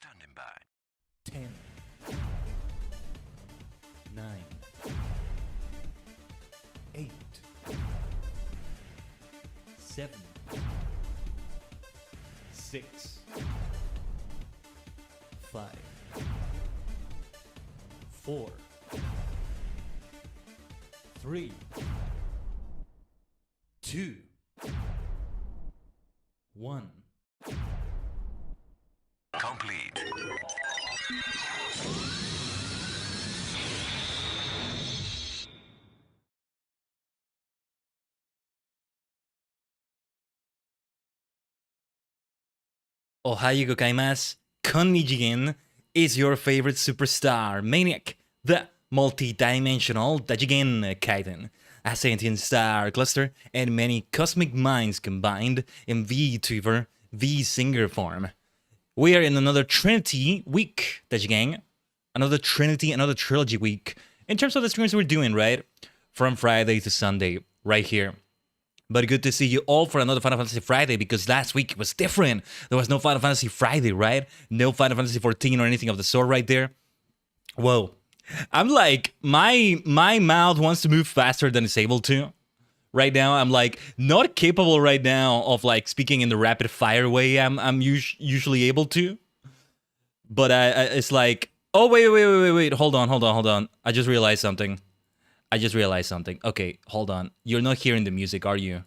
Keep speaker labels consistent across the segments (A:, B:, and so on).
A: Standing by.
B: 10, 9, 8, 7, 6, 5, 4, 3, 2, 1.
A: Complete.
B: Ohayo gozaimasu. Tajigen is your favorite superstar maniac, the multi-dimensional Tajigen Khaiden, a sentient star cluster and many cosmic minds combined in VTuber V-Singer form. We are in another Trinity week, Tajigen. Another Trinity, another trilogy week. In terms of the streams we're doing, right? From Friday to Sunday, right here. But good to see you all for another Final Fantasy Friday, because last week was different. There was no Final Fantasy Friday, right? No Final Fantasy 14 or anything of the sort right there. Whoa. I'm like, my mouth wants to move faster than it's able to. Right now, I'm like not capable right now of like speaking in the rapid fire way I'm usually able to. But it's like, oh wait, hold on. I just realized something. Okay, hold on. You're not hearing the music, are you?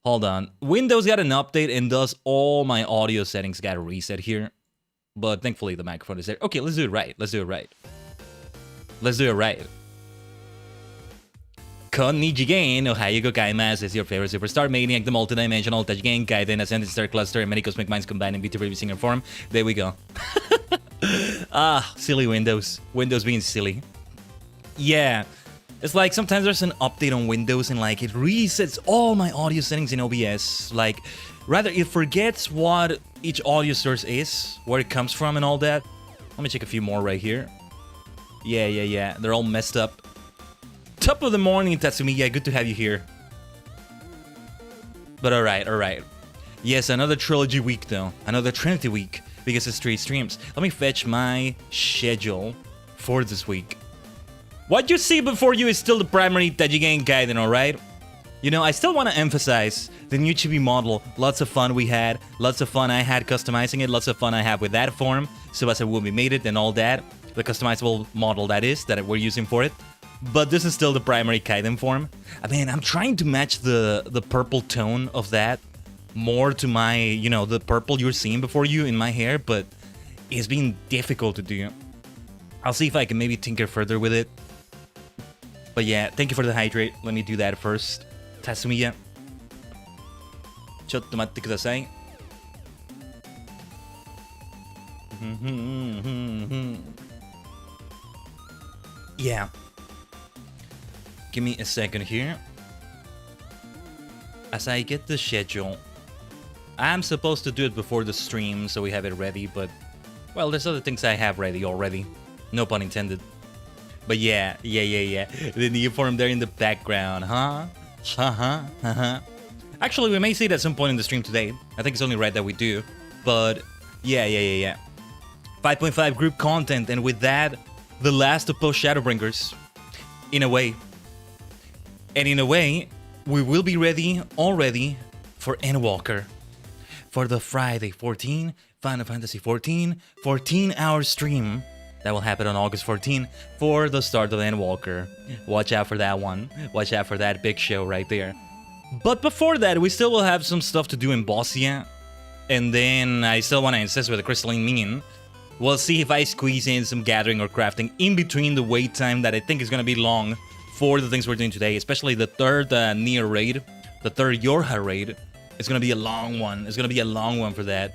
B: Hold on. Windows got an update and thus all my audio settings got reset here. But thankfully the microphone is there. Okay, let's do it right. Tajigen, Ohayo gozaimasu is your favorite superstar maniac, the multidimensional Tajigen Khaiden, a sentient star cluster, and many cosmic minds combined in VTuber singer form. There we go. Silly Windows. Windows being silly. Yeah. It's like sometimes there's an update on Windows and like it resets all my audio settings in OBS. Like, rather it forgets what each audio source is, where it comes from and all that. Let me check a few more right here. Yeah. They're all messed up. Top of the morning, Tatsumiya. Good to have you here. But alright. Yes, another trilogy week though. Another Trinity week, because it's 3 streams. Let me fetch my schedule for this week. What you see before you is still the primary Tajigen Khaiden, alright? You know, I still want to emphasize the new chibi model. Lots of fun we had. Lots of fun I had customizing it. Lots of fun I have with that form. Subasa will be made it and all that. The customizable model that we're using for it. But this is still the primary Khaiden form. I mean, I'm trying to match the purple tone of that more to my, you know, the purple you're seeing before you in my hair, but it's been difficult to do. I'll see if I can maybe tinker further with it. But yeah, thank you for the hydrate. Let me do that first. Tatsumiya. Chotto matte kudasai. Yeah. Give me a second here. As I get the schedule, I'm supposed to do it before the stream, so we have it ready, but, well, there's other things I have ready already. No pun intended. But yeah. The new form there in the background, huh? Actually, we may see it at some point in the stream today. I think it's only right that we do. But, yeah. 5.5 group content, and with that, the last of post-Shadowbringers. In a way. And in a way, we will be ready already for Endwalker. For the Friday 14, Final Fantasy 14, 14-hour stream that will happen on August 14 for the start of Endwalker. Watch out for that one. Watch out for that big show right there. But before that, we still will have some stuff to do in Bosnia. And then I still want to insist with the Crystalline Minion. We'll see if I squeeze in some gathering or crafting in between the wait time that I think is going to be long for the things we're doing today, especially the third Nier raid, the third YoRHa raid. It's going to be a long one. It's going to be a long one for that.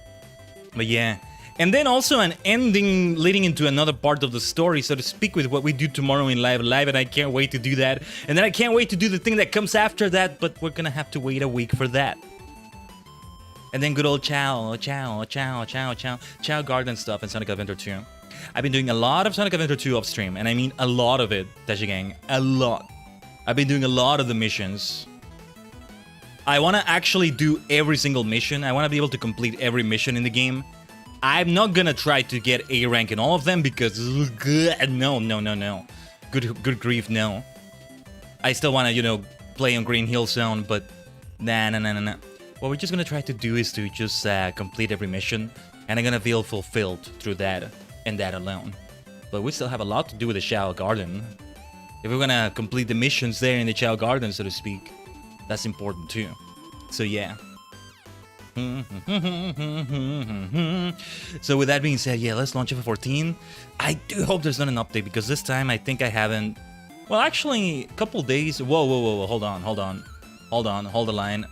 B: But yeah. And then also an ending leading into another part of the story, so to speak, with what we do tomorrow in Live, and I can't wait to do that. And then I can't wait to do the thing that comes after that, but we're going to have to wait a week for that. And then good old Chow Garden stuff and Sonic Adventure 2. I've been doing a lot of Sonic Adventure 2 off stream, and I mean a lot of it, Tajigen. A lot. I've been doing a lot of the missions. I want to actually do every single mission. I want to be able to complete every mission in the game I'm not gonna try to get A rank in all of them because no. Good grief, no. I still wanna, you know, play on Green Hill Zone, but nah. What we're just gonna try to do is to just complete every mission, and I'm gonna feel fulfilled through that and that alone. But we still have a lot to do with the Shadow Garden. If we're gonna complete the missions there in the Shadow Garden, so to speak, that's important too. So yeah. So with that being said, yeah, let's launch FF14. I do hope there's not an update, because this time I think I haven't... Well, actually, a couple days... Whoa, hold on. Hold the line.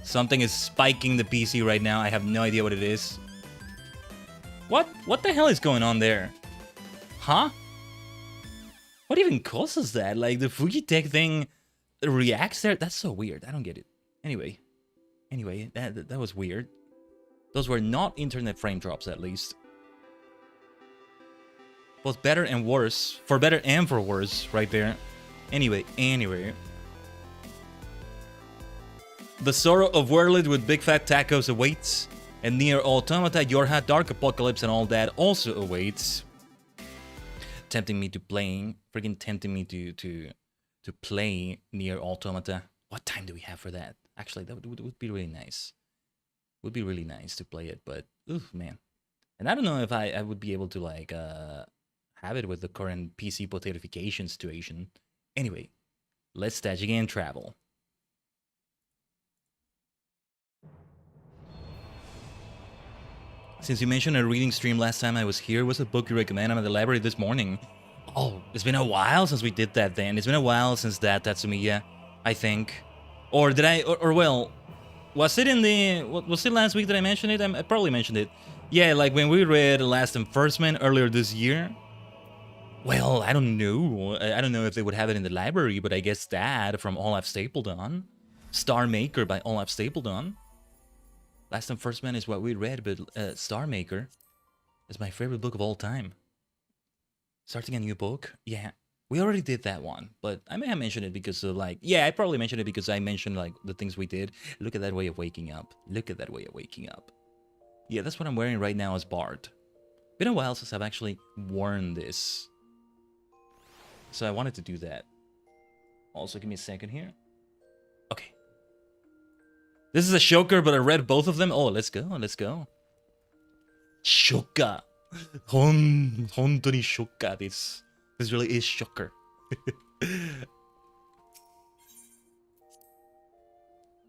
B: Something is spiking the PC right now. I have no idea what it is. What the hell is going on there? Huh? What even causes that? Like, the Fujitech thing reacts there? That's so weird. I don't get it. Anyway, that was weird. Those were not internet frame drops, at least. Both better and worse. For better and for worse, right there. Anyway. The sorrow of Werlyt with big fat tacos awaits. And Nier Automata, YoRHa, Dark Apocalypse, and all that also awaits. Tempting me to play Nier Automata. What time do we have for that? Actually, that would be really nice. Would be really nice to play it, but oof, man. And I don't know if I would be able to like have it with the current PC potatoification situation. Anyway, let's Tajigen travel. Since you mentioned a reading stream last time I was here, what's a book you recommend? I'm at the library this morning. Oh, it's been a while since we did that then. It's been a while since that, Tatsumiya, I think. Or did I, or well, was it in the, was it last week that I mentioned it? I probably mentioned it. Yeah, like when we read Last and First Man earlier this year. Well, I don't know. I don't know if they would have it in the library, but I guess that from Olaf Stapledon. Star Maker by Olaf Stapledon. Last and First Man is what we read, but Star Maker is my favorite book of all time. Starting a new book? Yeah, we already did that one, but I may have mentioned it because of like... Yeah, I probably mentioned it because I mentioned like the things we did. Look at that way of waking up. Look at that way of waking up. Yeah, that's what I'm wearing right now as Bard. Been a while since I've actually worn this. So I wanted to do that. Also, give me a second here. Okay. This is a shocker, but I read both of them. Oh, let's go. Shocker. Hontoni shocker. This really is shocker.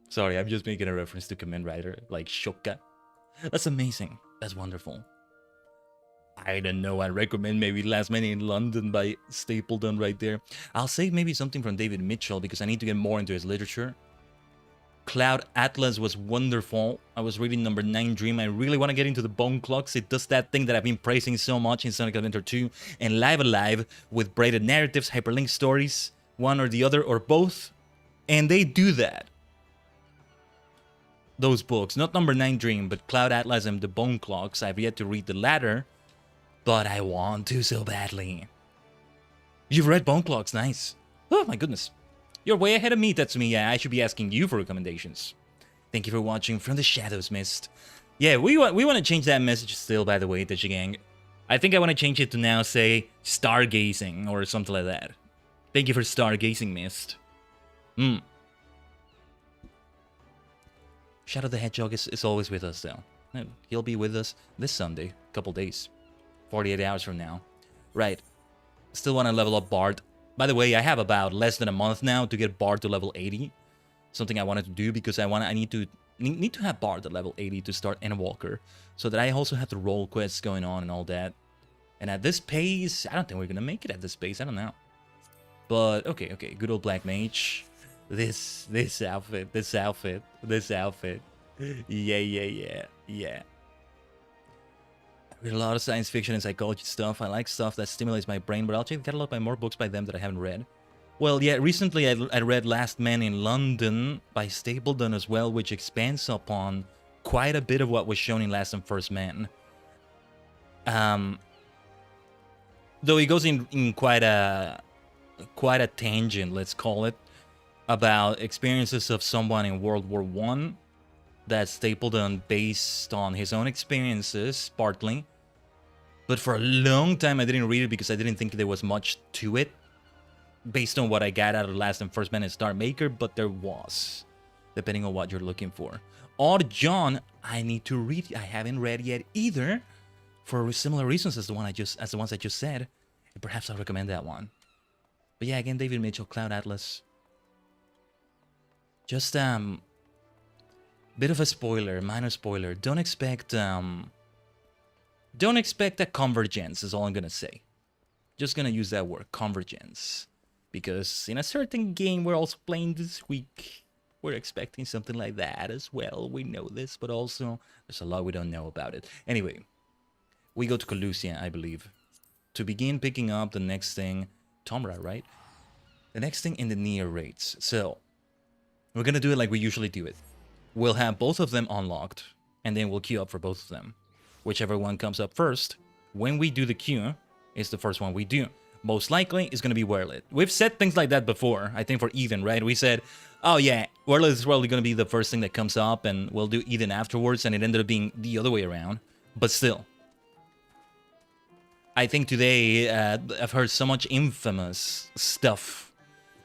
B: Sorry, I'm just making a reference to Kamen Rider, like shocker. That's amazing. That's wonderful. I don't know. I recommend maybe Last Man in London by Stapledon right there. I'll say maybe something from David Mitchell because I need to get more into his literature. Cloud Atlas was wonderful. I was reading Number 9 Dream. I really want to get into the Bone Clocks. It does that thing that I've been praising so much in Sonic Adventure 2 and Live Alive with braided narratives, hyperlinked stories, one or the other or both. And they do that. Those books, not Number 9 Dream, but Cloud Atlas and the Bone Clocks. I've yet to read the latter, but I want to so badly. You've read Bone Clocks, nice. Oh my goodness. You're way ahead of me, Tatsumi. Yeah, I should be asking you for recommendations. Thank you for watching From the Shadows Mist. Yeah, we want to change that message still, by the way, Tajigen. I think I want to change it to now say stargazing or something like that. Thank you for stargazing, Mist. Shadow the Hedgehog is always with us, though. He'll be with us this Sunday, couple days. 48 hours from now. Right. Still want to level up Bard. By the way, I have about less than a month now to get Bard to level 80. Something I wanted to do because I need to have Bard at level 80 to start Endwalker. So that I also have the role quests going on and all that. And at this pace, I don't think we're gonna make it at this pace. I don't know. But okay, good old Black Mage. This outfit. Yeah. I read a lot of science fiction and psychology stuff. I like stuff that stimulates my brain, but I'll check the catalog by more books by them that I haven't read. Well, yeah, recently I read Last Man in London by Stapledon as well, which expands upon quite a bit of what was shown in Last and First Man. Though he goes in quite a tangent, let's call it, about experiences of someone in World War I that Stapleton based on his own experiences, partly. But for a long time, I didn't read it because I didn't think there was much to it, based on what I got out of Last and First Man and Star Maker, but there was, depending on what you're looking for. Odd John, I need to read. I haven't read yet either, for similar reasons as the ones I just said. And perhaps I'll recommend that one. But yeah, again, David Mitchell, Cloud Atlas. Just bit of a spoiler, minor spoiler. Don't expect a convergence is all I'm gonna say. Just gonna use that word, convergence. Because in a certain game we're also playing this week, we're expecting something like that as well. We know this, but also there's a lot we don't know about it. Anyway, we go to Colusia, I believe, to begin picking up the next thing. Tomra, right? The next thing in the near raids. So, we're gonna do it like we usually do it. We'll have both of them unlocked, and then we'll queue up for both of them. Whichever one comes up first, when we do the queue, is the first one we do. Most likely, it's going to be Werlyt. We've said things like that before, I think for Eden, right? We said, oh yeah, Werlyt is probably going to be the first thing that comes up, and we'll do Eden afterwards, and it ended up being the other way around. But still, I think today, I've heard so much infamous stuff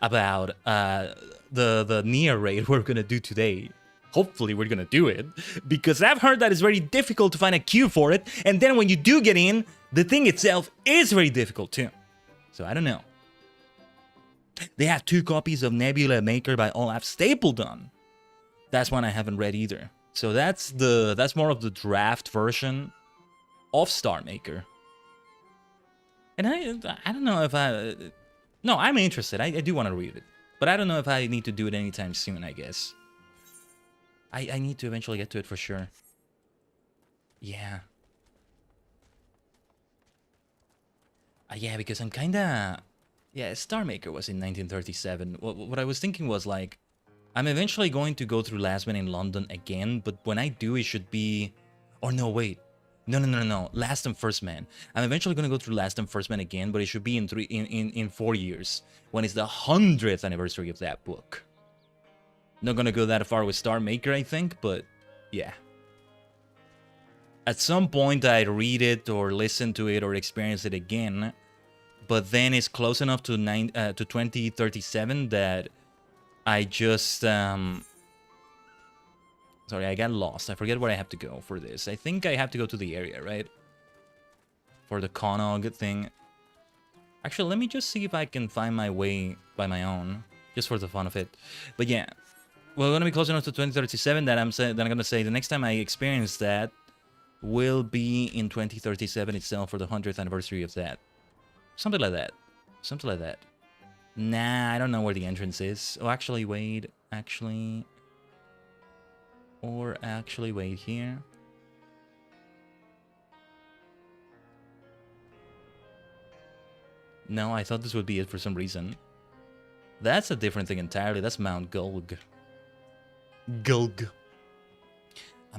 B: about the Nier raid we're going to do today. Hopefully we're gonna do it, because I've heard that it's very difficult to find a queue for it, and then when you do get in, the thing itself is very difficult too. So I don't know. They have 2 copies of Nebula Maker by Olaf Stapleton. That's one I haven't read either. So that's more of the draft version of Star Maker. And I don't know if no, I'm interested. I do want to read it, but I don't know if I need to do it anytime soon, I guess. I need to eventually get to it for sure. Yeah. Yeah, because I'm kinda... Yeah, Star Maker was in 1937. What I was thinking was, like, I'm eventually going to go through Last Man in London again, but when I do, it should be... Or no, wait. No. Last and First Man. I'm eventually going to go through Last and First Man again, but it should be in 4 years, when it's the 100th anniversary of that book. Not gonna go that far with Star Maker, I think, but yeah. At some point I'd read it or listen to it or experience it again, but then it's close enough to 2037 that I just sorry, I got lost. I forget where I have to go for this. I think I have to go to the area, right? For the Konog thing. Actually, let me just see if I can find my way by my own, just for the fun of it. But yeah. We're going to be close enough to 2037 that I'm going to say the next time I experience that will be in 2037 itself for the 100th anniversary of that. Something like that. Something like that. Nah, I don't know where the entrance is. Oh, actually, wait. Actually, wait here. No, I thought this would be it for some reason. That's a different thing entirely. That's Mount Gulg. I'm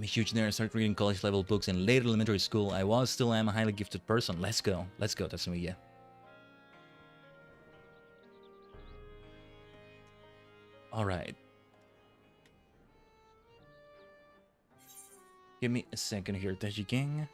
B: a huge nerd. I started reading college level books in late elementary school. I still am a highly gifted person. Let's go, Tatsumiya. Alright. Give me a second here, Tajigen.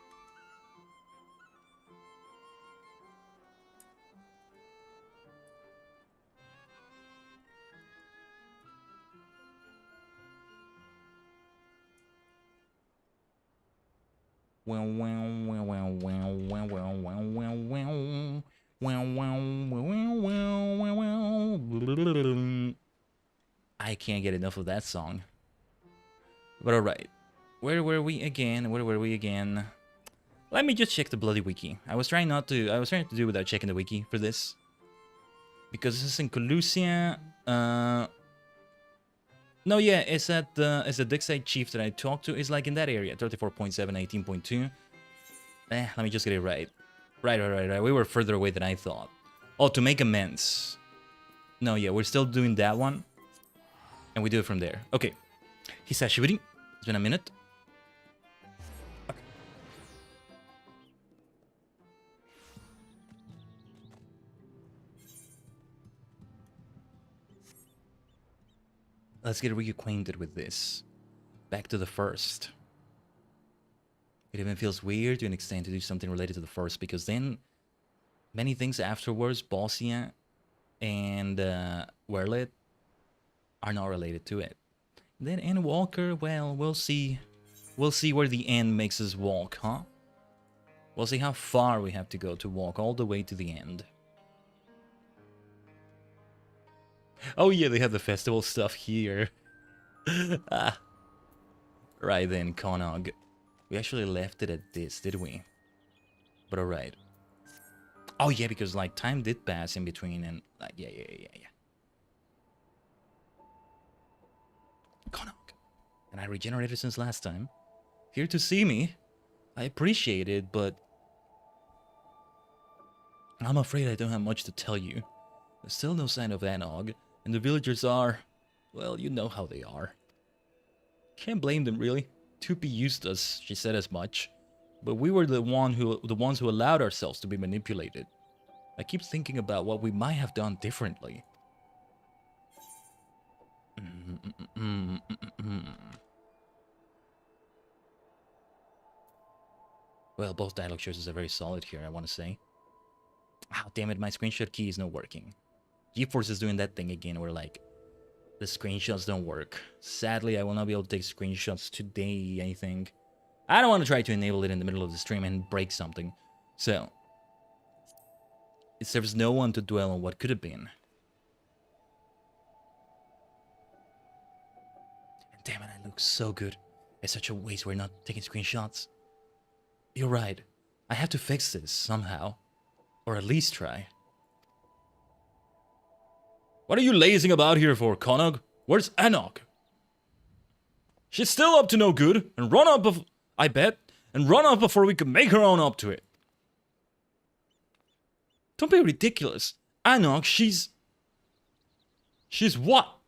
B: I can't get enough of that song. But alright. Where were we again? Let me just check the bloody wiki. I was trying to do without checking the wiki for this. Because this is in Colusia. No, yeah, it's at the Dixide chief that I talked to. Is like in that area, 34.7, 18.2. Let me just get it right. Right. We were further away than I thought. Oh, to make amends. No, yeah, we're still doing that one. And we do it from there. Okay. Hisashiburi. It's been a minute. Okay. Let's get reacquainted with this. back to the first. It even feels weird to an extent to do something related to the first, because then many things afterwards, Bosnia and Werlyt, are not related to it. Then Endwalker, well, we'll see. We'll see where the end makes us walk, huh? We'll see how far we have to go to walk all the way to the end. Oh yeah, they have the festival stuff here. Ah. Right then, Konog. We actually left it at this, did we? But alright. Oh yeah, because like time did pass in between and like yeah. Konog. And I regenerated since last time. Here to see me. I appreciate it, but I'm afraid I don't have much to tell you. There's still no sign of Anog, and the villagers are, well, you know how they are. Can't blame them, really. 2P used us, she said as much. But we were the ones who allowed ourselves to be manipulated. I keep thinking about what we might have done differently. Well, both dialogue choices are very solid here, I want to say. Oh, damn it, my screenshot key is not working. GeForce is doing that thing again where, like, the screenshots don't work. Sadly, I will not be able to take screenshots today, I think. I don't want to try to enable it in the middle of the stream and break something. So, it serves no one to dwell on what could have been. And damn it, I look so good. It's such a waste we're not taking screenshots. You're right. I have to fix this somehow. Or at least try. What are you lazing about here for, Konog? Where's Anog? She's still up to no good, and run up I bet, and run up before we can make her own up to it. Don't be ridiculous. Anog, she's what?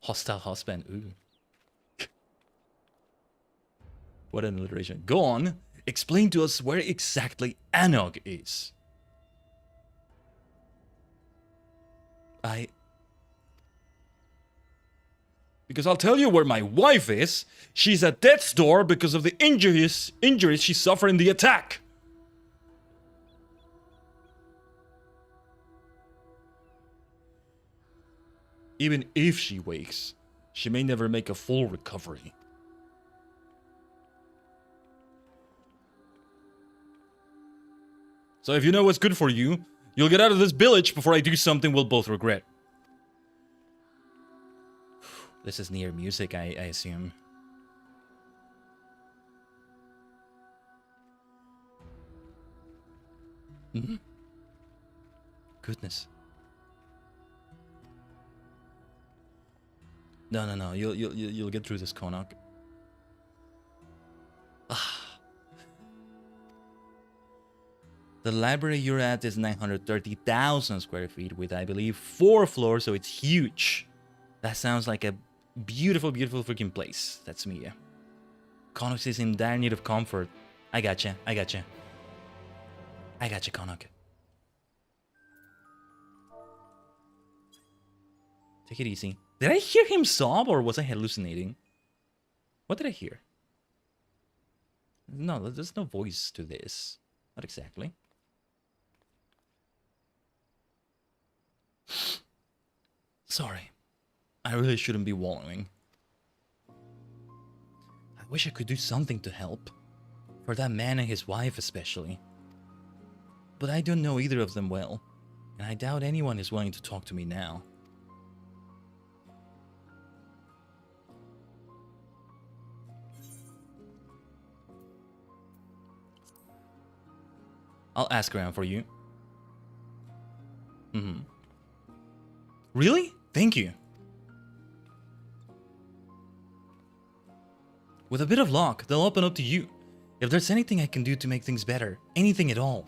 B: Hostile husband, ooh. What an alliteration. Go on, explain to us where exactly Anog is. Because I'll tell you where my wife is. She's at death's door because of the injuries she suffered in the attack. Even if she wakes, she may never make a full recovery. So if you know what's good for you, you'll get out of this village before I do something we'll both regret. This is near music, I assume. Goodness. No. You'll get through this, Konog. The library you're at is 930,000 square feet with, I believe, 4 floors, so it's huge. That sounds like a beautiful, beautiful freaking place. That's me. Konog is in dire need of comfort. I gotcha. Konog. Take it easy. Did I hear him sob, or was I hallucinating? What did I hear? No, there's no voice to this. Not exactly. Sorry. I really shouldn't be wallowing. I wish I could do something to help. For that man and his wife especially. But I don't know either of them well. And I doubt anyone is willing to talk to me now. I'll ask around for you. Really? Thank you. With a bit of luck, they'll open up to you. If there's anything I can do to make things better, anything at all.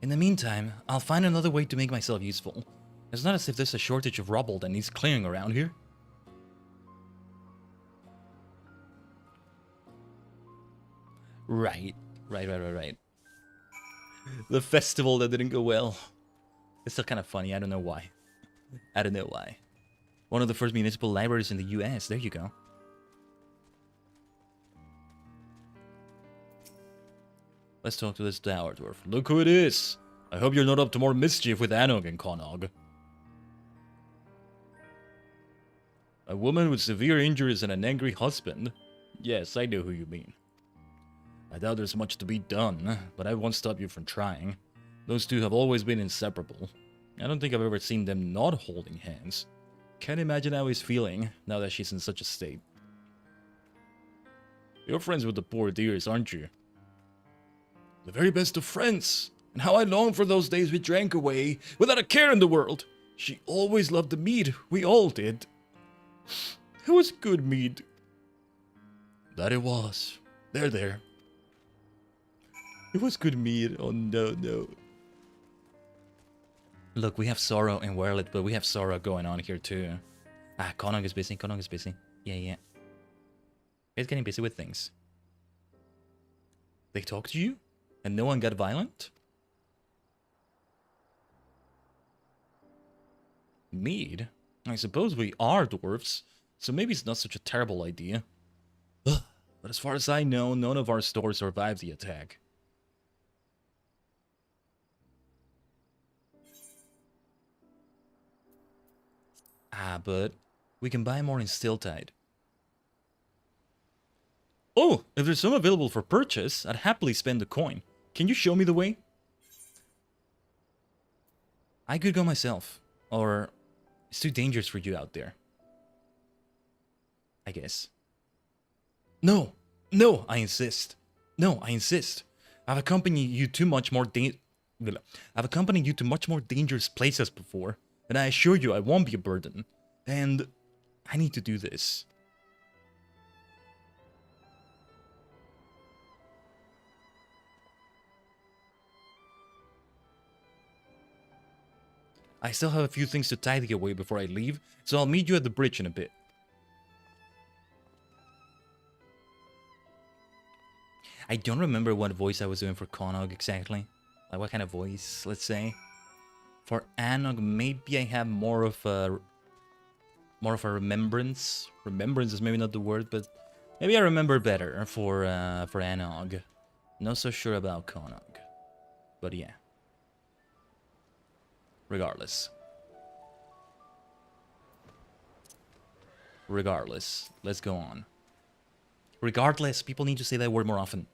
B: In the meantime, I'll find another way to make myself useful. It's not as if there's a shortage of rubble that needs clearing around here. Right. Right. The festival that didn't go well. It's still kind of funny. I don't know why. One of the first municipal libraries in the US. There you go. Let's talk to this tower dwarf. Look who it is. I hope you're not up to more mischief with Anog and Konog. A woman with severe injuries and an angry husband? Yes, I know who you mean. I doubt there's much to be done, but I won't stop you from trying. Those two have always been inseparable. I don't think I've ever seen them not holding hands. Can't imagine how he's feeling, now that she's in such a state. You're friends with the poor dears, aren't you? The very best of friends. And how I long for those days we drank away, without a care in the world. She always loved the mead, we all did. It was good mead. That it was. There. It was good mead. Oh no. Look, we have sorrow in Werlyt, but we have sorrow going on here too. Ah, Konog is busy. Yeah. He's getting busy with things. They talked to you? And no one got violent? Mead? I suppose we are dwarves, so maybe it's not such a terrible idea. But as far as I know, none of our stores survived the attack. Ah, but we can buy more in Stilltide. Oh, if there's some available for purchase, I'd happily spend the coin. Can you show me the way? I could go myself, or it's too dangerous for you out there. I guess. No, I insist. I've accompanied you to much more dangerous places before, and I assure you I won't be a burden. And I need to do this. I still have a few things to tidy away before I leave, so I'll meet you at the bridge in a bit. I don't remember what voice I was doing for Konog exactly. Like what kind of voice, let's say. For Anog, maybe I have more of a remembrance. Remembrance is maybe not the word, but maybe I remember better for Anog. Not so sure about Konog, but yeah. Regardless, let's go on. Regardless, people need to say that word more often.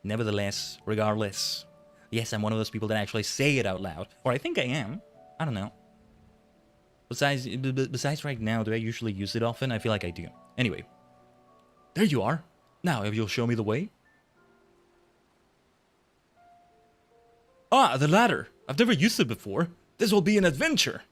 B: Nevertheless, regardless. Yes, I'm one of those people that actually say it out loud. Or I think I am. I don't know. Besides right now, do I usually use it often? I feel like I do. Anyway. There you are. Now, if you'll show me the way. Ah, the ladder. I've never used it before. This will be an adventure.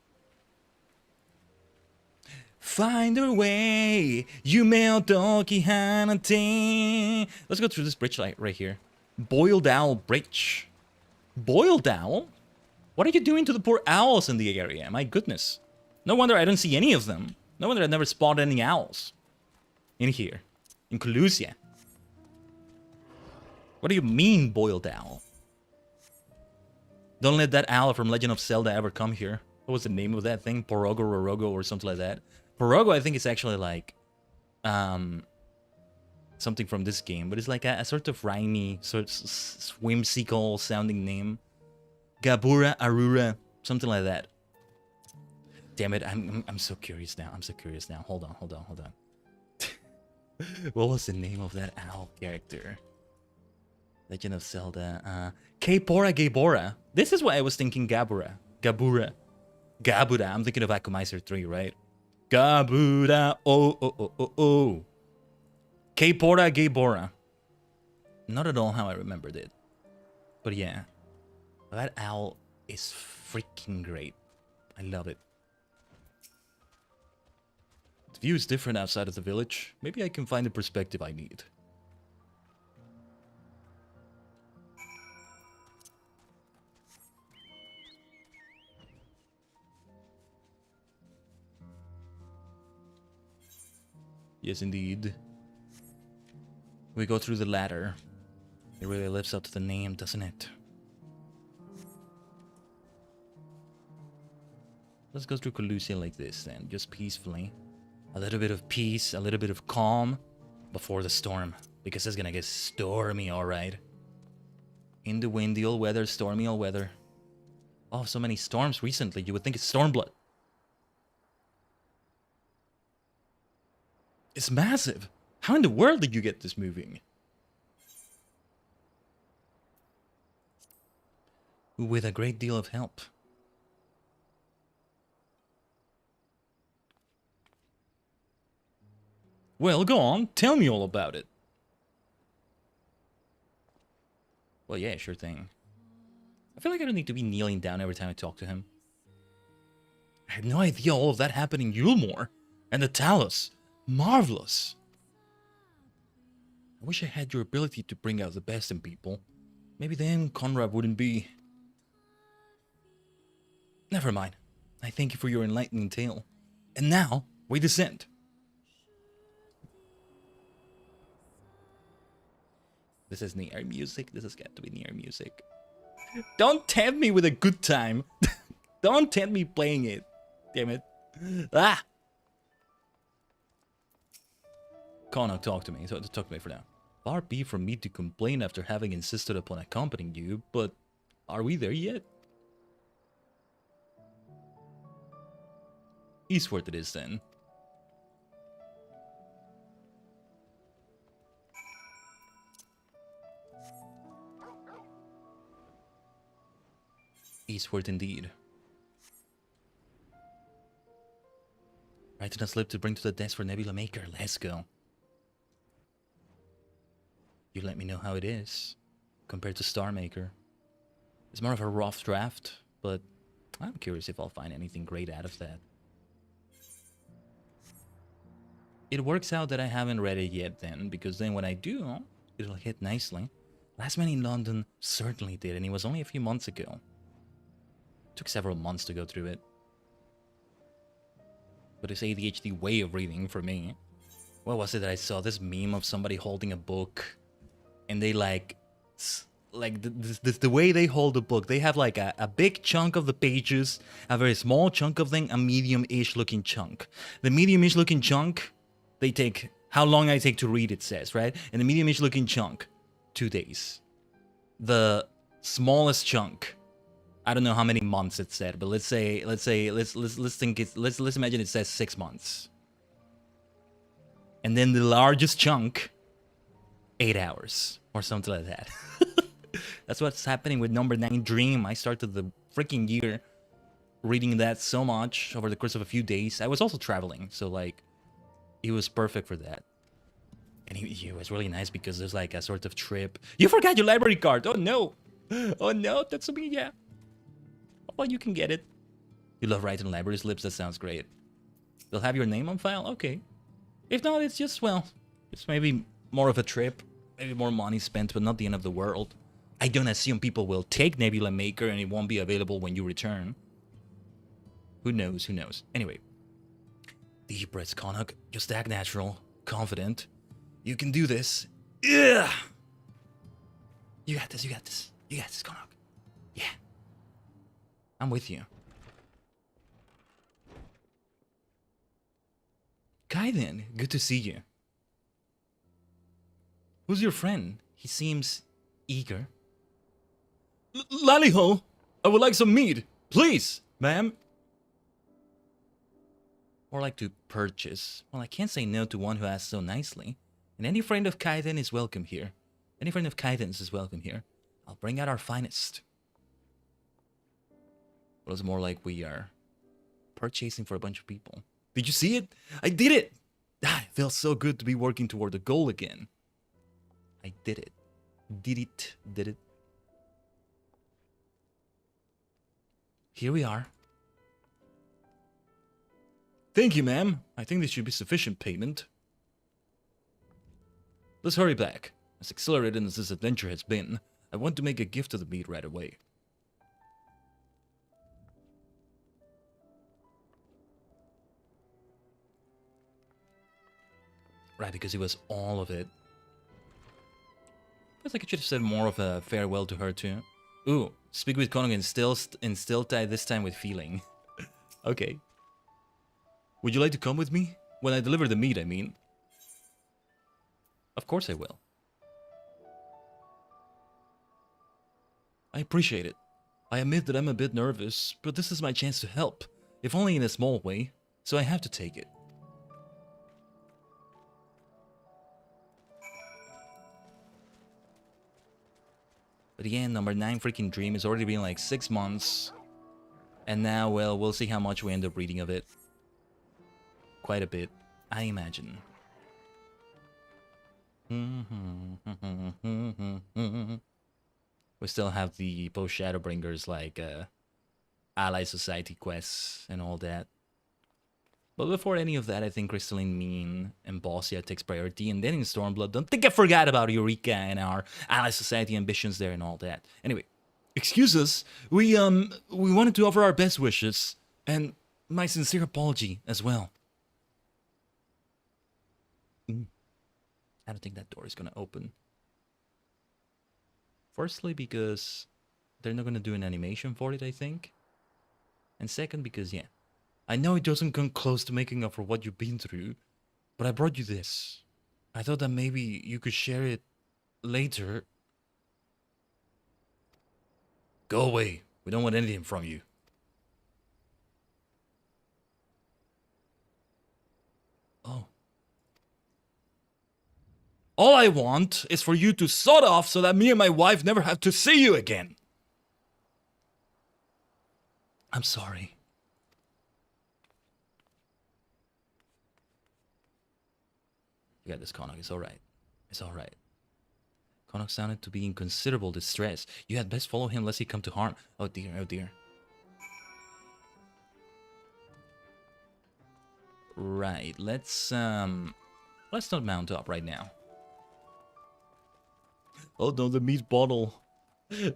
B: Find a way, you Doki Hanate. Let's go through this bridge right here. Boiled Owl Bridge. Boiled Owl? What are you doing to the poor owls in the area? My goodness. No wonder I don't see any of them. No wonder I've never spotted any owls. In here. In Colusia. What do you mean, Boiled Owl? Don't let that owl from Legend of Zelda ever come here. What was the name of that thing? Porogo, Rorogo, or something like that. Porogo, I think it's actually like... something from this game. But it's like a sort of rhymey, sort of whimsical sounding name. Gabura, Arura, something like that. Damn it, I'm so curious now. Hold on. What was the name of that owl character? Legend of Zelda. Kpora Gabora. This is why I was thinking Gabura. Gabura. I'm thinking of Akumaiser 3, right? Gabura. Oh. Kpora Gabora. Not at all how I remembered it. But yeah. That owl is freaking great. I love it. The view is different outside of the village. Maybe I can find the perspective I need. Yes, indeed. We go through the ladder. It really lives up to the name, doesn't it? Let's go through Colusia like this then, just peacefully. A little bit of peace, a little bit of calm before the storm. Because it's gonna get stormy, alright. In the windy old weather, stormy old weather. Oh, so many storms recently, you would think it's Stormblood. It's massive! How in the world did you get this moving? With a great deal of help. Well, go on, tell me all about it. Well, yeah, sure thing. I feel like I don't need to be kneeling down every time I talk to him. I had no idea all of that happened in Yulmore. And the Talos. Marvelous. I wish I had your ability to bring out the best in people. Maybe then Conrad wouldn't be... Never mind. I thank you for your enlightening tale. And now, we descend. This is Nier music. This has got to be Nier music. Don't tempt me with a good time. Don't tempt me playing it. Damn it. Ah! Connacht, talk to me. Talk to me for now. Far be from me to complain after having insisted upon accompanying you, but are we there yet? Eastward it is then. Eastward indeed. Writing a slip to bring to the desk for Nebula Maker. Let's go. You let me know how it is, compared to Star Maker. It's more of a rough draft, but I'm curious if I'll find anything great out of that. It works out that I haven't read it yet then, because then when I do, it'll hit nicely. Last Man in London certainly did, and it was only a few months ago. It took several months to go through it. But it's ADHD way of reading for me. What was it that I saw? This meme of somebody holding a book, and they the way they hold the book, they have like a big chunk of the pages, a very small chunk of them, a medium-ish looking chunk. The medium-ish looking chunk, they take how long I take to read, it says, right? And the medium-ish looking chunk, 2 days. The smallest chunk, I don't know how many months it said, but let's imagine it says 6 months. And then the largest chunk, 8 hours or something like that. That's what's happening with Number 9 Dream. I started the freaking year reading that so much over the course of a few days. I was also traveling, so like it was perfect for that. And it was really nice because there's like a sort of trip. You forgot your library card. Oh no. Oh no, that's me, yeah. Well, you can get it. You love writing library slips, that sounds great. They'll have your name on file? Okay. If not, it's just, well, it's maybe more of a trip. Maybe more money spent, but not the end of the world. I don't assume people will take Nebula Maker and it won't be available when you return. Who knows, who knows. Anyway. Deep breaths, Connacht. Just act natural, confident. You can do this. Yeah. You got this, you got this. You got this, Connacht. Yeah. I'm with you. Khaiden, good to see you. Who's your friend? He seems eager. Laliho, I would like some meat. Please, ma'am. Or like to purchase. Well, I can't say no to one who asks so nicely. And any friend of Khaiden is welcome here. Any friend of Khaiden's is welcome here. I'll bring out our finest. Well, it's more like we are purchasing for a bunch of people. Did you see it? I did it! Ah, it feels so good to be working toward the goal again. I did it. Did it. Here we are. Thank you, ma'am. I think this should be sufficient payment. Let's hurry back. As exhilarating as this adventure has been, I want to make a gift to the meat right away. Right, because it was all of it. guess I should have said more of a farewell to her too. Ooh, speak with Konung in still tie, this time with feeling. Okay. Would you like to come with me? When I deliver the meat, I mean. Of course I will. I appreciate it. I admit that I'm a bit nervous, but this is my chance to help, if only in a small way, so I have to take it. But again, number 9 freaking dream has already been like 6 months. And now, well, we'll see how much we end up reading of it. Quite a bit, I imagine. We still have the post-Shadowbringers like ally society quests and all that. But before any of that, I think Crystalline Mean and Bossia takes priority, and then in Stormblood, don't think I forgot about YoRHa and our ally society ambitions there and all that. Anyway, excuse us, we wanted to offer our best wishes, and my sincere apology as well. I don't think that door is gonna open. Firstly, because they're not gonna do an animation for it, I think. And second, because, yeah, I know it doesn't come close to making up for what you've been through, but I brought you this. I thought that maybe you could share it later. Go away. We don't want anything from you. Oh. All I want is for you to sod off so that me and my wife never have to see you again. I'm sorry. You got this, Konok. It's alright. It's alright. Konok sounded to be in considerable distress. You had best follow him lest he come to harm. Oh dear, oh dear. Right, let's not mount up right now. Oh no, the meat bottle.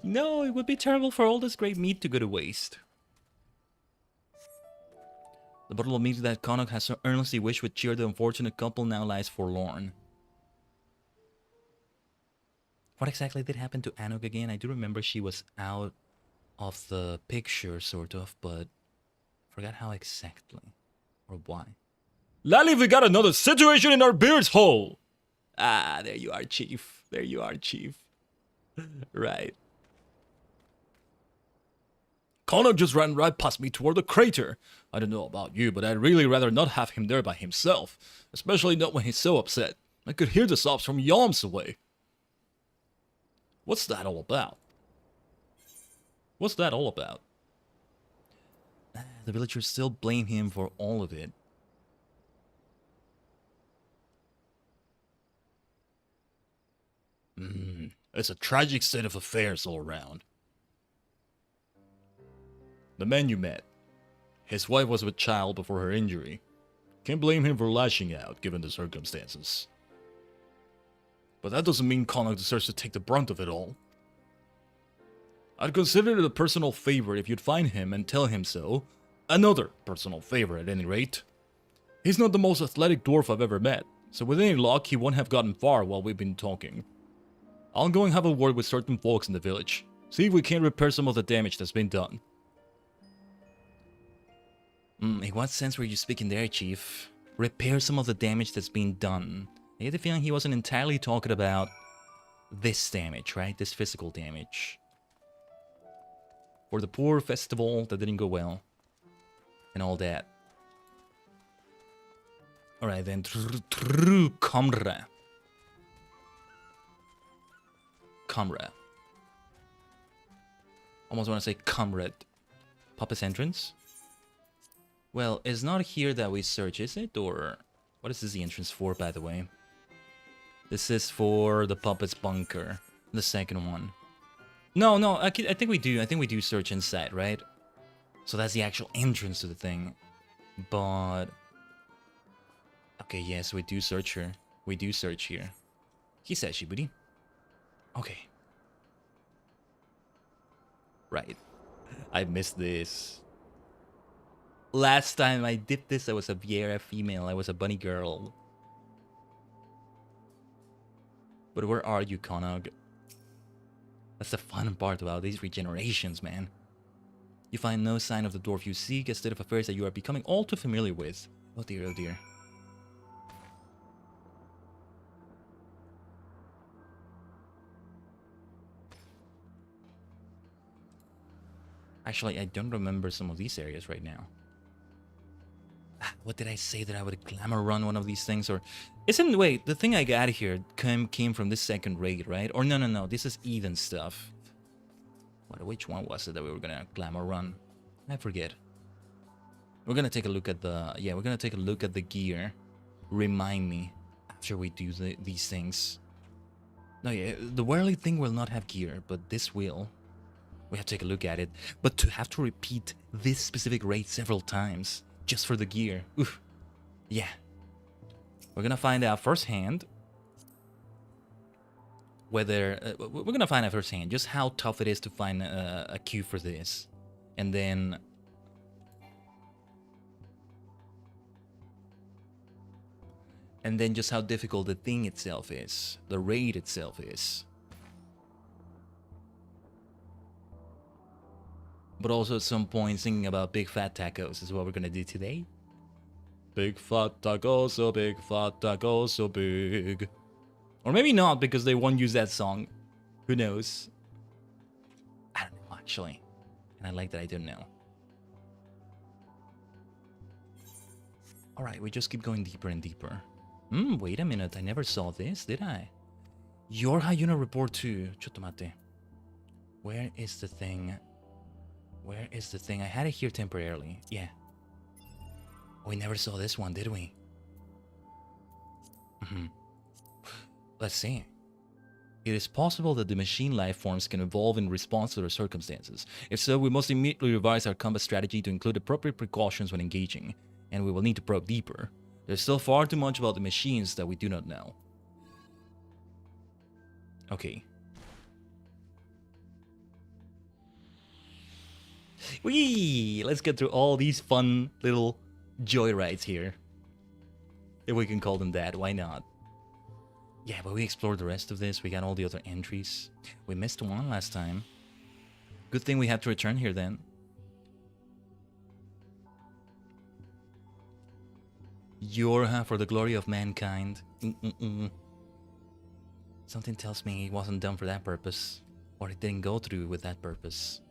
B: No, it would be terrible for all this great meat to go to waste. The bottle of meat that Konok has so earnestly wished would cheer the unfortunate couple now lies forlorn. What exactly did happen to Anuk again? I do remember she was out of the picture, sort of, but forgot how exactly or why. Lally, we got another situation in our beard's hole! Ah, there you are, Chief. There you are, Chief. Right. Konok just ran right past me toward the crater. I don't know about you, but I'd really rather not have him there by himself. Especially not when he's so upset. I could hear the sobs from yalms away. What's that all about? What's that all about? The villagers still blame him for all of it. It's a tragic state of affairs all around. The man you met. His wife was with child before her injury. Can't blame him for lashing out, given the circumstances. But that doesn't mean Konok deserves to take the brunt of it all. I'd consider it a personal favor if you'd find him and tell him so. Another personal favor, at any rate. He's not the most athletic dwarf I've ever met, so with any luck, he won't have gotten far while we've been talking. I'll go and have a word with certain folks in the village. See if we can't repair some of the damage that's been done. In what sense were you speaking there, Chief? Repair some of the damage that's been done. I get the feeling he wasn't entirely talking about this damage, right? This physical damage. For the poor festival that didn't go well. And all that. Alright then. Comrade. Comrade. Almost want to say comrade. Puppet's entrance? Well, it's not here that we search, is it? Or what is this the entrance for, by the way? This is for the puppet's bunker. The second one. No, I think we do. I think we do search inside, right? So that's the actual entrance to the thing. But... okay, yes, we do search here. We do search here. He says Shiburi. Okay. Right. I missed this. Last time I did this, I was a YoRHa female. I was a bunny girl. But where are you, Konok? That's the fun part about these regenerations, man. You find no sign of the dwarf you seek, a state of affairs that you are becoming all too familiar with. Oh dear, oh dear. Actually, I don't remember some of these areas right now. What did I say that I would glamour run one of these things? Or isn't, wait, the thing I got here came from this second raid, right? Or no, this is Eden stuff. Which one was it that we were gonna glamour run? I forget. We're gonna take a look at the, yeah, we're gonna take a look at the gear. Remind me after we do these things. No, yeah, the Werlyt thing will not have gear, but this will. We have to take a look at it. But to have to repeat this specific raid several times just for the gear. Oof. Yeah. We're gonna find out firsthand whether... we're gonna find out firsthand just how tough it is to find a queue for this. And then... just how difficult the thing itself is. The raid itself is. But also at some point thinking about big fat tacos is what we're gonna do today. Big fat tacos, so big fat tacos, so big. Or maybe not, because they won't use that song. Who knows? I don't know, actually. And I like that I don't know. Alright, we just keep going deeper and deeper. Wait a minute, I never saw this, did I? YoRHa unit report 2. Chotomate. Where is the thing? Where is the thing? I had it here temporarily. Yeah. We never saw this one, did we? Let's see. It is possible that the machine life forms can evolve in response to their circumstances. If so, we must immediately revise our combat strategy to include appropriate precautions when engaging, and we will need to probe deeper. There's still far too much about the machines that we do not know. Okay. Whee! Let's get through all these fun little joyrides here. If we can call them that, why not? Yeah, but we explored the rest of this. We got all the other entries. We missed one last time. Good thing we had to return here then. YoRHa for the glory of mankind. Something tells me it wasn't done for that purpose. Or it didn't go through with that purpose.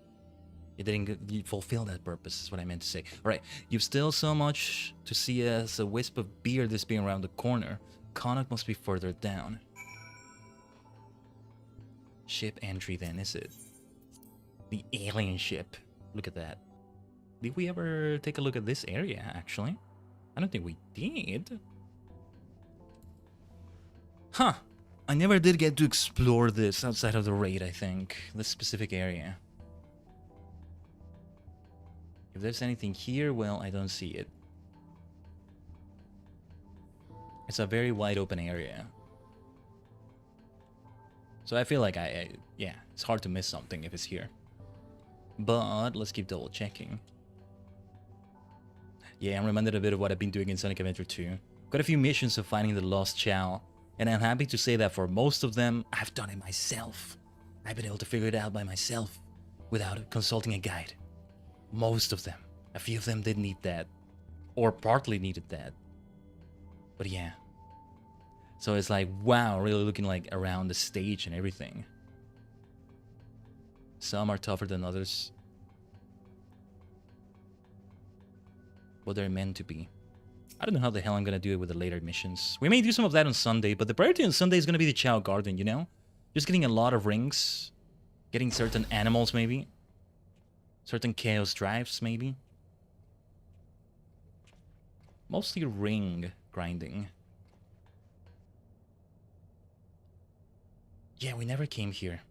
B: It didn't fulfill that purpose, is what I meant to say. Alright, you've still so much to see as a wisp of beer disappearing around the corner. Connacht must be further down. Ship entry then, is it? The alien ship. Look at that. Did we ever take a look at this area, actually? I don't think we did. Huh. I never did get to explore this outside of the raid, I think. This specific area. If there's anything here, well, I don't see it. It's a very wide open area. So I feel like yeah, it's hard to miss something if it's here. But let's keep double checking. Yeah, I'm reminded a bit of what I've been doing in Sonic Adventure 2. Got a few missions of finding the lost Chow, and I'm happy to say that for most of them, I've done it myself. I've been able to figure it out by myself, without consulting a guide. Most of them. A few of them did need that, or partly needed that. But yeah. So it's like, wow, really looking like around the stage and everything. Some are tougher than others. What they're meant to be. I don't know how the hell I'm gonna do it with the later missions. We may do some of that on Sunday, but the priority on Sunday is gonna be the Chow Garden, you know? Just getting a lot of rings. Getting certain animals, maybe. Certain chaos drives, maybe. Mostly ring grinding. Yeah, we never came here.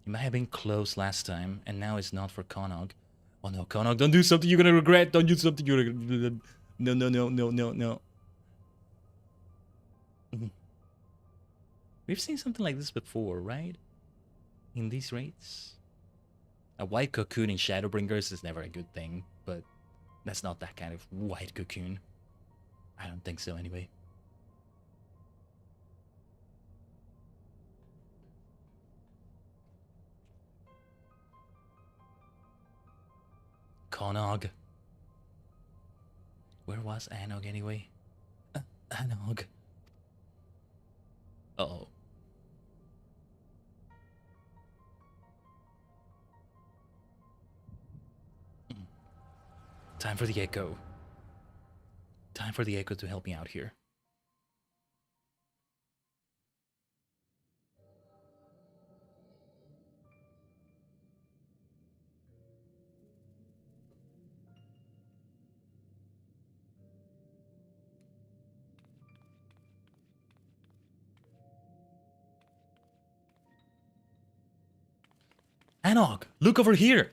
B: It might have been close last time, and now it's not for Connacht. Oh no, Connacht, don't do something you're gonna regret. Don't do something you're gonna... No. We've seen something like this before, right? In these raids. A white cocoon in Shadowbringers is never a good thing, but that's not that kind of white cocoon. I don't think so anyway. Konog. Where was Anog anyway? Anog. Uh-oh. Time for the echo. Time for the echo to help me out here. Anog, look over here!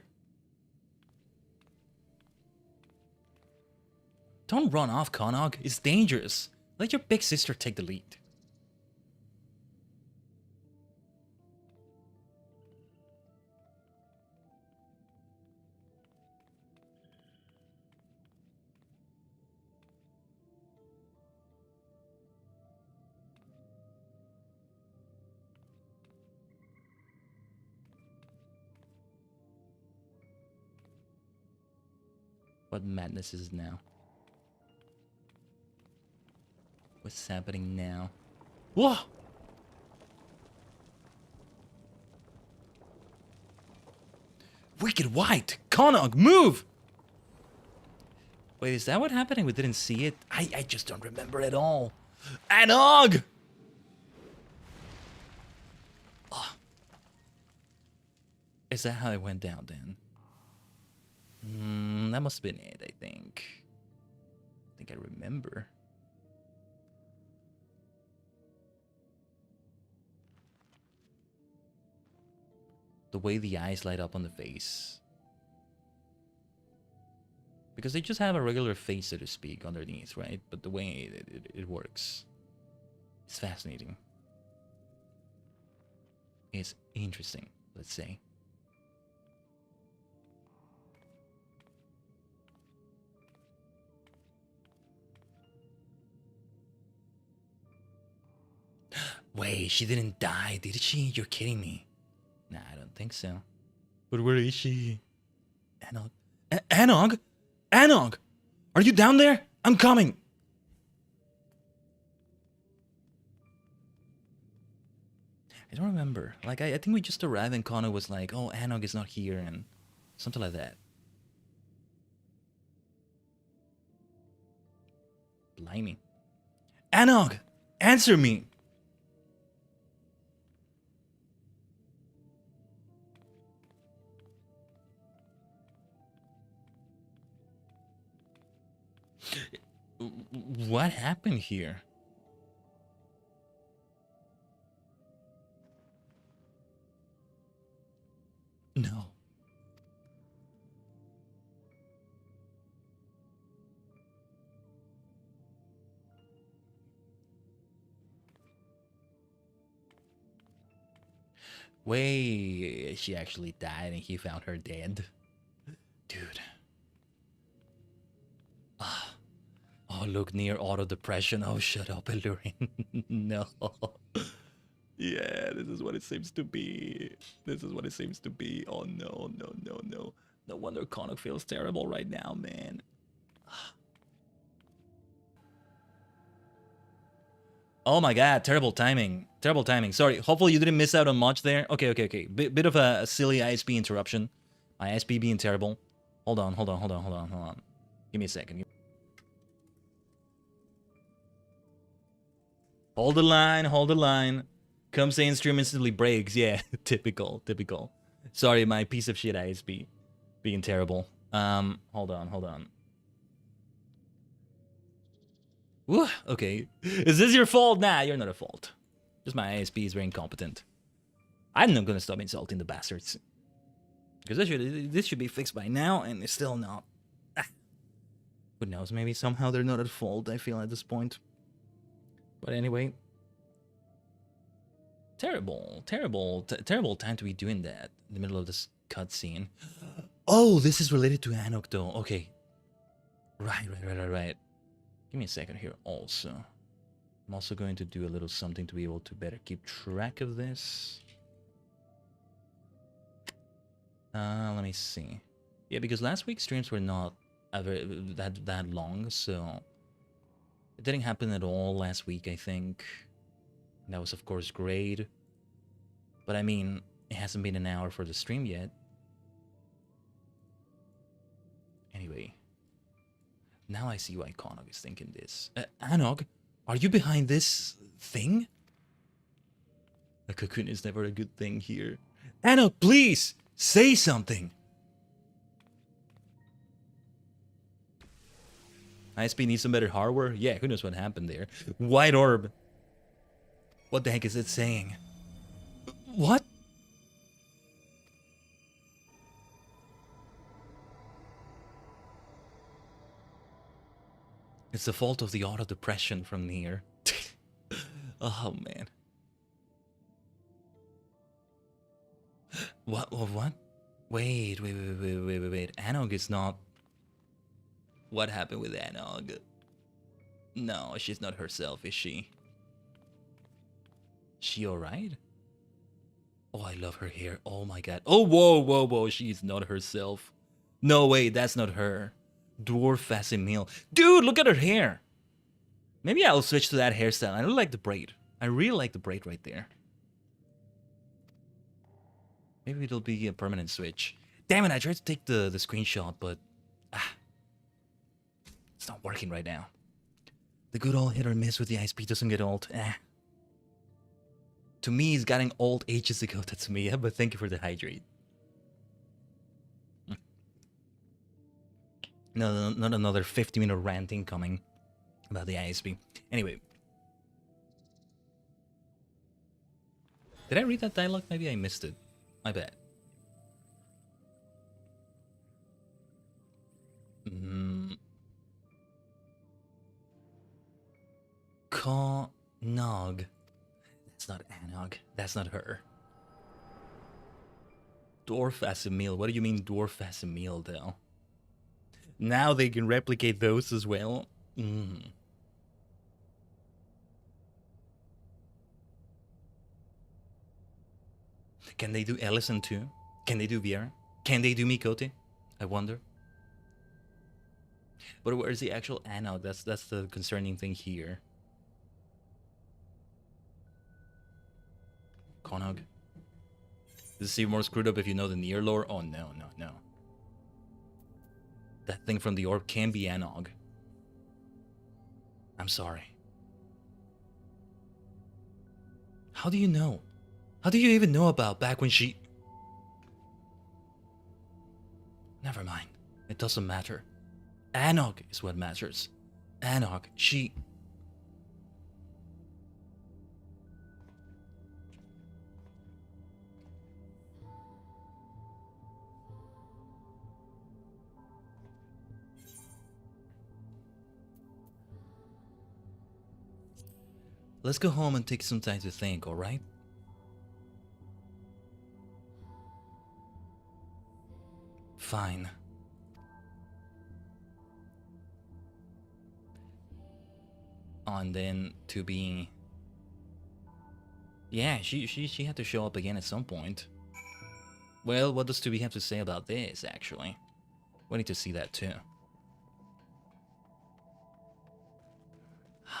B: Don't run off, Konog. It's dangerous. Let your big sister take the lead. What madness is it now? What's happening now? Whoa! Wicked White! Konog, move! Wait, is that what happened? We didn't see it? I just don't remember at all. Anog! Oh. Is that how it went down then? That must have been it, I think. I remember. The way the eyes light up on the face. Because they just have a regular face, so to speak, underneath, right? But the way it works is fascinating. It's interesting, let's say. Wait, she didn't die, did she? You're kidding me. Nah, I don't think so. But where is she? Anog? Anog? Anog! Are you down there? I'm coming! I don't remember. Like, I think we just arrived and Connor was like, oh, Anog is not here, and something like that. Blimey. Anog! Answer me! What happened here? No. Wait, she actually died and he found her dead? Dude. Oh, look, near auto depression. Oh, shut up, Illurin. No. Yeah, this is what it seems to be. This is what it seems to be. Oh, no, no, no, no. No wonder Connor feels terrible right now, man. Oh my god, terrible timing. Terrible timing. Sorry, hopefully you didn't miss out on much there. Okay. Bit of a silly ISP interruption. My ISP being terrible. Hold on. Give me a second. Hold the line. Come say in stream instantly breaks. Yeah, typical. Sorry, my piece of shit ISP being terrible. Hold on. Woo, okay. Is this your fault? Nah, you're not at fault. Just my ISP is very incompetent. I'm not gonna stop insulting the bastards. Because this should be fixed by now, and it's still not. Who knows, maybe somehow they're not at fault, I feel, at this point. But anyway, terrible time to be doing that in the middle of this cutscene. Oh, this is related to Anog though. Okay. Right. Give me a second here also. I'm also going to do a little something to be able to better keep track of this. Let me see. Yeah, because last week's streams were not that long, so it didn't happen at all last week, I think. That was, of course, great. But I mean, it hasn't been an hour for the stream yet. Anyway. Now I see why Konog is thinking this. Anog, are you behind this thing? A cocoon is never a good thing here. Anog, please! Say something! ISP needs some better hardware? Yeah, who knows what happened there. White orb. What the heck is it saying? What? It's the fault of the auto depression from Nier. Oh man. What? Wait. Anog is not... What happened with Anog? No, she's not herself, is she? She alright? Oh, I love her hair. Oh my god. Oh, whoa. She's not herself. No, wait, that's not her. Dwarf Fasimil. Dude, look at her hair. Maybe I'll switch to that hairstyle. I really like the braid. I really like the braid right there. Maybe it'll be a permanent switch. Damn it, I tried to take the screenshot, but... it's not working right now. The good old hit or miss with the ISP doesn't get old. To me, it's getting old ages ago, Tatsumiya, but thank you for the hydrate. No, not another 50-minute ranting coming about the ISP. Anyway. Did I read that dialogue? Maybe I missed it. My bad. Konog. That's not Anog. That's not her. Dwarf as a meal. What do you mean dwarf as a meal, though? Now they can replicate those as well. Can they do Ellison too? Can they do Viera? Can they do Mikote? I wonder. But where's the actual Anog? That's the concerning thing here. Konog. Does it seem more screwed up if you know the Nier lore? Oh no. That thing from the orb can be Anog. I'm sorry. How do you know? How do you even know about back when she... Never mind. It doesn't matter. Anog is what matters. Anog, she... Let's go home and take some time to think, alright? Fine. And then to be... Yeah, she had to show up again at some point. Well, what does 2B have to say about this, actually? We need to see that too.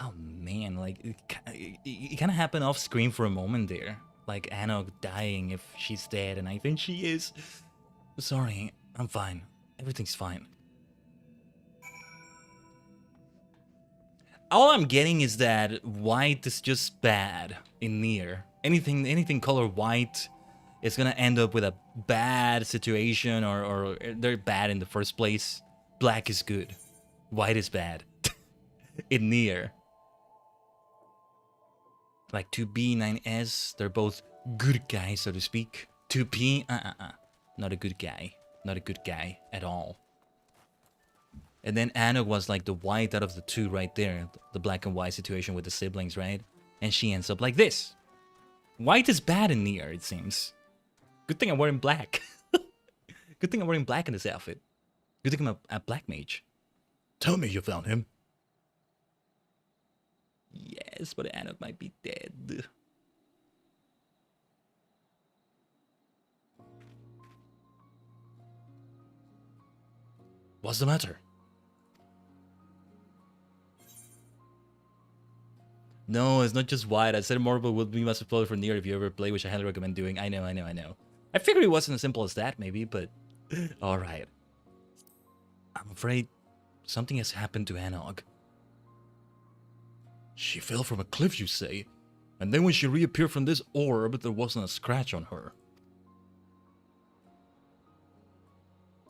B: Oh man, like, it kind of happened off screen for a moment there. Like Anog dying if she's dead, and I think she is. Sorry, I'm fine. Everything's fine. All I'm getting is that white is just bad in Nier. Anything color white is gonna end up with a bad situation, or they're bad in the first place. Black is good. White is bad. In Nier. Like 2B, 9S, they're both good guys, so to speak. 2P, not a good guy. Not a good guy at all. And then Anog was like the white out of the two right there. The black and white situation with the siblings, right? And she ends up like this. White is bad in Nier, it seems. Good thing I'm wearing black. Good thing I'm wearing black in this outfit. Good thing I'm a black mage. Tell me you found him. Yes, but Anog might be dead. What's the matter? No, it's not just wide. I said Marble would be must explode for near if you ever play, which I highly recommend doing. I know. I figured it wasn't as simple as that, maybe, but... Alright. I'm afraid something has happened to Anog. She fell from a cliff, you say? And then when she reappeared from this orb, there wasn't a scratch on her.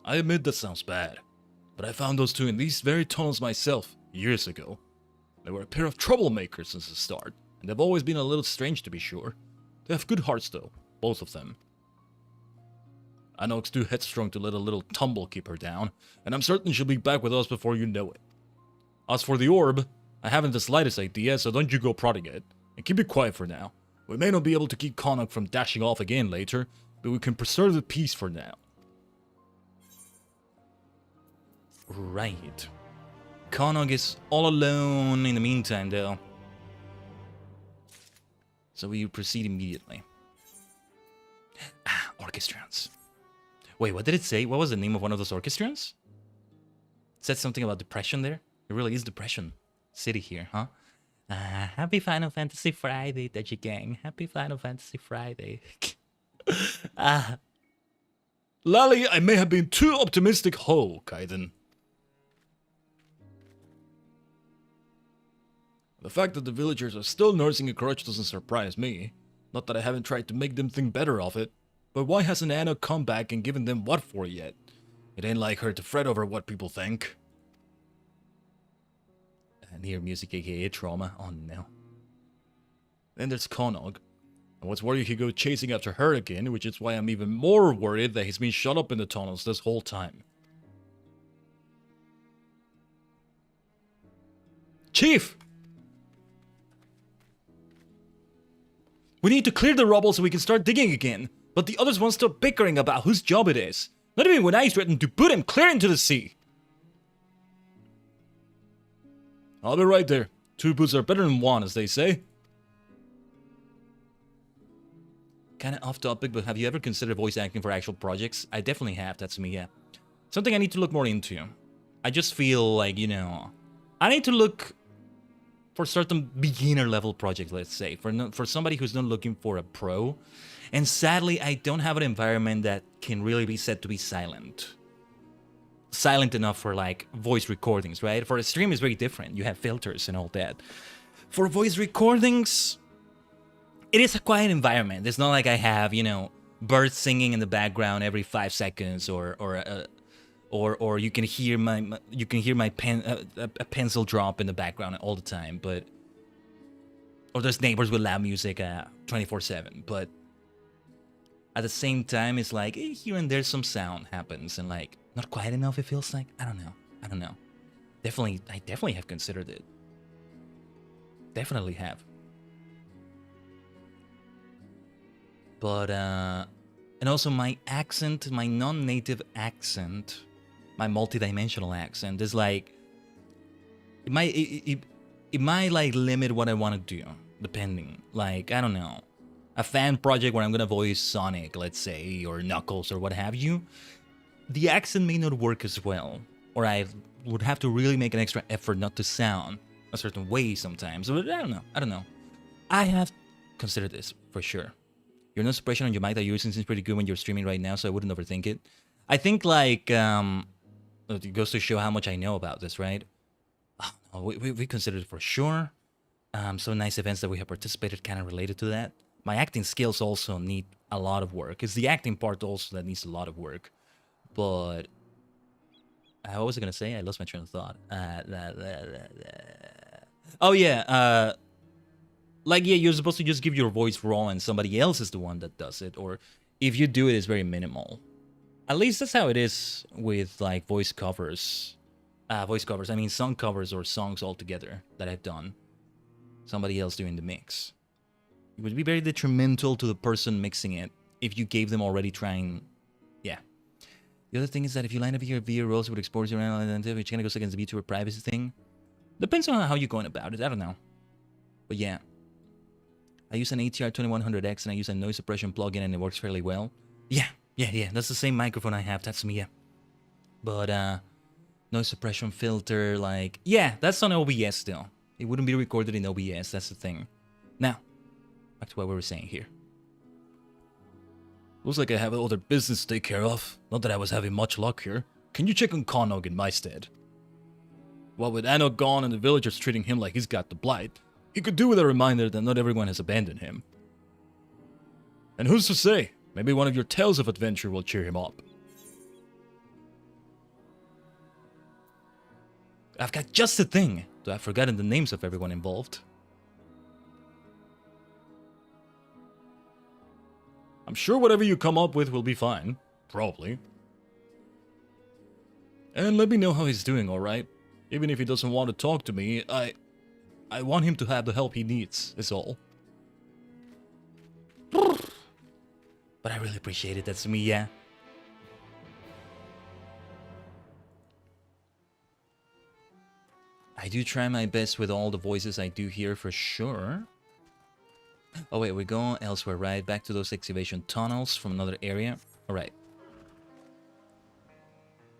B: I admit that sounds bad, but I found those two in these very tunnels myself, years ago. They were a pair of troublemakers since the start, and they've always been a little strange to be sure. They have good hearts though, both of them. Anog's too headstrong to let a little tumble keep her down, and I'm certain she'll be back with us before you know it. As for the orb, I haven't the slightest idea, so don't you go prodding it. And keep it quiet for now. We may not be able to keep Connacht from dashing off again later, but we can preserve the peace for now. Right. Connacht is all alone in the meantime, though. So we proceed immediately. Ah, orchestrons. Wait, what did it say? What was the name of one of those orchestrons? It said something about depression there. It really is depression city here, huh? Happy Final Fantasy Friday, Tajigen. Happy Final Fantasy Friday. Lally, I may have been too optimistic. Ho, Khaiden. The fact that the villagers are still nursing a grudge doesn't surprise me. Not that I haven't tried to make them think better of it. But why hasn't Anna come back and given them what for yet? It ain't like her to fret over what people think. Near music, aka trauma. Oh no. Then there's Connacht. And what's worried he go chasing after her again, which is why I'm even more worried that he's been shut up in the tunnels this whole time. Chief! We need to clear the rubble so we can start digging again. But the others won't stop bickering about whose job it is. Not even when I threatened to put him clear into the sea. I'll be right there. Two boots are better than one, as they say. Kinda off topic, but have you ever considered voice acting for actual projects? I definitely have, that's me, yeah. Something I need to look more into. I just feel like, you know... I need to look for certain beginner level projects, let's say. For somebody who's not looking for a pro. And sadly, I don't have an environment that can really be said to be silent. Silent enough for like voice recordings, right? For a stream is very different. You have filters and all that. For voice recordings, it is a quiet environment. It's not like I have, you know, birds singing in the background every 5 seconds, or you can hear my pen a pencil drop in the background all the time. But or there's neighbors with loud music 24/7. But at the same time, it's like here and there some sound happens and like. Not quiet enough, it feels like? I don't know. I definitely have considered it. Definitely have. But, and also my accent, my non-native accent, my multi-dimensional accent is like... It might like limit what I want to do, depending. Like, I don't know. A fan project where I'm gonna voice Sonic, let's say, or Knuckles, or what have you. The accent may not work as well, or I would have to really make an extra effort not to sound a certain way sometimes. But I don't know. I have considered this, for sure. Your nose suppression on your mic that you're using seems pretty good when you're streaming right now, so I wouldn't overthink it. I think, like, it goes to show how much I know about this, right? Oh, we considered it for sure. Some nice events that we have participated kind of related to that. My acting skills also need a lot of work. It's the acting part also that needs a lot of work. But what was I gonna say? I lost my train of thought. Oh yeah, like yeah, you're supposed to just give your voice raw, and somebody else is the one that does it. Or if you do it, it's very minimal. At least that's how it is with like voice covers. I mean song covers or songs altogether that I've done. Somebody else doing the mix. It would be very detrimental to the person mixing it if you gave them already trying. Yeah. The other thing is that if you line up your VTuber roles would expose your identity, which kind of goes against the VTuber privacy thing. Depends on how you're going about it. I don't know. But yeah. I use an ATR 2100X and I use a noise suppression plugin and it works fairly well. Yeah. That's the same microphone I have. That's me, yeah. But Noise suppression filter, like... Yeah, that's on OBS still. It wouldn't be recorded in OBS, that's the thing. Now, back to what we were saying here. Looks like I have other business to take care of. Not that I was having much luck here. Can you check on Konog in my stead? Well, with Anog gone and the villagers treating him like he's got the blight, he could do with a reminder that not everyone has abandoned him. And who's to say? Maybe one of your tales of adventure will cheer him up. I've got just the thing, though I've forgotten the names of everyone involved. I'm sure whatever you come up with will be fine. Probably. And let me know how he's doing, alright? Even if he doesn't want to talk to me, I want him to have the help he needs, is all. But I really appreciate it, that's me, yeah. I do try my best with all the voices I do here for sure. Oh wait, we're going elsewhere, right? Back to those excavation tunnels from another area. Alright.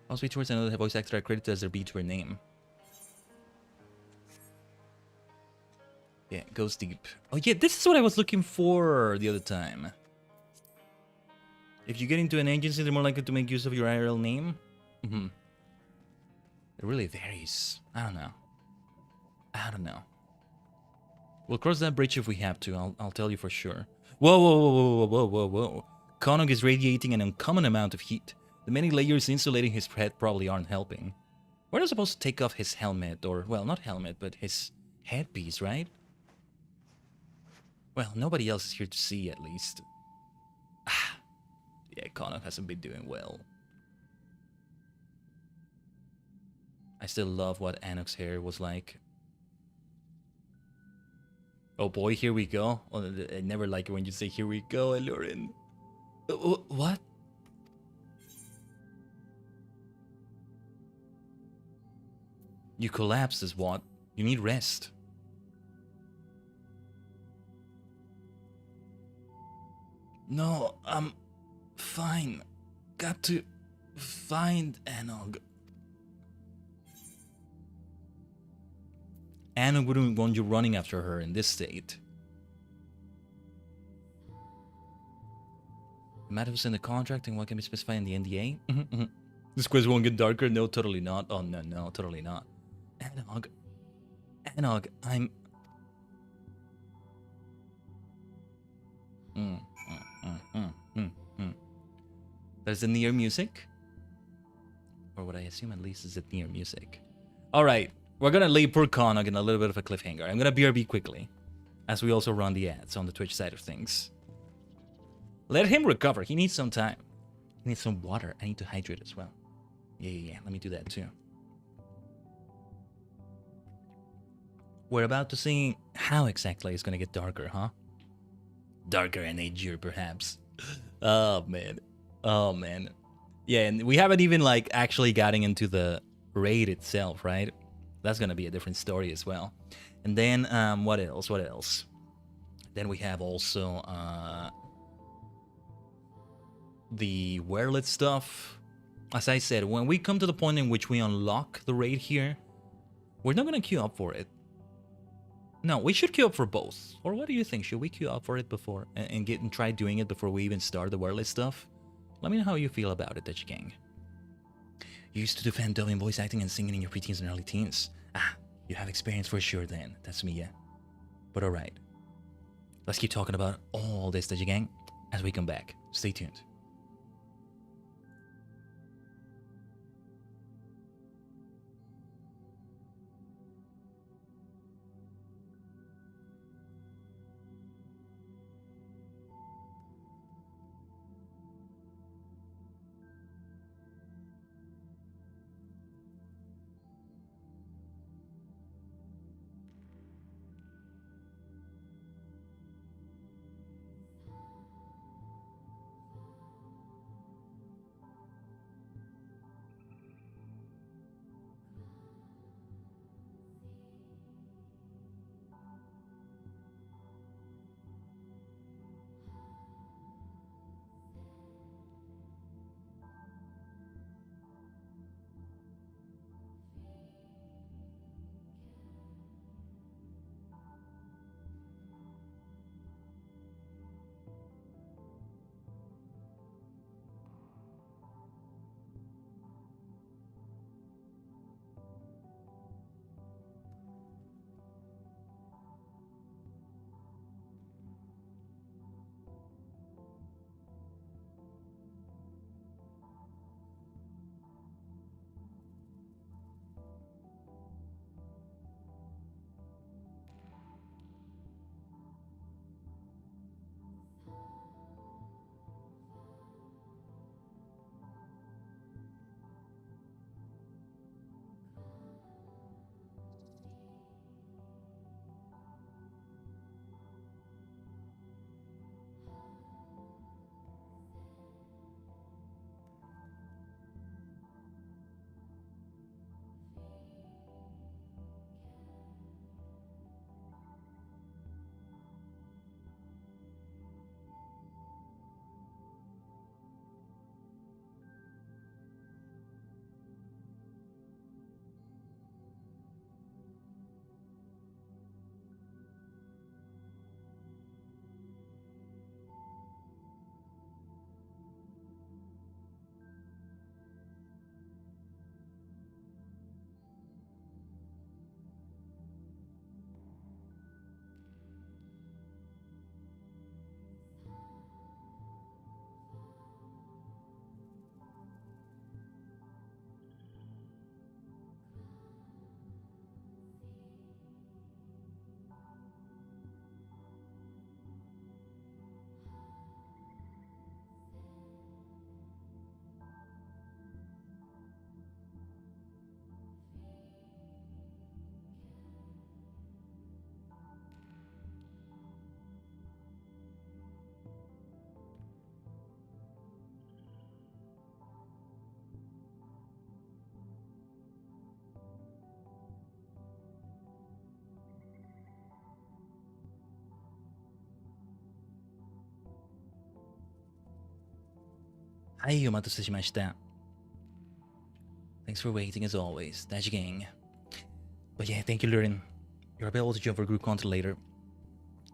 B: Most VTubers and other voice actors are credited as their VTuber name. Yeah, it goes deep. Oh yeah, this is what I was looking for the other time. If you get into an agency, they're more likely to make use of your IRL name. Mm-hmm. It really varies. I don't know. I don't know. We'll cross that bridge if we have to, I'll tell you for sure. Whoa, whoa, whoa, whoa, whoa, whoa, whoa. Konog is radiating an uncommon amount of heat. The many layers insulating his head probably aren't helping. We're not supposed to take off his helmet, or, well, not helmet, but his headpiece, right? Well, nobody else is here to see, at least. Ah, yeah, Konog hasn't been doing well. I still love what Anok's hair was like. Oh boy, here we go. Oh, I never like it when you say here we go, Alurin. What? You collapsed is what? You need rest. No, I'm fine. Got to find Anog. Anna wouldn't want you running after her in this state. Matters in the contract and what can be specified in the NDA? This quiz won't get darker? No, totally not. Oh, no, no, totally not. Anog. Anog, I'm... There's the near music. Or what I assume at least is the near music. Alright. We're gonna leave poor Konog in a little bit of a cliffhanger. I'm gonna BRB quickly, as we also run the ads on the Twitch side of things. Let him recover. He needs some time. He needs some water. I need to hydrate as well. Yeah. Let me do that too. We're about to see how exactly it's gonna get darker, huh? Darker and edgier, perhaps. Oh, man. Oh, man. Yeah, and we haven't even, like, actually gotten into the raid itself, right? That's gonna be a different story as well. And then, what else? What else? Then we have also, the Werlyt stuff. As I said, when we come to the point in which we unlock the raid here, we're not gonna queue up for it. No, we should queue up for both. Or what do you think? Should we queue up for it before and try doing it before we even start the Werlyt stuff? Let me know how you feel about it, Tajigen. You used to do fan dubbing, voice acting, and singing in your preteens and early teens. Ah, you have experience for sure then. That's me, yeah. But alright. Let's keep talking about all this, Tajigen, as we come back. Stay tuned. はい、お待たせしました。Thanks for waiting as always, Tajigen. But yeah, thank you, Lurin. You're available to join for group content later.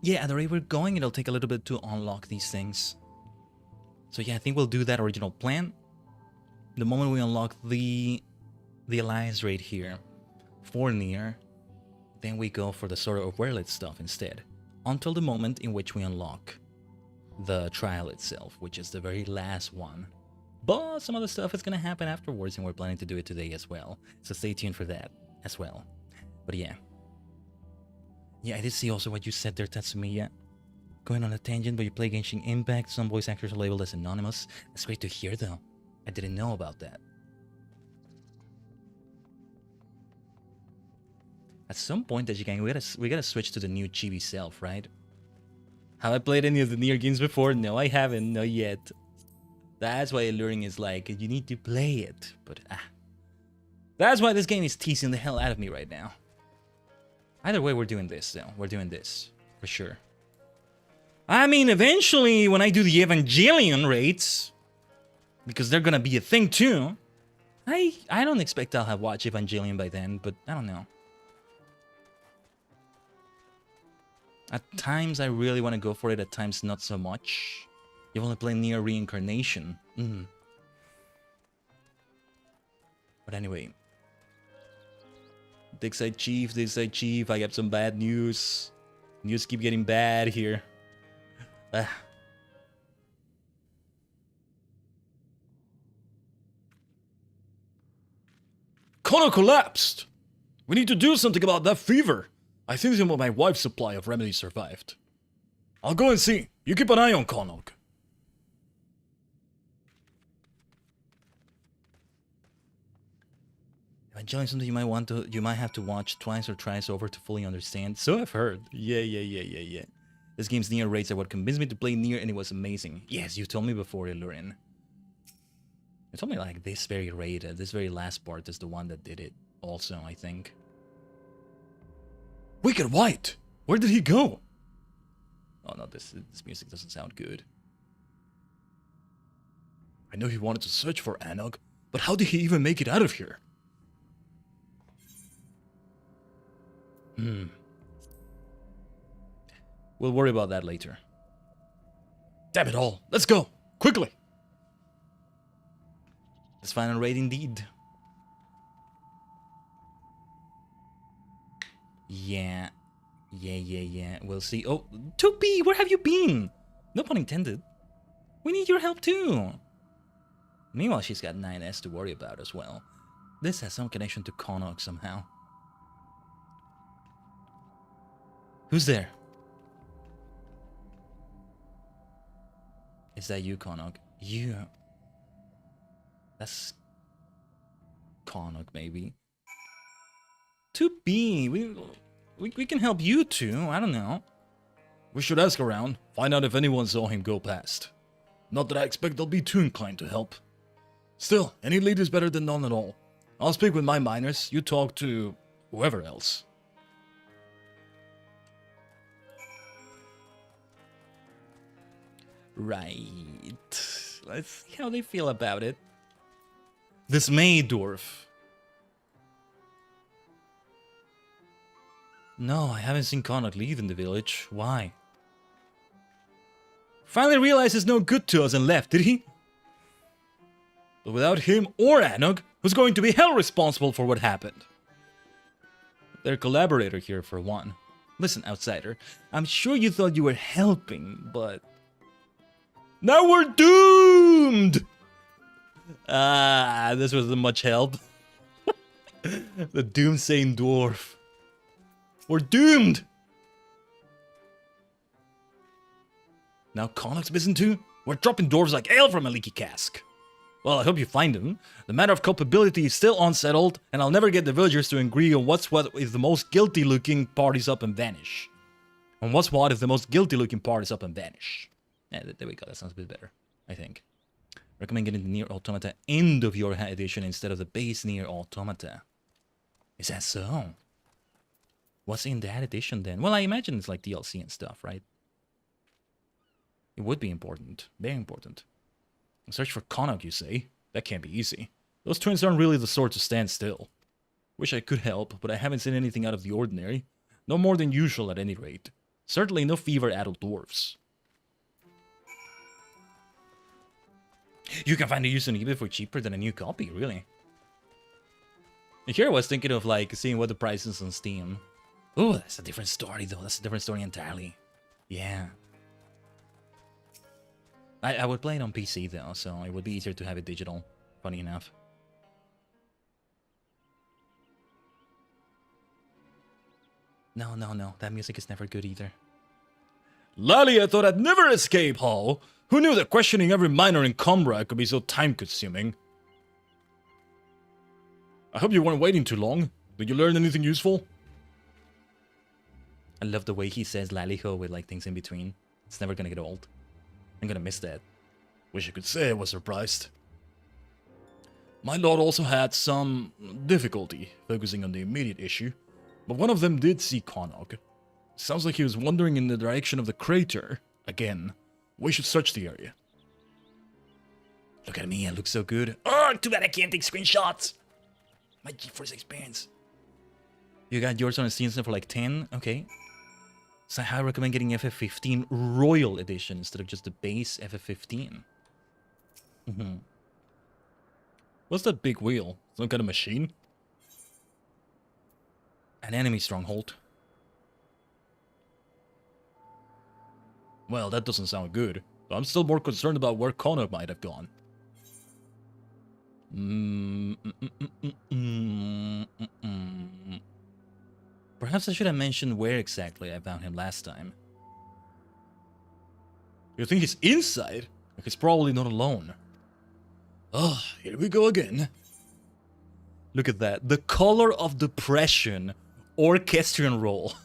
B: Yeah, at the rate we're going, it'll take a little bit to unlock these things. So yeah, I think we'll do that original plan. The moment we unlock the alliance raid here for Nier, then we go for the sort of Werlyt stuff instead. Until the moment in which we unlock the trial itself, which is the very last one. But some other stuff is gonna happen afterwards, and we're planning to do it today as well. So stay tuned for that as well. But yeah. Yeah, I did see also what you said there, Tatsumiya. Going on a tangent, but you play Genshin Impact. Some voice actors are labeled as anonymous. That's great to hear, though. I didn't know about that. At some point, Tajigen, we gotta switch to the new chibi self, right? Have I played any of the Nier games before? No, I haven't. Not yet. That's why Alluring is like, you need to play it. But that's why this game is teasing the hell out of me right now. Either way, we're doing this, though. We're doing this. For sure. I mean, eventually, when I do the Evangelion raids, because they're gonna be a thing too, I don't expect I'll have watched Evangelion by then, but I don't know. At times, I really want to go for it. At times, not so much. You want to play Nier Reincarnation. But anyway. Digside Chief, I got some bad news. News keep getting bad here. Connor collapsed! We need to do something about that fever. I think some of my wife's supply of remedies survived. I'll go and see. You keep an eye on Connor. Evangelion is something you might have to watch twice or thrice over to fully understand. So I've heard. Yeah. This game's Nier raids are what convinced me to play Nier, and it was amazing. Yes, you told me before, Lurin. You told me like this very raid, this very last part is the one that did it. Also, I think. Wicked White! Where did he go? Oh no, this music doesn't sound good. I know he wanted to search for Anog, but how did he even make it out of here? We'll worry about that later. Damn it all. Let's go. Quickly. Let's find a raid indeed. Yeah. We'll see. Oh, 2B, where have you been? No pun intended. We need your help too. Meanwhile, she's got 9S to worry about as well. This has some connection to Connaught somehow. Who's there? Is that you, Connaught? You. That's Connaught, maybe. 2B, we can help you too. I don't know. We should ask around, find out if anyone saw him go past. Not that I expect they'll be too inclined to help. Still, any lead is better than none at all. I'll speak with my miners, you talk to whoever else. Right. Let's see how they feel about it. This Maydorf. No, I haven't seen Connaught leave in the village. Why? Finally realized he's no good to us and left, did he? But without him or Anog, who's going to be held responsible for what happened? Their collaborator here, for one. Listen, outsider, I'm sure you thought you were helping, but... now we're doomed! This wasn't much help. The doomsaying dwarf. We're doomed! Now Connaught's missing too? We're dropping dwarves like ale from a leaky cask. Well, I hope you find them. The matter of culpability is still unsettled, and I'll never get the villagers to agree on what's what if the most guilty-looking parties up and vanish. On what's what if the most guilty-looking parties up and vanish. Yeah, there we go. That sounds a bit better, I think. Recommend getting the Nier Automata end of YoRHa edition instead of the base Nier Automata. Is that so? What's in that edition then? Well, I imagine it's like DLC and stuff, right? It would be important. Very important. Search for Connaught, you say? That can't be easy. Those twins aren't really the sort to stand still. Wish I could help, but I haven't seen anything out of the ordinary. No more than usual at any rate. Certainly no fever adult dwarves. You can find a use on eBay for cheaper than a new copy, really. And here I was thinking of like seeing what the price is on Steam. Oh, that's a different story though. That's a different story entirely. Yeah. I would play it on PC though, so it would be easier to have it digital. Funny enough. No, no, no. That music is never good either. Lally, I thought I'd never escape, Hall. Who knew that questioning every miner in Combra could be so time-consuming? I hope you weren't waiting too long. Did you learn anything useful? I love the way he says Laliho with like things in between. It's never gonna get old. I'm gonna miss that. Wish I could say I was surprised. My lord also had some difficulty focusing on the immediate issue, but one of them did see Connaught. Sounds like he was wandering in the direction of the crater. Again, we should search the area. Look at me, I look so good. Oh, too bad I can't take screenshots. My GeForce experience. You got yours on Steam for like 10? Okay. So I highly recommend getting FF15 Royal Edition instead of just the base FF15. What's that big wheel? Some kind of machine? An enemy stronghold. Well, that doesn't sound good. But I'm still more concerned about where Connaught might have gone. Perhaps I should have mentioned where exactly I found him last time. You think he's inside? Like he's probably not alone. Oh, here we go again. Look at that. The color of depression. Orchestrion roll.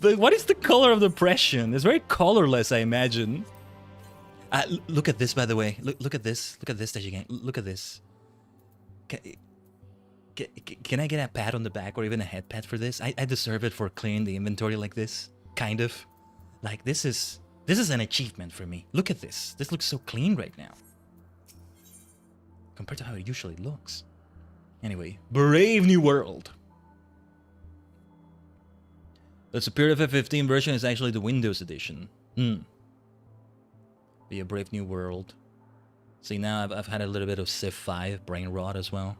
B: What is the color of depression? It's very colorless, I imagine. Look at this, by the way. Look at this. Look at this, Tajigen. Look at this. Can I get a pat on the back or even a head pat for this? I deserve it for clearing the inventory like this. Kind of. Like, this is an achievement for me. Look at this. This looks so clean right now. Compared to how it usually looks. Anyway, Brave New World. The superior FF15 version is actually the Windows edition. Be a Brave New World. See, now I've had a little bit of Civ 5 brain rot as well.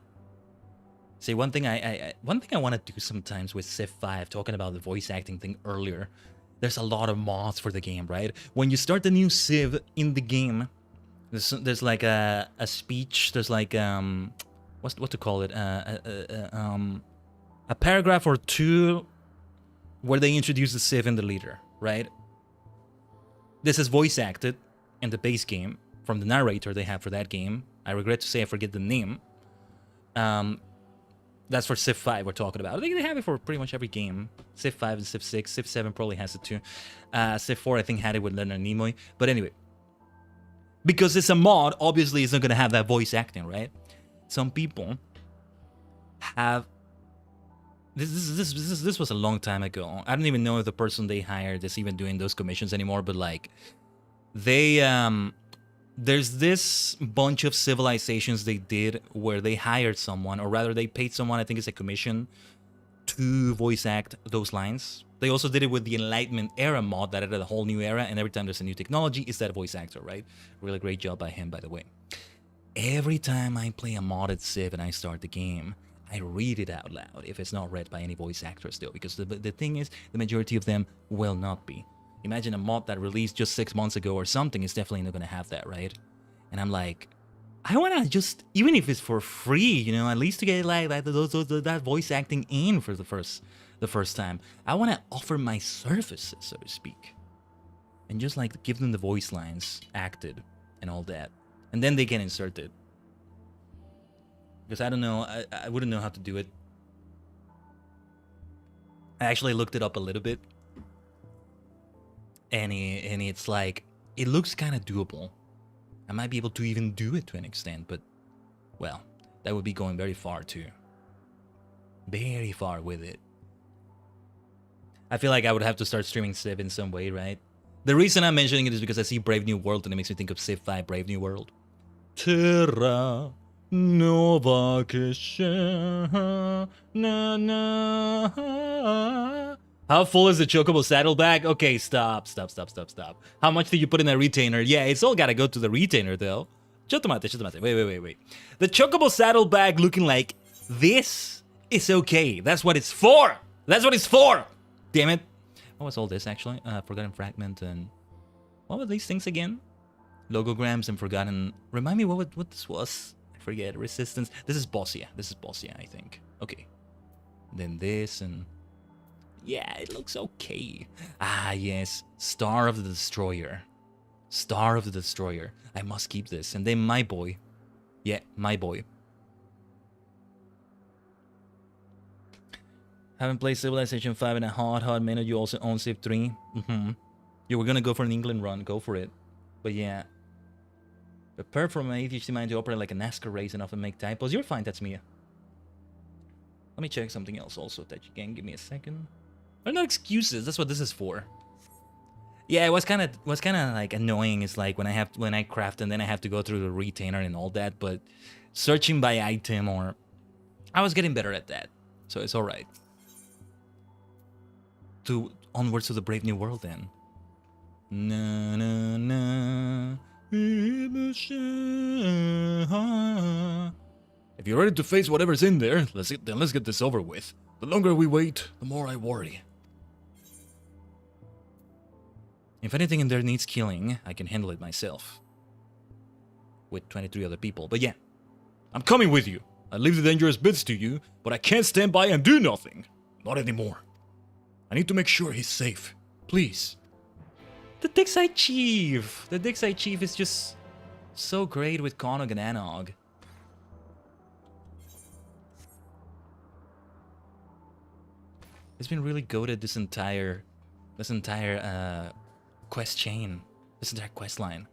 B: See, one thing I want to do sometimes with Civ 5, talking about the voice acting thing earlier, there's a lot of mods for the game, right? When you start the new Civ in the game, there's like a speech, there's like what to call it, a paragraph or two where they introduce the Civ and the leader, right? This is voice acted in the base game from the narrator they have for that game. I regret to say I forget the name. That's for Civ 5 we're talking about. I think they have it for pretty much every game. Civ 5 and Civ 6. Civ 7 probably has it too. Civ 4 I think had it with Leonard Nimoy. But anyway. Because it's a mod, obviously it's not going to have that voice acting, right? Some people have... This was a long time ago. I don't even know if the person they hired is even doing those commissions anymore, but like... They... There's this bunch of civilizations they did where they hired someone, or rather they paid someone, I think it's a commission, to voice act those lines. They also did it with the Enlightenment era mod that added a whole new era, and every time there's a new technology, it's that voice actor, right? Really great job by him, by the way. Every time I play a modded Civ and I start the game, I read it out loud if it's not read by any voice actor still, because the thing is, the majority of them will not be. Imagine a mod that released just 6 months ago or something is definitely not going to have that, right? And I'm like, I want to just, even if it's for free, you know, at least to get like that voice acting in for the first time. I want to offer my services, so to speak. And just like give them the voice lines acted and all that. And then they can insert it. Because I don't know, I wouldn't know how to do it. I actually looked it up a little bit. And it's like, it looks kind of doable. I might be able to even do it to an extent, but, well, that would be going very far too. Very far with it. I feel like I would have to start streaming Civ in some way, right? The reason I'm mentioning it is because I see Brave New World and it makes me think of Civ 5 Brave New World. Terra Nova na na. How full is the Chocobo saddlebag? Okay, stop. How much did you put in a retainer? Yeah, it's all gotta go to the retainer though. Wait. The Chocobo saddlebag looking like this is okay. That's what it's for. Damn it. What was all this actually? Forgotten fragment and what were these things again? Logograms and forgotten. Remind me what this was. I forget. Resistance. This is Bossia, I think. Okay. Then this and yeah, it looks okay. Ah, yes. Star of the Destroyer. I must keep this. And then my boy. Yeah, my boy. Haven't played Civilization 5 in a hot minute. You also own Civ 3. You were gonna go for an England run. Go for it. But yeah. Prepare for my ADHD mind to operate like a NASCAR race and often make typos. You're fine, that's me. Let me check something else also. Tajigen, give me a second. They're no excuses. That's what this is for. Yeah, what's kind of like annoying is like when I craft and then I have to go through the retainer and all that. But searching by item or I was getting better at that, so it's all right. Onwards to the Brave New World then. Na na na. If you're ready to face whatever's in there, let's get this over with. The longer we wait, the more I worry. If anything in there needs killing, I can handle it myself. With 23 other people, but yeah. I'm coming with you. I leave the dangerous bits to you, but I can't stand by and do nothing. Not anymore. I need to make sure he's safe. Please. The Dixite Chief! The Dixite Chief is just so great with Konog and Anog. It's been really goated this entire quest chain, this entire quest line.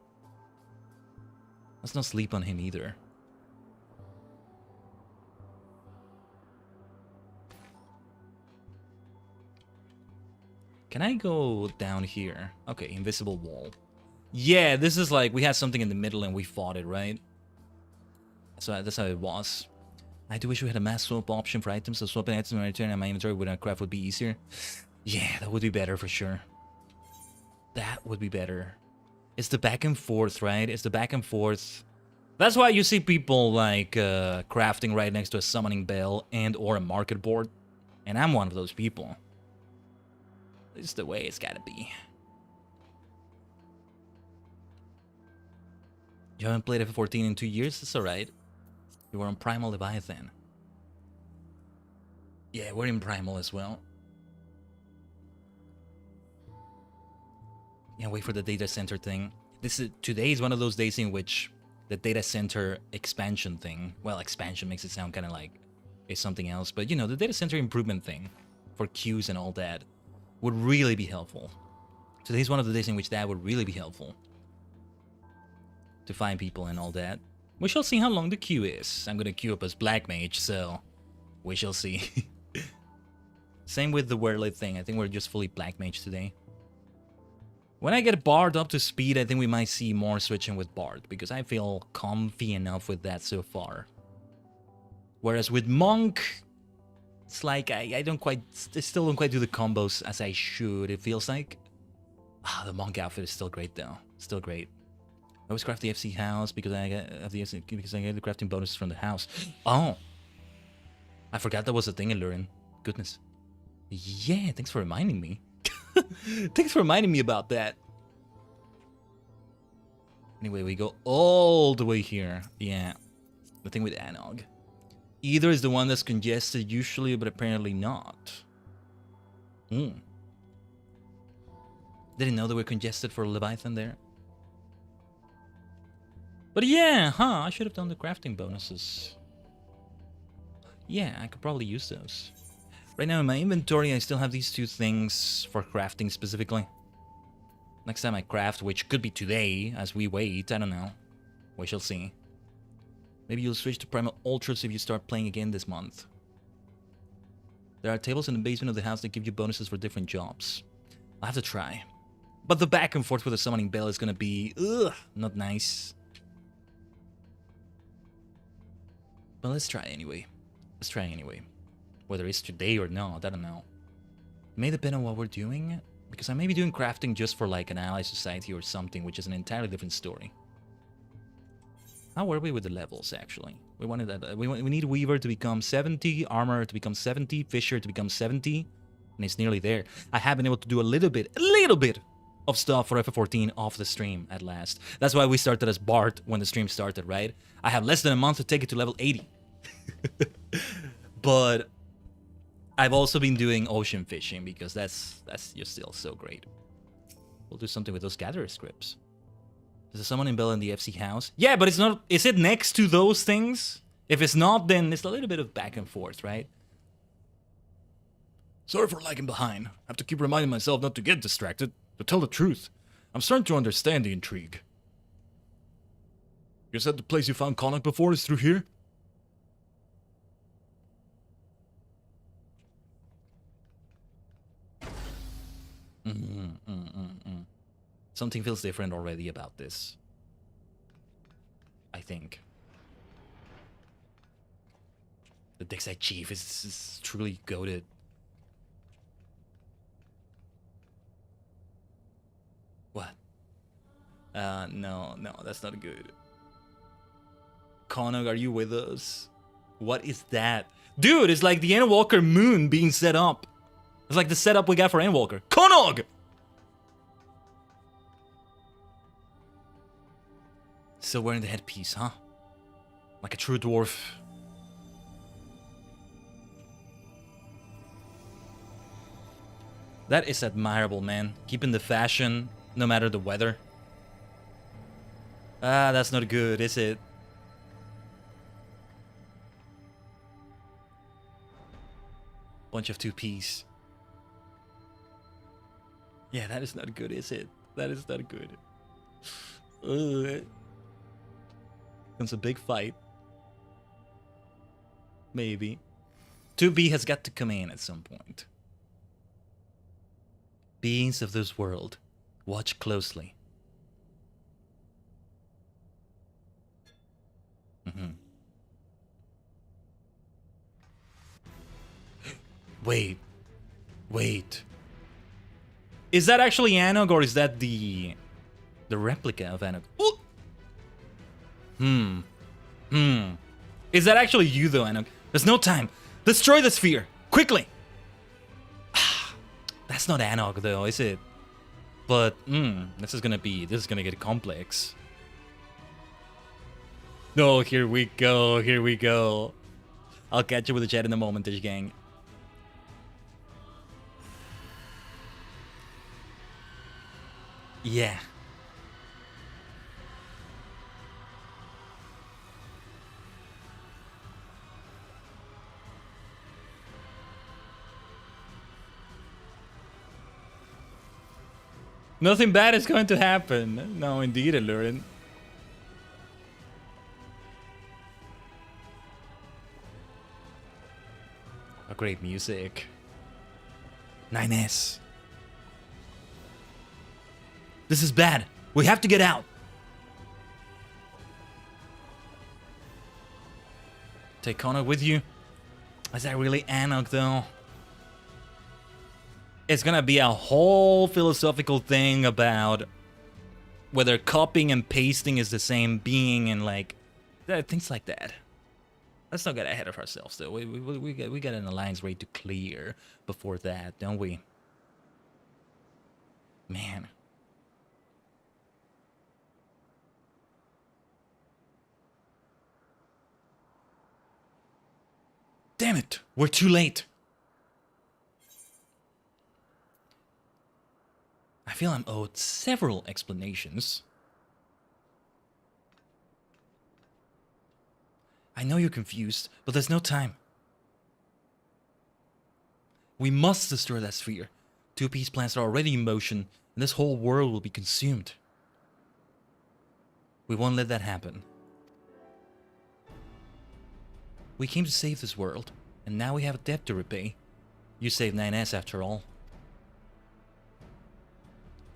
B: Let's not sleep on him either. Can I go down here? Okay, invisible wall. Yeah, this is like we had something in the middle and we fought it, right? So that's how it was. I do wish we had a mass swap option for items, so swapping items in my return and my inventory with a craft would be easier. Yeah, that would be better for sure. That would be better. It's the back and forth, right? It's the back and forth. That's why you see people like crafting right next to a summoning bell and or a market board. And I'm one of those people. It's the way it's gotta be. You haven't played FF14 in 2 years? That's alright. You were on Primal Leviathan. Yeah, we're in Primal as well. Yeah, wait for the data center thing. Today is one of those days in which the data center expansion thing, well, expansion makes it sound kind of like it's something else, but you know, the data center improvement thing for queues and all that would really be helpful. Today's one of the days in which that would really be helpful. To find people and all that. We shall see how long the queue is. I'm gonna queue up as Black Mage, so we shall see. Same with the Werlyt thing. I think we're just fully Black Mage today. When I get Bard up to speed, I think we might see more switching with Bard, because I feel comfy enough with that so far. Whereas with Monk, it's like I still don't quite do the combos as I should, it feels like. Ah, the Monk outfit is still great though. Still great. I always craft the FC house because I get the crafting bonuses from the house. Oh, I forgot that was a thing in Lurin. Goodness. Yeah, thanks for reminding me. Thanks for reminding me about that. Anyway, we go all the way here. Yeah, the thing with Anog. Either is the one that's congested usually, but apparently not. Didn't know they were congested for Leviathan there. But yeah, I should have done the crafting bonuses. Yeah, I could probably use those. Right now in my inventory, I still have these two things for crafting specifically. Next time I craft, which could be today, as we wait, I don't know. We shall see. Maybe you'll switch to Primal Ultras if you start playing again this month. There are tables in the basement of the house that give you bonuses for different jobs. I'll have to try. But the back and forth with the summoning bell is gonna be, not nice. But let's try anyway. Let's try anyway. Whether it's today or not, I don't know. It may depend on what we're doing, because I may be doing crafting just for like an ally society or something, which is an entirely different story. How were we with the levels, actually? We wanted that. We need Weaver to become 70, Armor to become 70, Fisher to become 70, and it's nearly there. I have been able to do a little bit of stuff for FF14 off the stream at last. That's why we started as Bart when the stream started, right? I have less than a month to take it to level 80. But I've also been doing ocean fishing because that's just still so great. We'll do something with those gatherer scripts. There's someone in Bell in the FC house. Yeah, but it's not. Is it next to those things? If it's not, then it's a little bit of back and forth, right? Sorry for lagging behind. I have to keep reminding myself not to get distracted. To tell the truth, I'm starting to understand the intrigue. You said the place you found Connacht before is through here? Something feels different already about this. I think. The Dexite Chief is truly goated. What? No, that's not good. Connacht, are you with us? What is that? Dude, it's like the Endwalker moon being set up. It's like the setup we got for Endwalker. Connacht! Still wearing the headpiece, huh? Like a true dwarf. That is admirable, man. Keeping the fashion, no matter the weather. Ah, that's not good, is it? Bunch of two-piece. Yeah, that is not good, is it? That is not good. It's a big fight. Maybe. 2B has got to come in at some point. Beings of this world, watch closely. Wait. Is that actually Anog, or is that the replica of Anog? Is that actually you though, Anog? There's no time. Destroy the sphere, quickly. That's not Anog though, is it? But this is gonna get complex. No, here we go. I'll catch you with the chat in a moment, Tajigen. Yeah. Nothing bad is going to happen. No, indeed, Allurin. A great music. 9S. This is bad. We have to get out. Take Connacht with you. Is that really Anog though? It's gonna be a whole philosophical thing about whether copying and pasting is the same being and like things like that. Let's not get ahead of ourselves though. We got an alliance ready to clear before that, don't we? Man. Damn it, we're too late. I feel I'm owed several explanations. I know you're confused, but there's no time. We must destroy that sphere. Two-piece plans are already in motion, and this whole world will be consumed. We won't let that happen. We came to save this world, and now we have a debt to repay. You saved 9S after all.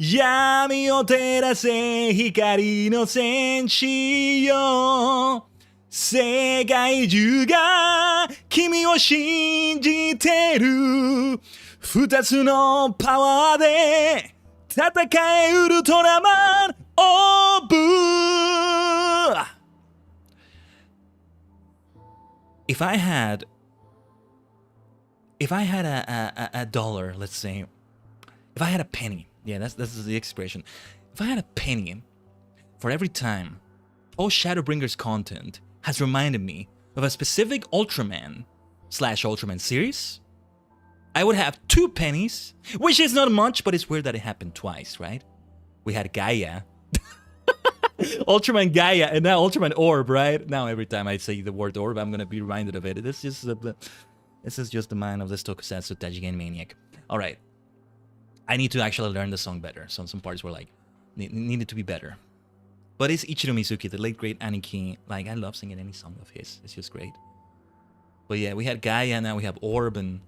B: 闇を照らせ光の戦士よ世界中が君を信じてる二つのパワーで戦えウルトラマンオブIf I had a dollar, let's say, if I had a penny, yeah, that's the expression. If I had a penny for every time post-Shadowbringers content has reminded me of a specific Ultraman/Ultraman series, I would have 2 pennies, which is not much, but it's weird that it happened twice, right? We had Gaia, Ultraman Gaia, and now Ultraman Orb, right? Now every time I say the word Orb, I'm gonna be reminded of it. This is just the mind of this tokusatsu Tajigen maniac. All right, I need to actually learn the song better. Some parts were like needed to be better. But it's Ichiro Mizuki, the late great Aniki. Like I love singing any song of his. It's just great. But yeah, we had Gaia, now we have Orb, and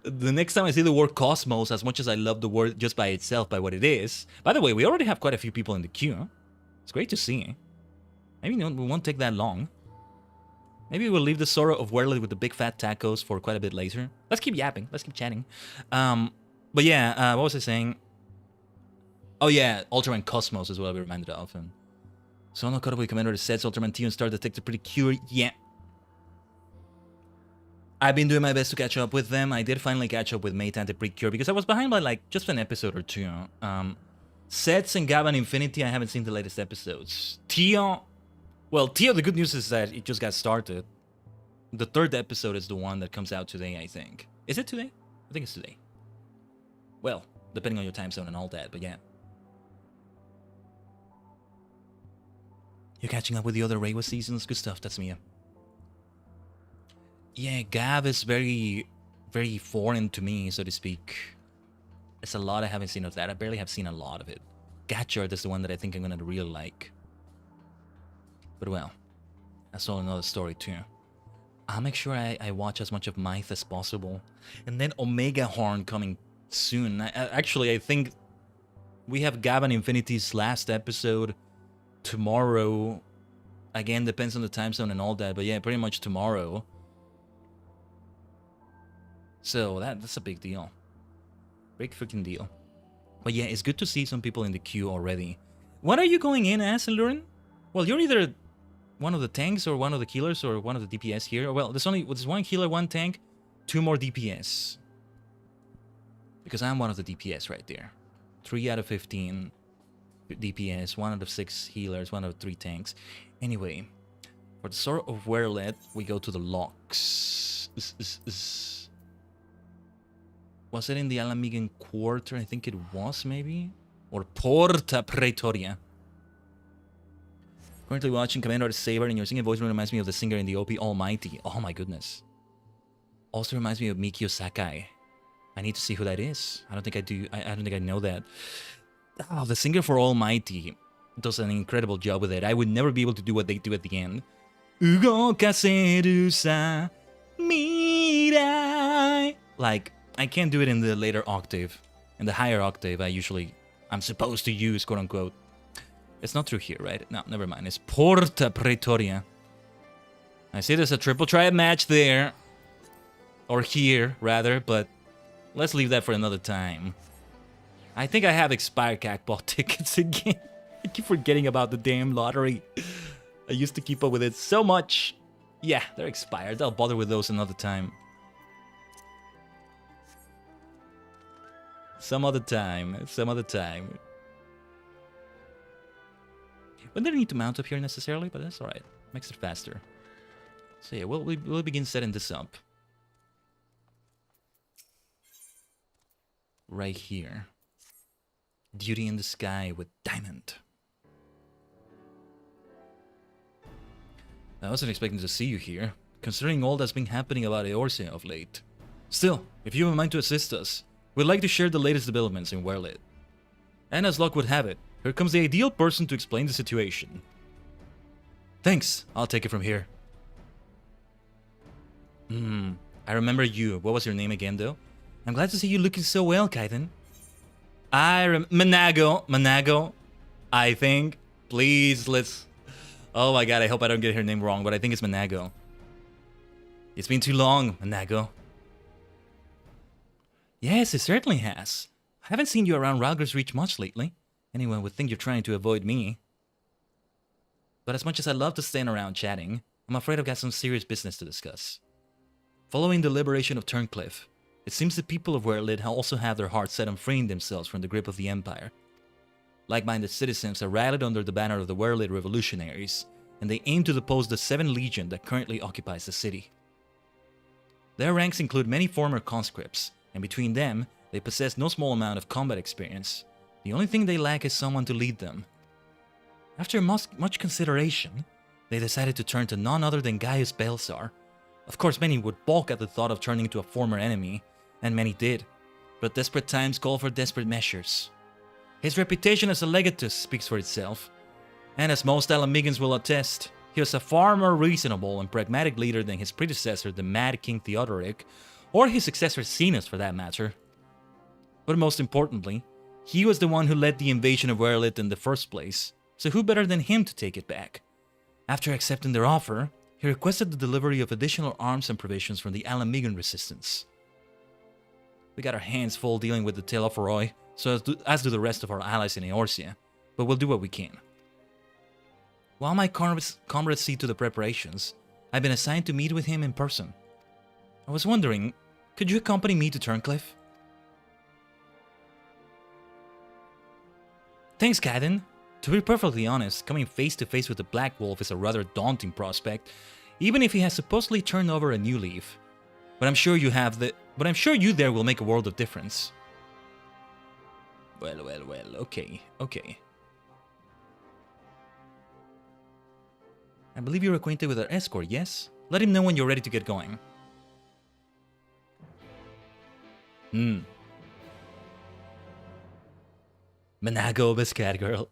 B: the next time I see the word Cosmos, as much as I love the word just by itself, by what it is. By the way, we already have quite a few people in the queue. It's great to see. Maybe we won't take that long. Maybe we'll leave the Sora of Werlyt with the big fat tacos for quite a bit later. Let's keep yapping. Let's keep chatting. But yeah, what was I saying? Oh yeah, Ultraman Cosmos is what I'll be reminded of. And Sono Kotobu Commander says Ultraman T and Star Detective pretty cute. Yeah. I've been doing my best to catch up with them. I did finally catch up with Mate and Precure because I was behind by like just an episode or two. Sets and Gavan Infinity, I haven't seen the latest episodes. Tio, well, Tio, the good news is that it just got started. The 3rd episode is the one that comes out today, I think. Is it today? I think it's today. Well, depending on your time zone and all that, but yeah. You're catching up with the other Reiwa seasons? Good stuff, that's Mia. Yeah, Gav is very, very foreign to me, so to speak. There's a lot I haven't seen of that. I barely have seen a lot of it. Gatchard is the one that I think I'm gonna really like. But well, that's all another story too. I'll make sure I watch as much of Myth as possible. And then Omega Horn coming soon. Actually, I think we have Gavan Infinity's last episode tomorrow. Again, depends on the time zone and all that, but yeah, pretty much tomorrow. So that's a big deal. Big freaking deal. But yeah, it's good to see some people in the queue already. What are you going in as, Lurin? Well, you're either one of the tanks or one of the killers or one of the DPS here. Well, there's 1 healer, 1 tank, 2 more DPS. Because I'm one of the DPS right there. 3 out of 15 DPS, 1 out of 6 healers, 1 out of 3 tanks. Anyway, for the Sword of Werlyt, we go to the locks. Was it in the Alamigan Quarter? I think it was, maybe? Or Porta Praetoria. Currently watching Commander Saber, and your singing voice reminds me of the singer in the OP Almighty. Oh my goodness. Also reminds me of Mikio Sakai. I need to see who that is. I don't think I do. I don't think I know that. Oh, the singer for Almighty does an incredible job with it. I would never be able to do what they do at the end. Ugokaseru sa mirai. Like, I can't do it in the later octave. In the higher octave, I'm supposed to use, quote unquote. It's not through here, right? No, never mind. It's Porta Praetoria. I see there's a triple triad match there. Or here, rather, but let's leave that for another time. I think I have expired Cacball tickets again. I keep forgetting about the damn lottery. I used to keep up with it so much. Yeah, they're expired. I'll bother with those another time. Some other time. Some other time. We didn't need to mount up here necessarily, but that's alright. Makes it faster. So yeah, we'll begin setting this up. Right here. Duty in the Sky with Diamond. I wasn't expecting to see you here, considering all that's been happening about YoRHa of late. Still, if you have a mind to assist us, we'd like to share the latest developments in Werlyt. And as luck would have it, here comes the ideal person to explain the situation. Thanks, I'll take it from here. I remember you. What was your name again, though? I'm glad to see you looking so well, Khaiden. Manago, I think. Please, let's... Oh my god, I hope I don't get her name wrong, but I think it's Manago. It's been too long, Manago. Yes, it certainly has. I haven't seen you around Ralger's Reach much lately. Anyone would think you're trying to avoid me. But as much as I love to stand around chatting, I'm afraid I've got some serious business to discuss. Following the liberation of Turncliffe, it seems the people of Werlyt also have their hearts set on freeing themselves from the grip of the Empire. Like-minded citizens are rallied under the banner of the Werlyt revolutionaries, and they aim to depose the 7 Legion that currently occupies the city. Their ranks include many former conscripts, and between them, they possess no small amount of combat experience. The only thing they lack is someone to lead them. After much consideration, they decided to turn to none other than Gaius Balzar. Of course, many would balk at the thought of turning to a former enemy, and many did, but desperate times call for desperate measures. His reputation as a legatus speaks for itself, and as most Alamigans will attest, he was a far more reasonable and pragmatic leader than his predecessor, the Mad King Theodoric, or his successor Zenos for that matter. But most importantly, he was the one who led the invasion of Werlyt in the first place, so who better than him to take it back? After accepting their offer, he requested the delivery of additional arms and provisions from the Alamigan resistance. We got our hands full dealing with the Telophoroi, so as do the rest of our allies in Eorzea, but we'll do what we can. While my comrades see to the preparations, I've been assigned to meet with him in person. I was wondering, could you accompany me to Turncliffe? Thanks, Khaiden. To be perfectly honest, coming face to face with the Black Wolf is a rather daunting prospect, even if he has supposedly turned over a new leaf. But I'm sure you there will make a world of difference. Well, okay. I believe you're acquainted with our escort, yes? Let him know when you're ready to get going. Manago, best cat girl.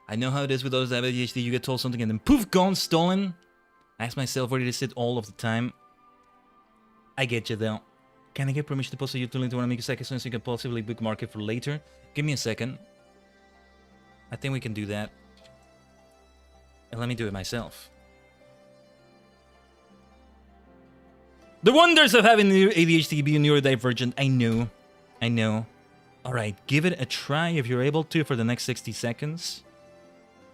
B: I know how it is with those ADHD, you get told something and then poof, gone, stolen. I ask myself where did it sit all of the time. I get you though. Can I get permission to post a YouTube link to one of my second so you can possibly bookmark it for later? Give me a second. I think we can do that. And let me do it myself. The wonders of having ADHD be neurodivergent. I know. Alright, give it a try if you're able to for the next 60 seconds.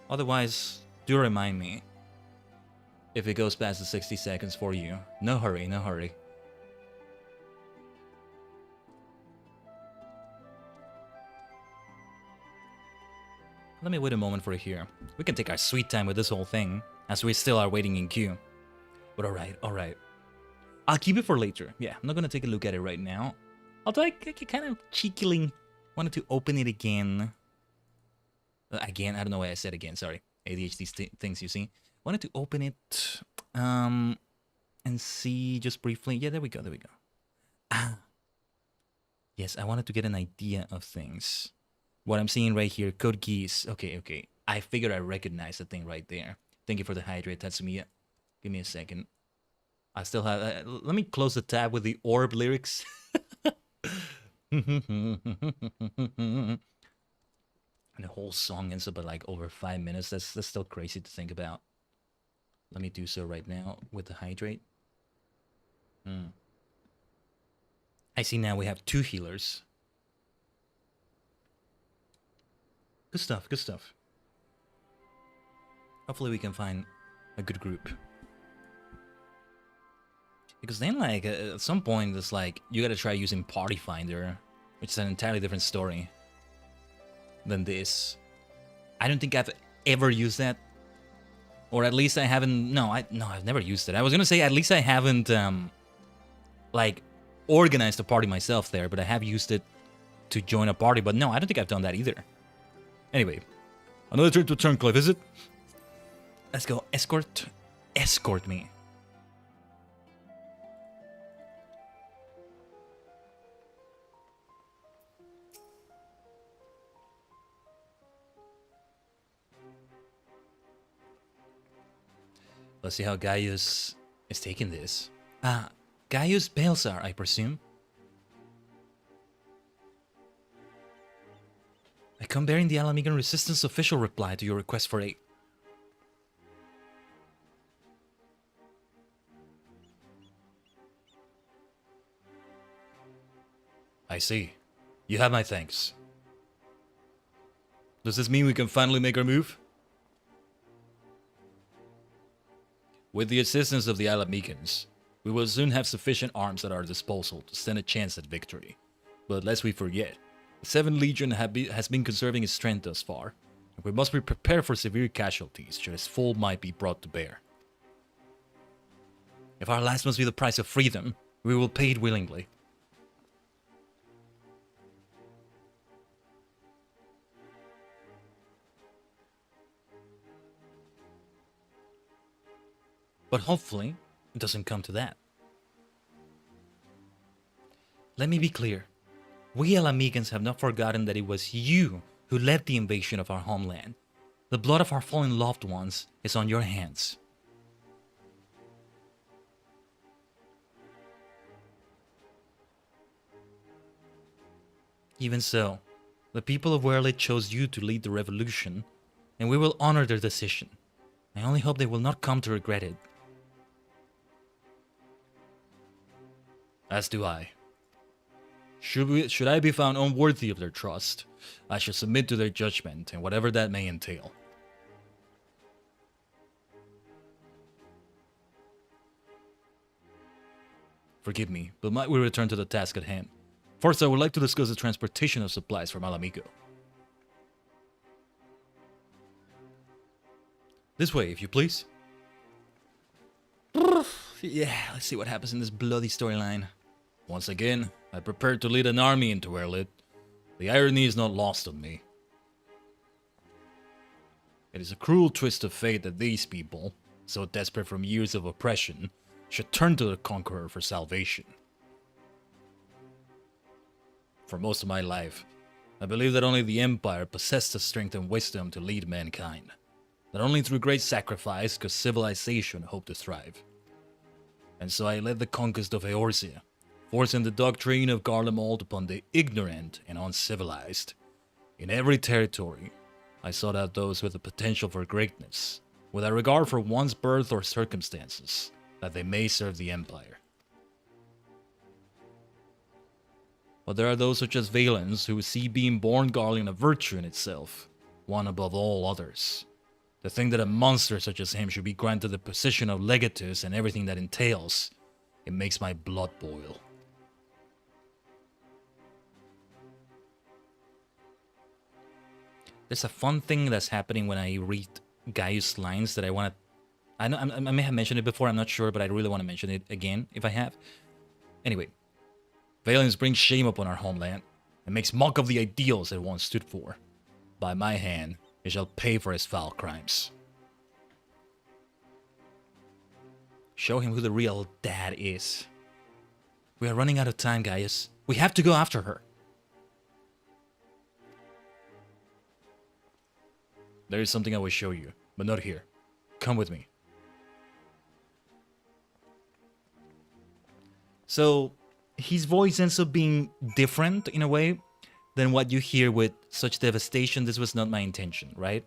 B: Otherwise, do remind me if it goes past the 60 seconds for you. No hurry. Let me wait a moment for it here. We can take our sweet time with this whole thing, as we still are waiting in queue. But alright. I'll keep it for later. Yeah, I'm not gonna take a look at it right now. Although I kind of cheekily wanted to open it again. Again, I don't know why I said again, sorry. ADHD things, you see. Wanted to open it, and see just briefly. Yeah, there we go. Ah. Yes, I wanted to get an idea of things. What I'm seeing right here, code keys. Okay. I figured I recognized the thing right there. Thank you for the hydrate, Tatsumiya. Give me a second. I still have... let me close the tab with the orb lyrics. And the whole song ends up at like over 5 minutes. That's still crazy to think about. Let me do so right now with the hydrate. I see now we have 2 healers. Good stuff. Hopefully we can find a good group. Because then, like, at some point, it's like, you gotta try using Party Finder, which is an entirely different story than this. I don't think I've ever used that. Or at least I haven't... No, I've never used it. I was gonna say, at least I haven't, like, organized a party myself there, but I have used it to join a party. But no, I don't think I've done that either. Anyway, another trip to Turncliffe, is it? Let's go. Escort me. Let's see how Gaius is taking this. Gaius Balzar, I presume. I come bearing the Alamigan Resistance official reply to your request for aid. I see. You have my thanks. Does this mean we can finally make our move? With the assistance of the Alamegans, we will soon have sufficient arms at our disposal to stand a chance at victory. But lest we forget, the 7th Legion has been conserving its strength thus far, and we must be prepared for severe casualties should its full might be brought to bear. If our lives must be the price of freedom, we will pay it willingly. But hopefully, it doesn't come to that. Let me be clear. We Alamegans have not forgotten that it was you who led the invasion of our homeland. The blood of our fallen loved ones is on your hands. Even so, the people of Werlyt chose you to lead the revolution, and we will honor their decision. I only hope they will not come to regret it. As do I. Should I be found unworthy of their trust, I shall submit to their judgment, and whatever that may entail. Forgive me, but might we return to the task at hand? First, I would like to discuss the transportation of supplies from Alamigo. This way, if you please. Yeah, let's see what happens in this bloody storyline. Once again, I prepared to lead an army into Werlyt. The irony is not lost on me. It is a cruel twist of fate that these people, so desperate from years of oppression, should turn to the Conqueror for salvation. For most of my life, I believed that only the Empire possessed the strength and wisdom to lead mankind. That only through great sacrifice could civilization hope to thrive. And so I led the conquest of Eorzea, forcing the doctrine of Garlemald upon the ignorant and uncivilized. In every territory, I sought out those with the potential for greatness, without regard for one's birth or circumstances, that they may serve the Empire. But there are those such as Valens who see being born Garlean a virtue in itself, one above all others. To think that a monster such as him should be granted the position of legatus and everything that entails, it makes my blood boil. There's a fun thing that's happening when I read Gaius' lines that I may have mentioned it before, I'm not sure, but I really want to mention it again, if I have. Anyway, Valens brings shame upon our homeland, and makes mock of the ideals it once stood for. By my hand, he shall pay for his foul crimes. Show him who the real dad is. We are running out of time, Gaius. We have to go after her. There is something I will show you, but not here. Come with me. So, his voice ends up being different in a way than what you hear with such devastation. This was not my intention, right?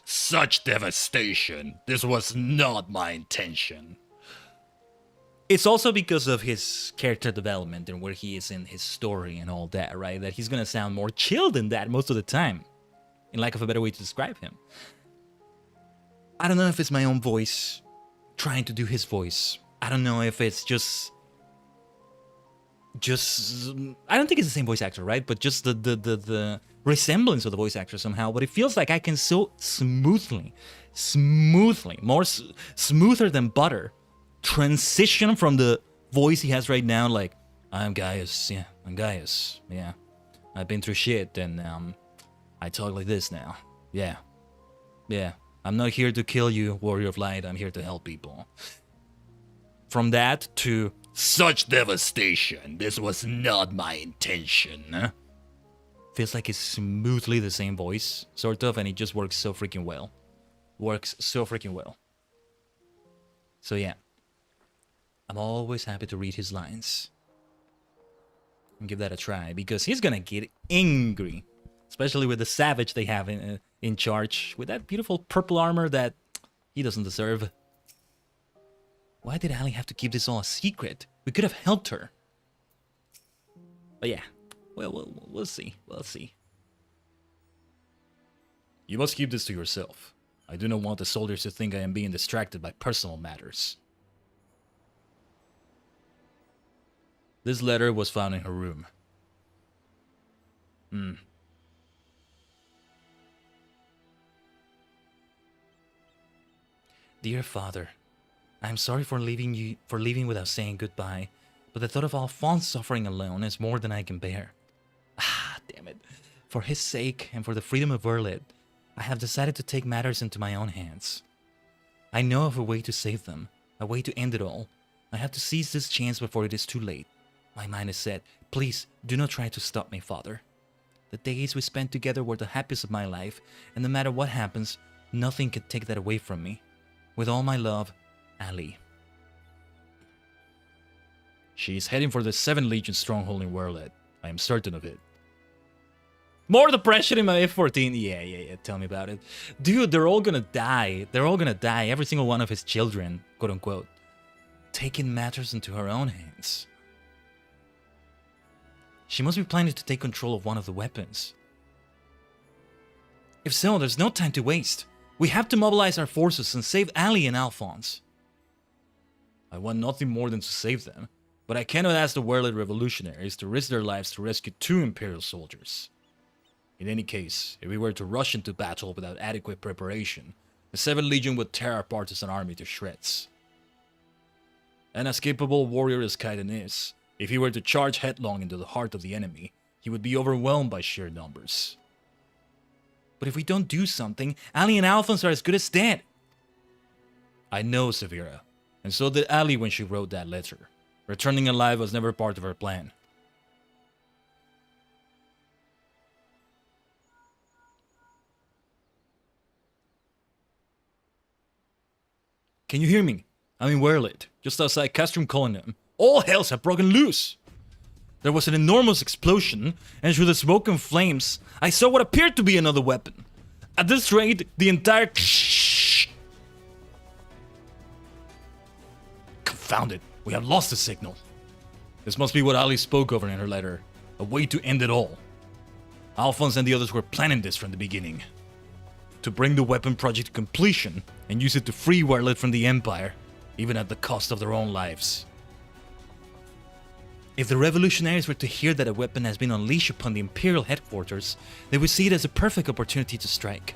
B: Such devastation. This was not my intention. It's also because of his character development and where he is in his story and all that, right? That he's gonna sound more chill than that most of the time. In lack of a better way to describe him. I don't know if it's my own voice trying to do his voice. I don't know if it's just I don't think it's the same voice actor, right? But just the resemblance of the voice actor somehow. But it feels like I can so smoothly, smoother than butter, transition from the voice he has right now, like, I'm Gaius, yeah, I'm Gaius, yeah. I've been through shit, and I talk like this now. Yeah. I'm not here to kill you, Warrior of Light, I'm here to help people. From that to such devastation, this was not my intention. Feels like it's smoothly the same voice, sort of, and it just works so freaking well. So yeah. I'm always happy to read his lines. And give that a try, because he's gonna get angry especially with the savage they have in charge, with that beautiful purple armor that he doesn't deserve. Why did Ali have to keep this all a secret? We could have helped her. But yeah, well, we'll see. We'll see. You must keep this to yourself. I do not want the soldiers to think I am being distracted by personal matters. This letter was found in her room. Dear father, I am sorry for leaving without saying goodbye, but the thought of Alphonse suffering alone is more than I can bear. Ah, damn it. For his sake and for the freedom of Werlyt, I have decided to take matters into my own hands. I know of a way to save them, a way to end it all. I have to seize this chance before it is too late. My mind is set. Please, do not try to stop me, father. The days we spent together were the happiest of my life, and no matter what happens, nothing can take that away from me. With all my love, Ali. She is heading for the 7th Legion stronghold in Werlyt. I am certain of it. More depression in my F14. Yeah. Tell me about it. Dude, they're all gonna die. They're all gonna die. Every single one of his children, quote unquote. Taking matters into her own hands. She must be planning to take control of one of the weapons. If so, there's no time to waste. We have to mobilize our forces and save Ali and Alphonse. I want nothing more than to save them, but I cannot ask the Werlyt revolutionaries to risk their lives to rescue 2 Imperial soldiers. In any case, if we were to rush into battle without adequate preparation, the 7th Legion would tear our partisan army to shreds. An as capable warrior as Khaiden is, if he were to charge headlong into the heart of the enemy, he would be overwhelmed by sheer numbers. But if we don't do something, Ali and Alphonse are as good as dead. I know, Severa, and so did Ali when she wrote that letter. Returning alive was never part of her plan. Can you hear me? I'm in Werlyt, just outside Castrum Colonnum. All hells have broken loose! There was an enormous explosion, and through the smoke and flames, I saw what appeared to be another weapon. At this rate, the entire... Confound it, we have lost the signal. This must be what Ali spoke over in her letter, a way to end it all. Alphonse and the others were planning this from the beginning. To bring the weapon project to completion and use it to free Werlyt from the Empire, even at the cost of their own lives. If the revolutionaries were to hear that a weapon has been unleashed upon the Imperial headquarters, they would see it as a perfect opportunity to strike.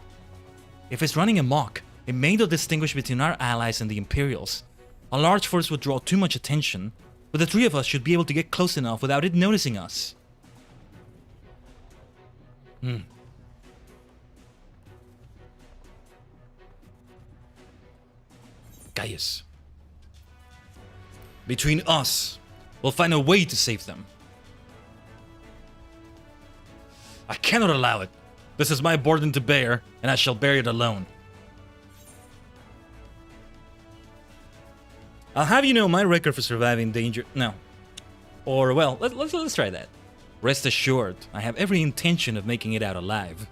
B: If it's running amok, it may not distinguish between our allies and the Imperials. A large force would draw too much attention, but the 3 of us should be able to get close enough without it noticing us. Gaius. Between us, we'll find a way to save them. I cannot allow it. This is my burden to bear, and I shall bear it alone. I'll have you know my record for surviving danger... No. Or, well, let's try that. Rest assured, I have every intention of making it out alive.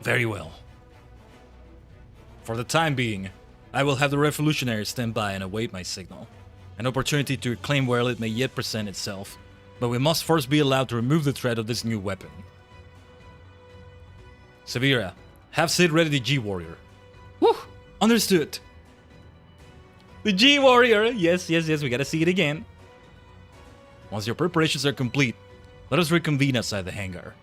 B: Very well. For the time being, I will have the revolutionaries stand by and await my signal. An opportunity to reclaim Werlyt may yet present itself, but we must first be allowed to remove the threat of this new weapon. Severa, have Sid ready the G-Warrior. Whew! Understood. The G-Warrior! Yes, we gotta see it again. Once your preparations are complete, let us reconvene outside the hangar.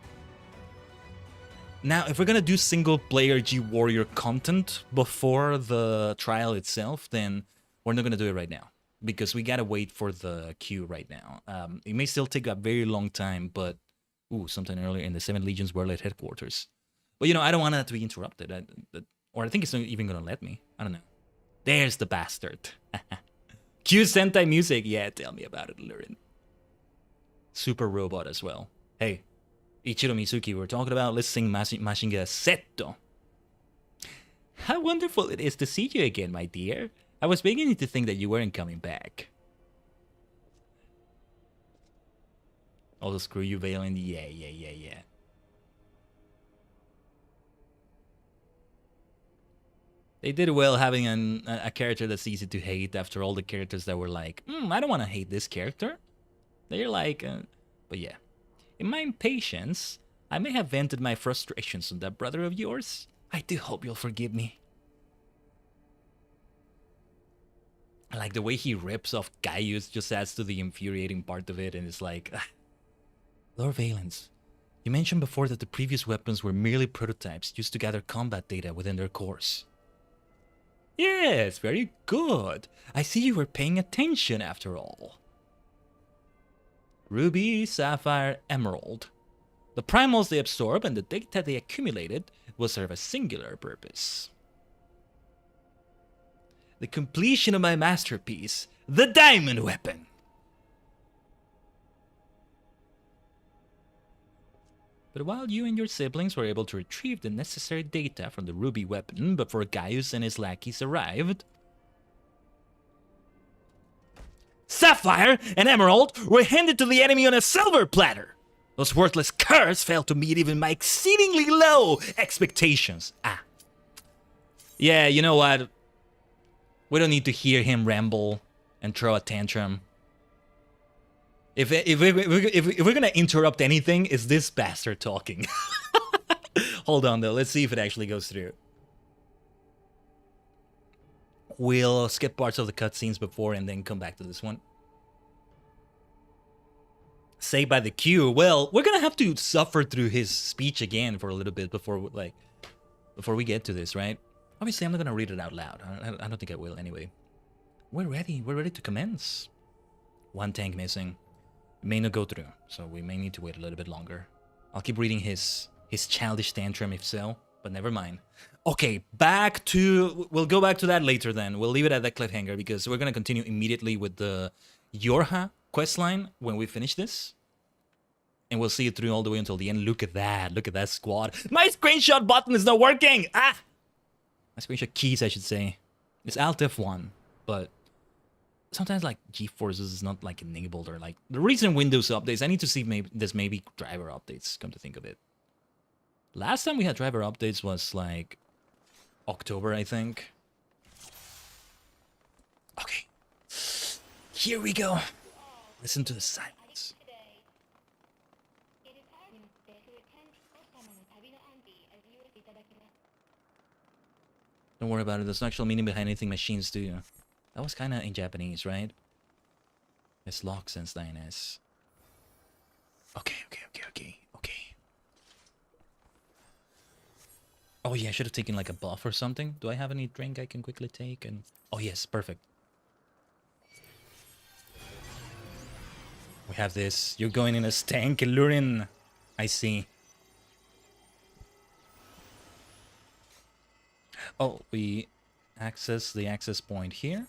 B: Now, if we're gonna do single-player G-Warrior content before the trial itself, then we're not gonna do it right now. Because we gotta wait for the queue right now. It may still take a very long time, but... Ooh, sometime earlier in the 7th Legion's Werlyt headquarters. But, you know, I don't want that to be interrupted. Or I think it's not even gonna let me. I don't know. There's the bastard. Cue Sentai music. Yeah, tell me about it, Lurin. Super robot as well. Hey. Ichiro Mizuki, we're talking about, let's sing Mashinga Setto. how wonderful it is to see you again, my dear. I was beginning to think that you weren't coming back. Also, screw you, Valen. Yeah. They did well having a character that's easy to hate after all the characters that were like, I don't want to hate this character. They're like, but yeah. In my impatience, I may have vented my frustrations on that brother of yours. I do hope you'll forgive me. I like the way he rips off Gaius, just adds to the infuriating part of it, and it's like, Lord Valens, you mentioned before that the previous weapons were merely prototypes used to gather combat data within their cores. Yes, very good. I see you were paying attention after all. Ruby, Sapphire, Emerald. The primals they absorb and the data they accumulated will serve a singular purpose. The completion of my masterpiece, the diamond weapon. But while you and your siblings were able to retrieve the necessary data from the ruby weapon before Gaius and his lackeys arrived, Sapphire and Emerald were handed to the enemy on a silver platter. Those worthless curs failed to meet even my exceedingly low expectations. Yeah, you know what? We don't need to hear him ramble and throw a tantrum. If we're gonna interrupt anything, is this bastard talking? Hold on though, let's see if it actually goes through. We'll skip parts of the cutscenes before and then come back to this one. Saved by the queue. Well, we're gonna have to suffer through his speech again for a little bit before we get to this, right? Obviously, I'm not gonna read it out loud. I don't think I will anyway. We're ready. We're ready to commence. One tank missing. May not go through, so we may need to wait a little bit longer. I'll keep reading his childish tantrum if so, but never mind. Okay, we'll go back to that later then. We'll leave it at that cliffhanger because we're gonna continue immediately with the YoRHa questline when we finish this. And we'll see it through all the way until the end. Look at that squad. My screenshot button is not working! My screenshot keys, I should say. It's Alt F1, but sometimes like GeForce is not like enabled or like the recent Windows updates. I need to see maybe driver updates, come to think of it. Last time we had driver updates was like October, I think. Okay. Here we go. Listen to the silence. Don't worry about it. There's no actual meaning behind anything machines do. That was kind of in Japanese, right? It's Locke since Dines. Okay. Oh yeah, I should have taken like a buff or something. Do I have any drink I can quickly take? And oh yes, perfect. We have this. You're going in a stank, Lurin. I see. Oh, we access the access point here.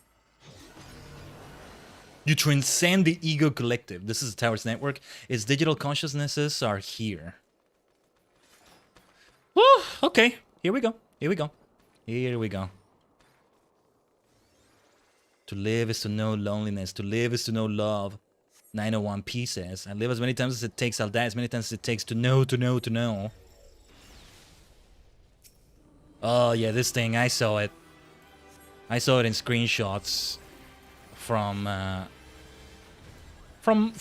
B: You transcend the ego collective. This is the tower's network. Its digital consciousnesses are here. Woo, okay. Here we go. To live is to know loneliness. To live is to know love. 901P says, I live as many times as it takes. I'll die as many times as it takes to know. Oh yeah, this thing, I saw it. I saw it in screenshots from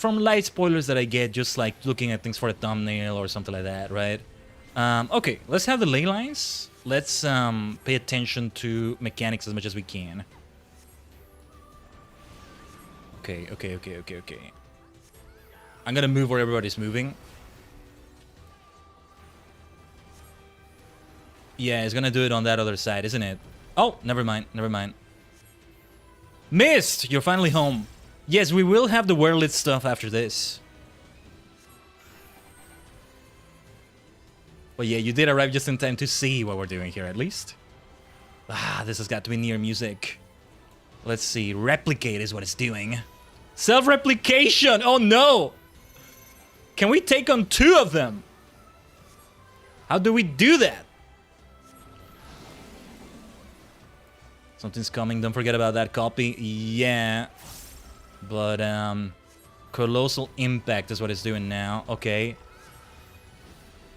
B: light spoilers that I get just like looking at things for a thumbnail or something like that, right? Okay, let's have the ley lines. Let's pay attention to mechanics as much as we can. Okay. I'm gonna move where everybody's moving. Yeah, it's gonna do it on that other side, isn't it? Oh, never mind. Missed! You're finally home. Yes, we will have the Werlyt stuff after this. But yeah, you did arrive just in time to see what we're doing here, at least. This has got to be near music. Let's see. Replicate is what it's doing. Self-replication! Oh no! Can we take on 2 of them? How do we do that? Something's coming. Don't forget about that copy. Yeah. But, Colossal Impact is what it's doing now. Okay.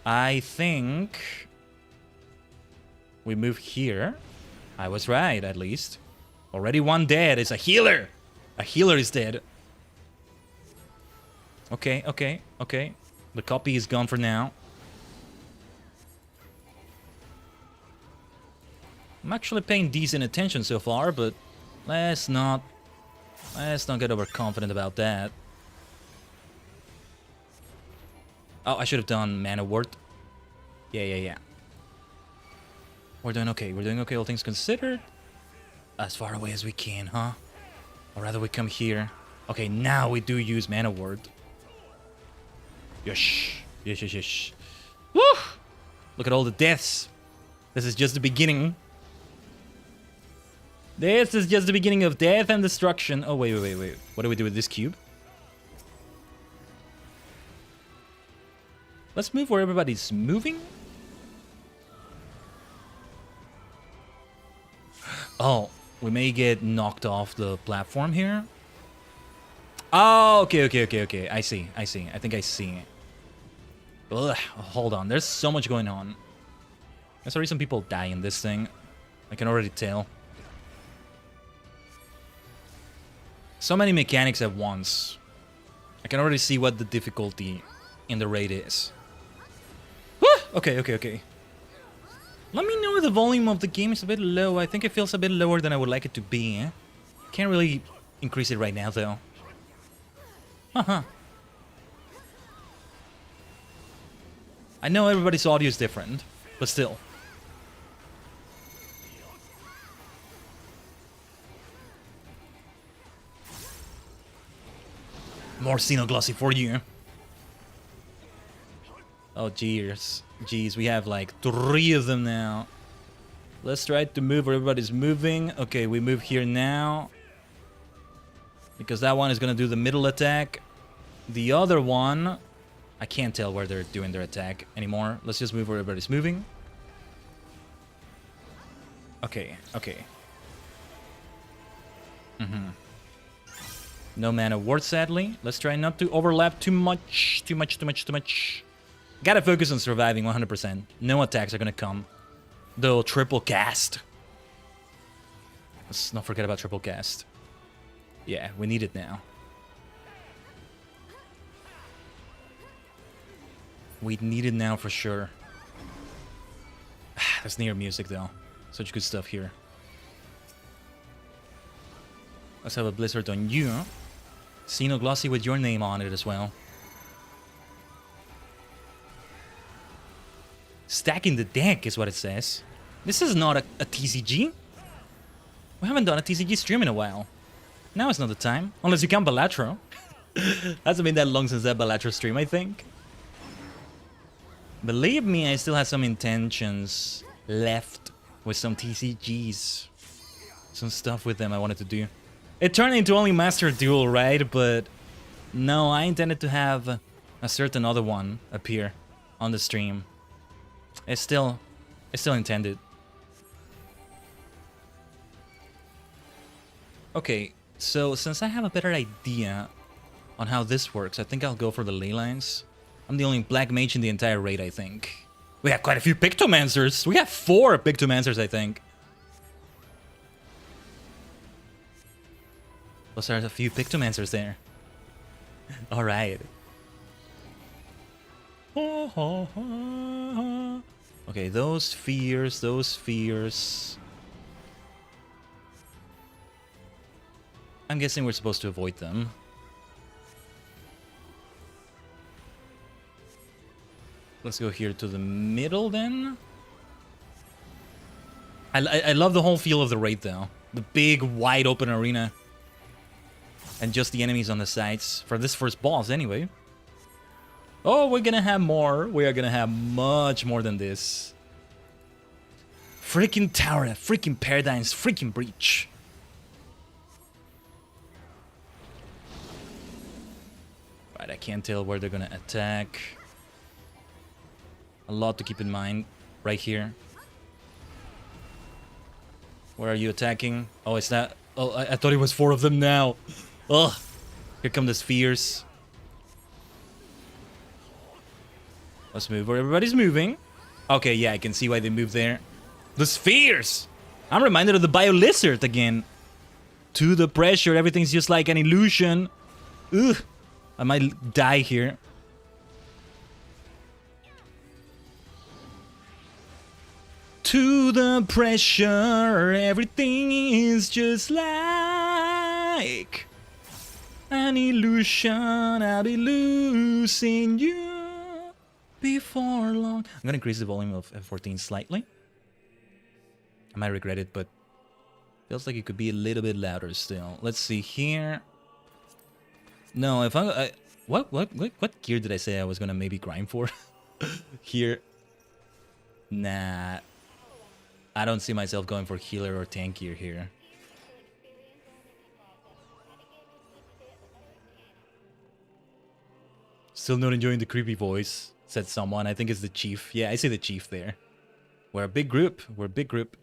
B: I think we move here. I was right, at least. Already one dead. It's a healer. A healer is dead. Okay, okay, okay. The copy is gone for now. I'm actually paying decent attention so far, but let's not get overconfident about that. Oh, I should have done mana ward. Yeah. We're doing okay. We're doing okay, all things considered. As far away as we can, huh? Or rather, we come here. Okay, now we do use mana ward. Yes. Woo! Look at all the deaths. This is just the beginning. This is just the beginning of death and destruction. Oh, wait. What do we do with this cube? Let's move where everybody's moving. Oh, we may get knocked off the platform here. Oh, okay. I see. I think I see it. Ugh, hold on. There's so much going on. There's already some people die in this thing. I can already tell. So many mechanics at once. I can already see what the difficulty in the raid is. Woo! Okay. Let me know if the volume of the game is a bit low. I think it feels a bit lower than I would like it to be. Eh? Can't really increase it right now, though. I know everybody's audio is different, but still. More Xenoglossy for you. Oh, jeez, we have like 3 of them now. Let's try to move where everybody's moving. Okay, we move here now. Because that one is gonna do the middle attack. The other one, I can't tell where they're doing their attack anymore. Let's just move where everybody's moving. Okay. No mana ward, sadly. Let's try not to overlap too much. Gotta focus on surviving 100%. No attacks are gonna come. Though triple cast. Let's not forget about triple cast. Yeah, we need it now. We need it now for sure. That's near music though. Such good stuff here. Let's have a blizzard on you. Xenoglossy with your name on it as well. Stacking the deck is what it says. This is not a TCG. We haven't done a TCG stream in a while. Now is not the time. Unless you count Balatro. Hasn't been that long since that Balatro stream, I think. Believe me, I still have some intentions left with some TCGs. Some stuff with them I wanted to do. It turned into only Master Duel, right? But no, I intended to have a certain other one appear on the stream. It's still intended. Okay, so since I have a better idea on how this works, I think I'll go for the ley lines. I'm the only black mage in the entire raid, I think. We have quite a few Pictomancers. We have 4 Pictomancers, I think. Those are a few Pictomancers there. Alright. Okay, those fears. I'm guessing we're supposed to avoid them. Let's go here to the middle then. I love the whole feel of the raid though. The big wide open arena. And just the enemies on the sides. For this first boss anyway. Oh, we're gonna have more. We are gonna have much more than this. Freaking tower, freaking paradigms, freaking breach. Right, I can't tell where they're gonna attack. A lot to keep in mind right here. Where are you attacking? Oh, it's not. Oh, I thought it was 4 of them now. Ugh. Here come the spheres. Let's move where everybody's moving. Okay, yeah, I can see why they moved there. The spheres! I'm reminded of the bio-lizard again. To the pressure, everything's just like an illusion. Ugh. I might die here. To the pressure, everything is just like an illusion. I'll be losing you before long. I'm gonna increase the volume of F14 slightly. I might regret it, but feels like it could be a little bit louder still. Let's see here. No, if what gear did I say I was gonna maybe grind for? Here. Nah. I don't see myself going for healer or tank gear here. Still not enjoying the creepy voice, said someone. I think it's the chief. Yeah, I see the chief there. We're a big group. We're a big group.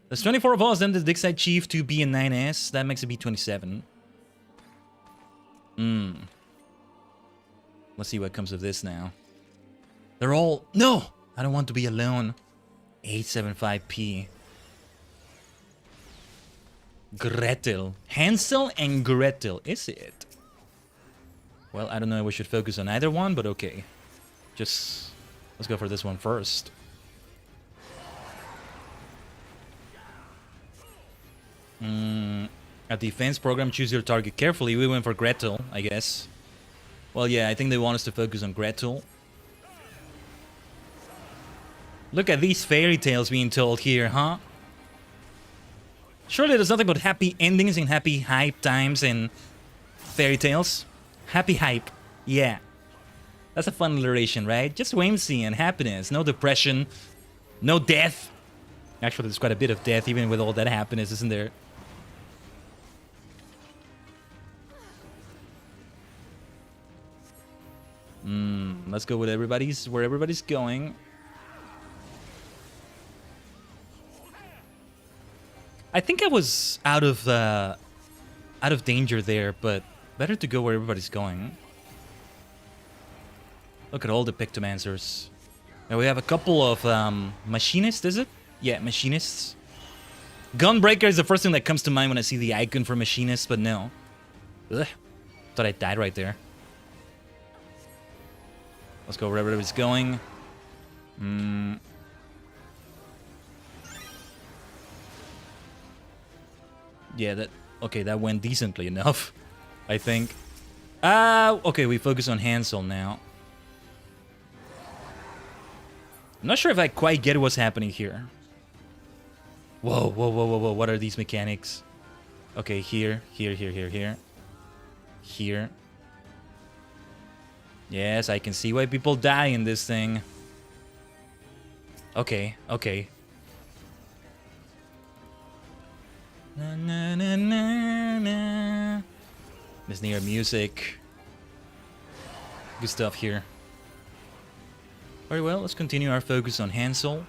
B: There's 24 of us, then the Digside Chief, 2B and 9S. That makes it be 27. Let's see what comes of this now. They're all... No! I don't want to be alone. 875p. Gretel. Hansel and Gretel, is it? Well, I don't know if we should focus on either one, but okay. Just... let's go for this one first. A defense program, choose your target carefully. We went for Gretel, I guess. Well, yeah, I think they want us to focus on Gretel. Look at these fairy tales being told here, huh? Surely there's nothing but happy endings and happy hype times and fairy tales. Happy hype, yeah. That's a fun alliteration, right? Just whimsy and happiness, no depression, no death. Actually, there's quite a bit of death even with all that happiness, isn't there? Let's go with where everybody's going. I think I was out of danger there, but better to go where everybody's going. Look at all the Pictomancers. Now we have a couple of machinists, is it? Yeah, machinists. Gunbreaker is the first thing that comes to mind when I see the icon for machinists, but no. Ugh. Thought I died right there. Let's go wherever it's going. Yeah, that went decently enough, I think. Okay, we focus on Hansel now. I'm not sure if I quite get what's happening here. Whoa, whoa, whoa, whoa, whoa, what are these mechanics? Okay, here. Here. Yes, I can see why people die in this thing. Okay. Na na na na na. This near music. Good stuff here. Very well, let's continue our focus on Hansel.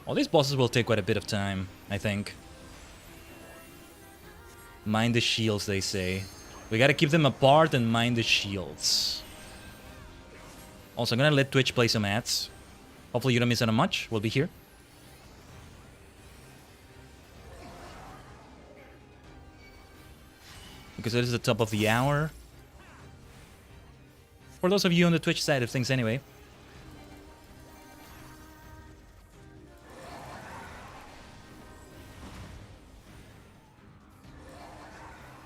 B: All these bosses will take quite a bit of time, I think. Mind the shields, they say. We gotta keep them apart and mind the shields. Also, I'm gonna let Twitch play some ads. Hopefully you don't miss out on much. We'll be here. Because it is the top of the hour. For those of you on the Twitch side of things anyway.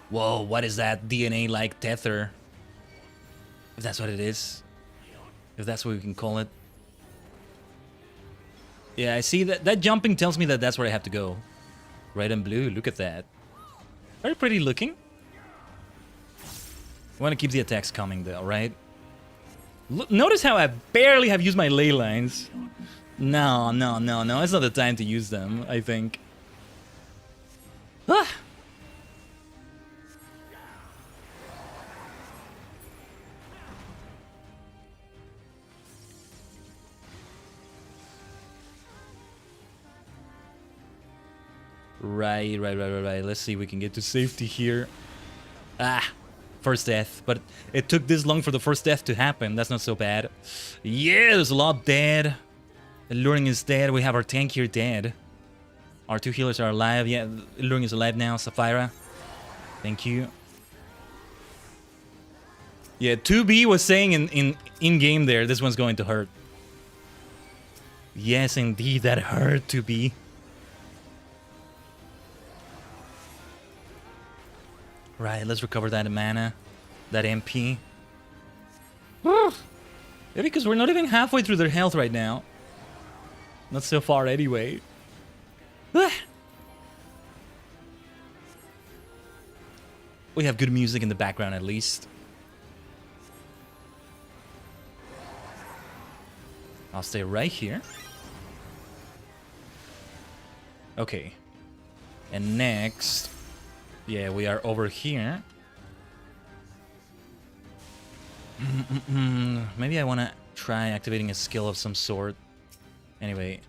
B: Whoa, what is that DNA-like tether? If that's what it is. If that's what we can call it. Yeah, I see that jumping tells me that that's where I have to go. Red and blue, look at that. Very pretty looking. I want to keep the attacks coming though, right? Notice how I barely have used my ley lines. No. It's not the time to use them, I think. Ah! Right. Let's see if we can get to safety here. Ah, first death. But it took this long for the first death to happen. That's not so bad. Yeah, there's a lot dead. Alluring is dead. We have our tank here dead. Our 2 healers are alive. Yeah, Alluring is alive now. Sapphira. Thank you. Yeah, 2B was saying in-game there, this one's going to hurt. Yes, indeed, that hurt, 2B. Right, let's recover that mana. That MP. Yeah, because we're not even halfway through their health right now. Not so far anyway. We have good music in the background at least. I'll stay right here. Okay. And next... Yeah, we are over here. Maybe I want to try activating a skill of some sort. Anyway.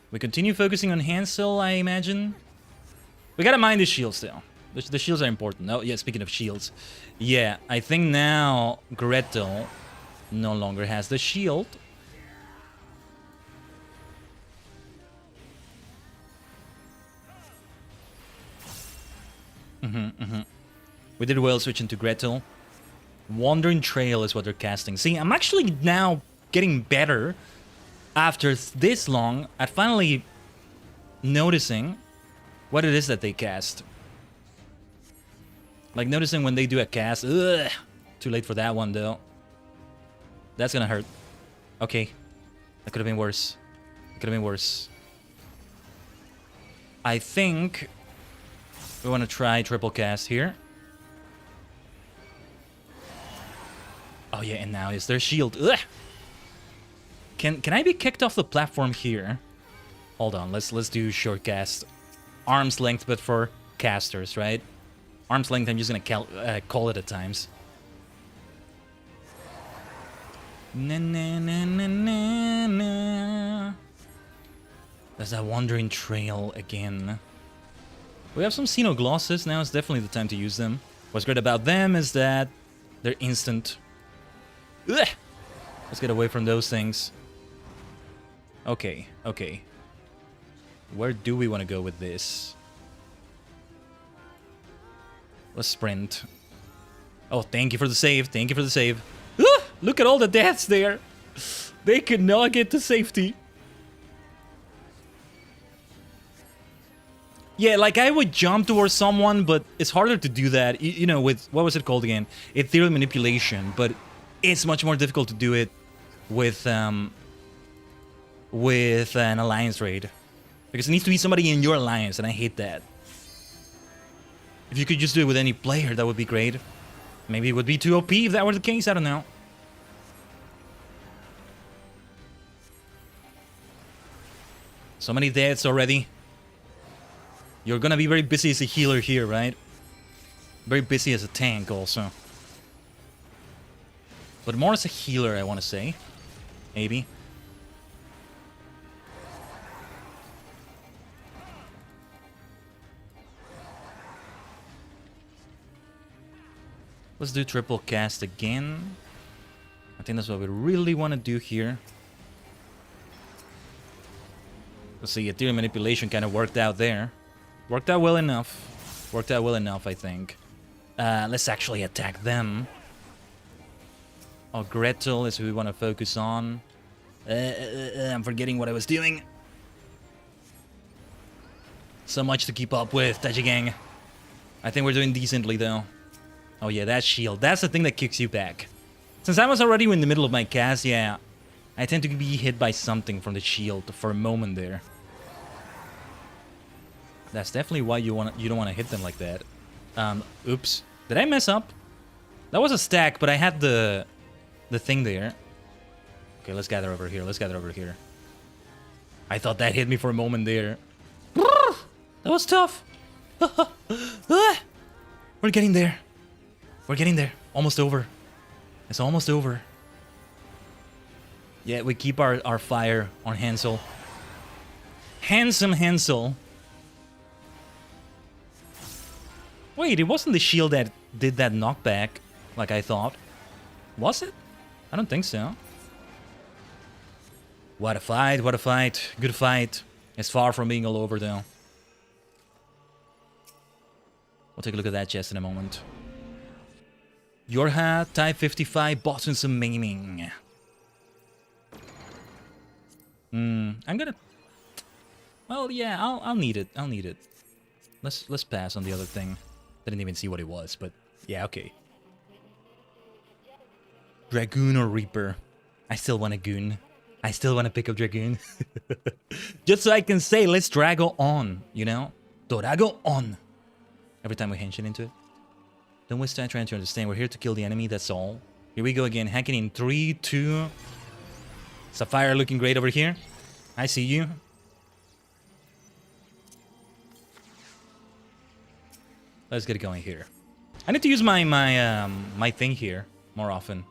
B: We continue focusing on Hansel, I imagine. We gotta mind the shields still. The shields are important. Oh, yeah, speaking of shields. Yeah, I think now Gretel no longer has the shield. We did well switching to Gretel. Wandering Trail is what they're casting. See, I'm actually now getting better after this long at finally noticing what it is that they cast. Like noticing when they do a cast. Ugh, too late for that one though. That's gonna hurt. Okay. That could have been worse. It could have been worse. I think we want to try triple cast here. Oh yeah, and now is their shield. Ugh. Can I be kicked off the platform here? Hold on, let's do short cast. Arm's length, but for casters, right? Arm's length, I'm just gonna call it at times. Na na na na na na. There's that Wandering Trail again. We have some Xenoglosses, now is definitely the time to use them. What's great about them is that they're instant. Ugh! Let's get away from those things. Okay, okay. Where do we want to go with this? Let's sprint. Oh, thank you for the save. Thank you for the save. Ah, look at all the deaths there. They could not get to safety. Yeah, like I would jump towards someone, but it's harder to do that, you know, with, what was it called again? Ethereal manipulation, but it's much more difficult to do it with an alliance raid. Because it needs to be somebody in your alliance, and I hate that. If you could just do it with any player, that would be great. Maybe it would be too OP if that were the case, I don't know. So many deaths already. You're gonna be very busy as a healer here, right? Very busy as a tank also. But more as a healer, I want to say. Maybe. Let's do triple cast again. I think that's what we really want to do here. Let's see, Ethereal manipulation kind of worked out there. Worked out well enough. Worked out well enough, I think. Let's actually attack them. Oh, Gretel is who we want to focus on. I'm forgetting what I was doing. So much to keep up with, Tajigen. I think we're doing decently, though. Oh yeah, that shield. That's the thing that kicks you back. Since I was already in the middle of my cast, yeah, I tend to be hit by something from the shield for a moment there. That's definitely why you don't want to hit them like that. Oops. Did I mess up? That was a stack, but I had the thing there. Okay, let's gather over here. Let's gather over here. I thought that hit me for a moment there. That was tough. We're getting there. We're getting there. Almost over. It's almost over. Yeah, we keep our fire on Hansel. Handsome Hansel. Wait, it wasn't the shield that did that knockback, like I thought. Was it? I don't think so. What a fight, what a fight. Good fight. It's far from being all over, though. We'll take a look at that chest in a moment. YoRHa, type 55, boss and some maiming. I'm gonna... Well, yeah, I'll need it. I'll need it. Let's pass on the other thing. Didn't even see what it was, but yeah, okay. Dragoon or Reaper? I still want a goon. I still want to pick up Dragoon. Just so I can say, let's Drago on, you know? Dorago on. Every time we hench into it. Don't waste time trying to understand. We're here to kill the enemy, that's all. Here we go again. Hacking in 3, 2. Sapphire looking great over here. I see you. Let's get it going here. I need to use my my thing here more often.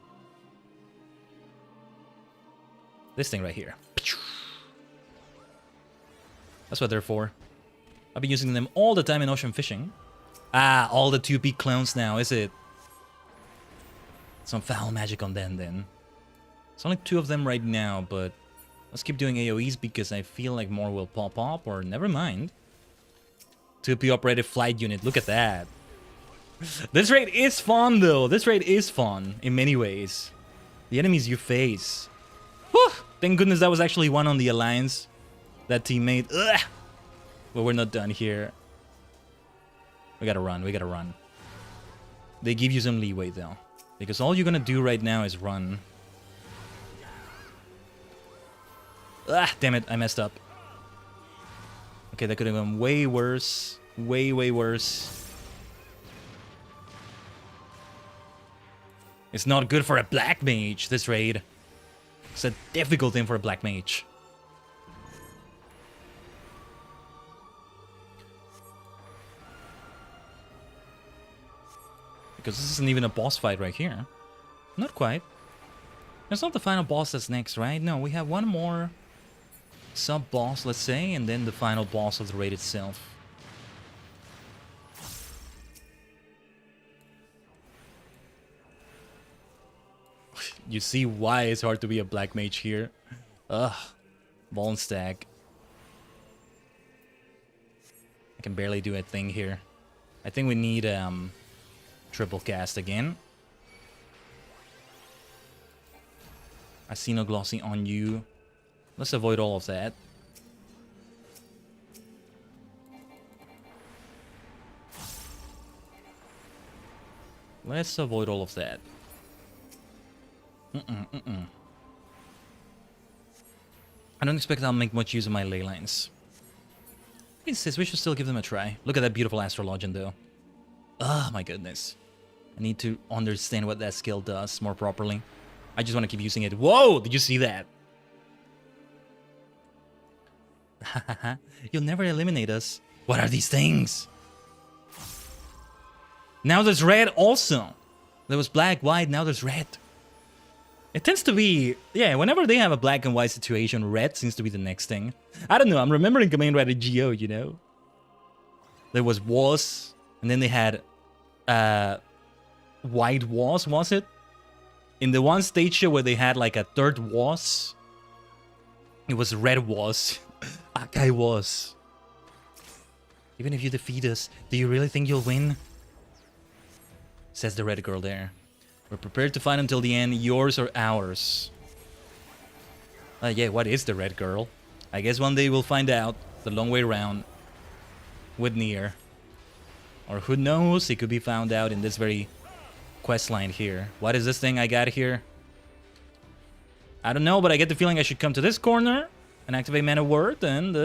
B: This thing right here. That's what they're for. I've been using them all the time in ocean fishing. Ah, all the 2P clones now, is it? Some foul magic on them then. It's only 2 of them right now, but let's keep doing AoEs because I feel like more will pop up, or never mind. 2P operated flight unit, look at that. This raid is fun though, this raid is fun in many ways. The enemies you face. Whew! Thank goodness that was actually one on the Alliance. That teammate. Ugh! But we're not done here. We gotta run, we gotta run. They give you some leeway though. Because all you're gonna do right now is run. Ah, damn it, I messed up. Okay, that could have gone way worse. Way, way worse. It's not good for a black mage, this raid. It's a difficult thing for a black mage. Because this isn't even a boss fight right here. Not quite. It's not the final boss that's next, right? No, we have one more sub-boss, let's say, and then the final boss of the raid itself. You see why it's hard to be a black mage here. Ugh. Bone stack. I can barely do a thing here. I think we need triple cast again. I see no glossy on you. Let's avoid all of that. Let's avoid all of that. I don't expect I'll make much use of my ley lines. He says we should still give them a try. Look at that beautiful astrologian though. Oh my goodness. I need to understand what that skill does more properly. I just want to keep using it. Whoa! Did you see that? You'll never eliminate us. What are these things? Now there's red also. There was black, white, now there's red. It tends to be, yeah, whenever they have a black and white situation, red seems to be the next thing. I don't know, I'm remembering Command Rider GO, you know? There was, and then they had white was it? In the one stage show where they had like a third was, it was red was. Akai was. Even if you defeat us, do you really think you'll win? Says the red girl there. We're prepared to fight until the end, yours or ours. Yeah, what is the red girl? I guess one day we'll find out. The long way around. With Nier. Or who knows, it could be found out in this very quest line here. What is this thing I got here? I don't know, but I get the feeling I should come to this corner and activate Man of Word, then.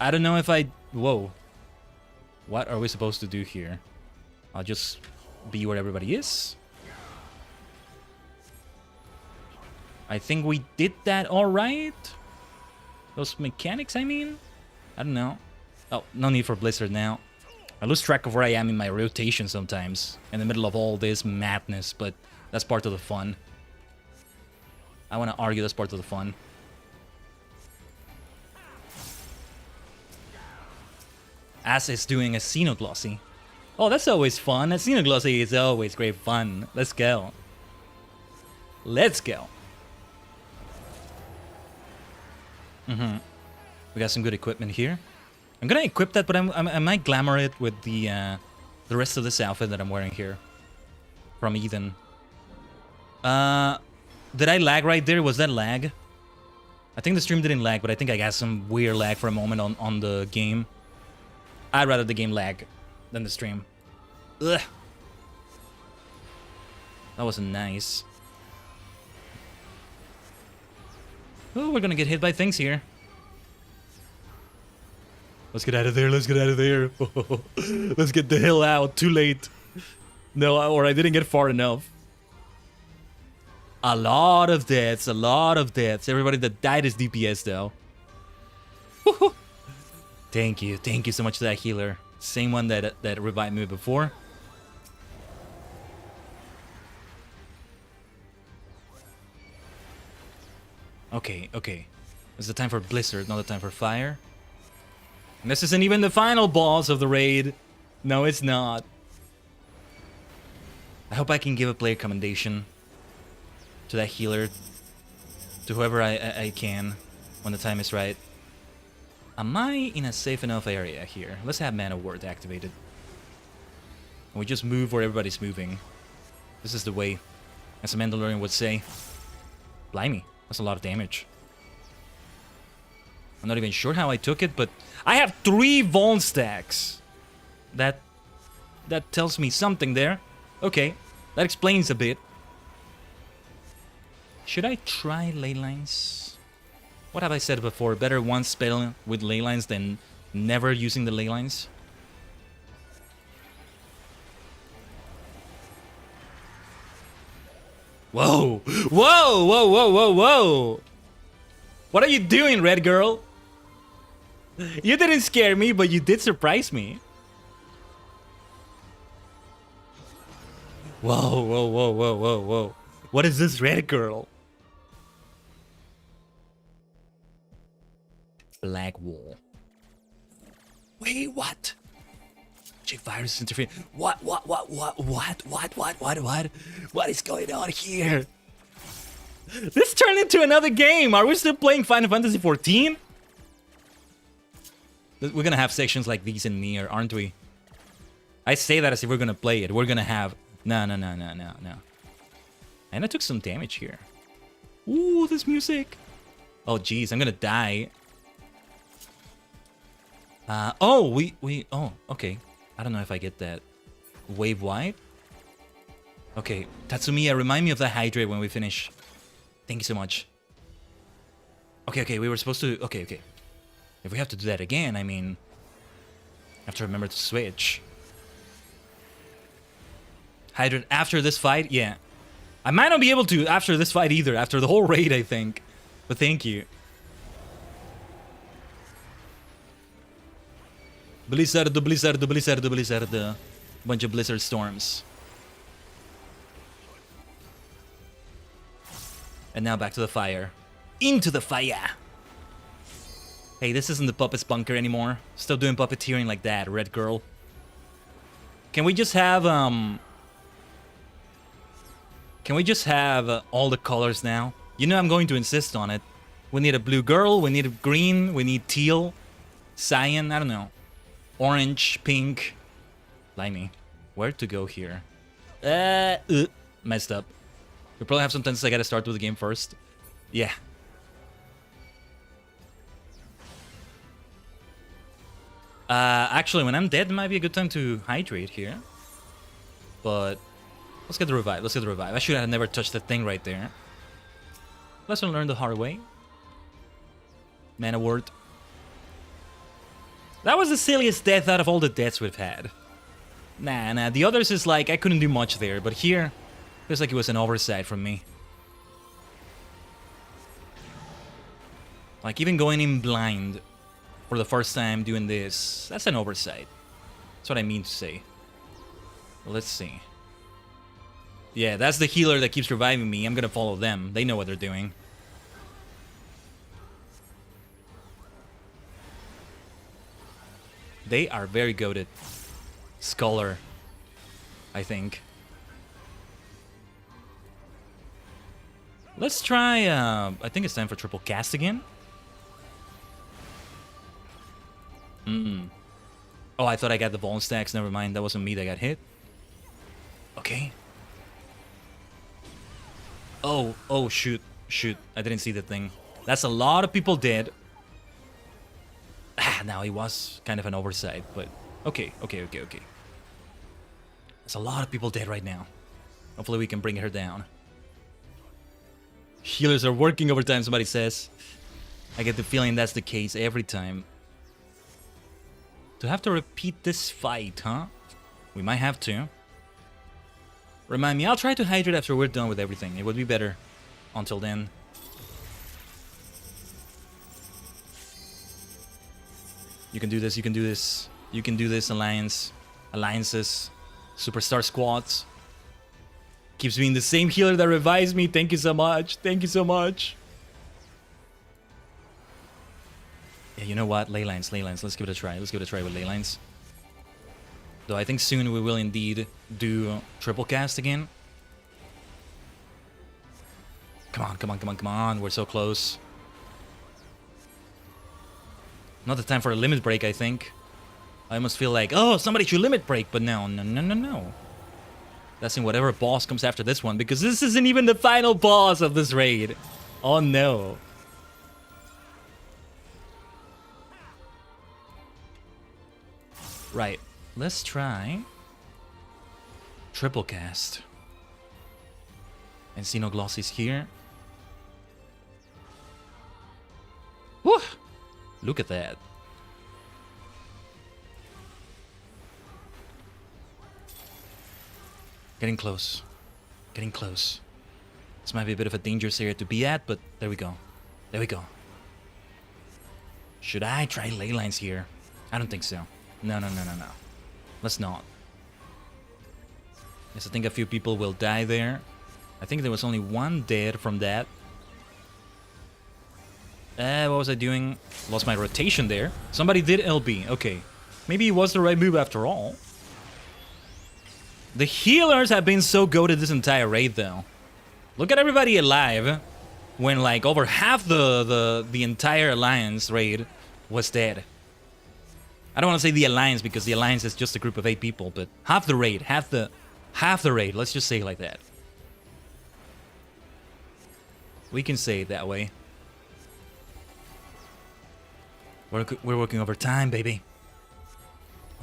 B: I don't know if I... Whoa. What are we supposed to do here? I'll just be where everybody is. I think we did that alright. Those mechanics, I mean? I don't know. Oh, no need for Blizzard now. I lose track of where I am in my rotation sometimes. In the middle of all this madness, but that's part of the fun. I want to argue that's part of the fun. as is doing a Xenoglossy. Oh, that's always fun. A Xenoglossy is always great fun. Let's go. Let's go. We got some good equipment here. I'm gonna equip that, but I might glamour it with the rest of this outfit that I'm wearing here from Eden. Did I lag right there? Was that lag? I think the stream didn't lag, but I think I got some weird lag for a moment on the game. I'd rather the game lag than the stream. Ugh. That wasn't nice. Oh, we're gonna get hit by things here. Let's get out of there, let's get out of there. Let's get the hell out, too late. No, or I didn't get far enough. A lot of deaths, a lot of deaths. Everybody that died is DPS though. Thank you so much to that healer. Same one that revived me before. Okay, okay. It's the time for Blizzard, not the time for Fire. And this isn't even the final boss of the raid. No, it's not. I hope I can give a player commendation to that healer, to whoever I can when the time is right. Am I in a safe enough area here? Let's have Man of Word activated. And we just move where everybody's moving. This is the way, as a Mandalorian would say. Blimey, that's a lot of damage. I'm not even sure how I took it, but I have 3 Vuln stacks. That tells me something there. Okay, that explains a bit. Should I try ley lines? What have I said before? Better one spell with ley lines than never using the ley lines? Whoa! Whoa! Whoa! Whoa! Whoa! Whoa! What are you doing, Red Girl? You didn't scare me, but you did surprise me. Whoa! Whoa! Whoa! Whoa! Whoa! Whoa! What is this, Red Girl? Black wall. Wait, what? J-Virus interfering. What is going on here? This turned into another game. Are we still playing Final Fantasy XIV? We're gonna have sections like these in Nier, aren't we? I say that as if we're gonna play it. We're gonna have... No. And I took some damage here. Ooh, this music. Oh, jeez, I'm gonna die. Oh, oh, okay. I don't know if I get that. Wave wide? Okay, Tatsumiya, remind me of the hydrate when we finish. Thank you so much. Okay, we were supposed to... Okay. If we have to do that again, I mean... I have to remember to switch. Hydrate after this fight? Yeah. I might not be able to after this fight either, after the whole raid, I think. But thank you. Blizzard. Bunch of blizzard storms. And now back to the fire. Into the fire! Hey, this isn't the Puppet's Bunker anymore. Still doing puppeteering like that, Red Girl. Can we just have, Can we just have all the colors now? You know I'm going to insist on it. We need a blue girl, we need a green, we need teal, cyan, I don't know. Orange, pink. Blimey. Where to go here? Messed up. We probably have some tenses I gotta start with the game first. Yeah. Actually, when I'm dead, it might be a good time to hydrate here. But let's get the revive. I should have never touched that thing right there. Lesson learned the hard way. Man of Word. That was the silliest death out of all the deaths we've had. Nah. The others is like, I couldn't do much there. But here, feels like it was an oversight from me. Like, even going in blind for the first time doing this, that's an oversight. That's what I mean to say. Let's see. Yeah, that's the healer that keeps reviving me. I'm gonna follow them. They know what they're doing. They are very goated. Scholar, I think. Let's try, I think it's time for triple cast again. Oh, I thought I got the bone stacks. Never mind, that wasn't me that got hit. Okay. Oh, shoot. I didn't see the thing. That's a lot of people dead. Now it was kind of an oversight, but okay. There's a lot of people dead right now. Hopefully we can bring her down. Healers are working overtime, somebody says. I get the feeling that's the case every time. To have to repeat this fight, huh? We might have to. Remind me, I'll try to hydrate after we're done with everything. It would be better until then. You can do this, you can do this. You can do this, Alliance. Alliances. Superstar squads. Keeps being the same healer that revives me. Thank you so much. Thank you so much. Yeah, you know what? Ley lines. Let's give it a try. Let's give it a try with ley lines. Though I think soon we will indeed do triple cast again. Come on. We're so close. Not the time for a limit break, I think. I almost feel like, oh, somebody should limit break, but no. That's in whatever boss comes after this one, because this isn't even the final boss of this raid. Oh no. Right, let's try triple cast. And Xenoglossys here. Woo! Look at that. Getting close. This might be a bit of a dangerous area to be at, but there we go. Should I try ley lines here? I don't think so. No. Let's not. Yes, I think a few people will die there. I think there was only one dead from that. What was I doing? Lost my rotation there. Somebody did LB. Okay. Maybe it was the right move after all. The healers have been so goated this entire raid, though. Look at everybody alive when, like, over half the entire Alliance raid was dead. I don't want to say the Alliance because the Alliance is just a group of 8 people, but half the raid, half the raid. Let's just say it like that. We can say it that way. We're working overtime, baby.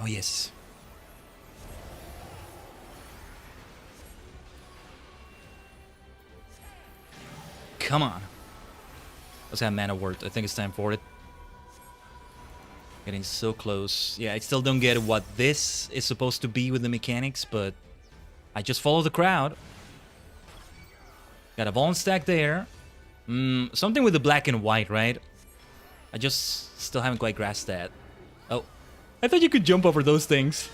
B: Oh yes. Come on. Let's have mana worth. I think it's time for it. Getting so close. Yeah, I still don't get what this is supposed to be with the mechanics, but I just follow the crowd. Got a Vaughn stack there. Something with the black and white, right? I just still haven't quite grasped that. Oh, I thought you could jump over those things.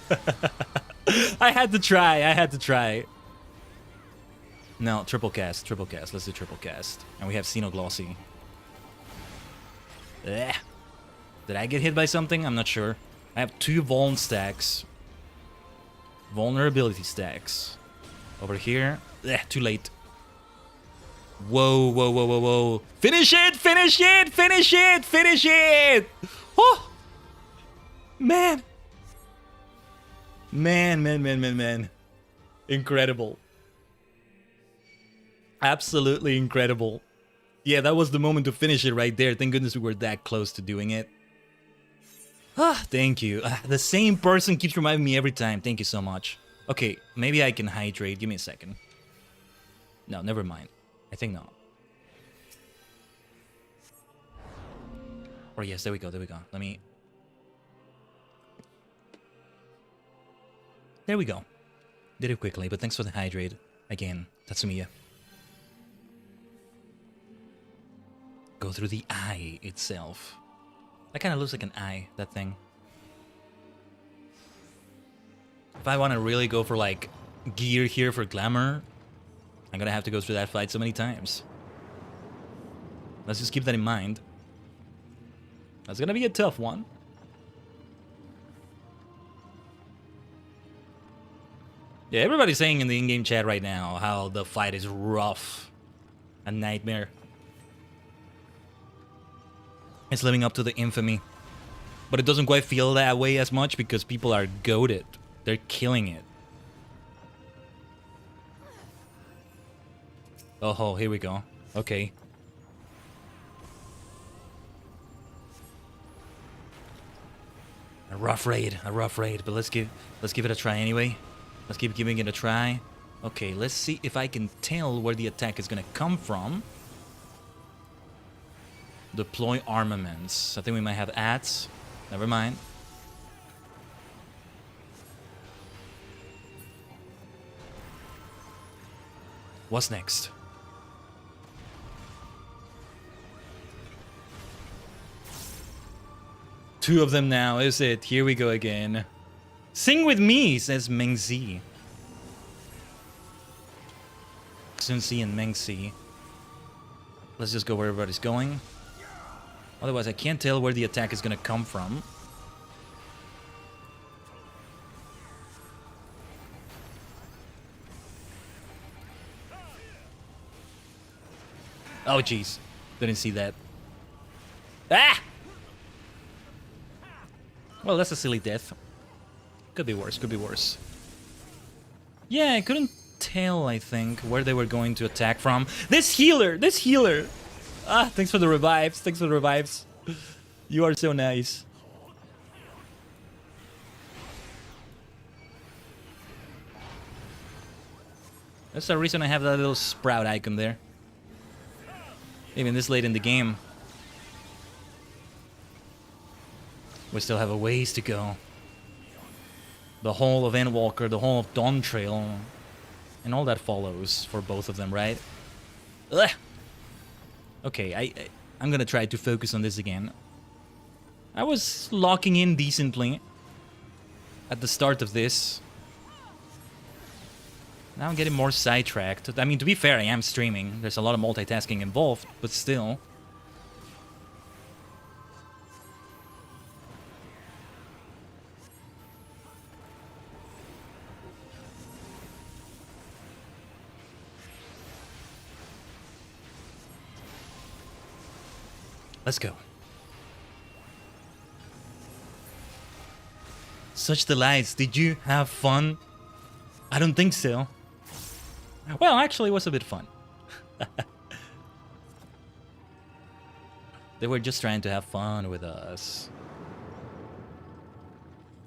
B: I had to try. No, triple cast. Let's do triple cast. And we have Xenoglossy. Ugh. Did I get hit by something? I'm not sure. I have 2 Vuln stacks. Vulnerability stacks. Over here. Ugh, too late. Whoa. Finish it! Oh! Man. Incredible. Absolutely incredible. Yeah, that was the moment to finish it right there. Thank goodness we were that close to doing it. Thank you. The same person keeps reminding me every time. Thank you so much. Okay, maybe I can hydrate. Give me a second. No, never mind. I think not. Or yes, there we go. Let me... There we go. Did it quickly, but thanks for the hydrate. Again, Tatsumiya. Go through the eye itself. That kind of looks like an eye, that thing. If I want to really go for, like, gear here for glamour, I'm gonna have to go through that fight so many times. Let's just keep that in mind. That's gonna be a tough one. Yeah, everybody's saying in the in-game chat right now how the fight is rough. A nightmare. It's living up to the infamy. But it doesn't quite feel that way as much because people are goated. They're killing it. Oh, here we go. Okay. A rough raid, but let's give it a try anyway. Let's keep giving it a try. Okay, let's see if I can tell where the attack is gonna come from. Deploy armaments. I think we might have ads. Never mind. What's next? Two of them now, is it? Here we go again. Sing with me, says Mengzi. Sunzi and Mengzi. Let's just go where everybody's going. Otherwise, I can't tell where the attack is gonna come from. Oh, jeez. Didn't see that. Ah! Well, that's a silly death. Could be worse, could be worse. Yeah, I couldn't tell, I think, where they were going to attack from. This healer! This healer! Ah, thanks for the revives. Thanks for the revives. You are so nice. That's the reason I have that little sprout icon there. Even this late in the game. We still have a ways to go. The whole of Endwalker, the whole of Dawn Trail, and all that follows for both of them, right? Ugh. Okay, I'm gonna try to focus on this again. I was locking in decently at the start of this. Now I'm getting more sidetracked. I mean, to be fair, I am streaming. There's a lot of multitasking involved, but still. Let's go. Such delights. Did you have fun? I don't think so. Well, actually, it was a bit fun. They were just trying to have fun with us.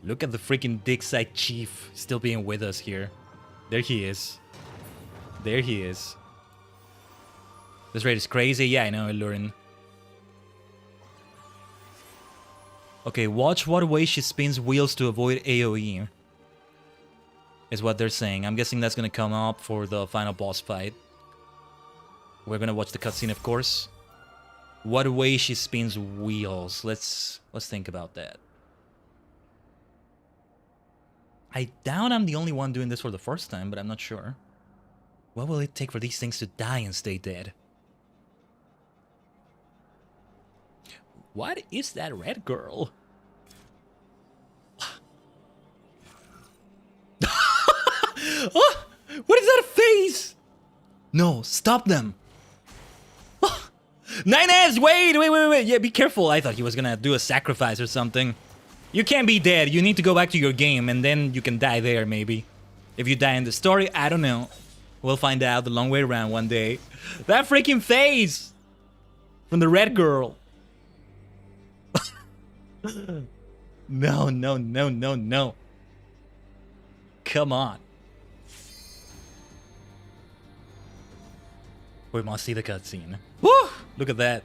B: Look at the freaking Dickside Chief still being with us here. There he is. There he is. This raid is crazy. Yeah, I know, Lurin. Okay, watch what way she spins wheels to avoid AoE. Is what they're saying. I'm guessing that's gonna come up for the final boss fight. We're gonna watch the cutscene, of course. What way she spins wheels. Let's think about that. I doubt I'm the only one doing this for the first time, but I'm not sure. What will it take for these things to die and stay dead? What is that red girl? Oh, what is that face? No, stop them. Oh, 9S, wait. Yeah, be careful. I thought he was gonna do a sacrifice or something. You can't be dead. You need to go back to your game and then you can die there, maybe. If you die in the story, I don't know. We'll find out the long way around one day. That freaking face from the red girl. No. Come on. We must see the cutscene. Woo! Look at that.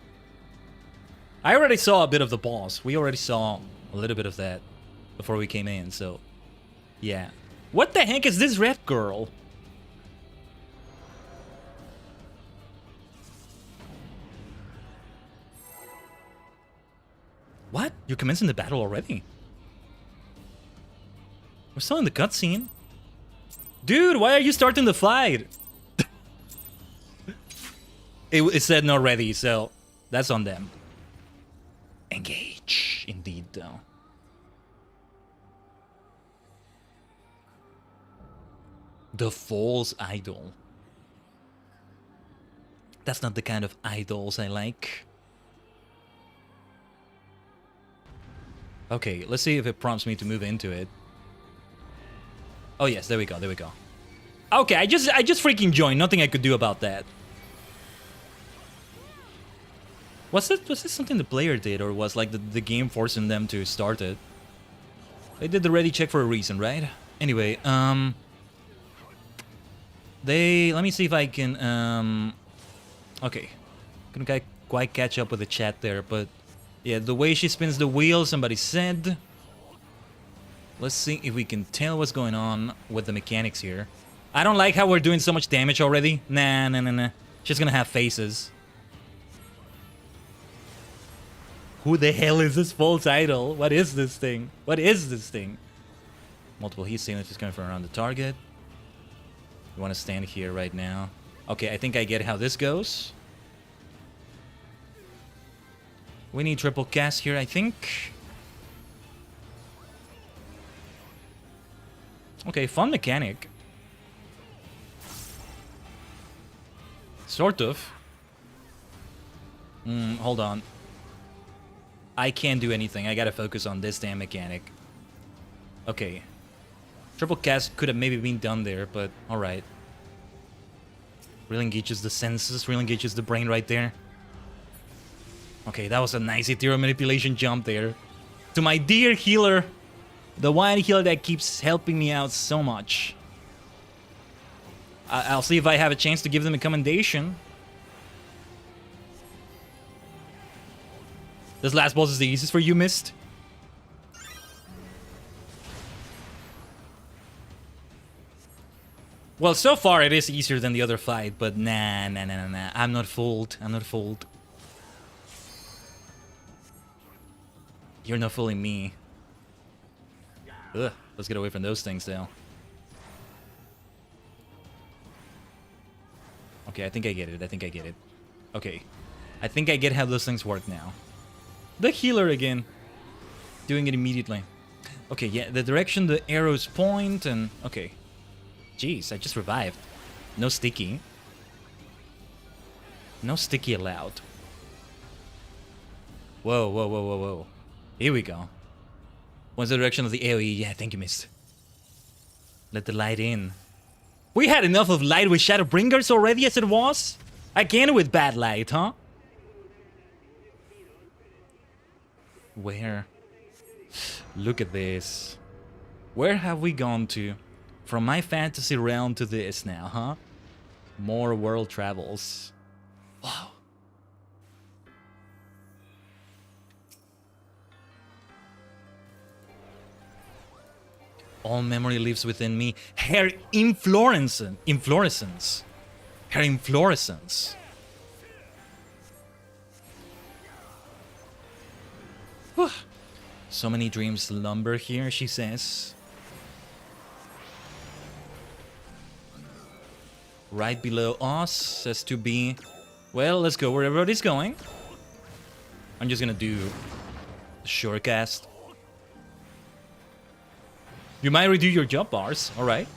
B: I already saw a bit of the boss. We already saw a little bit of that before we came in, so... yeah. What the heck is this red girl? What? You're commencing the battle already? We're still in the cutscene. Dude, why are you starting the fight? It said not ready, so that's on them. Engage, indeed, though. The false idol. That's not the kind of idols I like. Okay, let's see if it prompts me to move into it. Oh yes, there we go, there we go. Okay, I just freaking joined. Nothing I could do about that. Was this something the player did, or was like the game forcing them to start it? They did the ready check for a reason, right? Anyway, let me see if I can, okay. Couldn't quite catch up with the chat there, but yeah, the way she spins the wheel, somebody said. Let's see if we can tell what's going on with the mechanics here. I don't like how we're doing so much damage already. Nah. She's gonna have faces. Who the hell is this false idol? What is this thing? What is this thing? Multiple heat signatures coming from around the target. You want to stand here right now. Okay, I think I get how this goes. We need triple cast here, I think. Okay, fun mechanic. Sort of. Hold on. I can't do anything. I gotta focus on this damn mechanic. Okay. Triple cast could have maybe been done there, but alright. Really engages the senses, really engages the brain right there. Okay, that was a nice ethereal manipulation jump there. To my dear healer. The one healer that keeps helping me out so much. I'll see if I have a chance to give them a commendation. This last boss is the easiest for you, Mist? Well, so far it is easier than the other fight, but nah. I'm not fooled. I'm not fooled. You're not fooling me. Ugh, let's get away from those things, though. Okay, I think I get it. I think I get it. Okay. I think I get how those things work now. The healer again. Doing it immediately. Okay, yeah, the direction the arrows point and... Okay. Jeez, I just revived. No sticky. No sticky allowed. Whoa. Here we go. What's the direction of the AoE? Yeah, thank you, Mist. Let the light in. We had enough of light with Shadowbringers already as it was? Again with bad light, huh? Where? Look at this. Where have we gone to? From my fantasy realm to this now, huh? More world travels. Wow. All memory lives within me. Her inflorescence. Her inflorescence. Whew. So many dreams slumber here, she says. Right below us says to be... Well, let's go wherever it is going. I'm just gonna do the shortcast. You might redo your jump bars, alright.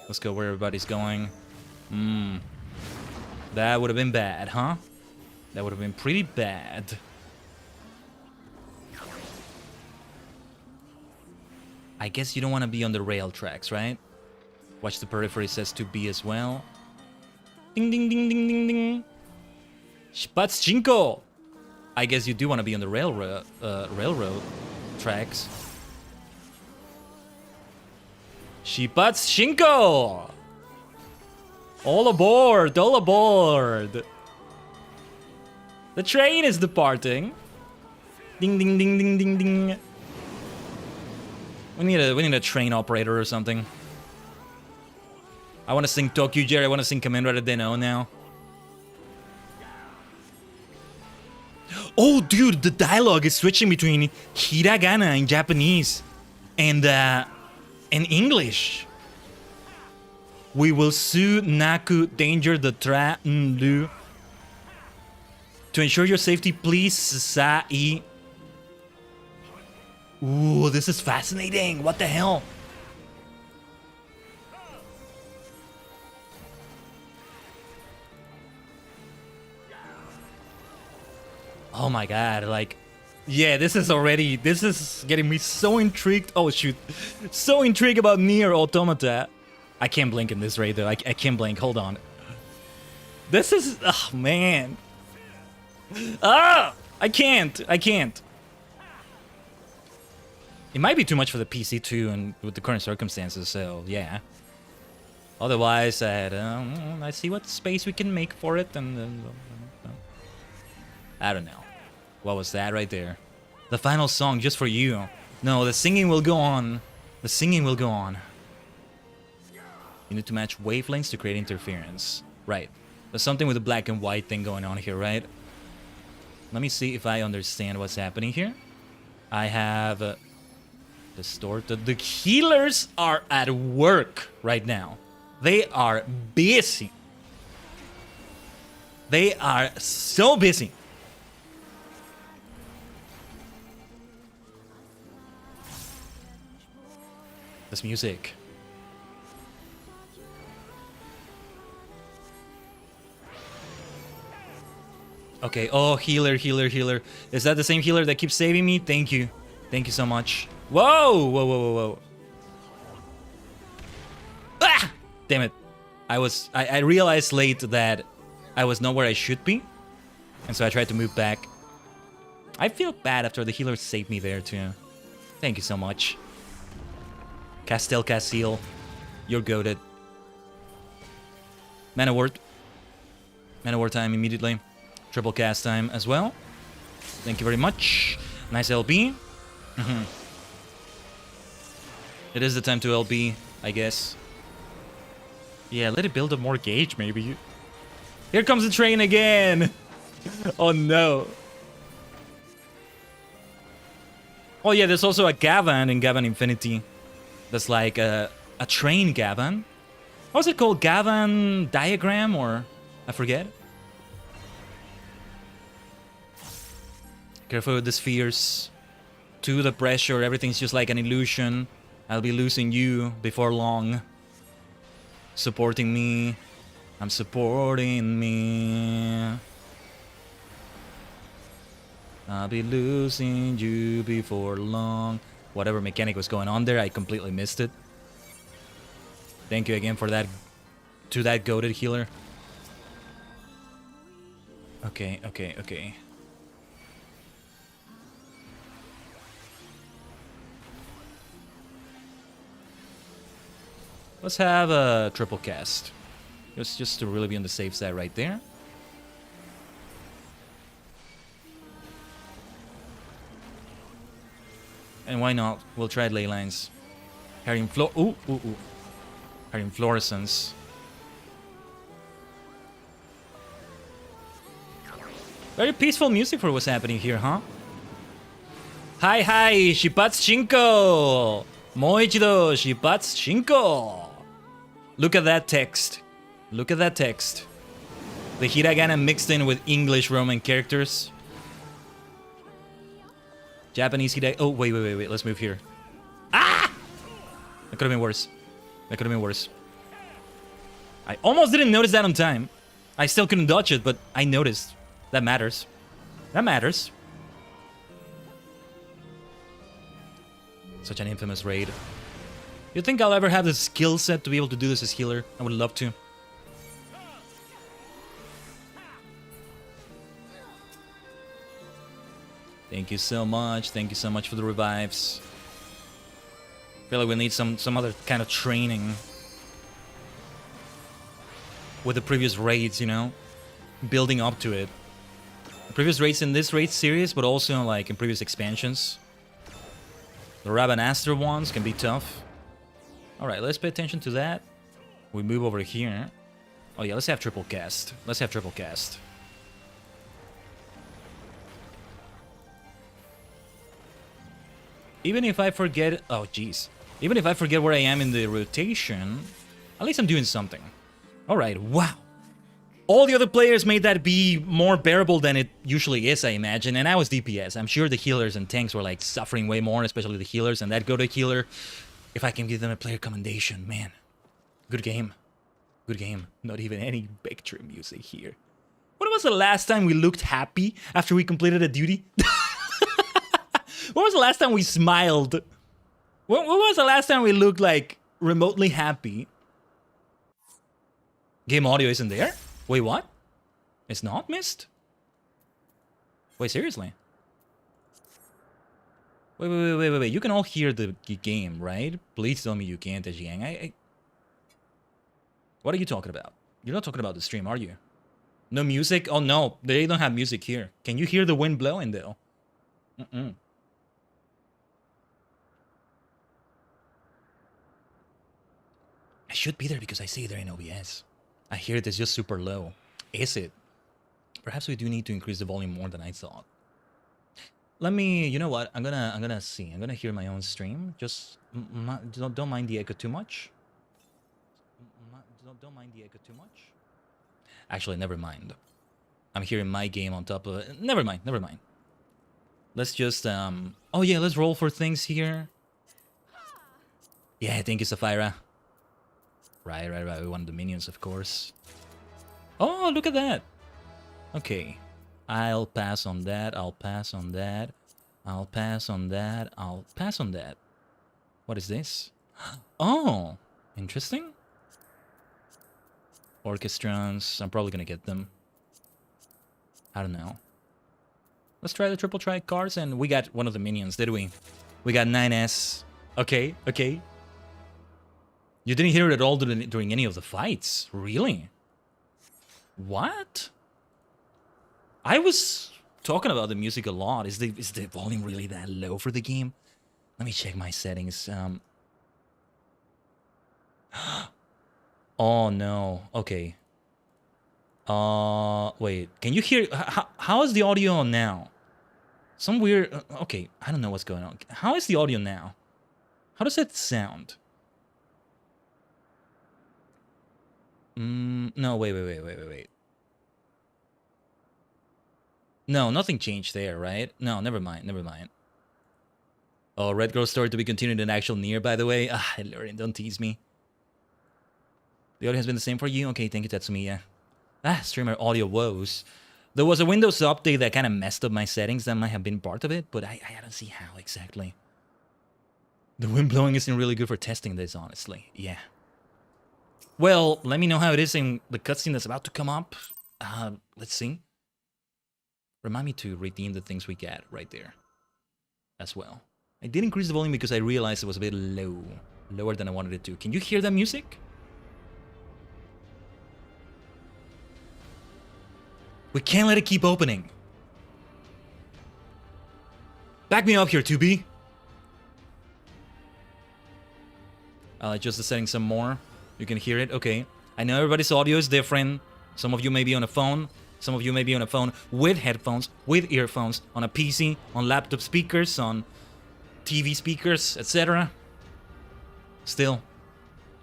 B: Let's go where everybody's going. That would have been bad, huh? That would have been pretty bad. I guess you don't want to be on the rail tracks, right? Watch the periphery says to be as well. Ding ding ding ding ding ding. Spatschinko! I guess you do want to be on the railroad tracks. Shipatschinko! All aboard! All aboard! The train is departing. Ding ding ding ding ding ding. We need a train operator or something. I want to sing Tokyo Jerry. I want to sing Commander at Deno now. Oh, dude, the dialogue is switching between hiragana in Japanese and English. We will sue Naku danger the Tra-Ndu. To ensure your safety, please, Sai. Ooh, this is fascinating. What the hell? Oh my god, like, yeah, this is getting me so intrigued. Oh shoot, so intrigued about Nier Automata. I can't blink in this raid though. I can't blink. Hold on. This is, oh man. Ah, I can't. It might be too much for the PC too, and with the current circumstances. So yeah. Otherwise, I see what space we can make for it, and I don't know. What was that right there? The final song just for you. No, the singing will go on. The singing will go on. You need to match wavelengths to create interference. Right. There's something with the black and white thing going on here, right? Let me see if I understand what's happening here. I have distorted. The healers are at work right now. They are busy. They are so busy. This music. Okay, oh, healer. Is that the same healer that keeps saving me? Thank you. Thank you so much. Whoa. Ah! Damn it. I realized late that I was not where I should be. And so I tried to move back. I feel bad after the healer saved me there too. Thank you so much. Castel Castile, you're goated. Mana ward time immediately. Triple cast time as well. Thank you very much. Nice LB. It is the time to LB, I guess. Yeah, let it build up more gauge, maybe. Here comes the train again! Oh no. Oh yeah, there's also a Gavan in Gavan Infinity. That's like a train Gavan. What's it called? Gavan diagram, or I forget. Careful with the spheres. To the pressure, everything's just like an illusion. I'll be losing you before long. Supporting me. I'm supporting me. I'll be losing you before long. Whatever mechanic was going on there, I completely missed it. Thank you again for that, to that goated healer. Okay. Let's have a triple cast. Just to really be on the safe side right there. And why not? We'll try ley lines. Harrying Harrying fluorescence. Very peaceful music for what's happening here, huh? Hi, Shipatsu-shinko! Moichido, Shipatsu-shinko! Look at that text. Look at that text. The hiragana mixed in with English Roman characters. Japanese hiragana. Oh, wait. Let's move here. Ah! That could have been worse. I almost didn't notice that on time. I still couldn't dodge it, but I noticed. That matters. Such an infamous raid. You think I'll ever have the skill set to be able to do this as healer? I would love to. Thank you so much. Thank you so much for the revives. I feel like we need some other kind of training with the previous raids, you know? Building up to it. The previous raids in this raid series, but also like in previous expansions. The Rabanastre ones can be tough. Alright, let's pay attention to that. We move over here. Oh yeah, let's have triple cast. Even if I forget... Oh, jeez. Even if I forget where I am in the rotation, at least I'm doing something. Alright, wow. All the other players made that be more bearable than it usually is, I imagine. And I was DPS. I'm sure the healers and tanks were like suffering way more, especially the healers. And that go to healer, if I can give them a player commendation, man. Good game. Good game. Not even any victory music here. When was the last time we looked happy after we completed a duty? When was the last time we smiled? When was the last time we looked like remotely happy? Game audio isn't there? Wait, what? It's not missed? Wait, seriously? Wait. You can all hear the game, right? Please tell me you can't, Tajigen. What are you talking about? You're not talking about the stream, are you? No music? Oh no, they don't have music here. Can you hear the wind blowing though? I should be there because I see there in OBS. I hear it is just super low. Is it? Perhaps we do need to increase the volume more than I thought. Let me, you know what? I'm gonna see. I'm gonna hear my own stream. Just don't mind the echo too much. Don't mind the echo too much. Actually, never mind. I'm hearing my game on top of it. Never mind. Let's just oh yeah, let's roll for things here. Yeah, thank you, Sapphira. Right. We want the minions, of course. Oh, look at that. Okay. I'll pass on that. I'll pass on that. I'll pass on that. I'll pass on that. What is this? Oh, interesting. Orchestrons. I'm probably gonna get them. I don't know. Let's try the triple tri cards, and we got one of the minions, did we? We got 9S. Okay. You didn't hear it at all during any of the fights? Really? What? I was talking about the music a lot. Is the volume really that low for the game? Let me check my settings. Oh no. Okay. Wait. Can you hear? How is the audio now? Some weird. Okay. I don't know what's going on. How is the audio now? How does it sound? No. Wait. No, nothing changed there, right? No, never mind. Oh, Red Girl story to be continued in actual Nier, by the way. Ah, Lauren, don't tease me. The audio has been the same for you? Okay, thank you, Tatsumiya. Ah, streamer audio woes. There was a Windows update that kind of messed up my settings. That might have been part of it, but I don't see how exactly. The wind blowing isn't really good for testing this, honestly. Yeah. Well, let me know how it is in the cutscene that's about to come up. Let's see. Remind me to redeem the things we get right there as well. I did increase the volume because I realized it was a bit low. Lower than I wanted it to. Can you hear that music? We can't let it keep opening. Back me up here, 2B. I'll adjust the settings some more. You can hear it. Okay. I know everybody's audio is different. Some of you may be on a phone. Some of you may be on a phone with headphones, with earphones, on a PC, on laptop speakers, on TV speakers, etc. Still,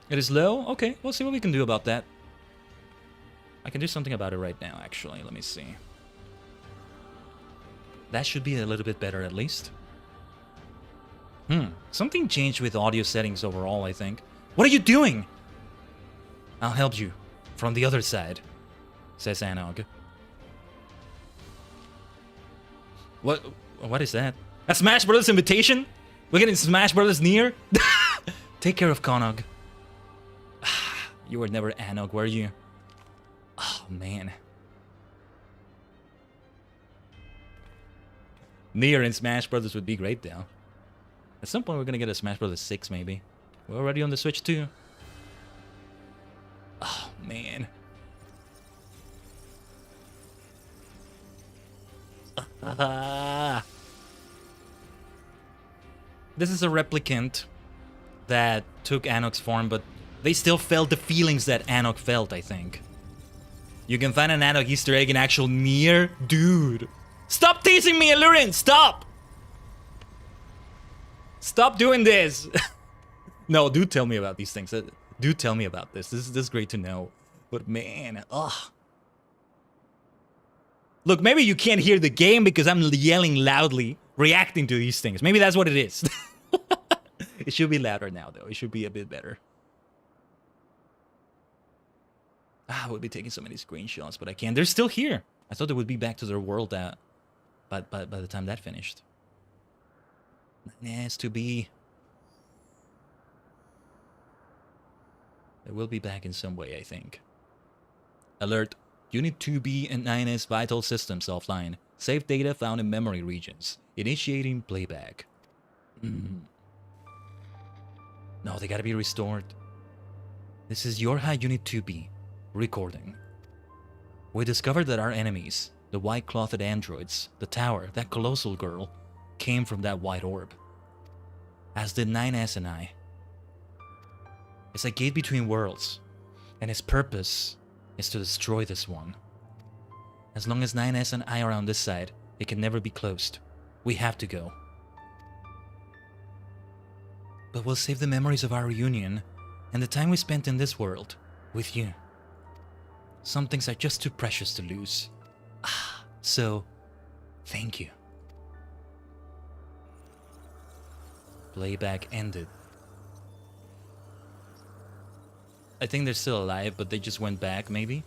B: it is low? Okay, we'll see what we can do about that. I can do something about it right now, actually. Let me see. That should be a little bit better, at least. Something changed with audio settings overall, I think. What are you doing? I'll help you from the other side, says Anog. What is that? A Smash Brothers invitation? We're getting Smash Brothers Nier? Take care of Konog. You were never Anog, were you? Oh, man. Nier and Smash Brothers would be great, though. At some point, we're gonna get a Smash Brothers 6, maybe. We're already on the Switch, too. Oh, man. This is a replicant that took Anok's form, but they still felt the feelings that Anok felt, I think. You can find an Anok Easter egg in actual Nier? Dude. Stop teasing me, Allurin! Stop! Stop doing this! No, do tell me about these things. Do tell me about this. This is great to know. But man, ugh. Look, maybe you can't hear the game because I'm yelling loudly, reacting to these things. Maybe that's what it is. It should be louder now, though. It should be a bit better. I would be taking so many screenshots, but I can't. They're still here. I thought they would be back to their world but by the time that finished. Nice to be. They will be back in some way, I think. Alert. Unit 2B and 9S vital systems offline. Save data found in memory regions. Initiating playback. No, they gotta be restored. This is YoRHa Unit 2B. Recording. We discovered that our enemies, the white-clothed androids, the tower, that colossal girl, came from that white orb. As did 9S and I. It's a gate between worlds, and its purpose is to destroy this one. As long as 9S and I are on this side, it can never be closed. We have to go. But we'll save the memories of our reunion and the time we spent in this world with you. Some things are just too precious to lose. So, thank you. Playback ended. I think they're still alive, but they just went back, maybe?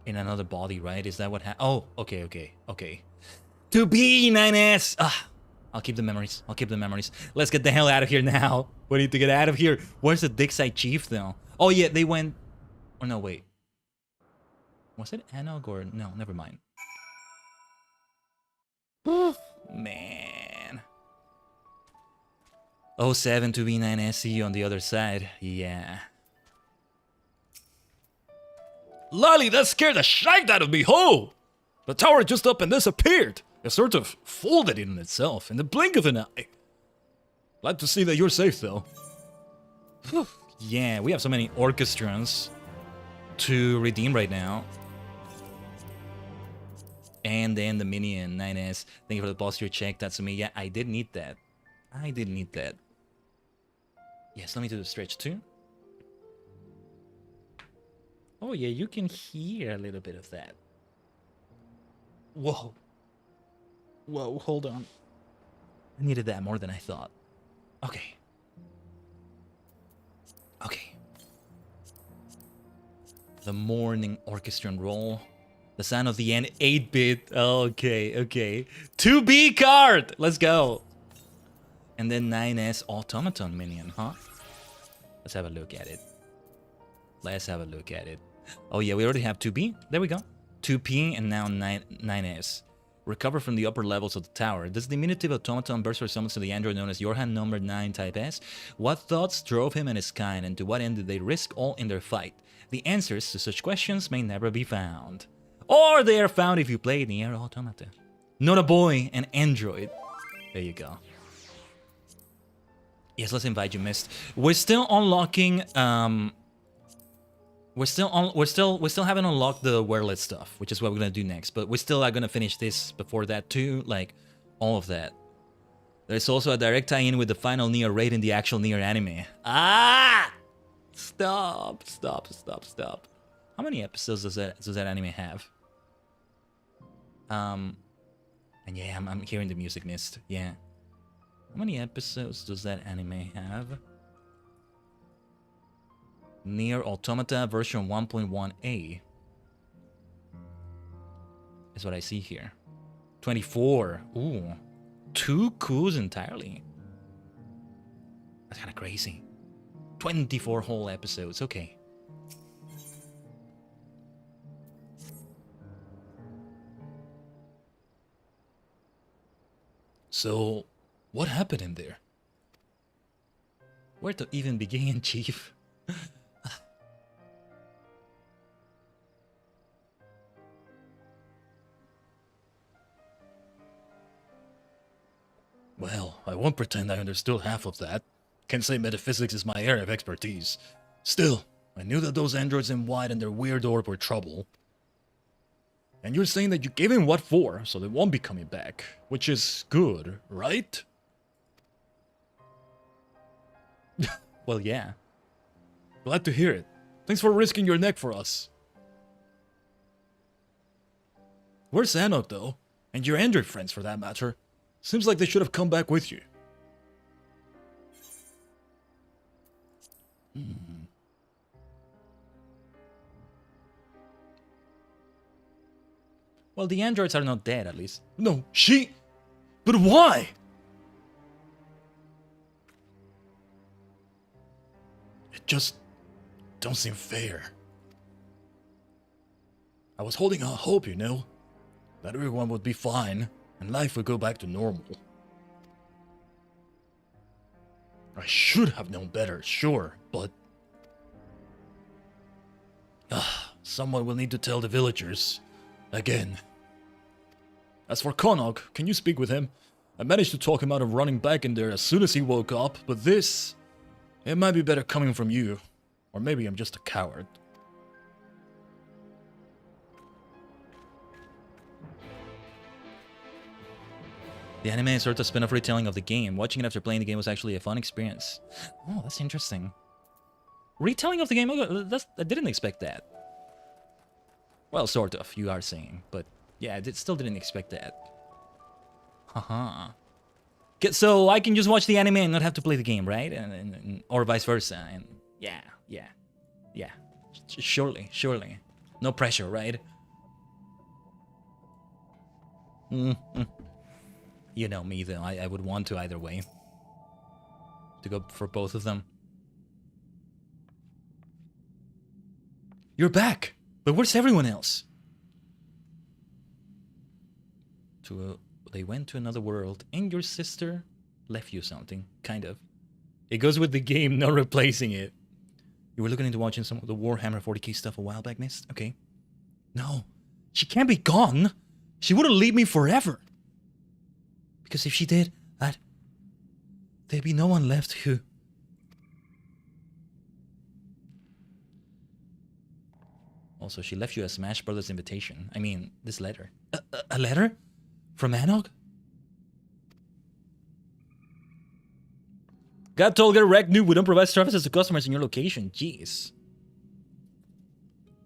B: In another body, right? Is that what happened? Oh, okay. To be 9S! I'll keep the memories. Let's get the hell out of here now. We need to get out of here. Where's the Dickside Chief, though? Oh, yeah, they went... Oh, no, wait. Was it Anog or... No, never mind. Man. 07 to B9SE on the other side. Yeah.
A: Lolly, that scared the shite out of me, ho! The tower just up and disappeared. It sort of folded in itself in the blink of an eye. Glad to see that you're safe, though.
B: Yeah, we have so many orchestrons to redeem right now. And then the minion, 9S. Thank you for the posture check, Tatsumi. Yeah, I did need that. Yes, let me do the stretch too. Oh yeah, you can hear a little bit of that. Whoa, hold on. I needed that more than I thought. Okay. The morning orchestron roll. The sound of the end, 8-bit. Okay. 2B card! Let's go. And then 9S automaton minion, huh? Let's have a look at it. Oh yeah, we already have 2B. There we go. 2P and now 9S. Recover from the upper levels of the tower. This diminutive automaton burst or summons to the android known as YoRHa number 9 type S. What thoughts drove him and his kind, and to what end did they risk all in their fight? The answers to such questions may never be found. Or they are found if you play Nier Automata. Not a boy, an android. There you go. Yes, let's invite you, Mist. We're still unlocking. We still haven't unlocked the Werlyt stuff, which is what we're gonna do next. But we still are gonna finish this before that too, like all of that. There's also a direct tie-in with the final Nier raid in the actual Nier anime. Stop. How many episodes does that anime have? And yeah, I'm hearing the music, Mist. Yeah. How many episodes does that anime have? Nier Automata version 1.1a is what I see here. 24. Ooh. 2 coups entirely. That's kind of crazy. 24 whole episodes. Okay.
A: So, what happened in there?
B: Where to even begin, Chief?
A: Well, I won't pretend I understood half of that. Can't say metaphysics is my area of expertise. Still, I knew that those androids in white and their weird orb were trouble. And you're saying that you gave him what for, so they won't be coming back. Which is good, right?
B: Well, yeah.
A: Glad to hear it. Thanks for risking your neck for us. Where's Anok, though? And your android friends, for that matter? Seems like they should have come back with you.
B: Well, the androids are not dead, at least.
A: No, she... But why? It just don't seem fair. I was holding out hope, you know, that everyone would be fine and life would go back to normal. I should have known better, sure, but... someone will need to tell the villagers. Again. As for Konok, can you speak with him? I managed to talk him out of running back in there as soon as he woke up, but this... It might be better coming from you. Or maybe I'm just a coward.
B: The anime is sort of a spin-off retelling of the game. Watching it after playing the game was actually a fun experience. Oh, that's interesting. Retelling of the game? I didn't expect that. Well, sort of, you are saying. But yeah, I still didn't expect that. Haha. So I can just watch the anime and not have to play the game, right? Or vice versa. And yeah. Surely. No pressure, right? You know me, though. I would want to either way. To go for both of them.
A: You're back! But where's everyone else?
B: They went to another world, and your sister left you something, kind of. It goes with the game, not replacing it. You were looking into watching some of the Warhammer 40k stuff a while back, Mist? Okay.
A: No, she can't be gone. She wouldn't leave me forever.
B: Because if she did, there'd be no one left who... Also, she left you a Smash Brothers invitation. I mean, this letter.
A: A letter? From Anok?
B: Got told get wrecked, noob. We don't provide services to customers in your location. Jeez.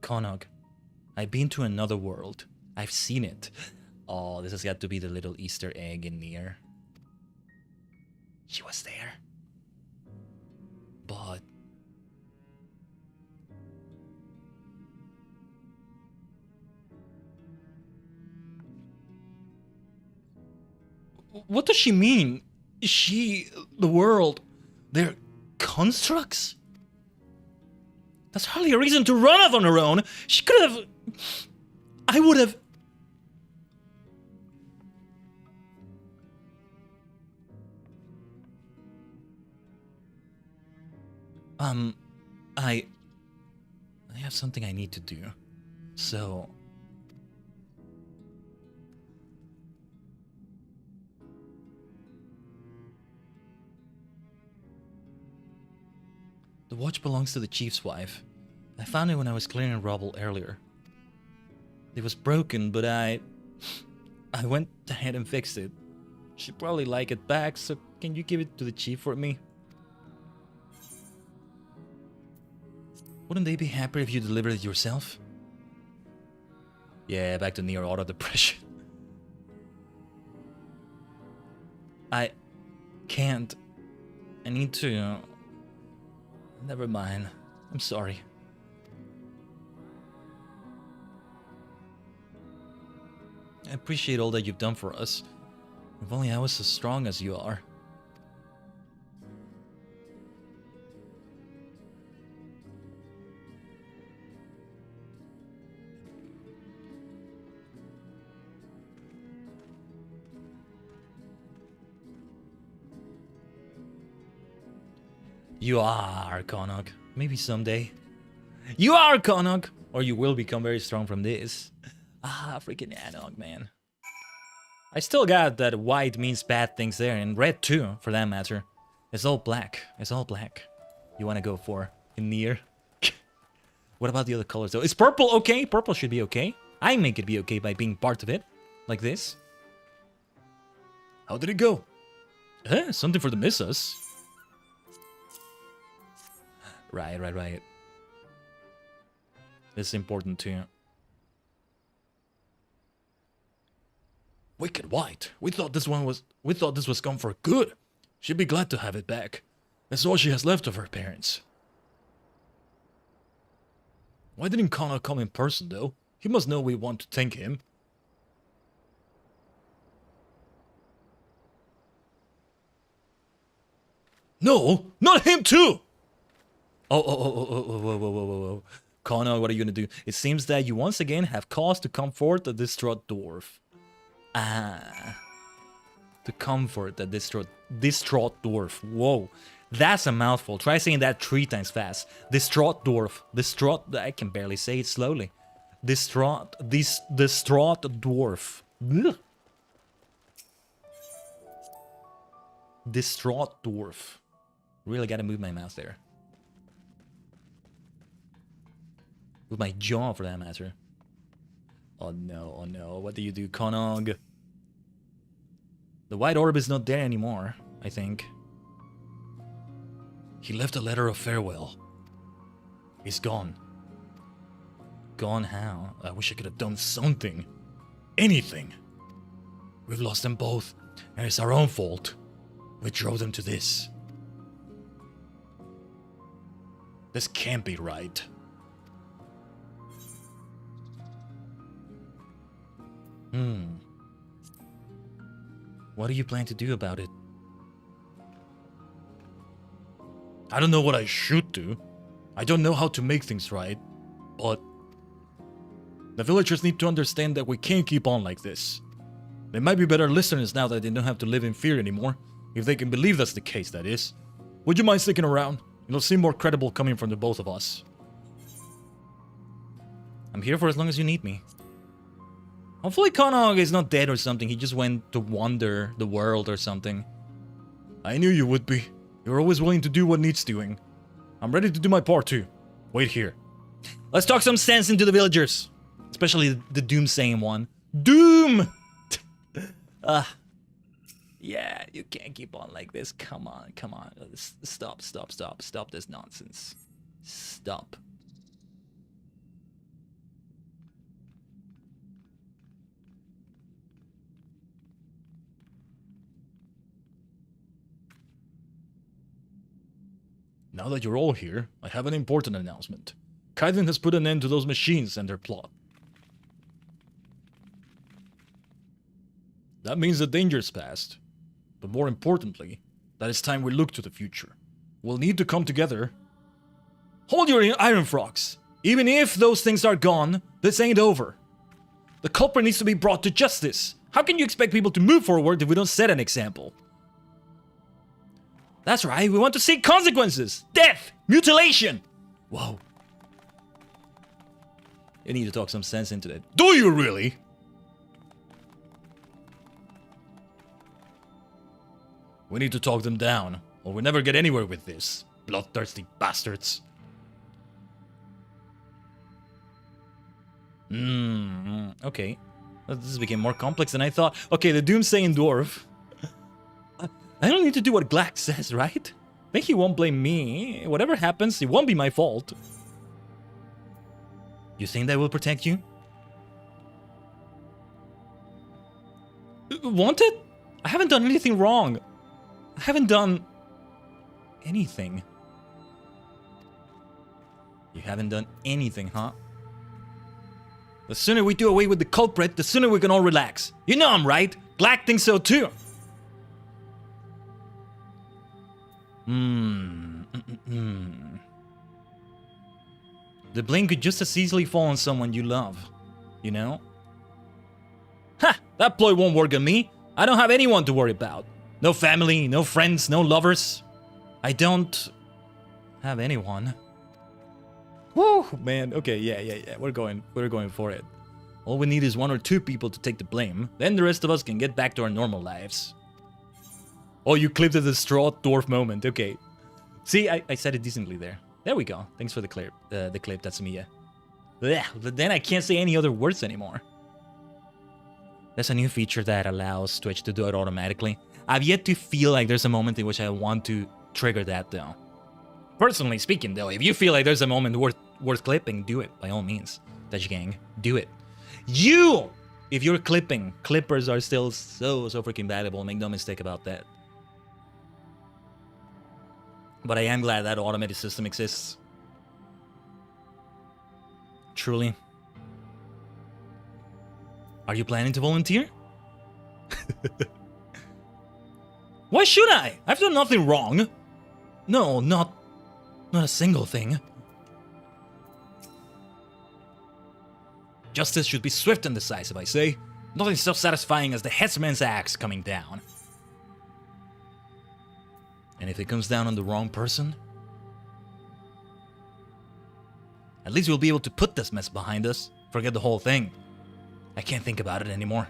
B: Konog, I've been to another world. I've seen it. Oh, this has got to be the little Easter egg in Nier. She was there. But...
A: What does she mean? She, the world, they're constructs? That's hardly a reason to run off on her own. She could have... I would have...
B: I have something I need to do. So... The watch belongs to the chief's wife. I found it when I was clearing rubble earlier. It was broken, but I went ahead and fixed it. She'd probably like it back, so can you give it to the chief for me? Wouldn't they be happier if you delivered it yourself? Yeah, back to Nier Auto Depression. I can't. I need to... Never mind. I'm sorry. I appreciate all that you've done for us. If only I was as strong as you are. You are, Konog. Maybe someday. You are, Konog! Or you will become very strong from this. Ah, freaking Anog, man. I still got that white means bad things there, and red too, for that matter. It's all black. It's all black. You want to go for in Nier? What about the other colors, though? Is purple okay? Purple should be okay. I make it be okay by being part of it. Like this.
A: How did it go?
B: Something for the missus. Right. This is important too.
A: Wicked White. We thought this was gone for good. She'd be glad to have it back. That's all she has left of her parents. Why didn't Connor come in person, though? He must know we want to thank him. No! Not him too! Whoa. Connor, what are you gonna do? It seems that you once again have cause to comfort a distraught dwarf. To comfort a distraught dwarf. Whoa. That's a mouthful. Try saying that 3 times fast. Distraught dwarf. Distraught. I can barely say it slowly. Distraught dwarf. Ugh. Distraught dwarf. Really gotta move my mouse there. With my jaw, for that matter. Oh no. What do you do, Konog? The white orb is not there anymore, I think. He left a letter of farewell. He's gone. Gone how? I wish I could have done something. Anything. We've lost them both, and it's our own fault. We drove them to this. This can't be right. What do you plan to do about it? I don't know what I should do. I don't know how to make things right, but the villagers need to understand that we can't keep on like this. They might be better listeners now that they don't have to live in fear anymore, if they can believe that's the case, that is. Would you mind sticking around? It'll seem more credible coming from the both of us. I'm here for as long as you need me. Hopefully Konog is not dead or something. He just went to wander the world or something. I knew you would be. You're always willing to do what needs doing. I'm ready to do my part too. Wait here. Let's talk some sense into the villagers. Especially the doomsaying one. Doom! Yeah, you can't keep on like this. Come on. Stop this nonsense. Stop. Now that you're all here, I have an important announcement. Khaiden has put an end to those machines and their plot. That means the danger's past. But more importantly, that it's time we look to the future. We'll need to come together. Hold your iron frogs! Even if those things are gone, this ain't over. The culprit needs to be brought to justice. How can you expect people to move forward if we don't set an example? That's right, we want to see consequences! Death! Mutilation! Whoa. You need to talk some sense into that. Do you really? We need to talk them down, or we'll never get anywhere with this. Bloodthirsty bastards. Okay. This became more complex than I thought. Okay, the doomsaying dwarf. I don't need to do what Glack says, right? I think he won't blame me. Whatever happens, it won't be my fault. You think they will protect you? Wanted? I haven't done anything wrong. I haven't done anything. You haven't done anything, huh? The sooner we do away with the culprit, the sooner we can all relax. You know I'm right. Glack thinks so too. The blame could just as easily fall on someone you love, you know? Ha! That ploy won't work on me. I don't have anyone to worry about. No family, no friends, no lovers. I don't have anyone. Woo, man. Okay, yeah. We're going for it. All we need is 1 or 2 people to take the blame. Then the rest of us can get back to our normal lives. Oh, you clipped the distraught dwarf moment. Okay. See, I said it decently there. There we go. Thanks for the clip, that's Mia. Blech, but then I can't say any other words anymore. There's a new feature that allows Twitch to do it automatically. I've yet to feel like there's a moment in which I want to trigger that, though. Personally speaking, though, if you feel like there's a moment worth clipping, do it, by all means. Tajigen, do it. You
B: If you're clipping, clippers are still so freaking valuable. Make no mistake about that. But I am glad that automated system exists. Truly. Are you planning to volunteer? Why should I? I've done nothing wrong. No, not a single thing. Justice should be swift and decisive, I say. Nothing so satisfying as the headsman's axe coming down. And if it comes down on the wrong person, at least we'll be able to put this mess behind us. Forget the whole thing. I can't think about it anymore.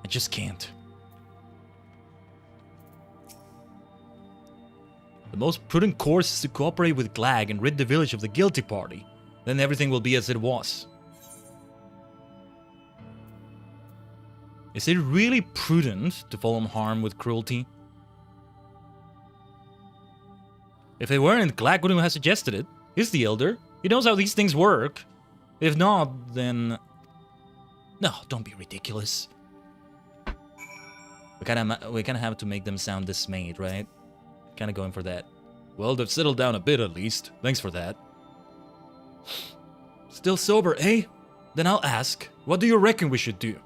B: I just can't. The most prudent course is to cooperate with Glag and rid the village of the guilty party. Then everything will be as it was. Is it really prudent to follow harm with cruelty? If it weren't, Glag wouldn't have suggested it. He's the elder. He knows how these things work. If not, then... No, don't be ridiculous. We kinda have to make them sound dismayed, right? Kinda going for that. Well, they've settled down a bit at least. Thanks for that. Still sober, eh? Then I'll ask, what do you reckon we should do?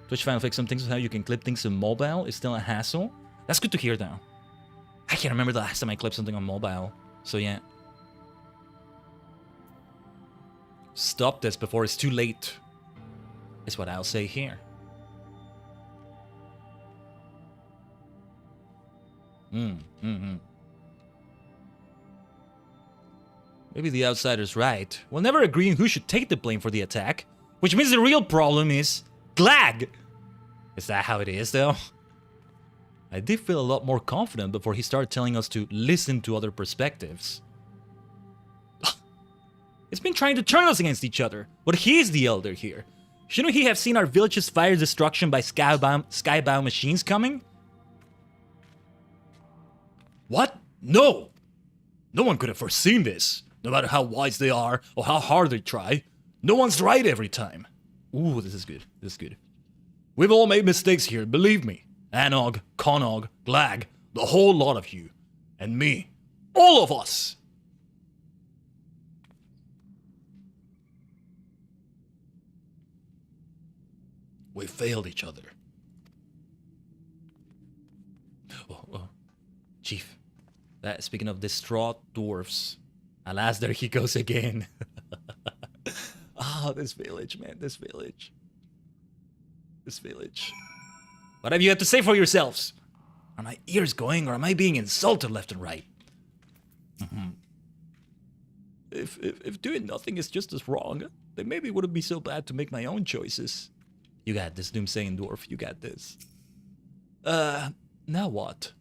B: Twitch Final Fix some things with how you can clip things on mobile is still a hassle. That's good to hear though. I can't remember the last time I clipped something on mobile. So yeah. Stop this before it's too late, is what I'll say here. Maybe the outsider's right. We'll never agree on who should take the blame for the attack, which means the real problem is Glag. Is that how it is, though? I did feel a lot more confident before he started telling us to listen to other perspectives. It's been trying to turn us against each other, but he's the elder here. Shouldn't he have seen our village's fire destruction by skybound machines coming?
A: What? No! No one could have foreseen this. No matter how wise they are, or how hard they try, no one's right every time.
B: Ooh, this is good. This is good.
A: We've all made mistakes here, believe me. Anog, Konog, Glag, the whole lot of you. And me. All of us! We failed each other.
B: Oh. Chief, speaking of distraught dwarfs, alas, there he goes again. Ah, this village, man, this village. This village. What have you had to say for yourselves? Are my ears going, or am I being insulted left and right? If doing nothing is just as wrong, then maybe it wouldn't be so bad to make my own choices. You got this, Doomsaying Dwarf. You got this. Now what?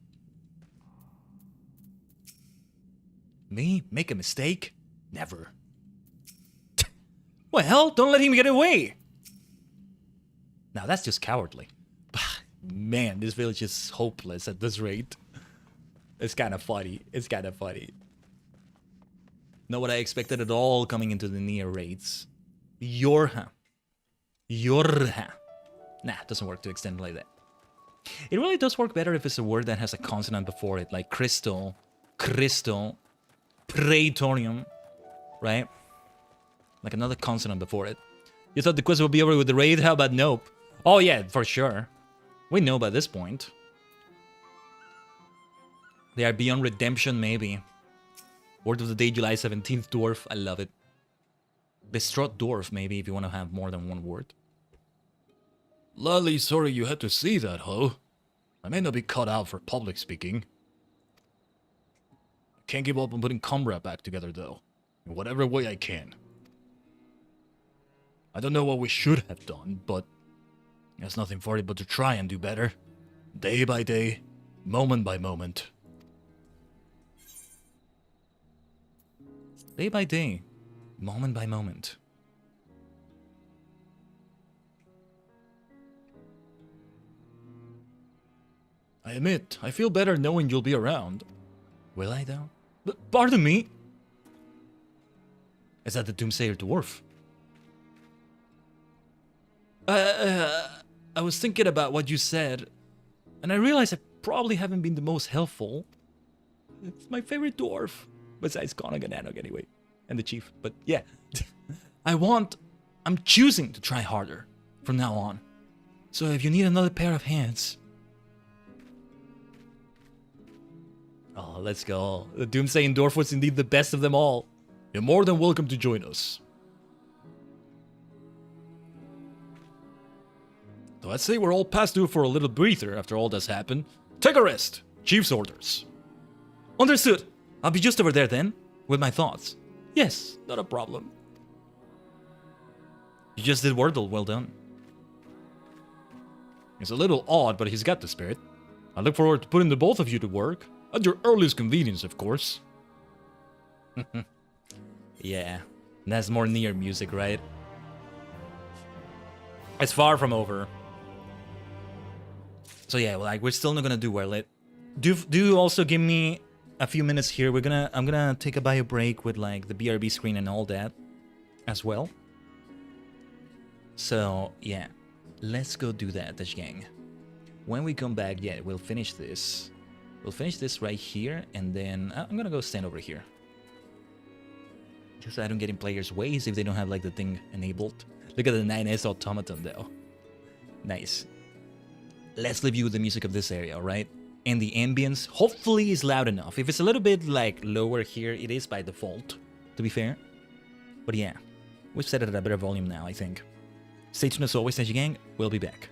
B: Me? Make a mistake? Never. Well, don't let him get away. Now, that's just cowardly. Man, this village is hopeless at this rate. It's kind of funny. It's kind of funny. Not what I expected at all coming into the near raids. YoRHa. YoRHa. Nah, it doesn't work to extend it like that. It really does work better if it's a word that has a consonant before it, like crystal, praetorium, right? Like another consonant before it. You thought the quest would be over with the raid? How about nope? Oh yeah, for sure. We know by this point. They are beyond redemption, maybe. Word of the day, July 17th, dwarf. I love it. Distraught dwarf, maybe, if you want to have more than one word.
A: Lally, sorry you had to see that, ho. I may not be cut out for public speaking. Can't give up on putting Cumbra back together, though. In whatever way I can. I don't know what we should have done, but there's nothing for it but to try and do better. Day by day, moment by moment.
B: Day by day, moment by moment.
A: I admit, I feel better knowing you'll be around.
B: Will I, though? Pardon me? Is that the Doomsayer Dwarf?
A: I was thinking about what you said, and I realized I probably haven't been the most helpful. It's my favorite dwarf, besides Konag and Anog anyway, and the chief. But yeah, I'm choosing to try harder from now on. So if you need another pair of hands... Oh, let's go. The Doomsaying Dwarf was indeed the best of them all. You're more than welcome to join us. So I'd say we're all past due for a little breather after all that's happened. Take a rest. Chief's orders. Understood. I'll be just over there then, with my thoughts. Yes, not a problem. You just did Wordle, well done. It's a little odd, but he's got the spirit. I look forward to putting the both of you to work. At your earliest convenience, of course. Yeah, that's more near music, right? It's far from over. So yeah, like we're still not gonna do Werlyt. Do also give me a few minutes here. I'm gonna take a bio break with like the BRB screen and all that as well. So yeah, let's go do that, Tajigen. When we come back, yeah, we'll finish this. We'll finish this right here, and then I'm gonna go stand over here. Just so I don't get in players' ways if they don't have like the thing enabled. Look at the 9S automaton though. Nice. Let's leave you with the music of this area, alright? And the ambience hopefully is loud enough. If it's a little bit like lower here, it is by default, to be fair. But yeah, we've set it at a better volume now, I think. Stay tuned as always, Tajigen. We'll be back.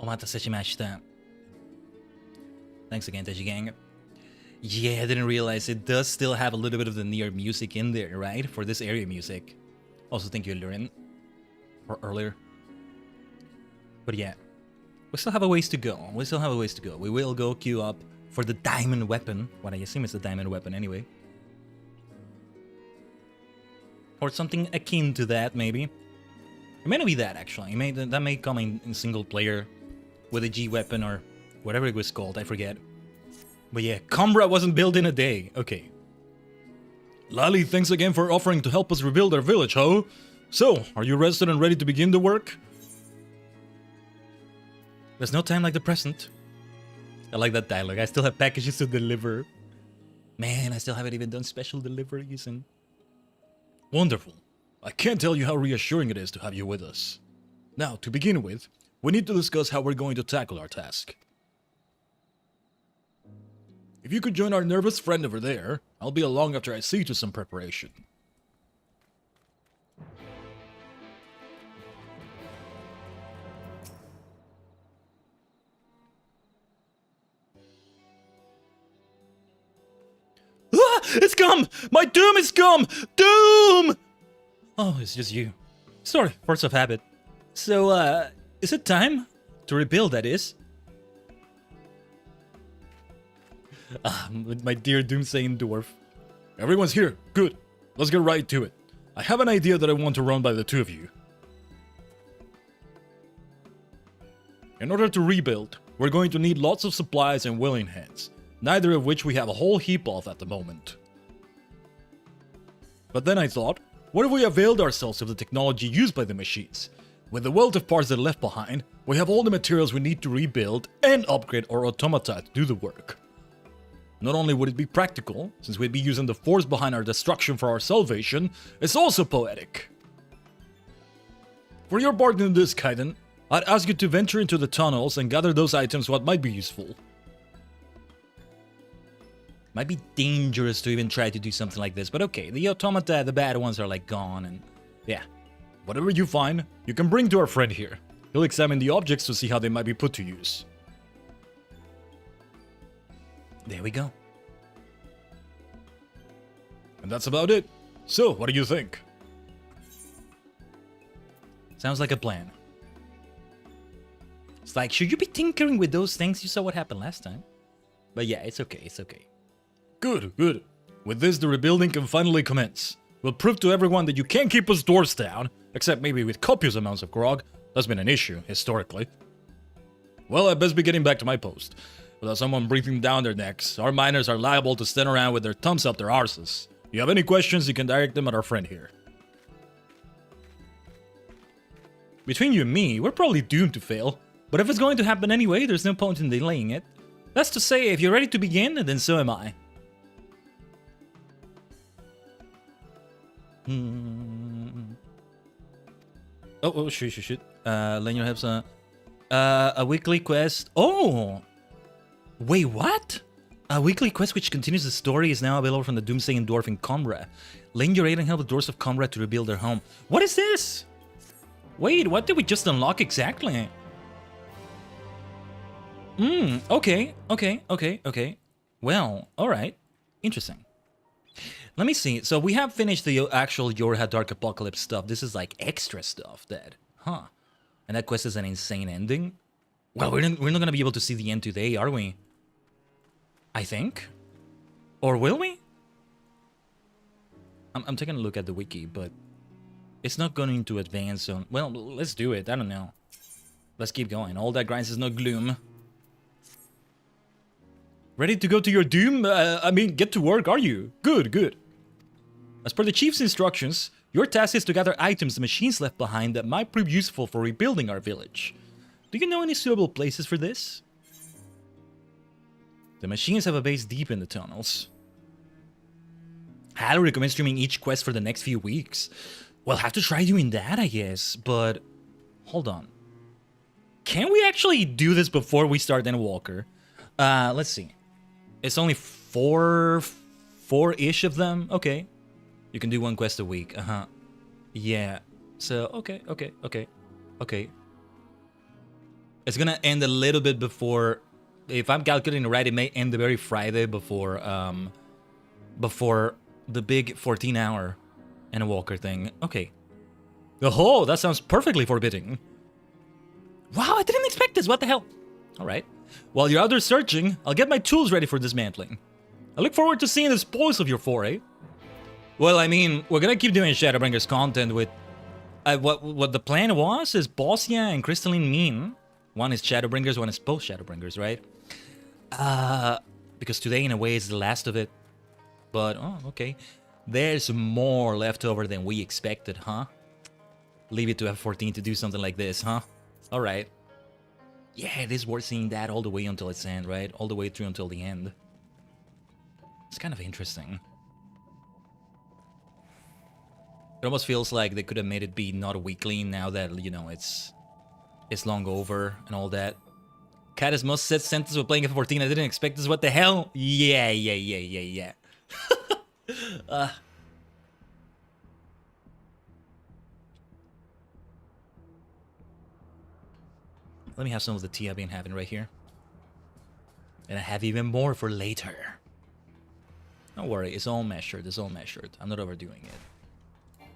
B: Omatase Thanks again, Tajigen. Yeah, I didn't realize it does still have a little bit of the near music in there, right? For this area music. Also, thank you, Lurin. Or earlier. But yeah. We still have a ways to go. We will go queue up for the diamond weapon. What I assume is the diamond weapon anyway. Or something akin to that, maybe. It may not be that, actually. That may come in single player with a G weapon or whatever it was called, I forget. But yeah, Combra wasn't built in a day. Okay.
A: Lali, thanks again for offering to help us rebuild our village, ho? So, are you rested and ready to begin the work?
B: There's no time like the present. I like that dialogue. I still have packages to deliver. Man, I still haven't even done special deliveries and...
A: Wonderful. I can't tell you how reassuring it is to have you with us. Now, to begin with, we need to discuss how we're going to tackle our task. If you could join our nervous friend over there, I'll be along after I see to some preparation.
B: It's come! My doom is come! Doom! Oh, it's just you. Sorry, force of habit. So, is it time to rebuild, that is? My dear doomsaying dwarf.
A: Everyone's here. Good. Let's get right to it. I have an idea that I want to run by the two of you. In order to rebuild, we're going to need lots of supplies and willing hands, neither of which we have a whole heap of at the moment. But then I thought, what if we availed ourselves of the technology used by the machines? With the wealth of parts that are left behind, we have all the materials we need to rebuild and upgrade our automata to do the work. Not only would it be practical, since we'd be using the force behind our destruction for our salvation, it's also poetic. For your part in this, Khaiden, I'd ask you to venture into the tunnels and gather those items what might be useful.
B: Might be dangerous to even try to do something like this, but okay, the automata, the bad ones are like gone and yeah.
A: Whatever you find, you can bring to our friend here. He'll examine the objects to see how they might be put to use.
B: There we go.
A: And that's about it. So, what do you think?
B: Sounds like a plan. It's like, should you be tinkering with those things? You saw what happened last time. But yeah, it's okay, it's okay.
A: Good, good. With this, the rebuilding can finally commence. We'll prove to everyone that you can't keep us dwarves down, except maybe with copious amounts of grog. That's been an issue, historically. Well, I'd best be getting back to my post. Without someone breathing down their necks, our miners are liable to stand around with their thumbs up their arses. If you have any questions, you can direct them at our friend here.
B: Between you and me, we're probably doomed to fail. But if it's going to happen anyway, there's no point in delaying it. That's to say, if you're ready to begin, then so am I. Oh, shoot. Lenyor has a weekly quest. Oh! Wait, what? A weekly quest which continues the story is now available from the Doomsaying Dwarf in Comra. Lend your aid and help the dwarves of Comra to rebuild their home. What is this? Wait, what did we just unlock exactly? Okay. Well, alright. Interesting. Let me see. So we have finished the actual YoRHa Dark Apocalypse stuff. This is like extra stuff, Dad. Huh. And that quest is an insane ending? Well, we're not going to be able to see the end today, are we? I think? Or will we? I'm taking a look at the wiki, but it's not going to advance on... Well, let's do it. I don't know. Let's keep going. All that grinds is no gloom. Ready to go to your doom? I mean, get to work, are you? Good, good. As per the chief's instructions, your task is to gather items the machines left behind that might prove useful for rebuilding our village. Do you know any suitable places for this? The machines have a base deep in the tunnels. Highly recommend streaming each quest for the next few weeks. We'll have to try doing that, I guess, but... Hold on. Can we actually do this before we start Walker? Let's see. It's only four-ish of them? Okay. You can do one quest a week. Yeah. So, okay. It's gonna end a little bit before, if I'm calculating right, it may end the very Friday before before the big 14-hour Endwalker thing. Okay. Oh, that sounds perfectly forbidding. Wow, I didn't expect this. What the hell? All right. While you're out there searching, I'll get my tools ready for dismantling. I look forward to seeing the spoils of your foray. Well, I mean, we're gonna keep doing Shadowbringers content with... what the plan was is Bosnia and Crystalline Mean. One is Shadowbringers, one is post-Shadowbringers, right? Because today, in a way, is the last of it. But, oh, okay. There's more left over than we expected, huh? Leave it to F14 to do something like this, huh? Alright. Yeah, it is worth seeing that all the way until its end, right? All the way through until the end. It's kind of interesting. It almost feels like they could have made it be not a weekly now that, you know, it's long over and all that. Caddis most said sentence with playing F14. I didn't expect this. What the hell? Yeah. Let me have some of the tea I've been having right here. And I have even more for later. Don't worry, it's all measured. It's all measured. I'm not overdoing it.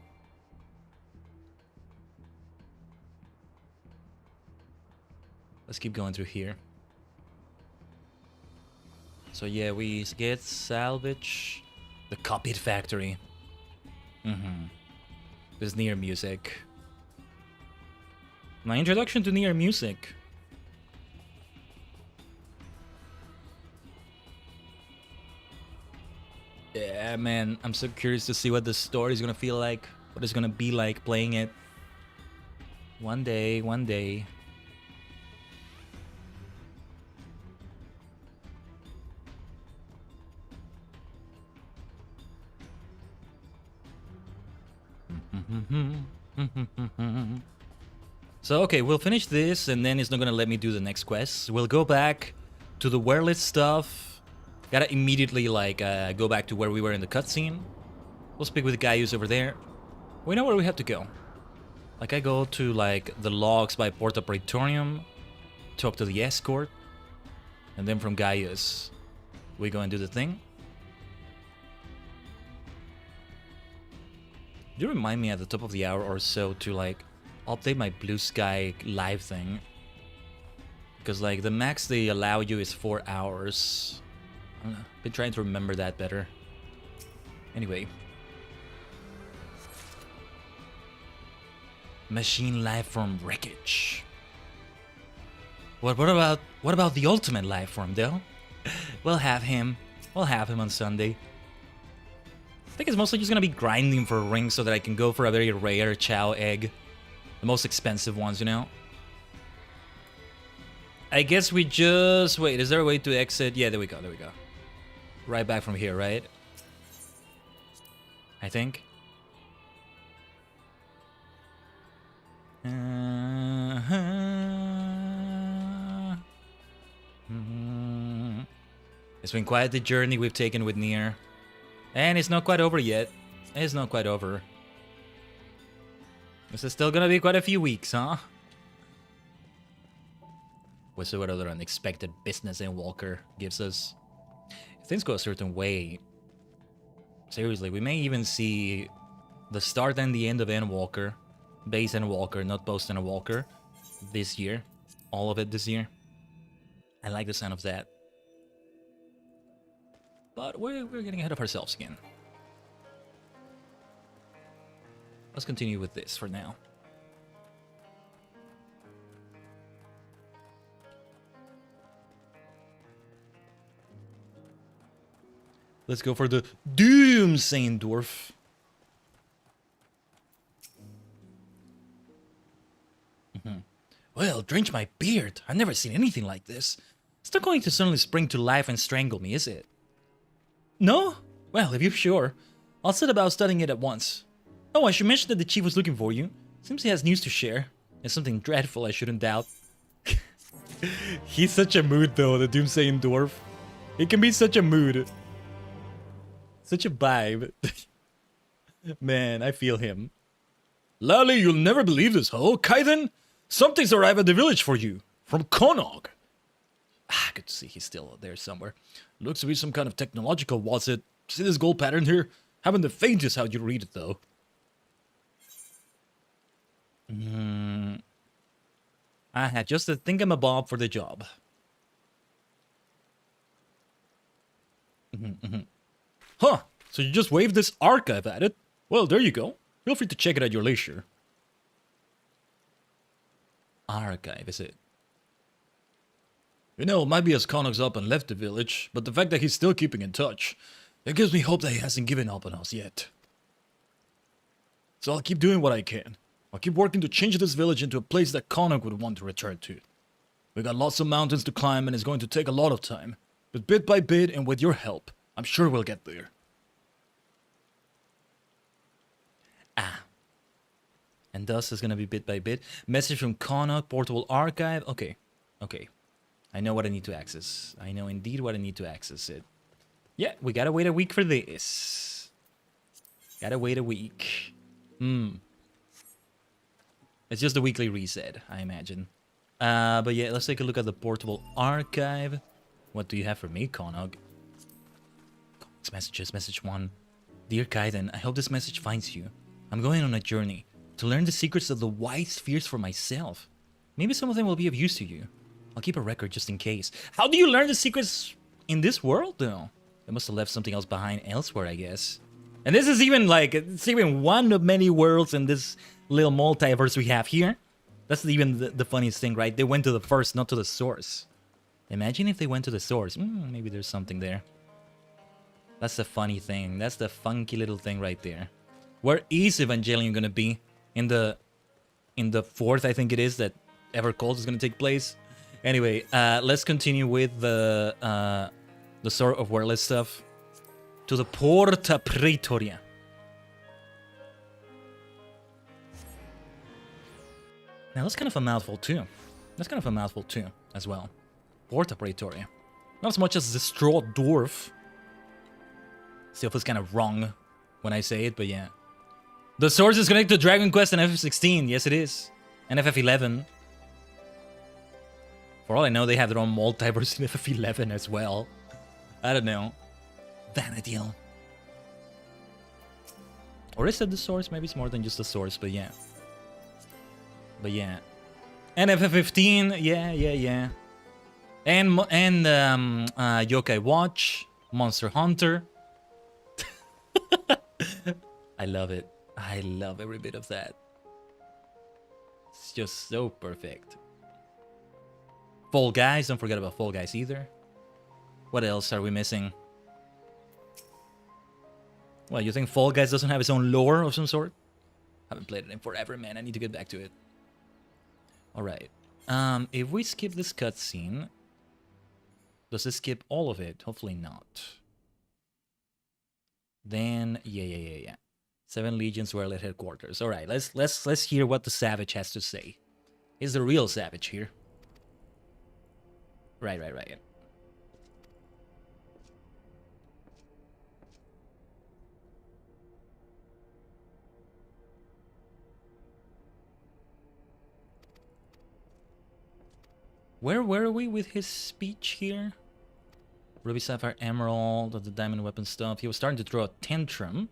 B: Let's keep going through here. So yeah, we get salvage. The copied factory. There's Nier music. My introduction to Nier music. Yeah, man, I'm so curious to see what the story is gonna feel like. What it's gonna be like playing it. One day, one day. So, okay, we'll finish this, and then it's not gonna let me do the next quest. We'll go back to the Werlyt stuff. Gotta immediately, like, go back to where we were in the cutscene. We'll speak with the guy who's over there. We know where we have to go. Like, I go to, like, the logs by Porta Praetorium, talk to the escort, and then from Gaius, we go and do the thing. Do remind me at the top of the hour or so to, like, update my Blue Sky live thing. Because, like, the max they allow you is 4 hours. I've been trying to remember that better. Anyway. Machine life form wreckage. What about the ultimate life form, though? We'll have him. We'll have him on Sunday. I think it's mostly just gonna be grinding for rings so that I can go for a very rare Chow egg. The most expensive ones, you know? I guess we just... Wait, is there a way to exit? Yeah, there we go, there we go. Right back from here, right? I think. It's been quite the journey we've taken with Nier. And it's not quite over yet. It's not quite over. This is still gonna be quite a few weeks, huh? We'll see what other unexpected business Endwalker gives us. If things go a certain way, seriously, we may even see the start and the end of Endwalker, base Endwalker, not post Endwalker, this year. All of it this year. I like the sound of that. But we're getting ahead of ourselves again. Let's continue with this for now. Let's go for the Doomsaying Dwarf. Well, drench my beard. I've never seen anything like this. It's not going to suddenly spring to life and strangle me, is it? No? Well, if you're sure, I'll set about studying it at once. Oh, I should mention that the chief was looking for you. Seems he has news to share. It's something dreadful, I shouldn't doubt. He's such a mood, though, the Doomsaying Dwarf. It can be such a mood. Such a vibe. Man, I feel him. Lally, you'll never believe this, ho? Khaiden? Something's arrived at the village for you.
A: From Konog!
B: Ah, good to see he's still there somewhere.
A: Looks to be some kind of technological was it. See this gold pattern here? Haven't the faintest how you read it though.
B: I had just a thingamabob for the job.
A: Huh, so you just waved this archive at it? Well, there you go. Feel free to check it at your leisure.
B: Archive, is it?
A: You know, it might be as Konog's up and left the village, but the fact that he's still keeping in touch, it gives me hope that he hasn't given up on us yet. So I'll keep doing what I can. I'll keep working to change this village into a place that Konog would want to return to. We got lots of mountains to climb and it's going to take a lot of time. But bit by bit and with your help, I'm sure we'll get there.
B: And thus is gonna be bit by bit. Message from Konog, portable archive. Okay. I know what I need to access. I know indeed what I need to access it. Yeah, we gotta wait a week for this. Gotta wait a week. It's just a weekly reset, I imagine. But yeah, let's take a look at the portable archive. What do you have for me, Konog? It's messages. Message 1. Dear Khaiden, I hope this message finds you. I'm going on a journey to learn the secrets of the wide spheres for myself. Maybe some of them will be of use to you. I'll keep a record just in case. How do you learn the secrets in this world, though? They must have left something else behind elsewhere, I guess. And this is even like, it's even one of many worlds in this little multiverse we have here. That's even the funniest thing, right? They went to the first, not to the source. Imagine if they went to the source. Maybe there's something there. That's the funny thing. That's the funky little thing right there. Where is Evangelion gonna be? In the 4th, I think it is, that Evercold is gonna take place. Anyway, let's continue with the sort of Werlyt stuff. To the Porta Praetoria. Now that's kind of a mouthful too. As well. Porta Praetoria. Not as much as distraught dwarf. Still feels kind of wrong when I say it, but yeah. The source is connected to Dragon Quest and FF16. Yes, it is. And FF11. For all I know, they have their own multiverse in FF11 as well. I don't know. Vanadiel. Or is it the source? Maybe it's more than just the source, but yeah. And FF15, yeah. And Yokai Watch, Monster Hunter. I love it. I love every bit of that. It's just so perfect. Fall Guys, don't forget about Fall Guys either. What else are we missing? Well, you think Fall Guys doesn't have its own lore of some sort? Haven't played it in forever, man. I need to get back to it. Alright. If we skip this cutscene, does it skip all of it? Hopefully not. Then, yeah. 7 Legions Werlyt headquarters. Alright, let's hear what the Savage has to say. He's the real Savage here. Right. Where were we with his speech here? Ruby, Sapphire, Emerald, the diamond weapon stuff. He was starting to throw a tantrum.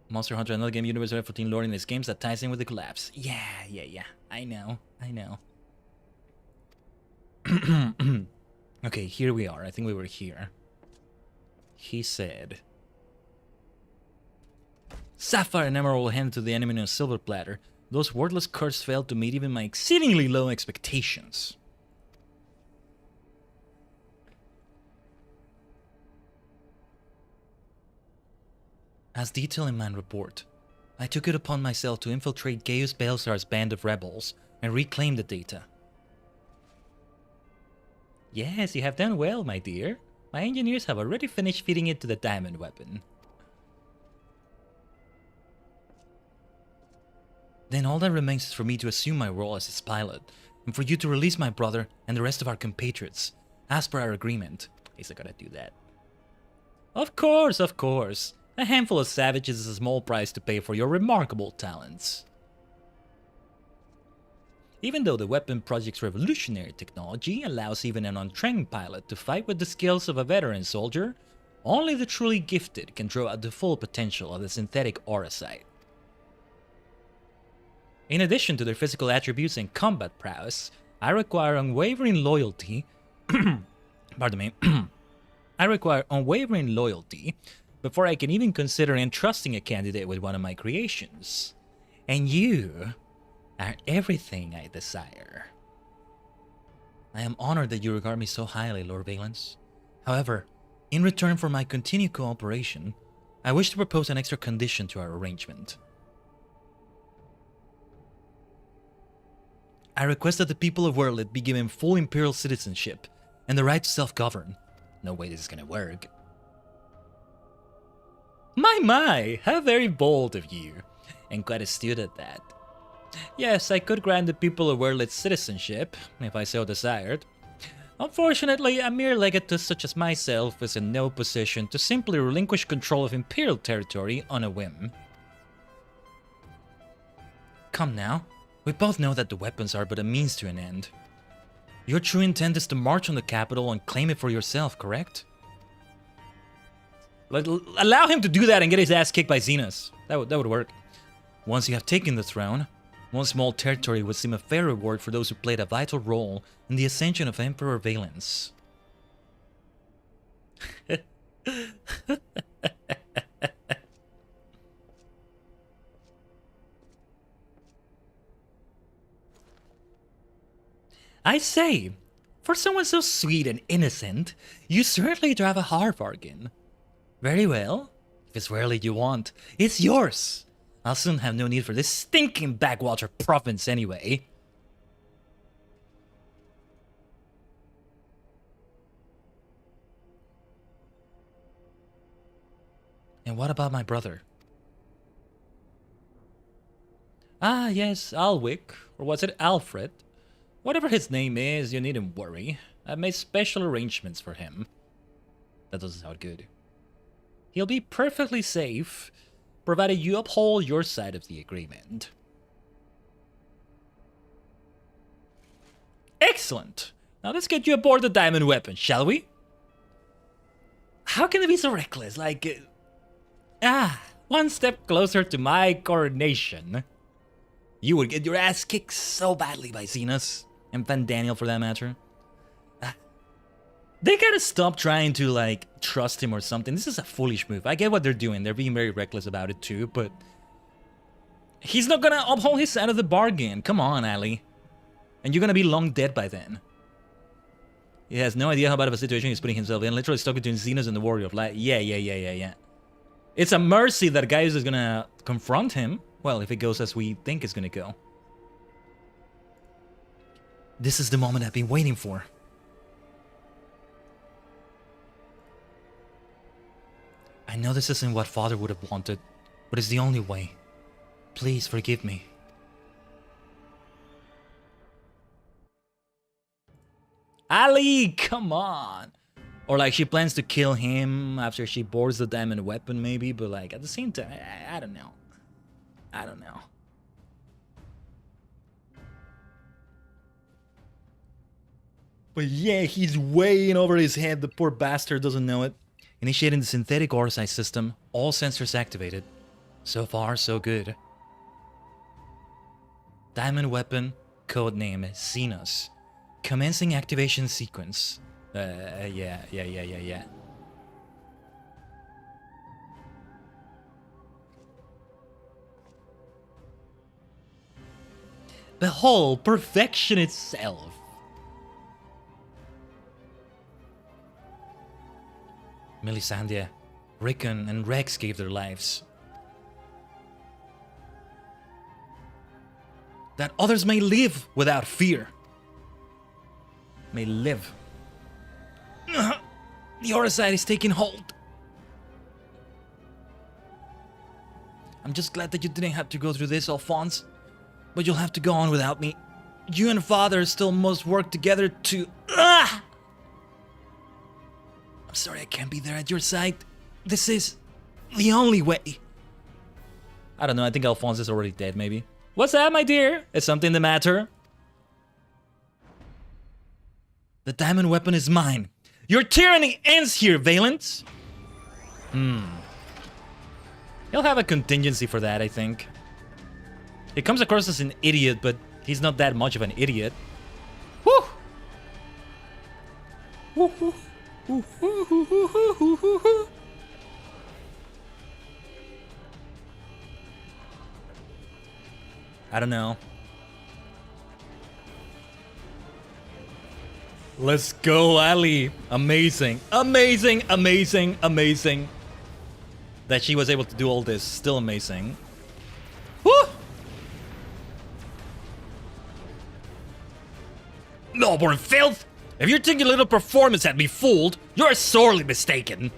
B: Monster Hunter, another game universe for Team Lore in his games that ties in with the collapse. Yeah. I know. Okay, here we are. I think we were here. He said, Sapphire and Emerald will hand to the enemy on a silver platter. Those wordless curses failed to meet even my exceedingly low expectations. As detailed in my report, I took it upon myself to infiltrate Gaius Belsar's band of rebels and reclaim the data. Yes, you have done well, my dear. My engineers have already finished feeding it to the diamond weapon. Then all that remains is for me to assume my role as its pilot, and for you to release my brother and the rest of our compatriots, as per our agreement. At least I gotta do that. Of course. A handful of savages is a small price to pay for your remarkable talents. Even though the weapon project's revolutionary technology allows even an untrained pilot to fight with the skills of a veteran soldier, only the truly gifted can draw out the full potential of the synthetic aura sight. In addition to their physical attributes and combat prowess, I require unwavering loyalty. Pardon me. I require unwavering loyalty before I can even consider entrusting a candidate with one of my creations. And you are everything I desire. I am honored that you regard me so highly, Lord Valence. However, in return for my continued cooperation, I wish to propose an extra condition to our arrangement. I request that the people of Werlyt be given full imperial citizenship and the right to self-govern. No way this is gonna work. My, how very bold of you, and quite astute at that. Yes, I could grant the people of Werlyt citizenship, if I so desired. Unfortunately, a mere legatus such as myself is in no position to simply relinquish control of imperial territory on a whim. Come now, we both know that the weapons are but a means to an end. Your true intent is to march on the capital and claim it for yourself, correct? Allow him to do that and get his ass kicked by Xenos. That would work. Once you have taken the throne, one small territory would seem a fair reward for those who played a vital role in the ascension of Emperor Valence. I say, for someone so sweet and innocent, you certainly drive a hard bargain. Very well, if it's Werlyt you want, it's yours. I'll soon have no need for this stinking backwater province anyway. And what about my brother? Ah, yes, Alwick, or was it Alfred? Whatever his name is, you needn't worry. I've made special arrangements for him. That doesn't sound good. He'll be perfectly safe, provided you uphold your side of the agreement. Excellent! Now let's get you aboard the diamond weapon, shall we? How can it be so reckless? Like, one step closer to my coronation. You would get your ass kicked so badly by Xenos. And Van Daniel, for that matter. They gotta stop trying to, like, trust him or something. This is a foolish move. I get what they're doing. They're being very reckless about it, too, but... he's not gonna uphold his side of the bargain. Come on, Ali. And you're gonna be long dead by then. He has no idea how bad of a situation he's putting himself in. Literally stuck between Xenos and the Warrior of Light. Yeah. It's a mercy that Gaius is gonna confront him. Well, if it goes as we think it's gonna go. This is the moment I've been waiting for. I know this isn't what Father would have wanted, but it's the only way. Please forgive me. Ali, come on! Or like she plans to kill him after she boards the diamond weapon maybe, but like at the same time, I don't know. I don't know. But yeah, he's way in over his head. The poor bastard doesn't know it. Initiating the synthetic aura sight system. All sensors activated. So far, so good. Diamond weapon. Codename Xenos. Commencing activation sequence. Yeah. Behold, perfection itself. Melisandre, Rickon, and Rex gave their lives. That others may live without fear. May live. The aura side is taking hold. I'm just glad that you didn't have to go through this, Alphonse. But you'll have to go on without me. You and Father still must work together to... I'm sorry I can't be there at your side. This is the only way. I don't know, I think Alphonse is already dead, maybe. What's that, my dear? Is something the matter? The diamond weapon is mine. Your tyranny ends here, Valent. He'll have a contingency for that, I think. He comes across as an idiot, but he's not that much of an idiot. Woo! I don't know. Let's go, Ali. Amazing. Amazing, amazing, amazing. That she was able to do all this. Still amazing. Woo! Melbourne filth! If you think your little performance had me fooled, you're sorely mistaken.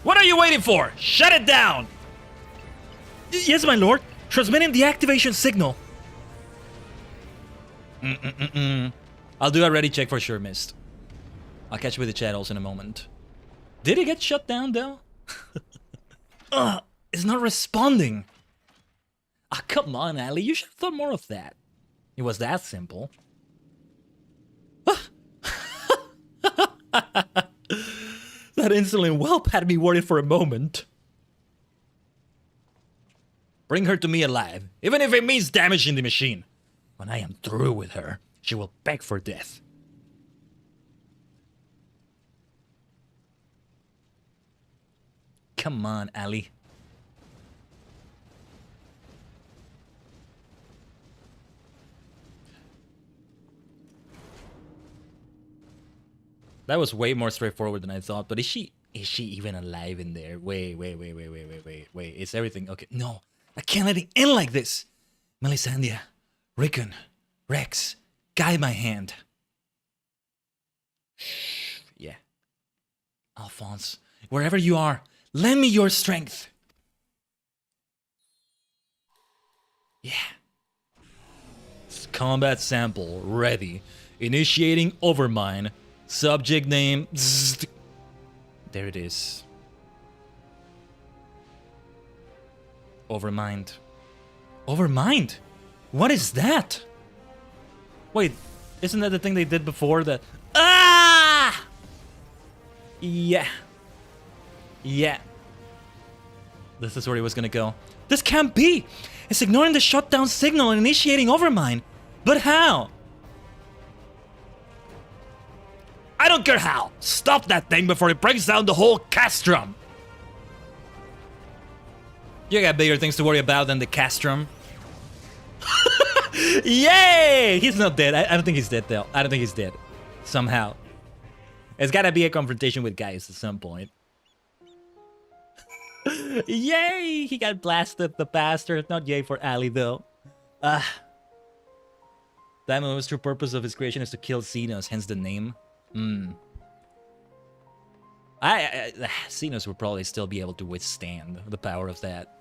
B: What are you waiting for? Shut it down! Yes, my lord. Transmitting the activation signal. I'll do a ready check for sure, Mist. I'll catch you with the chat also in a moment. Did he get shut down, though? It's not responding. Ah, come on, Ali. You should have thought more of that. It was that simple. That insolent whelp had me worried for a moment. Bring her to me alive, even if it means damaging the machine. When I am through with her, she will beg for death. Come on, Ali. That was way more straightforward than I thought, but is she even alive in there? Wait. Is everything okay? No, I can't let it end like this. Melisandre, Rickon, Rex, guide my hand. Yeah. Alphonse, wherever you are, lend me your strength. Yeah. Combat sample ready. Initiating overmine. Subject name. Zzz. There it is. Overmind. Overmind? What is that? Wait, isn't that the thing they did before? The ah! Yeah. Yeah. This is where he was gonna go. This can't be! It's ignoring the shutdown signal and initiating overmine. But how? I don't care how! Stop that thing before it breaks down the whole castrum! You got bigger things to worry about than the castrum. Yay! He's not dead. I don't think he's dead, though. I don't think he's dead. Somehow. It's gotta be a confrontation with guys at some point. Yay! He got blasted, the bastard. Not yay for Ali, though. Diamond's true purpose of his creation is to kill Xenos, hence the name. Xenos would probably still be able to withstand the power of that.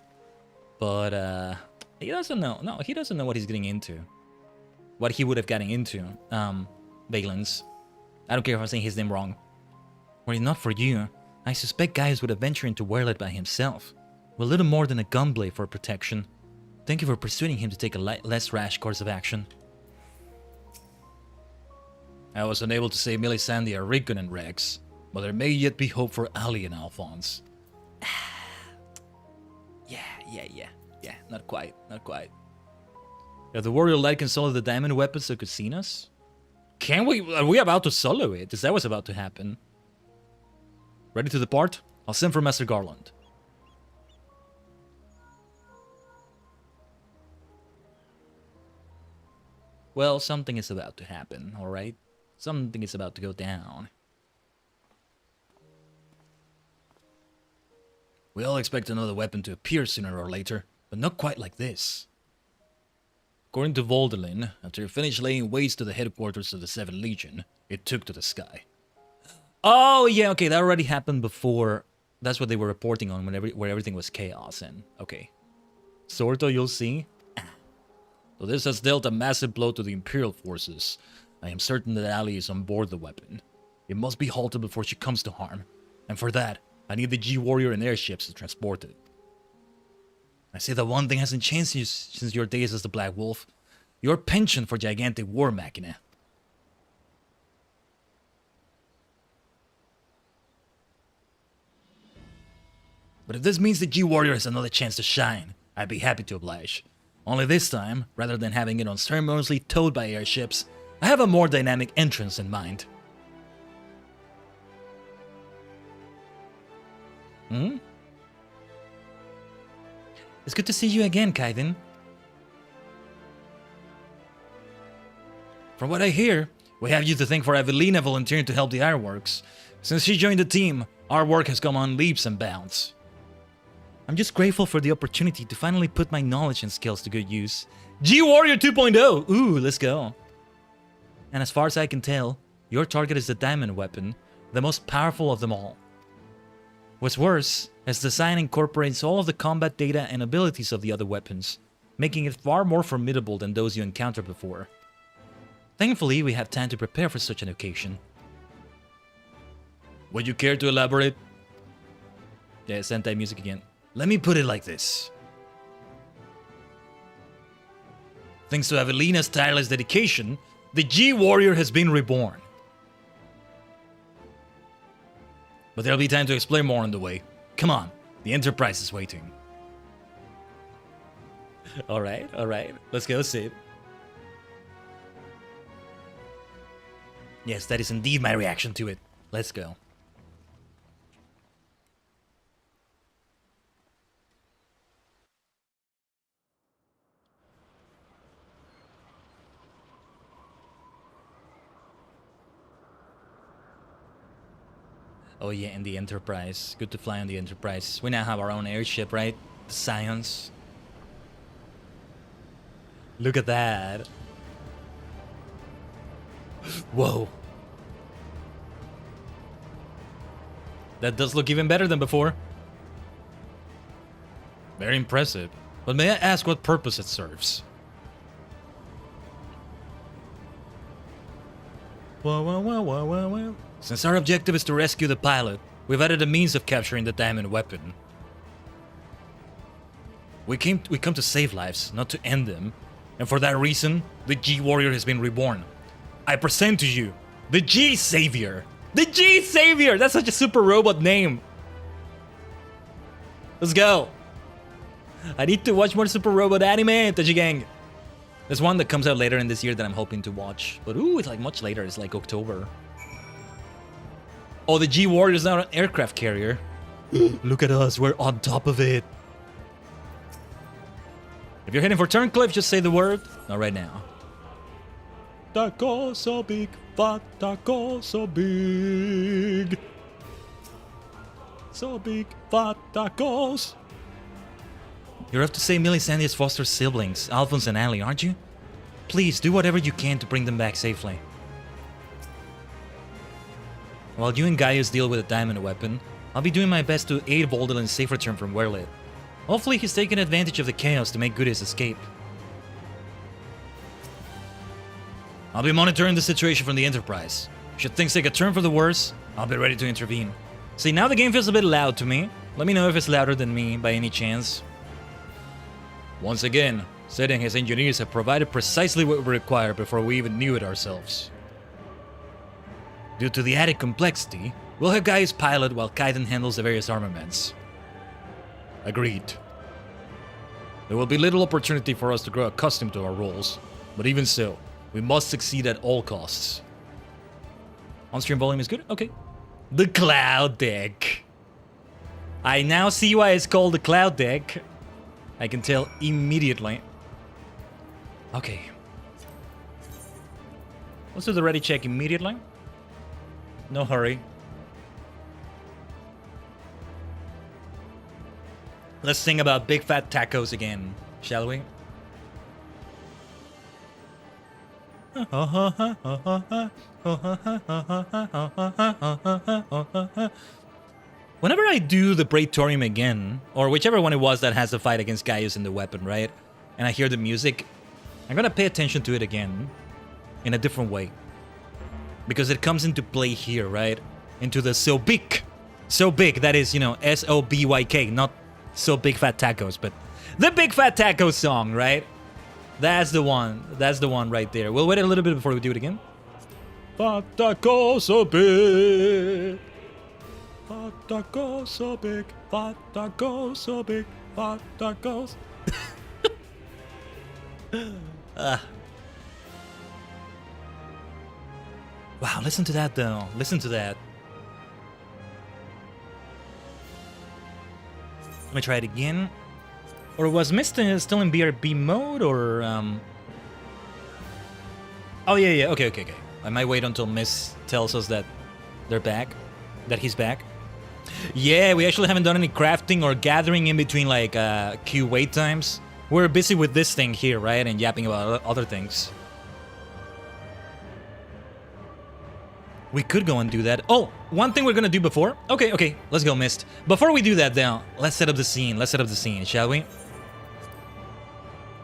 B: But, he doesn't know. No, he doesn't know what he's getting into. What he would have gotten into. Valens. I don't care if I'm saying his name wrong. Were it not for you, I suspect Gaius would have ventured into Werlyt by himself, with little more than a gunblade for protection. Thank you for persuading him to take a less rash course of action. I was unable to save Melisandre, Rickon, and Rex, but there may yet be hope for Ali and Alphonse. Yeah, not quite. If the warrior light can solo the diamond weapon so could see us? Can we? Are we about to solo it? Is that what's about to happen? Ready to depart? I'll send for Master Garland. Well, something is about to happen, alright? Something is about to go down. We all expect another weapon to appear sooner or later, but not quite like this. According to Voldelin, after it finished laying waste to the headquarters of the 7th Legion, it took to the sky. Oh, yeah, okay, that already happened before. That's what they were reporting on where everything was chaos and okay. Sorto, you'll see. So this has dealt a massive blow to the Imperial forces. I am certain that Ali is on board the weapon. It must be halted before she comes to harm. And for that, I need the G-Warrior and airships to transport it. I say that one thing hasn't changed since your days as the Black Wolf. Your penchant for gigantic war machina.
A: But if this means the G-Warrior has another chance to shine, I'd be happy to oblige. Only this time, rather than having it unceremoniously towed by airships, I have a more dynamic entrance in mind. It's good to see you again, Khaiden. From what I hear, we have you to thank for Evelina volunteering to help the Ironworks. Since she joined the team, our work has come on leaps and bounds. I'm just grateful for the opportunity to finally put my knowledge and skills to good use. G-Warrior 2.0! Ooh, let's go. And as far as I can tell, your target is the diamond weapon, the most powerful of them all. What's worse, its design incorporates all of the combat data and abilities of the other weapons, making it far more formidable than those you encountered before. Thankfully, we have time to prepare for such an occasion. Would you care to elaborate? Yeah, Sentai music again. Let me put it like this. Thanks to Evelina's tireless dedication, the G-Warrior has been reborn. But there'll be time to explain more on the way. Come on, the Enterprise is waiting. Alright. Let's go, Sid. Yes, that is indeed my reaction to it. Let's go. Oh yeah, and the Enterprise. Good to fly on the Enterprise. We now have our own airship, right? The Scions. Look at that. Whoa. That does look even better than before. Very impressive. But may I ask what purpose it serves? Whoa. Since our objective is to rescue the pilot, we've added a means of capturing the diamond weapon. We come to save lives, not to end them. And for that reason, the G-Warrior has been reborn. I present to you, the G-Savior! The G-Savior! That's such a super robot name! Let's go! I need to watch more super robot anime, Tajigen! There's one that comes out later in this year that I'm hoping to watch. But ooh, it's like much later, it's like October. Oh, the G-Warrior is now an aircraft carrier. Look at us, we're on top of it. If you're heading for Turncliffe, just say the word. Not right now. Taco so big, fat taco so big. So big, fat tacos. You're up to say Melisandre's foster siblings, Alphonse and Allie, aren't you? Please, do whatever you can to bring them back safely. While you and Gaius deal with the diamond weapon, I'll be doing my best to aid Voldelin's safe return from Werlyt. Hopefully he's taking advantage of the chaos to make good his escape. I'll be monitoring the situation from the Enterprise. Should things take a turn for the worse, I'll be ready to intervene. See, now the game feels a bit loud to me. Let me know if it's louder than me by any chance. Once again, Sid and his engineers have provided precisely what we required before we even knew it ourselves. Due to the added complexity, we'll have Gaius pilot while Khaiden handles the various armaments. Agreed. There will be little opportunity for us to grow accustomed to our roles, but even so, we must succeed at all costs. On-stream volume is good? Okay. The Cloud Deck. I now see why it's called the Cloud Deck. I can tell immediately. Okay. Let's do the ready check immediately. No hurry. Let's sing about big fat tacos again, shall we? Whenever I do the Praetorium again, or whichever one it was that has the fight against Gaius in the weapon, right? And I hear the music, I'm gonna pay attention to it again in a different way. Because it comes into play here, right? Into the so big, that is, you know, S-O-B-Y-K, not so big fat tacos, but the big fat taco song, right? That's the one right there. We'll wait a little bit before we do it again. Fat taco so big. fat tacos so big, fat tacos so big, fat tacos.
B: Wow, listen to that though. Listen to that. Let me try it again. Or was Mist still in BRB mode, or Oh yeah, okay. I might wait until Mist tells us that they're back, that he's back. Yeah, we actually haven't done any crafting or gathering in between like queue wait times. We're busy with this thing here, right, and yapping about other things. We could go and do that. Oh, one thing we're gonna do before. Okay, let's go, Mist. Before we do that, though, let's set up the scene. Let's set up the scene, shall we?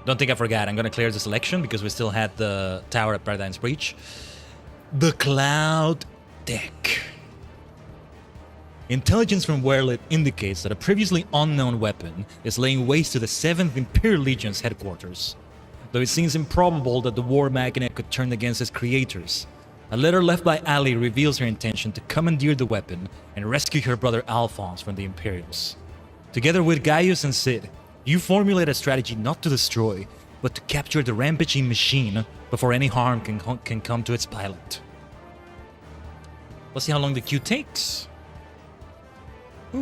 B: Don't think I forgot. I'm gonna clear the selection because we still had the tower at Paradigm's Breach. The Cloud Deck. Intelligence from Werlyt indicates that a previously unknown weapon is laying waste to the 7th Imperial Legion's headquarters. Though it seems improbable that the war machina could turn against its creators, a letter left by Ali reveals her intention to commandeer the weapon and rescue her brother Alphonse from the Imperials. Together with Gaius and Sid, you formulate a strategy not to destroy, but to capture the rampaging machine before any harm can come to its pilot. Let's see how long the queue takes. I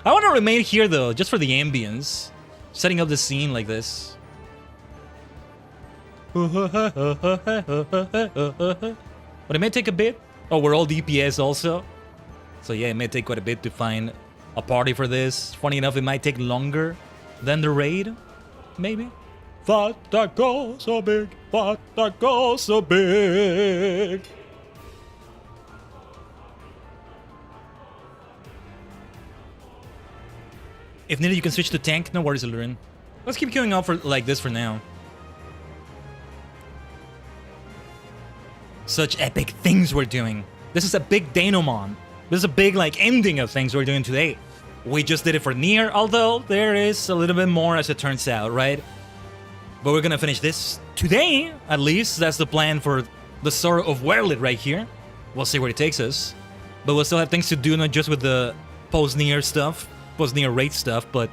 B: want to remain here though, just for the ambience. Setting up the scene like this. But it may take a bit. Oh, we're all DPS also. So yeah, it may take quite a bit to find a party for this. Funny enough, it might take longer than the raid. Maybe.
A: Fat taco so big, fat taco so big.
B: If needed, you can switch to tank. No worries, Illurin. Let's keep queuing up for like this for now. Such epic things we're doing. This is a big denouement. This is a big like ending of things we're doing today. We just did it for Nier, although there is a little bit more as it turns out, right? But we're gonna finish this today, at least. That's the plan for the Sorrow of Werlyt right here. We'll see where it takes us. But we'll still have things to do, not just with the post-Nier stuff, post-Nier raid stuff, but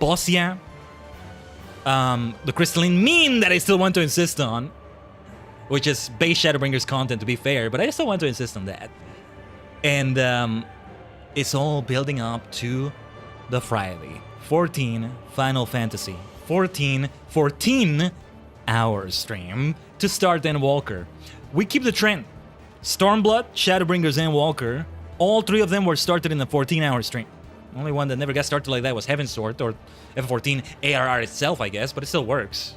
B: Bossia, the crystalline meme that I still want to insist on, which is base Shadowbringers content, to be fair, but I still want to insist on that. And it's all building up to the Friday 14 Final Fantasy 14 hour stream to start Endwalker. We keep the trend. Stormblood, Shadowbringers, and Walker, all three of them were started in the 14-hour stream. The only one that never got started like that was Heaven's Sword, or FF14 ARR itself, I guess, but it still works.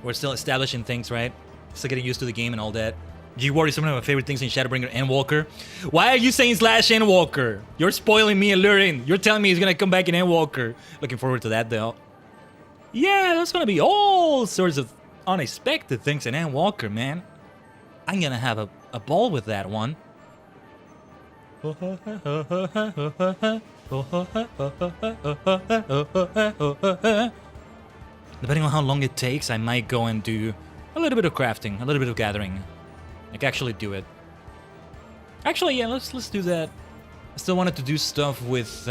B: We're still establishing things, right? Still getting used to the game and all that. G-Ward is some of my favorite things in Shadowbringer and Walker. Why are you saying slash and Walker? You're spoiling me, Alluring. You're telling me he's gonna come back in Endwalker. Looking forward to that, though. Yeah, there's gonna be all sorts of unexpected things in Endwalker, man. I'm gonna have a ball with that one. Depending on how long it takes, I might go and do a little bit of crafting, a little bit of gathering. Like, actually do it. Actually, yeah, let's do that. I still wanted to do stuff with,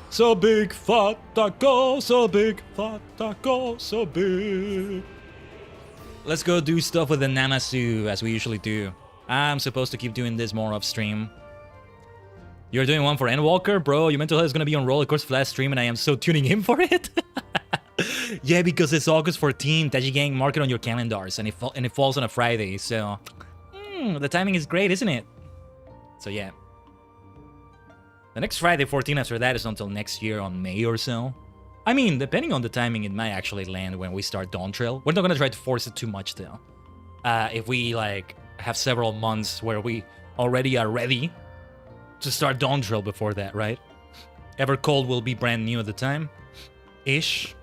A: So big, fat taco, so big, fat taco, so big.
B: Let's go do stuff with the Namasu, as we usually do. I'm supposed to keep doing this more off stream. You're doing one for Endwalker? Bro, your mental health is gonna be on roller course for last stream, and I am so tuning in for it. Yeah, because it's August 14th. Tajigen, mark it on your calendars, and it falls on a Friday, so... the timing is great, isn't it? So yeah. The next Friday 14 after that is until next year on May or so. I mean, depending on the timing, it might actually land when we start Dawn Trail. We're not gonna try to force it too much, though. If we, like, have several months where we already are ready to start Dawn Trail before that, right? Evercold will be brand new at the time. Ish.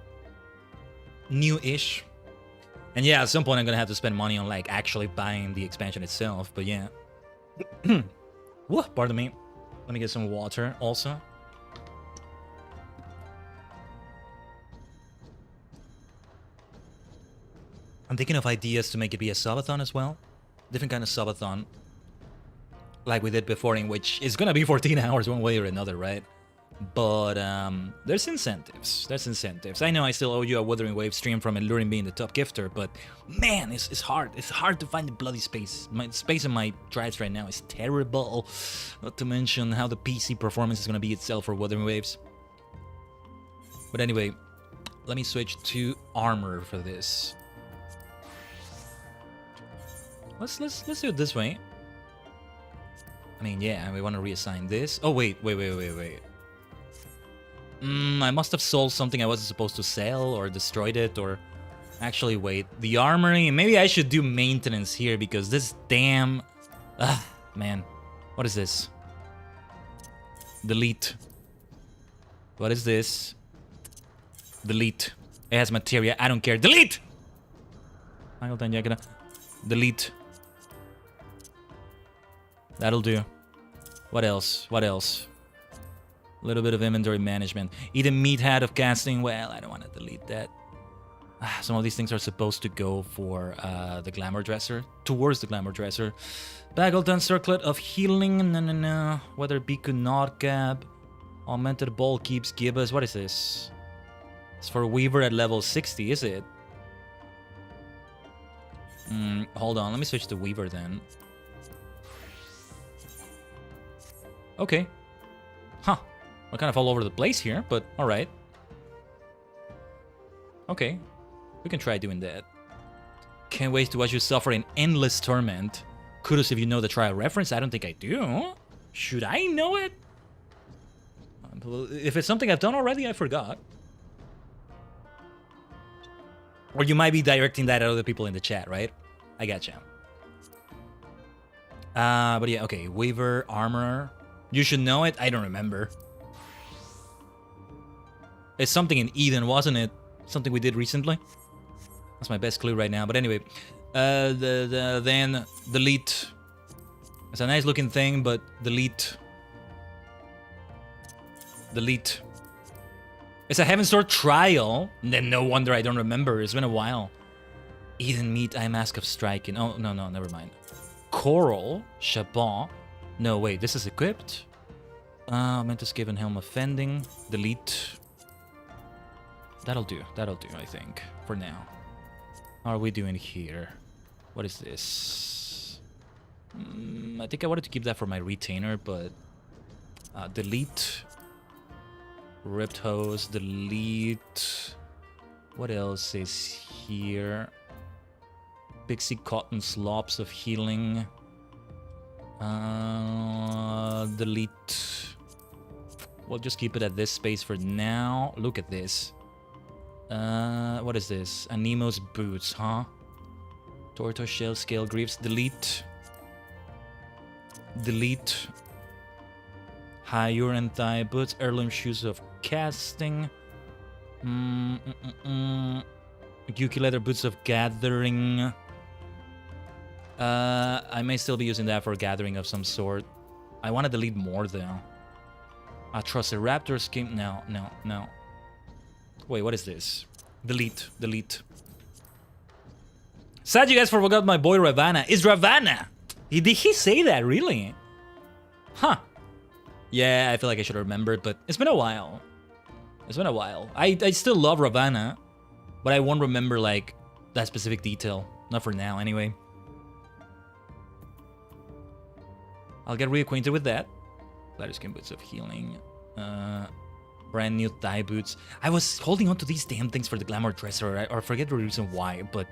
B: New-ish. And yeah, at some point I'm gonna have to spend money on, like, actually buying the expansion itself, but yeah. Whoa, pardon me. Let me get some water also. I'm thinking of ideas to make it be a subathon as well. Different kind of subathon. Like we did before, in which it's gonna be 14 hours one way or another, right? But there's incentives. There's incentives. I know I still owe you a Wuthering Wave stream from Alluring being the top gifter, but man, it's hard. It's hard to find the bloody space. My space on my drives right now is terrible. Not to mention how the PC performance is gonna be itself for Wuthering Waves. But anyway, let me switch to armor for this. Let's do it this way. I mean, yeah, we want to reassign this. Oh wait. I must have sold something I wasn't supposed to sell, or destroyed it, or... Actually, wait. The armory... Maybe I should do maintenance here, because this damn... man. What is this? Delete. What is this? Delete. It has materia. I don't care. Delete! Delete. That'll do. What else? What else? A little bit of inventory management. Eat a meat hat of casting. Well, I don't want to delete that. Some of these things are supposed to go for the glamour dresser. Towards the glamour dresser. Bagleton circlet of healing. No. Weather beacon not gap. Augmented ball keeps gibbous. What is this? It's for Weaver at level 60, is it? Hold on. Let me switch to Weaver then. Okay. Huh. We're kind of all over the place here, but alright. Okay. We can try doing that. Can't wait to watch you suffer in endless torment. Kudos if you know the trial reference. I don't think I do. Should I know it? If it's something I've done already, I forgot. Or you might be directing that at other people in the chat, right? I gotcha. But yeah, okay. Weaver, armor. You should know it. I don't remember. It's something in Eden, wasn't it? Something we did recently. That's my best clue right now. But anyway, then delete. It's a nice looking thing, but delete. Delete. It's a Heaven Sword trial. Then no wonder I don't remember. It's been a while. Eden meat, eye mask of striking. Oh no, never mind. Coral, Chabon. No, wait, this is equipped. Mentus given helm offending. Delete. That'll do, I think, for now. How are we doing here? What is this? I think I wanted to keep that for my retainer, but... delete. Ripped hose, delete. What else is here? Pixie cotton slops of healing. Delete. We'll just keep it at this space for now. Look at this. What is this? Anemo's boots, huh? Tortoise shell scale greaves. Delete. Delete. High urine thigh boots. Heirloom shoes of casting. Yuki leather boots of gathering. I may still be using that for gathering of some sort. I want to delete more though. Atrociraptor skin. No. Wait, what is this? Delete. Sad you guys forgot my boy Ravana. Is Ravana? Did he say that really? Huh. Yeah, I feel like I should have remembered, but it's been a while. I still love Ravana, but I won't remember like that specific detail. Not for now, anyway. I'll get reacquainted with that. Glider skin boots of healing. Brand new thigh boots. I was holding on to these damn things for the glamour dresser, or I forget the reason why, but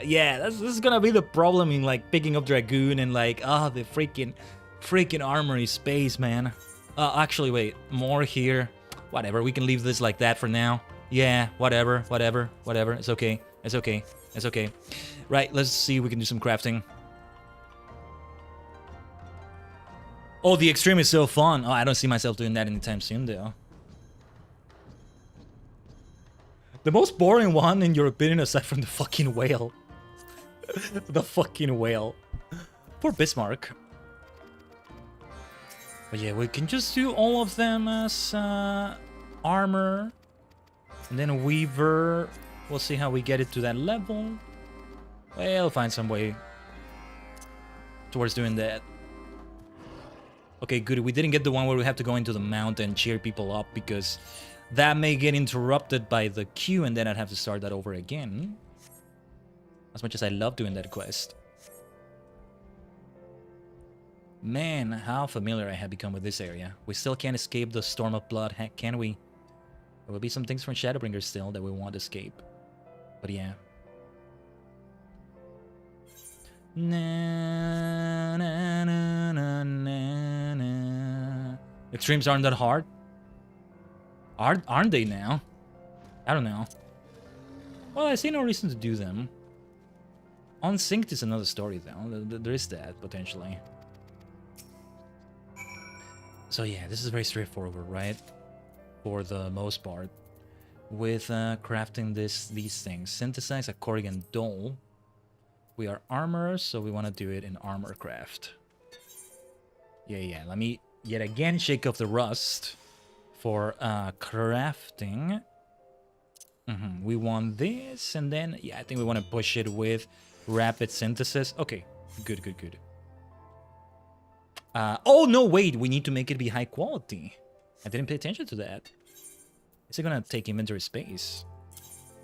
B: yeah, this is gonna be the problem in like picking up Dragoon and like the freaking armory space, man. Actually, wait, more here. Whatever, we can leave this like that for now. Yeah, whatever. It's okay. Right, let's see if we can do some crafting. Oh, the extreme is so fun. Oh, I don't see myself doing that anytime soon, though. The most boring one, in your opinion, aside from the fucking whale. The fucking whale. Poor Bismarck. But yeah, we can just do all of them as armor. And then Weaver. We'll see how we get it to that level. We'll find some way towards doing that. Okay, good. We didn't get the one where we have to go into the mountain and cheer people up, because that may get interrupted by the queue, and then I'd have to start that over again. As much as I love doing that quest. Man, how familiar I have become with this area. We still can't escape the Storm of Blood, can we? There will be some things from Shadowbringers still that we want to escape. But yeah. Na, na, na, na, na, na. Extremes aren't that hard. Aren't they now? I don't know. Well, I see no reason to do them. Unsynced is another story, though. There is that, potentially. So yeah, this is very straightforward, right? For the most part. With crafting these things. Synthesize a Korrigan doll. We are armorers, so we want to do it in armor craft. Yeah. Let me yet again shake off the rust for crafting. We want this, and then yeah, I think we want to push it with rapid synthesis. Okay, good. Oh no, wait, we need to make it be high quality. I didn't pay attention to that. Is it gonna take inventory space?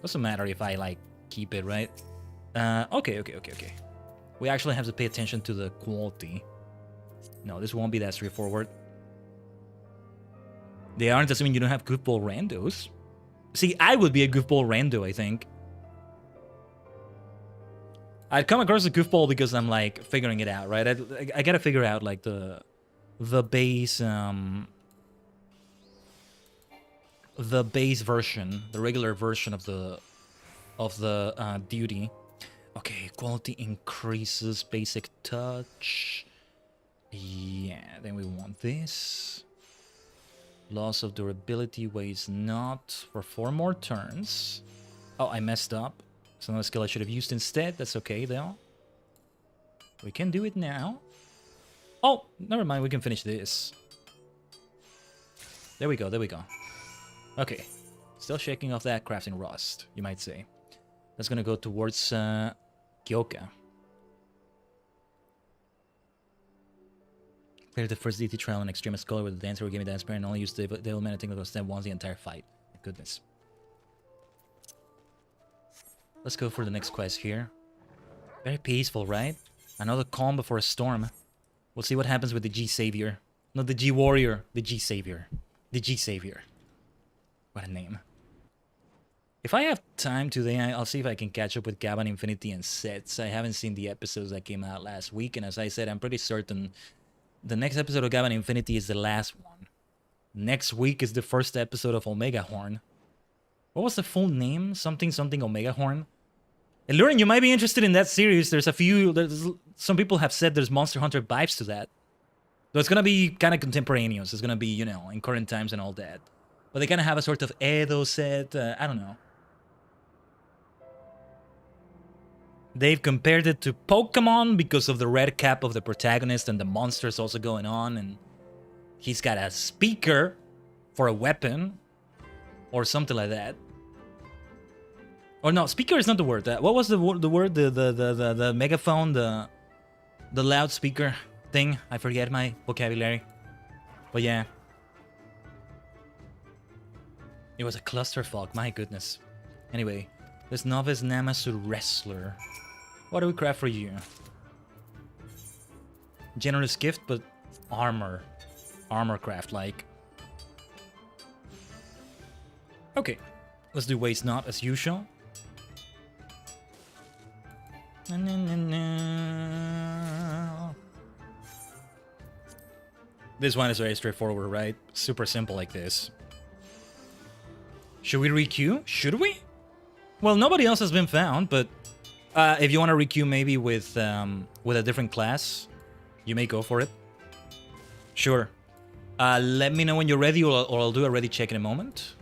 B: Doesn't matter if I like keep it, right? Okay. We actually have to pay attention to the quality. No, this won't be that straightforward. They aren't assuming you don't have goofball randos. See, I would be a goofball rando, I think. I'd come across a goofball because I'm like figuring it out, right? I gotta figure out like the base version, the regular version of the duty. Okay, quality increases, basic touch. Yeah, then we want this. Loss of durability weighs not for 4 more turns. Oh, I messed up. It's another skill I should have used instead. That's okay, though. We can do it now. Oh, never mind. We can finish this. There we go. Okay. Still shaking off that crafting rust, you might say. That's gonna go towards Kyoka. Clear the first DT trial in Extreme Scholar with the dancer who gave me that spare and only used the Devil Man to step once the entire fight. My goodness. Let's go for the next quest here. Very peaceful, right? Another calm before a storm. We'll see what happens with the G Savior. Not the G Warrior, the G Savior. The G Savior. What a name. If I have time today, I'll see if I can catch up with Gaban Infinity and Sets. I haven't seen the episodes that came out last week, and as I said, I'm pretty certain the next episode of Gaban Infinity is the last one. Next week is the first episode of Omega Horn. What was the full name? Something Omega Horn? And Lurin, you might be interested in that series. Some people have said there's Monster Hunter vibes to that. So it's gonna be kind of contemporaneous. It's gonna be, you know, in current times and all that. But they kind of have a sort of Edo set. I don't know. They've compared it to Pokemon because of the red cap of the protagonist and the monsters also going on. And he's got a speaker for a weapon or something like that. Or no, speaker is not the word. What was the word? The megaphone, the loudspeaker thing. I forget my vocabulary. But yeah. It was a clusterfuck, my goodness. Anyway, this novice Namasu wrestler. What do we craft for you? Generous gift, but armor. Armor craft, like. Okay, let's do waste not as usual. This one is very straightforward, right? Super simple like this. Should we requeue? Should we? Well, nobody else has been found, but if you want to requeue maybe with a different class, you may go for it. Sure. Let me know when you're ready, or I'll do a ready check in a moment.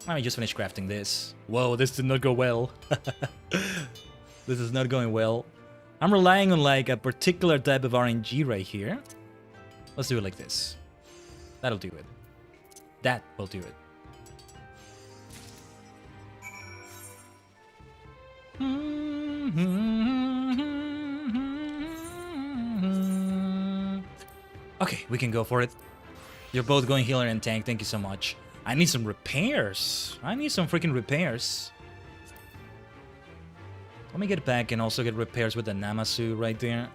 B: Let me just finish crafting this. Whoa, this did not go well. This is not going well. I'm relying on like a particular type of RNG right here. Let's do it like this. That'll do it. That will do it. Okay, we can go for it. You're both going healer and tank. Thank you so much. I need some repairs. I need some freaking repairs. Let me get back and also get repairs with the Namasu right there.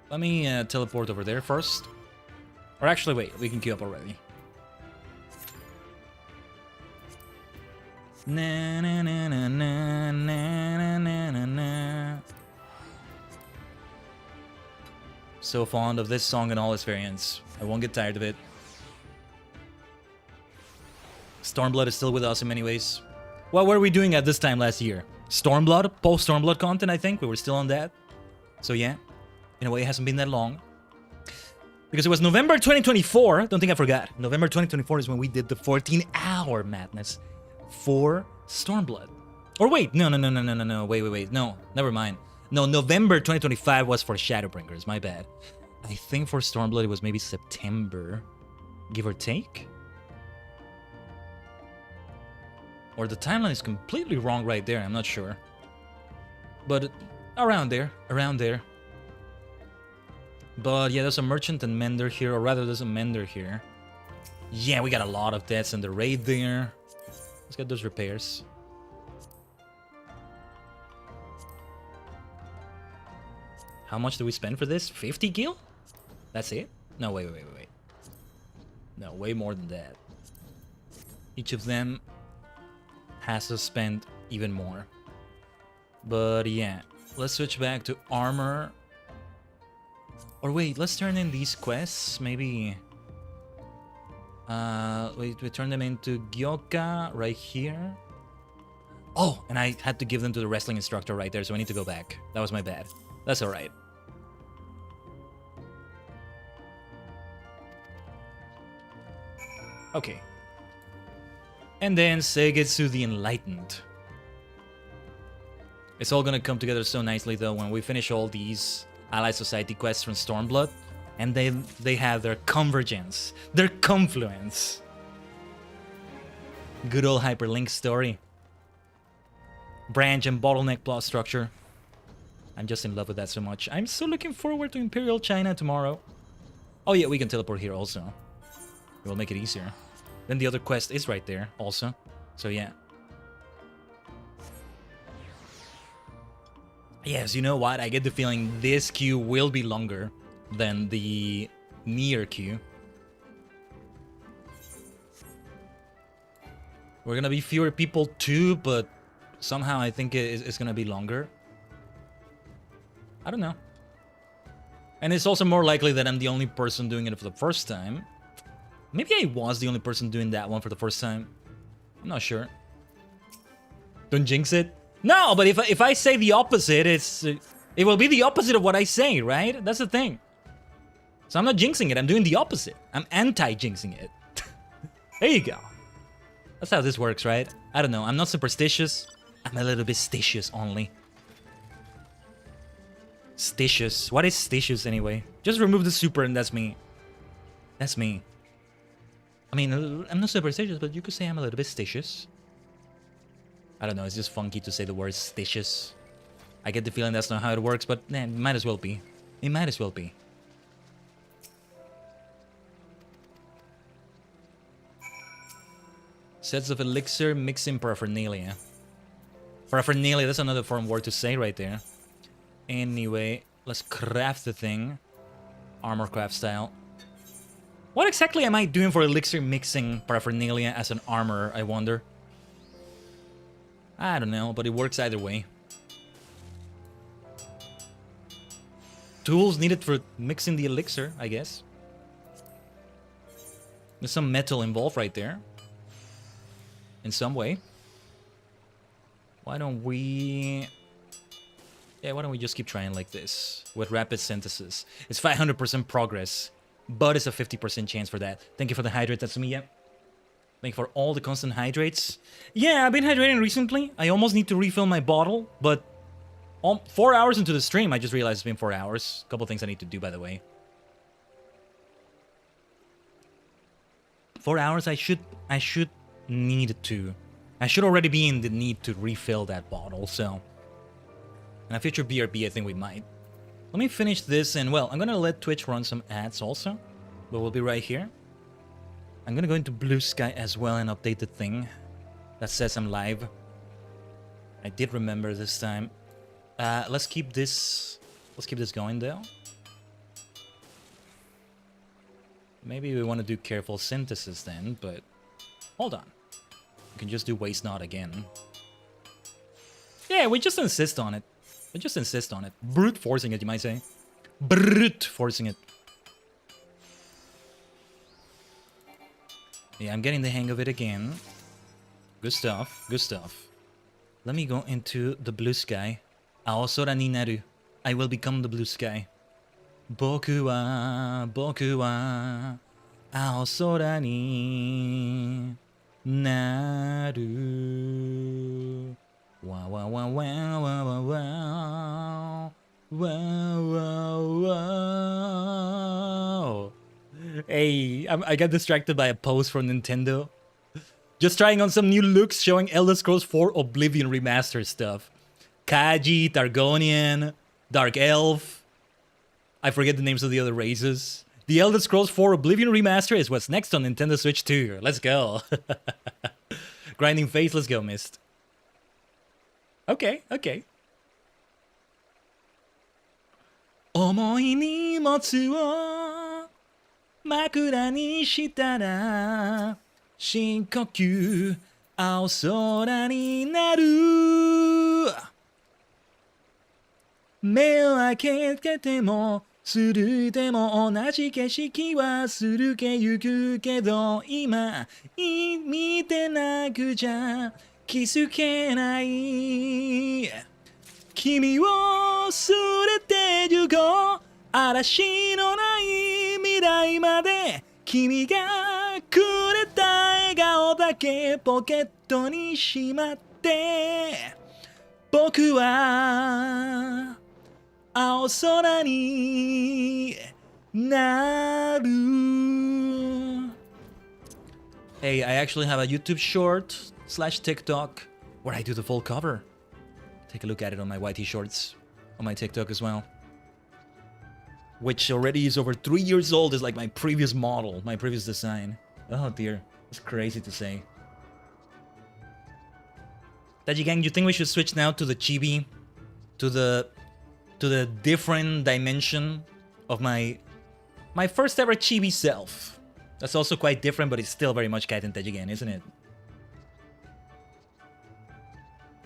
B: Let me teleport over there first. Or actually, wait, we can queue up already. Na na na na na na na na na. So fond of this song and all its variants. I won't get tired of it. Stormblood is still with us in many ways. What were we doing at this time last year? Stormblood? Post-Stormblood content, I think. We were still on that. So yeah, in a way, it hasn't been that long. Because it was November 2024. Don't think I forgot. November 2024 is when we did the 14-hour madness for Stormblood. Or wait, no. Wait. No, never mind. No, November 2025 was for Shadowbringers. My bad. I think for Stormblood it was maybe September, give or take. Or the timeline is completely wrong right there. I'm not sure. But around there. But yeah, there's a merchant and mender here, or rather there's a mender here. Yeah, we got a lot of deaths in the raid there. Let's get those repairs. How much do we spend for this? 50 gil? That's it? No, wait. No, way more than that. Each of them has to spend even more. But yeah, let's switch back to armor. Or wait, let's turn in these quests, maybe. We turn them into Gyoka right here. Oh, and I had to give them to the wrestling instructor right there, so I need to go back. That was my bad. That's alright. Okay. And then Seigetsu the Enlightened. It's all gonna come together so nicely though when we finish all these Allied Society quests from Stormblood, and they have their convergence, their confluence. Good old hyperlink story. Branch and bottleneck plot structure. I'm just in love with that so much. I'm so looking forward to Imperial China tomorrow. Oh yeah, we can teleport here also. It will make it easier. Then the other quest is right there also. So yeah. Yes, you know what? I get the feeling this queue will be longer than the near queue. We're gonna be fewer people too, but somehow I think it's gonna be longer. I don't know. And it's also more likely that I'm the only person doing it for the first time. Maybe I was the only person doing that one for the first time. I'm not sure. Don't jinx it. No, but if I say the opposite, it will be the opposite of what I say, right? That's the thing. So I'm not jinxing it. I'm doing the opposite. I'm anti-jinxing it. There you go. That's how this works, right? I don't know. I'm not superstitious. I'm a little bit stitious only. Stitious. What is stitious anyway? Just remove the super and that's me. That's me. I mean, I'm not superstitious, but you could say I'm a little bit stitious. I don't know, it's just funky to say the word stitious. I get the feeling that's not how it works, but it might as well be. It might as well be. Sets of elixir mixing paraphernalia. Paraphernalia, that's another foreign word to say right there. Anyway, let's craft the thing. Armor craft style. What exactly am I doing for elixir mixing paraphernalia as an armor, I wonder? I don't know, but it works either way. Tools needed for mixing the elixir, I guess. There's some metal involved right there. In some way. Why don't we... Yeah, why don't we just keep trying like this? With rapid synthesis. It's 500% progress. But it's a 50% chance for that. Thank you for the hydrate, Tatsumiya. Thank you for all the constant hydrates. Yeah, I've been hydrating recently. I almost need to refill my bottle, but 4 hours into the stream, I just realized it's been 4 hours. A couple things I need to do, by the way. 4 hours, I should need to I should already be in the need to refill that bottle, so... In a future BRB, I think we might. Let me finish this, and well, I'm gonna let Twitch run some ads also. But we'll be right here. I'm gonna go into Blue Sky as well and update the thing that says I'm live. I did remember this time. Let's keep this going though. Maybe we want to do careful synthesis then, but hold on. We can just do waste not again. Yeah, we just insist on it. We just insist on it. Brute forcing it, you might say. Brute forcing it. Yeah, I'm getting the hang of it again. Good stuff, good stuff. Let me go into the blue sky. Aosora ni naru. I will become the blue sky. Boku wa aosora ni naru. Wow, wow, wow, wow, wow, wow, wow, wow, wow. Hey, I got distracted by a post from Nintendo. Just trying on some new looks showing Elder Scrolls 4 Oblivion Remastered stuff. Kaji, Targonian, Dark Elf. I forget the names of the other races. The Elder Scrolls 4 Oblivion Remaster is what's next on Nintendo Switch 2. Let's go. Grinding face, let's go, Mist. Okay, okay. 重い荷物を枕にしたら深呼吸青空になる目を開けてもするでも同じ景色はするけゆくけど今見てなくちゃ気づけない君を連れて行こう嵐のない未来まで君がくれた笑顔だけポケットにしまって僕は青空になる Hey, I actually have a YouTube short / TikTok where I do the full cover. Take a look at it on my YT shorts, on my TikTok as well. Which already is over 3 years old, is like my previous model, my previous design. Oh dear, it's crazy to say. Tajigen, you think we should switch now to the chibi? To the different dimension of my first ever chibi self. That's also quite different, but it's still very much Khaiden Tajigen, isn't it?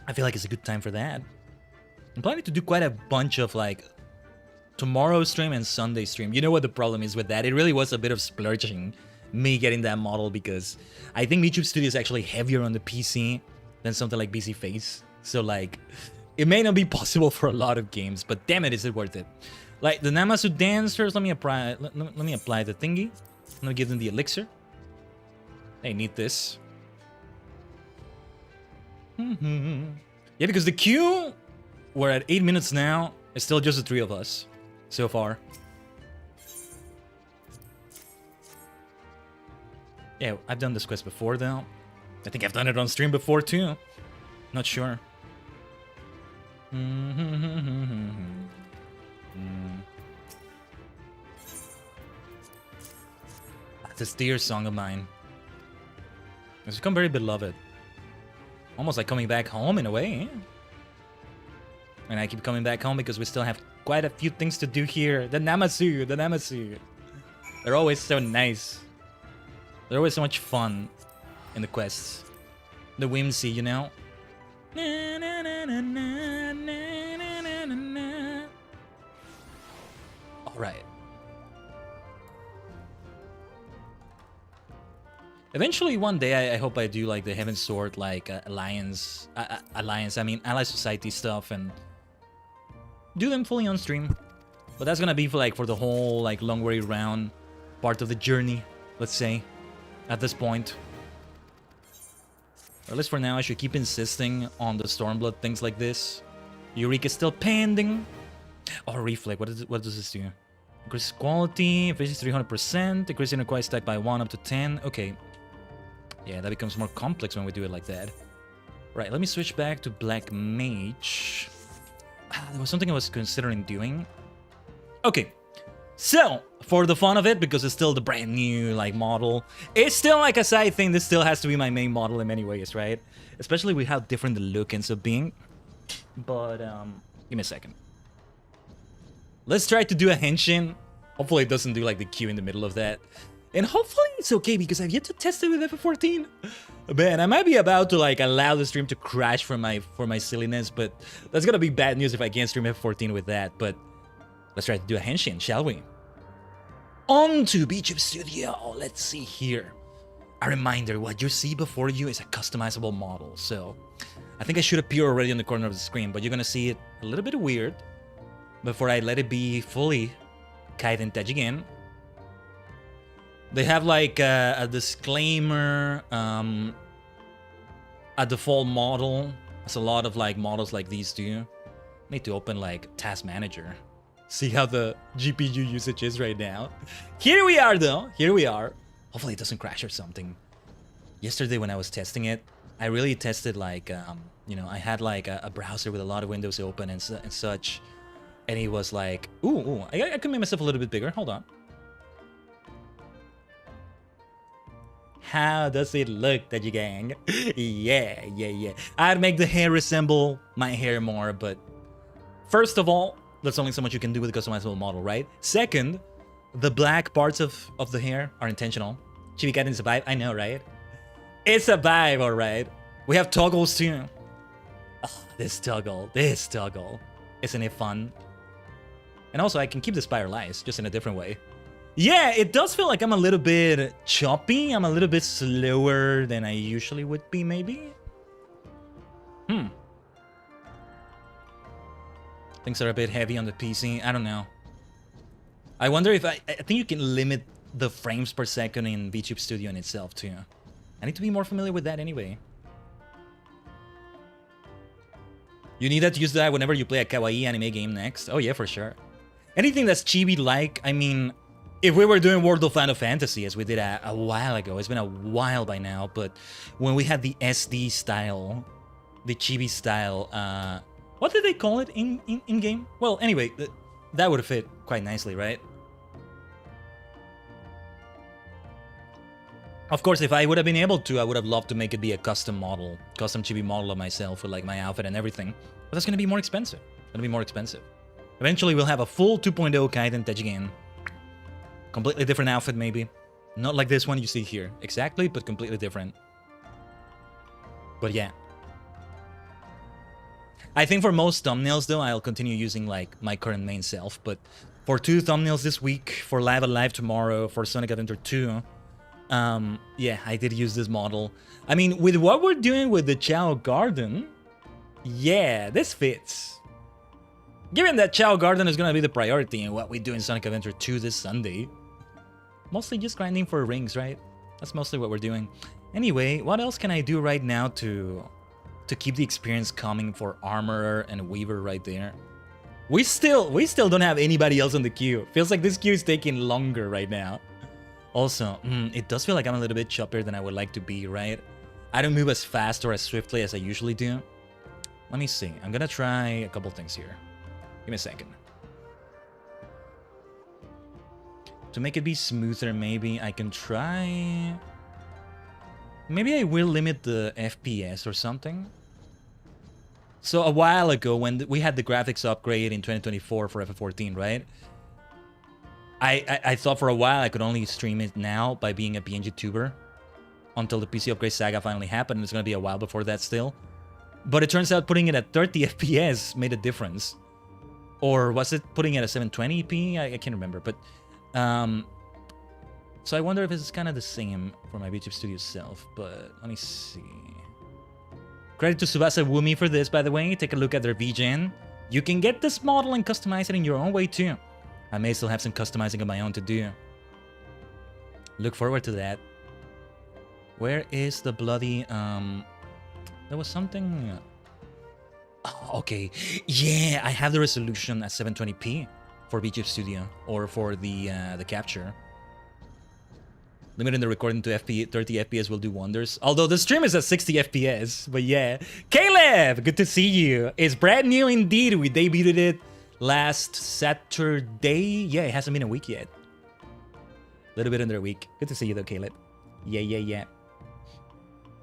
B: I feel like it's a good time for that. I'm planning to do quite a bunch of like tomorrow's stream and Sunday stream. You know what the problem is with that? It really was a bit of splurging, me getting that model, because I think VTube Studio is actually heavier on the PC than something like BC Face. So like, it may not be possible for a lot of games, but damn it, is it worth it? Like the Namasu dancers, let me apply the thingy. I'm gonna give them the elixir. They need this. Yeah, because the queue, we're at 8 minutes now. It's still just the 3 of us so far. Yeah, I've done this quest before though. I think I've done it on stream before too. Not sure. This dear song of mine. It's become very beloved. Almost like coming back home in a way. And I keep coming back home because we still have quite a few things to do here. The Namasu. They're always so nice. They're always so much fun in the quests. The whimsy, you know? Alright. Eventually, one day, I hope I do like the Heaven Sword, like Alliance, I mean Ally Society stuff, and do them fully on stream. But that's gonna be for the whole like long way round part of the journey, let's say, at this point. Or at least for now, I should keep insisting on the Stormblood things like this. Eureka's still pending. Oh, Reflect. What does this do? Increase quality, efficiency 300%, increasing required stack by 1 up to 10. Okay. Yeah, that becomes more complex when we do it like that. Right, let me switch back to Black Mage. There was something I was considering doing. Okay, so for the fun of it, because it's still the brand new like model, it's still like a side thing. This still has to be my main model in many ways, right? Especially with how different the look ends up being. But give me a second. Let's try to do a henshin. Hopefully it doesn't do like the Q in the middle of that. And hopefully it's okay because I've yet to test it with FF14. Man, I might be about to like allow the stream to crash for my silliness, but that's gonna be bad news if I can't stream FF14 with that. But let's try to do a henshin, shall we? On to VTubers Studio. Let's see here. A reminder, what you see before you is a customizable model. So I think I should appear already on the corner of the screen, but you're gonna see it a little bit weird before I let it be fully Khaiden Tajigen. They have like a disclaimer, a default model, as a lot of like models like these do. Need to open like Task Manager. See how the GPU usage is right now. Here we are though, here we are. Hopefully it doesn't crash or something. Yesterday when I was testing it, I really tested like, you know, I had like a browser with a lot of windows open and such. And he was like, ooh, I can make myself a little bit bigger, hold on. How does it look, Tajigen? Yeah. I'd make the hair resemble my hair more, but first of all, there's only so much you can do with a customizable model, right? Second, the black parts of the hair are intentional. Chibi Khaiden is a vibe, I know, right? It's a vibe, alright. We have toggles too. Oh, this toggle. Isn't it fun? And also, I can keep the spiral eyes, just in a different way. Yeah, it does feel like I'm a little bit choppy. I'm a little bit slower than I usually would be, maybe? Things are a bit heavy on the PC. I don't know. I wonder if I think you can limit the frames per second in VTubers Studio in itself, too. I need to be more familiar with that anyway. You need to use that whenever you play a kawaii anime game next. Oh, yeah, for sure. Anything that's chibi-like, I mean... If we were doing World of Final Fantasy, as we did a while ago, it's been a while by now, but when we had the SD style, the chibi style, what did they call it in-game? Well, anyway, that would have fit quite nicely, right? Of course, if I would have been able to, I would have loved to make it be a custom model, custom chibi model of myself with like my outfit and everything. But that's gonna be more expensive. Eventually, we'll have a full 2.0 Khaiden Tajigen. Completely different outfit, maybe. Not like this one you see here. Exactly, but completely different. But yeah. I think for most thumbnails, though, I'll continue using, like, my current main self. But for 2 thumbnails this week, for Live Alive tomorrow, for Sonic Adventure 2, yeah, I did use this model. I mean, with what we're doing with the Chao Garden, yeah, this fits. Given that Chao Garden is gonna be the priority in what we do in Sonic Adventure 2 this Sunday. Mostly just grinding for rings, right? That's mostly what we're doing. Anyway, what else can I do right now to keep the experience coming for Armorer and Weaver right there? We still don't have anybody else on the queue. Feels like this queue is taking longer right now. Also, it does feel like I'm a little bit choppier than I would like to be, right? I don't move as fast or as swiftly as I usually do. Let me see. I'm gonna try a couple things here. Give me a second. To make it be smoother, maybe I can try... Maybe I will limit the FPS or something. So a while ago, when we had the graphics upgrade in 2024 for FF14, right? I thought for a while I could only stream it now by being a PNG tuber until the PC upgrade saga finally happened. It's going to be a while before that still. But it turns out putting it at 30 FPS made a difference. Or was it putting it at 720p? I can't remember. But so I wonder if it's kind of the same for my VTubers Studio self. But let me see. Credit to Subasa Wumi for this, by the way. Take a look at their VGen. You can get this model and customize it in your own way too. I may still have some customizing of my own to do. Look forward to that. Where is the bloody... There was something... Oh, okay. Yeah, I have the resolution at 720p for VTubers Studio. Or for the capture. Limiting the recording to 30 FPS will do wonders. Although the stream is at 60 FPS, but yeah. Caleb, good to see you. It's brand new indeed. We debuted it last Saturday. Yeah, it hasn't been a week yet. A little bit under a week. Good to see you though, Caleb. Yeah.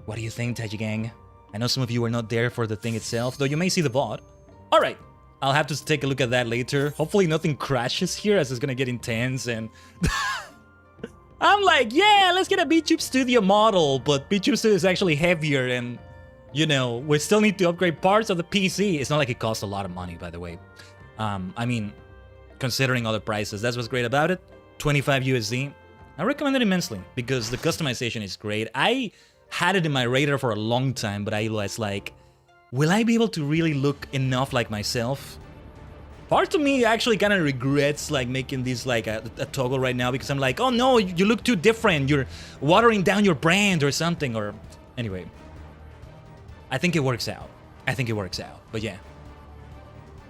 B: What do you think, Tajigen? I know some of you are not there for the thing itself, though you may see the VOD. All right, I'll have to take a look at that later. Hopefully nothing crashes here as it's gonna get intense and... I'm like, yeah, let's get a VTube Studio model, but VTube Studio is actually heavier and, you know, we still need to upgrade parts of the PC. It's not like it costs a lot of money, by the way. I mean, considering other prices, that's what's great about it. 25 USD. I recommend it immensely because the customization is great. I had it in my radar for a long time, but I was like, will I be able to really look enough like myself? Part of me actually kind of regrets like making this like a toggle right now because I'm like, oh no, you look too different. You're watering down your brand or something. Or anyway, I think it works out. But yeah.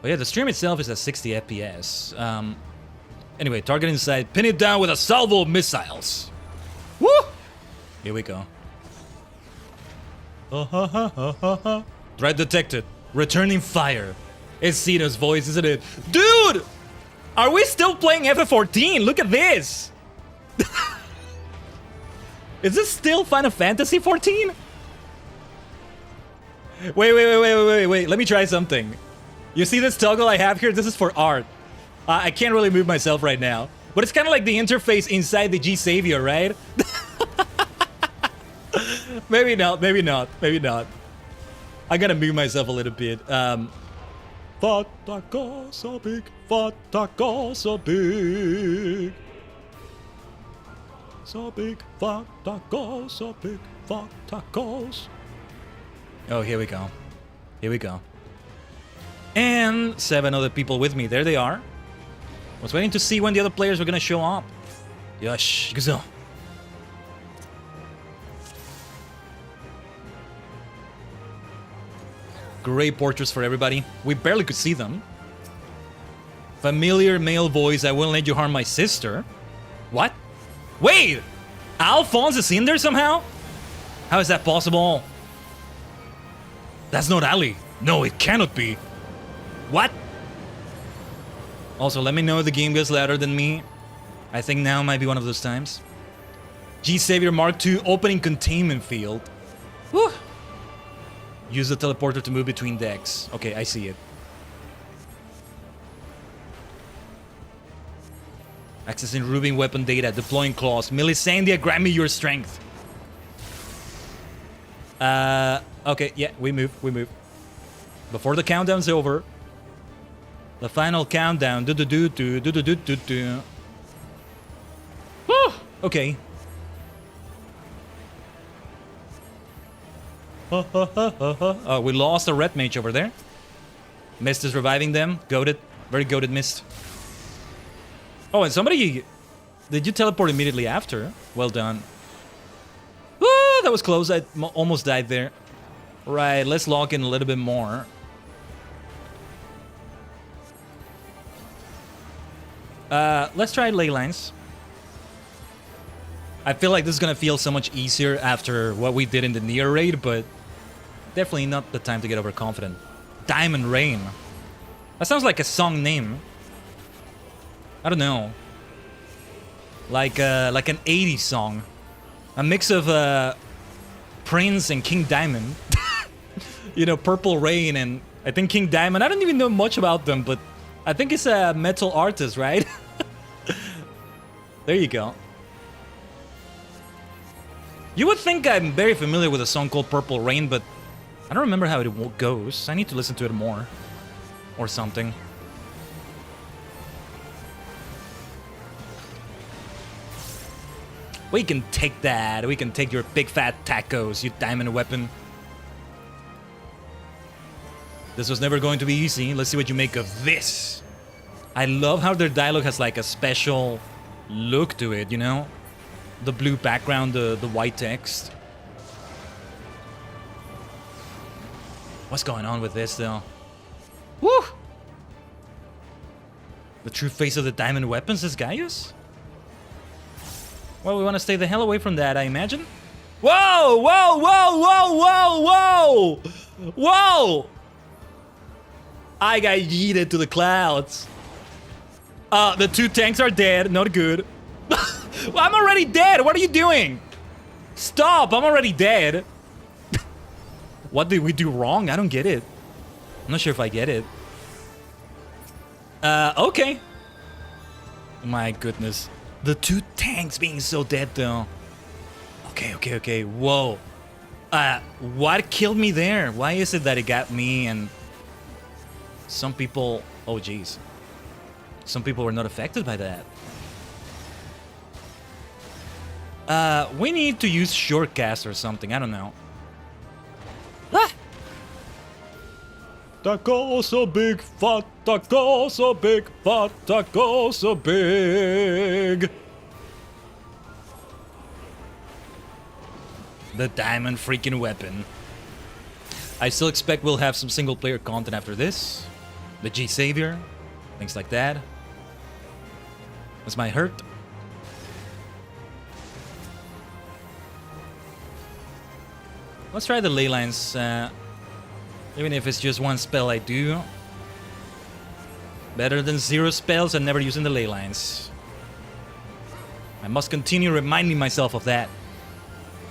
B: The stream itself is at 60 FPS. Anyway, target inside, pin it down with a salvo of missiles. Woo! Here we go. Threat detected. Returning fire. It's Cito's voice, isn't it? Dude! Are we still playing FF14? Look at this! Is this still Final Fantasy 14? Wait. Let me try something. You see this toggle I have here? This is for art. I can't really move myself right now. But it's kind of like the interface inside the G Savior, right? Maybe not. I gotta move myself a little bit. Fataka so big. Fataka so big. So big. Fataka so big. Fatakos. Oh, here we go. And 7 other people with me. There they are. Was waiting to see when the other players were gonna show up. Yosh, go. Great portraits for everybody. We barely could see them. Familiar male voice, I won't let you harm my sister. What? Wait! Alphonse is in there somehow? How is that possible? That's not Ali. No, it cannot be. What? Also, let me know if the game gets louder than me. I think now might be one of those times. G-Savior Mark II opening containment field. Whew. Use the teleporter to move between decks. Okay, I see it. Accessing Rubin weapon data, deploying claws. Melisandria, grant me your strength. Okay, yeah, we move. Before the countdown's over. The final countdown. Woo! Okay. We lost a red mage over there. Mist is reviving them. Goated. Very goated Mist. Oh, and somebody... Did you teleport immediately after? Well done. Woo! That was close. I almost died there. Right, let's lock in a little bit more. Let's try ley lines. I feel like this is gonna feel so much easier after what we did in the Nier raid, but definitely not the time to get overconfident. Diamond Rain. That sounds like a song name. I don't know. Like an 80s song. A mix of Prince and King Diamond. You know, Purple Rain and I think King Diamond. I don't even know much about them, but I think it's a metal artist, right? There you go. You would think I'm very familiar with a song called Purple Rain, but I don't remember how it goes. I need to listen to it more. Or something. We can take that. We can take your big fat tacos, you diamond weapon. This was never going to be easy. Let's see what you make of this. I love how their dialogue has like a special look to it, you know? The blue background, the white text. What's going on with this, though? Woo! The true face of the diamond weapons is Gaius? Well, we want to stay the hell away from that, I imagine. Whoa! Whoa! Whoa! Whoa! Whoa! Whoa! Whoa! I got yeeted to the clouds. The 2 tanks are dead. Not good. Well, I'm already dead. What are you doing? Stop! I'm already dead. What did we do wrong? I don't get it. I'm not sure if I get it. Okay. My goodness. The 2 tanks being so dead, though. Okay. Whoa. What killed me there? Why is it that it got me and some people... Oh, jeez. Some people were not affected by that. We need to use shortcast or something. I don't know. Ah! Taco so big, fat taco so big, fat taco so big. The diamond freaking weapon. I still expect we'll have some single player content after this. The G Savior, things like that. This might hurt. Let's try the ley lines. Even if it's just 1 spell I do. Better than 0 spells and never using the ley lines. I must continue reminding myself of that.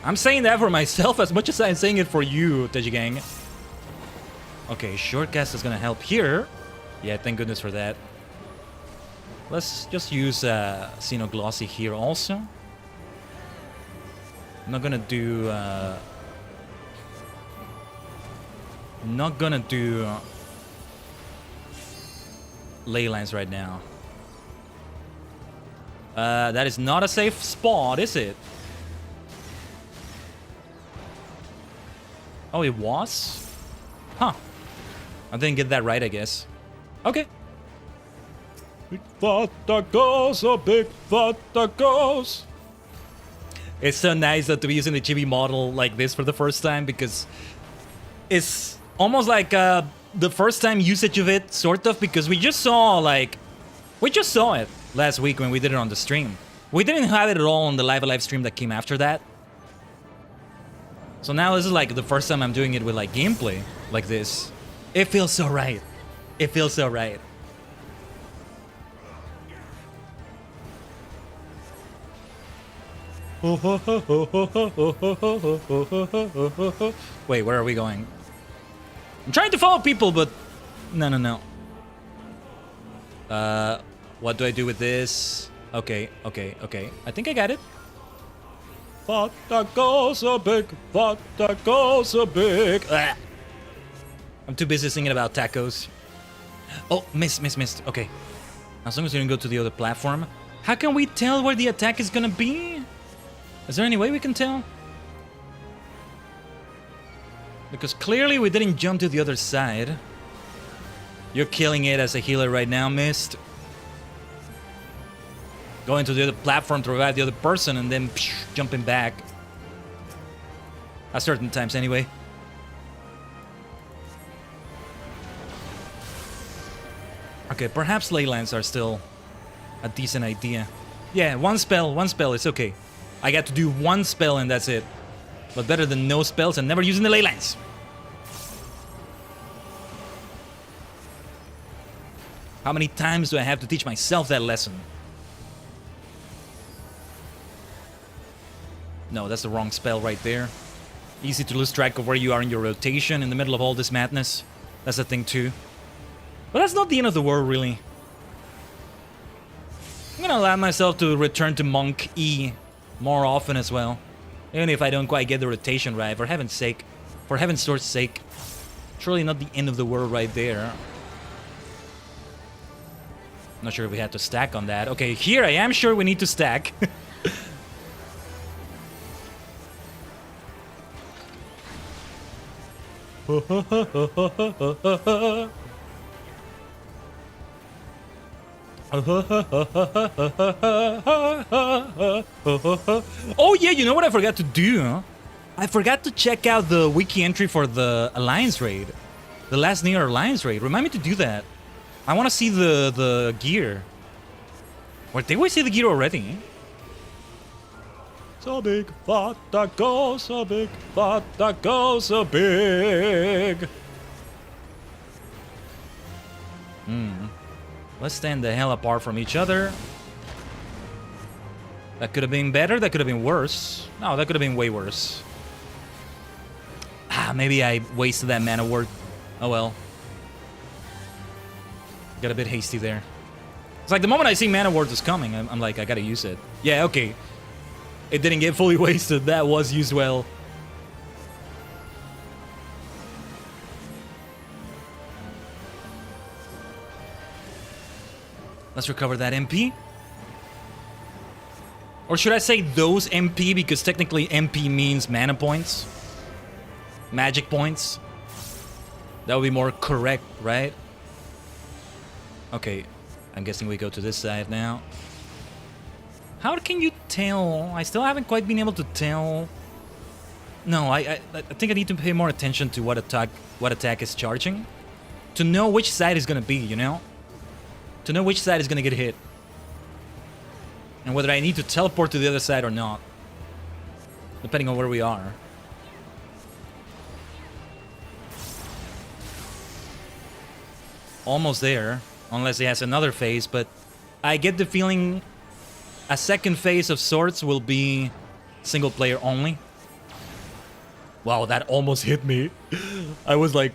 B: I'm saying that for myself as much as I'm saying it for you, Tajigen. Okay, shortcast is gonna help here. Yeah, thank goodness for that. Let's just use Xenoglossy here also. I'm not gonna do... not gonna do ley lines right now. That is not a safe spot, is it? Oh, it was? Huh. I didn't get that right, I guess. Okay. Big fat tacos, oh big fat tacos. It's so nice to be using the chibi model like this for the first time because it's almost like the first time usage of it, sort of, because we just saw it last week when we did it on the stream. We didn't have it at all on the live stream that came after that. So now this is like the first time I'm doing it with like gameplay like this. It feels so right. It feels so right. Wait, where are we going? I'm trying to follow people, but no. What do I do with this? Okay. I think I got it. Fat tacos so big, fat tacos so big. Ah. I'm too busy thinking about tacos. Oh, missed. Okay. As long as we don't go to the other platform. How can we tell where the attack is gonna be? Is there any way we can tell? Because clearly we didn't jump to the other side. You're killing it as a healer right now, Mist. Going to the other platform to revive the other person and then jumping back. At certain times anyway. Okay, perhaps ley lines are still a decent idea. Yeah, one spell, it's okay. I got to do 1 spell and that's it. But better than no spells and never using the ley lines. How many times do I have to teach myself that lesson? No, that's the wrong spell right there. Easy to lose track of where you are in your rotation in the middle of all this madness. That's the thing too. But that's not the end of the world, really. I'm gonna allow myself to return to Monk E more often as well. Even if I don't quite get the rotation right, for heaven's sake. For heaven's source sake. Surely not the end of the world right there. Not sure if we had to stack on that. Okay, here I am sure we need to stack. Oh yeah, you know what I forgot to do? Huh? I forgot to check out the wiki entry for the Alliance raid. The last Near Alliance raid. Remind me to do that. I want to see the gear. Or did we see the gear already?
A: So big, fat taco, so big, fat taco, so big. Let's stand the hell apart from each other. That could have been better, that could have been worse. No, that could have been way worse. Maybe I wasted that mana word. Oh well. Got a bit hasty there. It's like the moment I see mana ward is coming, I'm like, I gotta use it. Yeah, okay. It didn't get fully wasted. That was used well. Let's recover that MP. Or should I say those MP, because technically MP means mana points. Magic points. That would be more correct, right? Okay, I'm guessing we go to this side now. How can you tell? I still haven't quite been able to tell. No, I think I need to pay more attention to what attack is charging. To know which side is gonna be, you know? To know which side is gonna get hit. And whether I need to teleport to the other side or not. Depending on where we are. Almost there. Unless he has another phase, but I get the feeling a second phase of sorts will be single player only. Wow, that almost hit me. I was like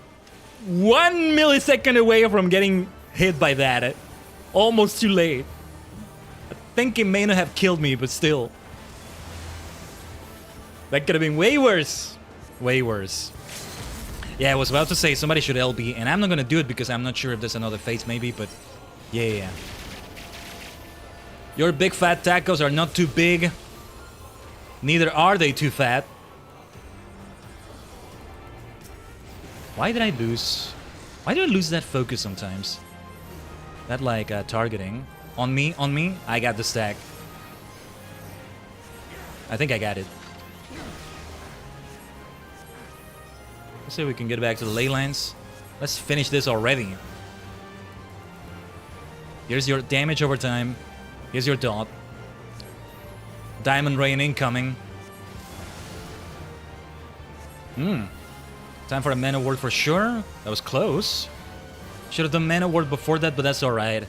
A: 1 millisecond away from getting hit by that. Almost too late. I think it may not have killed me, but still. That could have been way worse. Way worse. Yeah, I was about to say somebody should LB, and I'm not gonna do it because I'm not sure if there's another phase maybe, but yeah. Your big fat tacos are not too big. Neither are they too fat. Why did I lose? Why do I lose that focus sometimes? That like targeting. On me, I got the stack. I think I got it. Let's see if we can get back to the ley lines. Let's finish this already. Here's your damage over time. Here's your dot. Diamond Rain incoming. Time for a mana ward for sure. That was close. Should have done mana ward before that, but that's alright.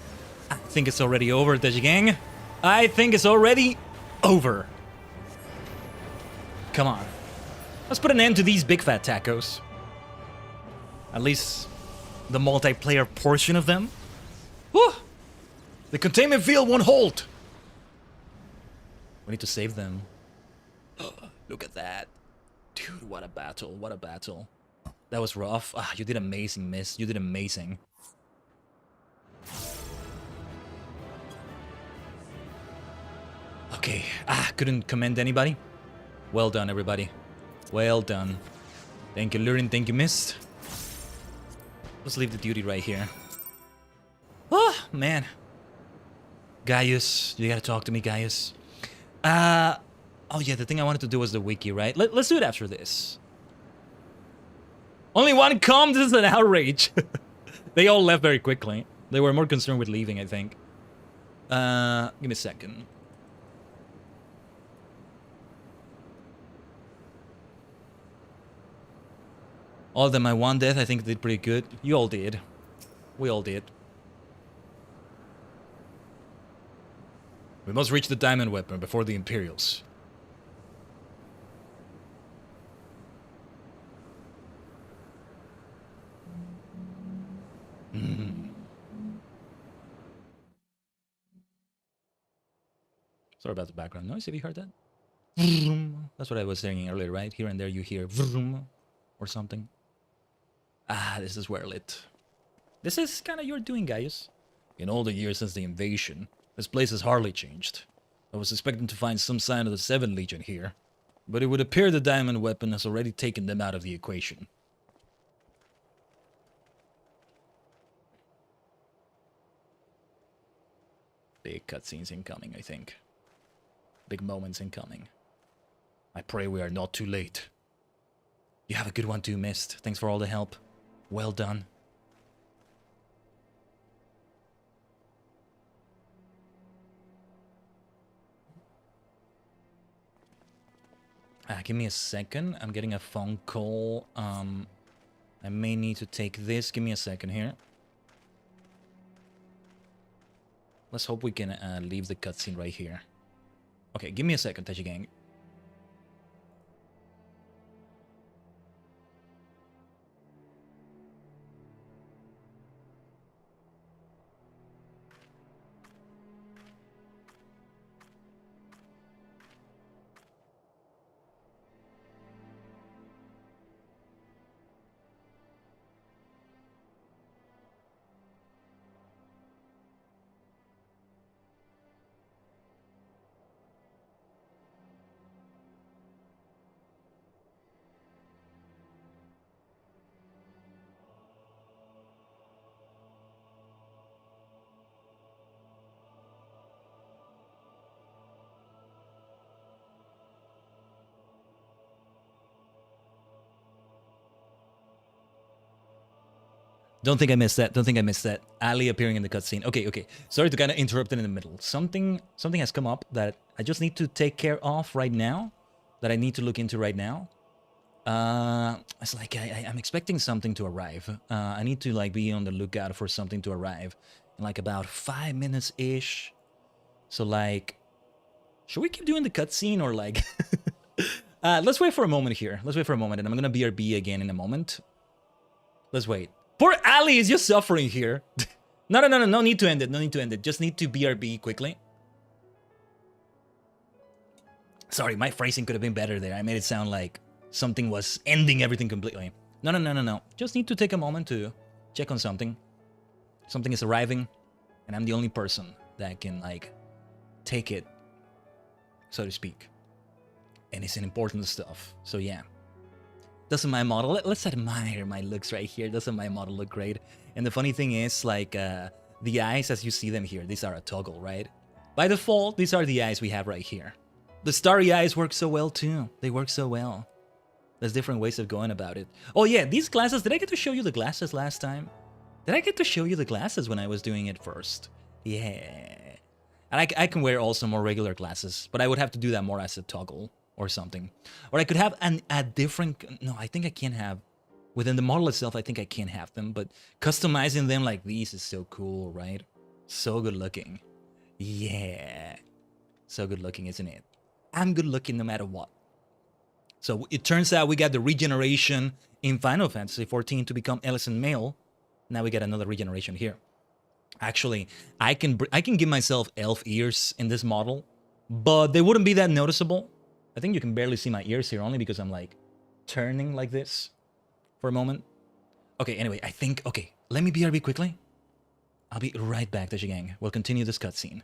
A: I think it's already over, Tajigen. I think it's already over. Come on. Let's put an end to these big fat tacos. At least the multiplayer portion of them. Whew! The containment field won't hold. We need to save them. Look at that. Dude, what a battle. What a battle. That was rough. You did amazing, miss. You did amazing. Okay. Couldn't commend anybody. Well done, everybody. Well done. Thank you, Lurin. Thank you, Mist. Let's leave the duty right here. Oh, man. Gaius. You gotta talk to me, Gaius. Oh, yeah, the thing I wanted to do was the wiki, right? Let's do it after this. Only one come? This is an outrage. They all left very quickly. They were more concerned with leaving, I think. Give me a second. All of them I won death, I think did pretty good. You all did. We all did. We must reach the diamond weapon before the Imperials. Sorry about the background noise, have you heard that? That's what I was saying earlier, right? Here and there you hear vroom or something. This is Werlyt. This is kind of your doing, guys. In all the years since the invasion, this place has hardly changed. I was expecting to find some sign of the 7th Legion here, but it would appear the diamond weapon has already taken them out of the equation. Big cutscenes incoming, I think. Big moments incoming. I pray we are not too late. You have a good one too, Mist. Thanks for all the help. Well done.
B: Give me a second. I'm getting a phone call. I may need to take this. Give me a second here. Let's hope we can leave the cutscene right here. Okay, give me a second, Tajigen. Don't think I missed that. Don't think I missed that. Ali appearing in the cutscene. Okay, okay. Sorry to kind of interrupt it in the middle. Something has come up that I just need to take care of right now. That I need to look into right now. It's like I'm expecting something to arrive. I need to like be on the lookout for something to arrive in like about 5 minutes-ish. So like, should we keep doing the cutscene or like... let's wait for a moment here. Let's wait for a moment, and I'm gonna BRB again in a moment. Let's wait. Poor Ali is just suffering here. No, no need to end it. No need to end it. Just need to BRB quickly. Sorry, my phrasing could have been better there. I made it sound like something was ending everything completely. No. Just need to take a moment to check on something. Something is arriving, and I'm the only person that can, like, take it, so to speak. And it's an important stuff. So, yeah. Doesn't my model... Let's admire my looks right here. Doesn't my model look great? And the funny thing is, like, the eyes, as you see them here, these are a toggle, right? By default, these are the eyes we have right here. The starry eyes work so well, too. They work so well. There's different ways of going about it. Oh, yeah, these glasses... Did I get to show you the glasses last time? Did I get to show you the glasses when I was doing it first? Yeah. And I can wear also more regular glasses, but I would have to do that more as a toggle or something. Or I could have a different... No, I think I can't have... Within the model itself, I think I can't have them, but customizing them like these is so cool, right? So good looking. Yeah. So good looking, isn't it? I'm good looking no matter what. So it turns out we got the regeneration in Final Fantasy XIV to become Ellison male. Now we get another regeneration here. Actually, I can give myself elf ears in this model, but they wouldn't be that noticeable. I think you can barely see my ears here only because I'm like turning like this for a moment. Okay, anyway, I think... Okay, let me BRB quickly. I'll be right back, Tajigen. We'll continue this cutscene.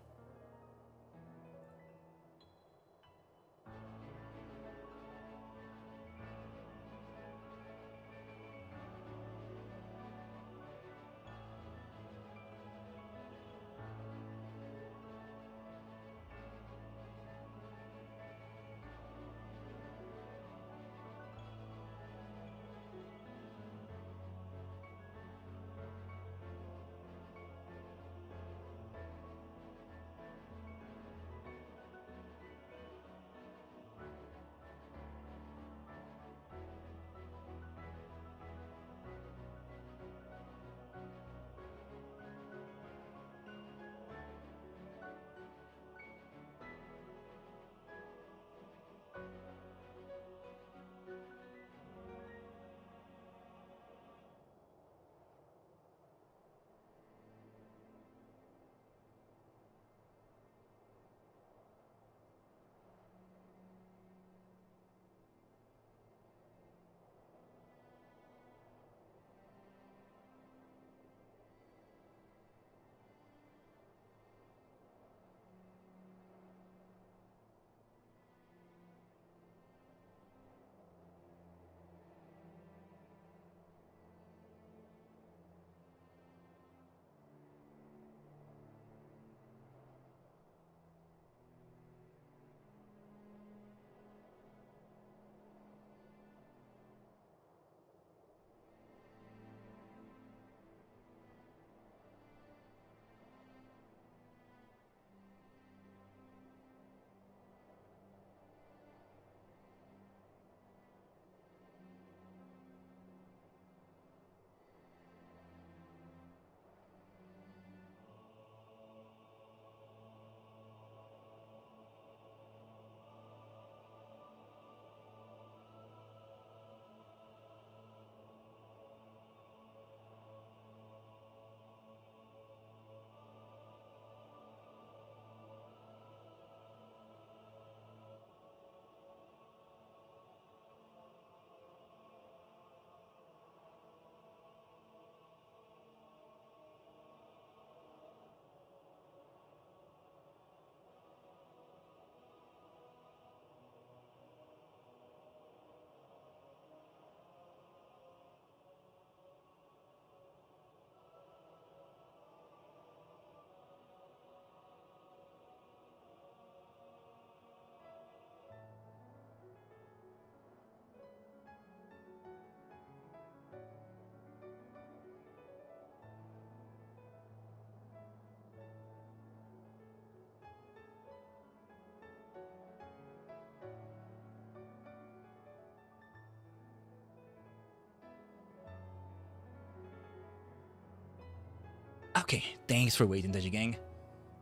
B: Okay, thanks for waiting, Tajigen.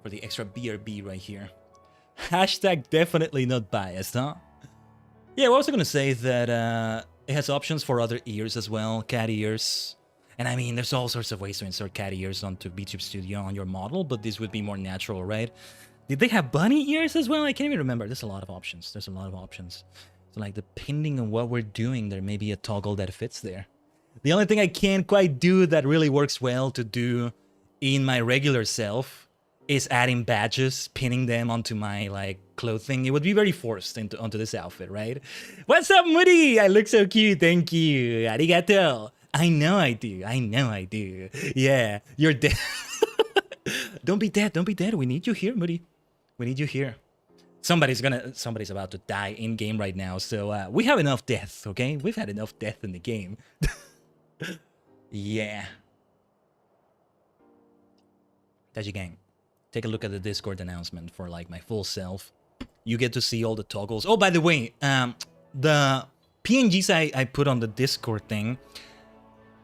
B: For the extra BRB right here. Hashtag definitely not biased, huh? Yeah, what was I gonna say that it has options for other ears as well, cat ears. And I mean, there's all sorts of ways to insert cat ears onto VTube Studio on your model, but this would be more natural, right? Did they have bunny ears as well? I can't even remember. There's a lot of options. There's a lot of options. So like, depending on what we're doing, there may be a toggle that fits there. The only thing I can't quite do that really works well to do in my regular self is adding badges, pinning them onto my like clothing. It would be very forced onto this outfit, right? What's up, Moody? I look so cute. Thank you. Arigato. I know I do. I know I do. Yeah, you're dead. Don't be dead. Don't be dead. We need you here, Moody. We need you here. Somebody's about to die in game right now. So we have enough death, okay? We've had enough death in the game. Yeah. Tajigen, take a look at the Discord announcement for like my full self. You get to see all the toggles. Oh, by the way, the PNGs I put on the Discord thing,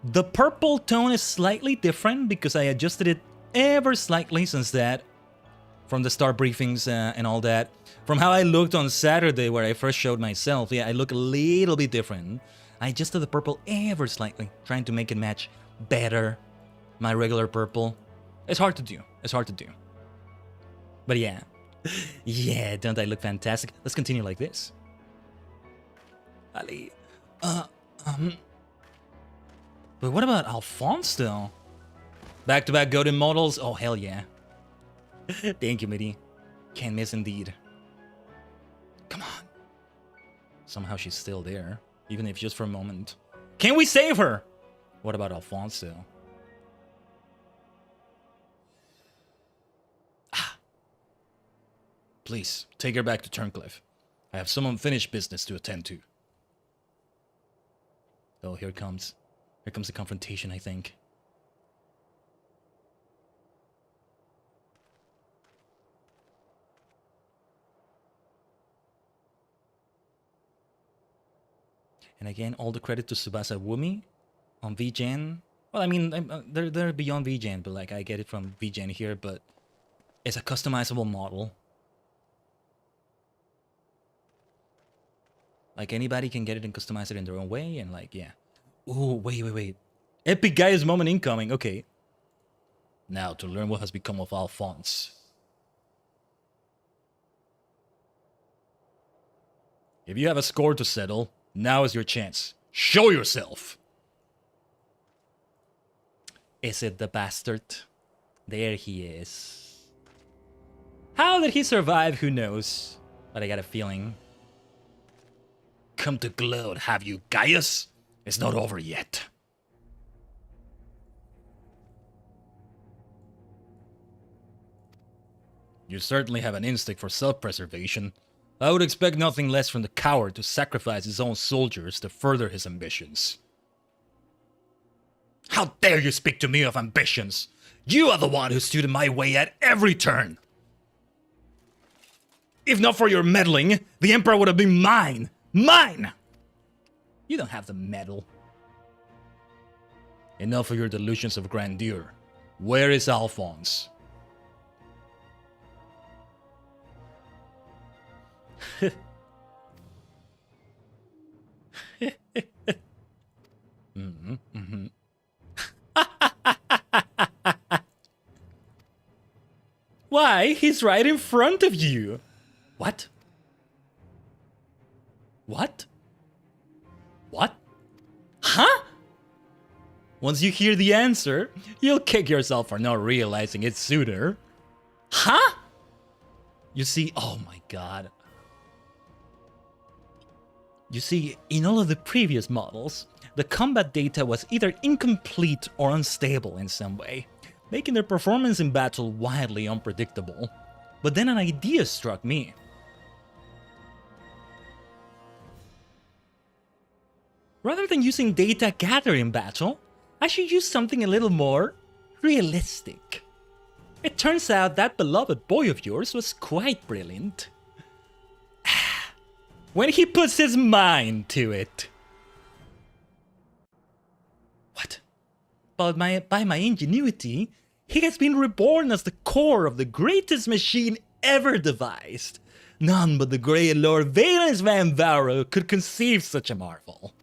B: the purple tone is slightly different because I adjusted it ever slightly since that, from the start briefings and all that. From how I looked on Saturday where I first showed myself, yeah, I look a little bit different. I adjusted the purple ever slightly, trying to make it match better my regular purple. It's hard to do. It's hard to do. But yeah. Yeah, don't I look fantastic? Let's continue like this. Ali. But what about Alphonse though? Back-to-back golden models? Oh, hell yeah. Thank you, Mitty. Can't miss indeed. Come on. Somehow she's still there, even if just for a moment. Can we save her? What about Alphonse though? Please, take her back to Turncliffe. I have some unfinished business to attend to. Oh, here comes the confrontation, I think. And again, all the credit to Tsubasa Wumi on VGen. Well, I mean, they're beyond VGen, but like I get it from VGen here, but it's a customizable model. Like, anybody can get it and customize it in their own way, and like, yeah. Ooh, wait. Epic Gaius moment incoming, okay. Now, to learn what has become of Alphonse. If you have a score to settle, now is your chance. Show yourself! Is it the bastard? There he is. How did he survive? Who knows? But I got a feeling. Come to gloat, have you, Gaius? It's not over yet. You certainly have an instinct for self-preservation. I would expect nothing less from the coward to sacrifice his own soldiers to further his ambitions. How dare you speak to me of ambitions? You are the one who stood in my way at every turn. If not for your meddling, the Emperor would have been mine. Mine! You don't have the medal. Enough of your delusions of grandeur. Where is Alphonse? Why? He's right in front of you. What? What? What? Huh? Once you hear the answer, you'll kick yourself for not realizing it sooner. Huh? You see, oh my god. You see, in all of the previous models, the combat data was either incomplete or unstable in some way, making their performance in battle wildly unpredictable. But then an idea struck me. Rather than using data gathered in battle, I should use something a little more realistic. It turns out that beloved boy of yours was quite brilliant. When he puts his mind to it. What? But by my ingenuity, He has been reborn as the core of the greatest machine ever devised. None but the great Lord Valens Van Varro could conceive such a marvel.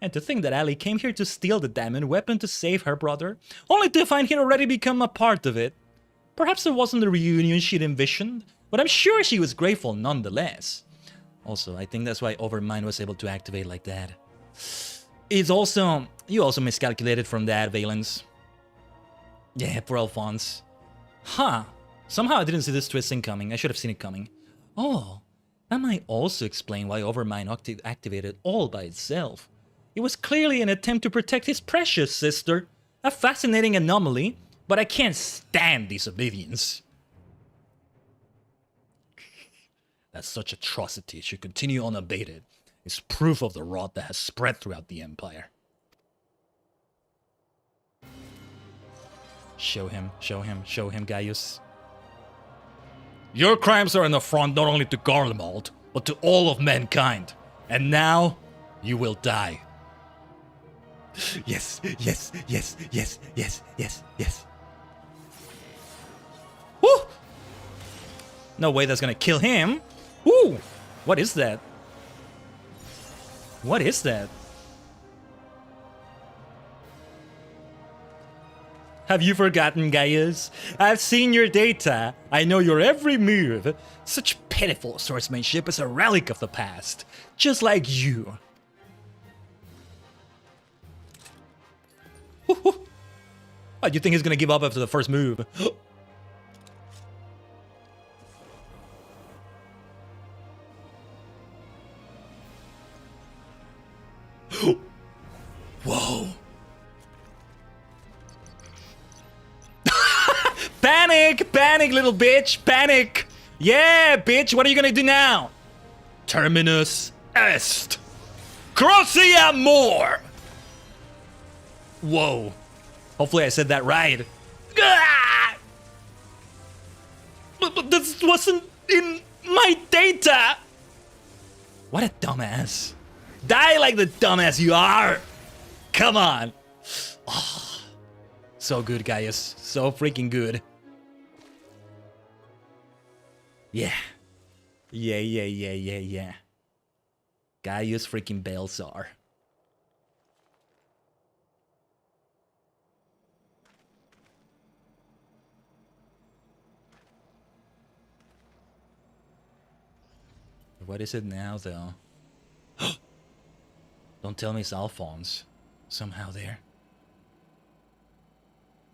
B: And to think that Ali came here to steal the diamond weapon to save her brother, only to find he'd already become a part of it. Perhaps it wasn't the reunion she'd envisioned, but I'm sure she was grateful nonetheless. Also, I think that's why Overmind was able to activate like that. You also miscalculated from that, Valens. Yeah, poor Alphonse. Huh. Somehow I didn't see this twisting coming. I should have seen it coming. Oh, that might also explain why Overmind activated all by itself. It was clearly an attempt to protect his precious sister. A fascinating anomaly, but I can't stand disobedience. That such atrocity should continue unabated is proof of the rot that has spread throughout the Empire. Show him, Gaius. Your crimes are an affront not only to Garlemald, but to all of mankind. And now, you will die. Yes. Woo! No way that's gonna kill him. Ooh! What is that? What is that? Have you forgotten, Gaius? I've seen your data. I know your every move. Such pitiful swordsmanship is a relic of the past. Just like you. What, you think he's gonna give up after the first move? Whoa. Panic, little bitch, panic. Yeah, bitch, what are you gonna do now? Terminus est. Crossi amor. Whoa. Hopefully I said that right. But this wasn't in my data. What a dumbass. Die like the dumbass you are. Come on. Oh, so good, Gaius. So freaking good. Yeah. Yeah. Gaius freaking Balzar. What is it now, though? Don't tell me it's Alphonse. Somehow there.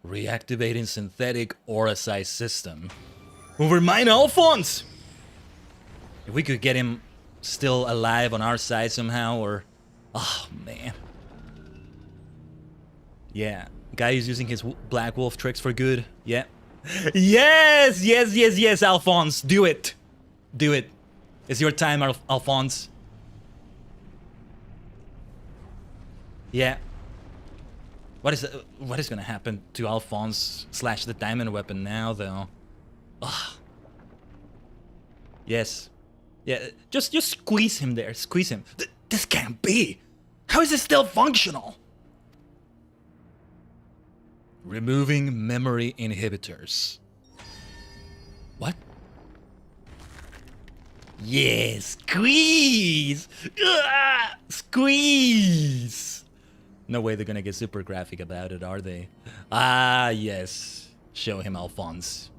B: Reactivating synthetic aura size system. Over mine, Alphonse! If we could get him still alive on our side somehow, or... Oh, man. Yeah. Guy is using his Black Wolf tricks for good. Yeah. Yes, Alphonse. Do it. Do it. It's your time, Alphonse. Yeah. What is gonna happen to Alphonse / the diamond weapon now, though? Ugh. Yes. Yeah, just squeeze him there. Squeeze him. This can't be. How is it still functional? Removing memory inhibitors. What? Yeah, squeeze! Squeeze! No way they're gonna get super graphic about it, are they? Ah, yes. Show him, Alphonse.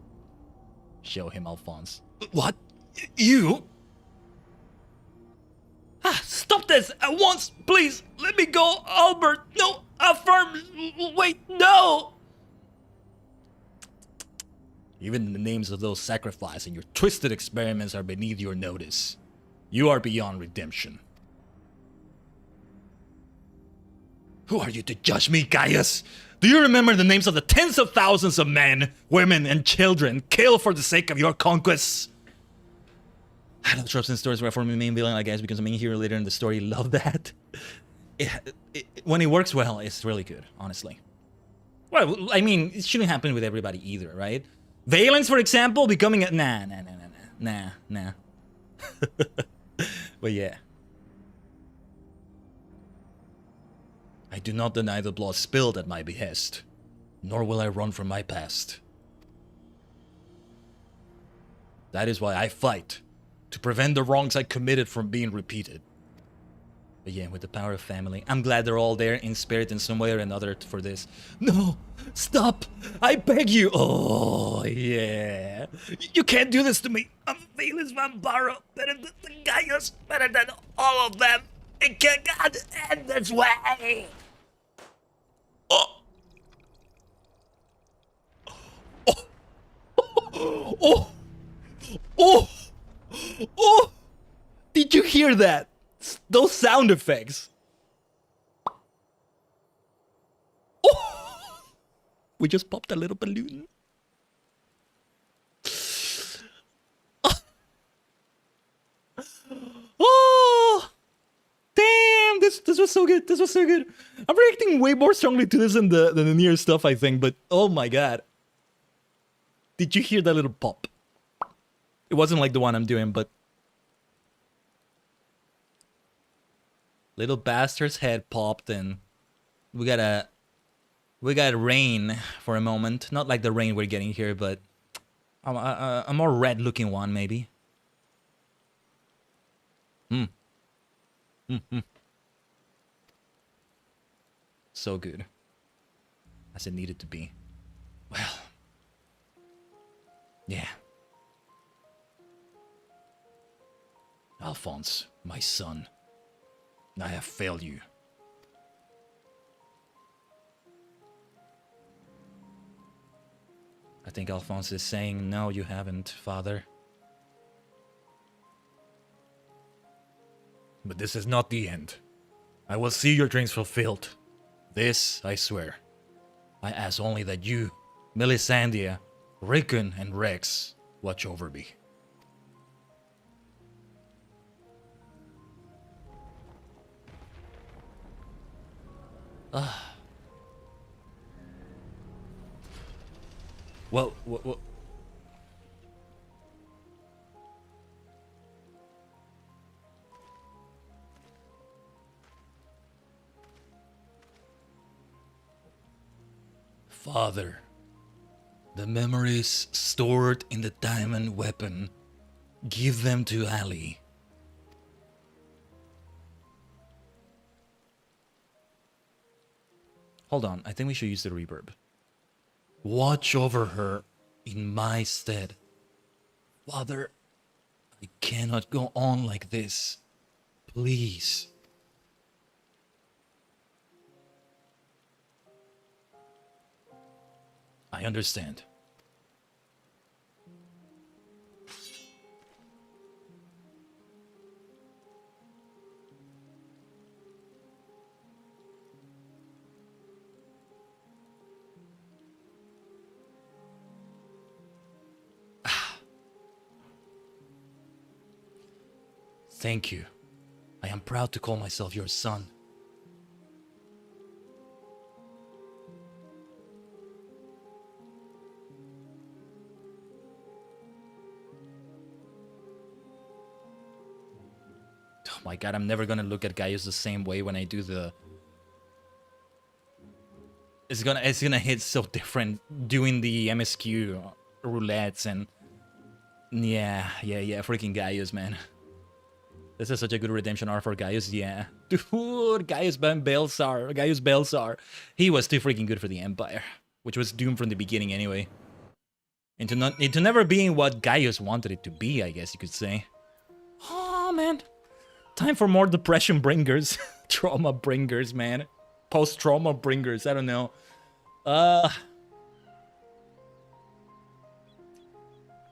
B: Show him, Alphonse. What? You? Ah, stop this at once, please. Let me go, Albert. No, affirm. Wait, no. Even the names of those sacrificed in your twisted experiments are beneath your notice. You are beyond redemption. Who are you to judge me, Gaius? Do you remember the names of the tens of thousands of men, women, and children killed for the sake of your conquests? I love tropes and stories where I form a main villain, I guess, because the main hero later in the story love that. When it works well, it's really good, honestly. Well, I mean, it shouldn't happen with everybody either, right? Valens, for example, becoming a... Nah. But yeah.
A: I do not deny the blood spilled at my behest, nor will I run from my past. That is why I fight, to prevent the wrongs I committed from being repeated. But yeah, with the power of family, I'm glad they're all there in spirit in some way or another for this. No, stop! I beg you! Oh, yeah. You can't do this to me! I'm a fearless vampire, better than the Gaius, better than all of them! It can't end this way! Oh! Oh! Oh! Oh! Oh! Did you hear that? Those sound effects. Oh! We just popped a little balloon. Oh! Damn! This was so good. This was so good. I'm reacting way more strongly to this than the near stuff, I think. But oh my god! Did you hear that little pop? It wasn't like the one I'm doing, but little bastard's head popped and we got rain for a moment. Not like the rain we're getting here, but a more red looking one maybe. So good. As it needed to be. Well. Yeah. Alphonse, my son. I have failed you. I think Alphonse is saying, no, you haven't, father. But this is not the end. I will see your dreams fulfilled. This, I swear. I ask only that you, Melisandre, Rickon, and Rex watch over me. Well, Father, the memories stored in the diamond weapon, give them to Ali. Hold on, I think we should use the reverb. Watch over her in my stead. Father, I cannot go on like this. Please. I understand. Thank you. I am proud to call myself your son. Oh my god, I'm never gonna look at Gaius the same way when I do the... It's gonna hit so different doing the MSQ roulettes and... Yeah, freaking Gaius, man. This is such a good redemption arc for Gaius, yeah. Dude, Gaius Belsar. He was too freaking good for the Empire, which was doomed from the beginning anyway. Into never being what Gaius wanted it to be, I guess you could say. Oh, man. Time for more depression bringers. Trauma bringers, man. Post-trauma bringers, I don't know.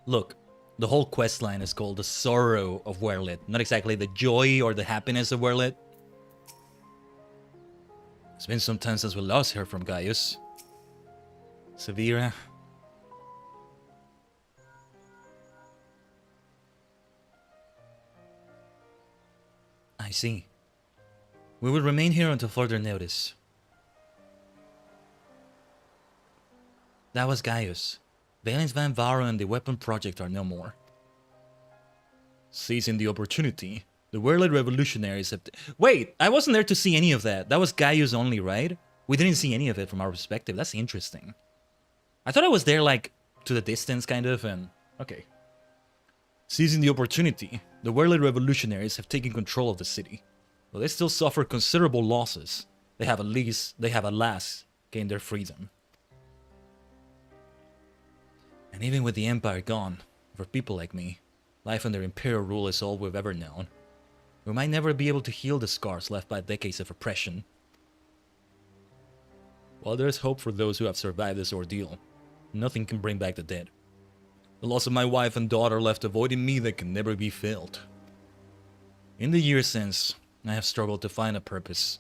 A: Look. The whole questline is called The Sorrow of Werlyt, not exactly the joy or the happiness of Werlyt. It's been some time since we lost her from Gaius. Severa. I see. We will remain here until further notice. That was Gaius. Valens Van Varo and the Weapon Project are no more. Seizing the opportunity,
B: The Werlyt revolutionaries have... Wait, I wasn't there to see any of that. That was Gaius only, right? We didn't see any of it from our perspective. That's interesting. I thought I was there, like, to the distance, kind of, and... Okay. Seizing the opportunity, the Werlyt revolutionaries have taken control of the city. Though they still suffer considerable losses, they have at last gained their freedom. And even with the Empire gone, for people like me, life under Imperial rule is all we've ever known. We might never be able to heal the scars left by decades of oppression. While there is hope for those who have survived this ordeal, nothing can bring back the dead. The loss of my wife and daughter left a void in me that can never be filled. In the years since, I have struggled to find a purpose,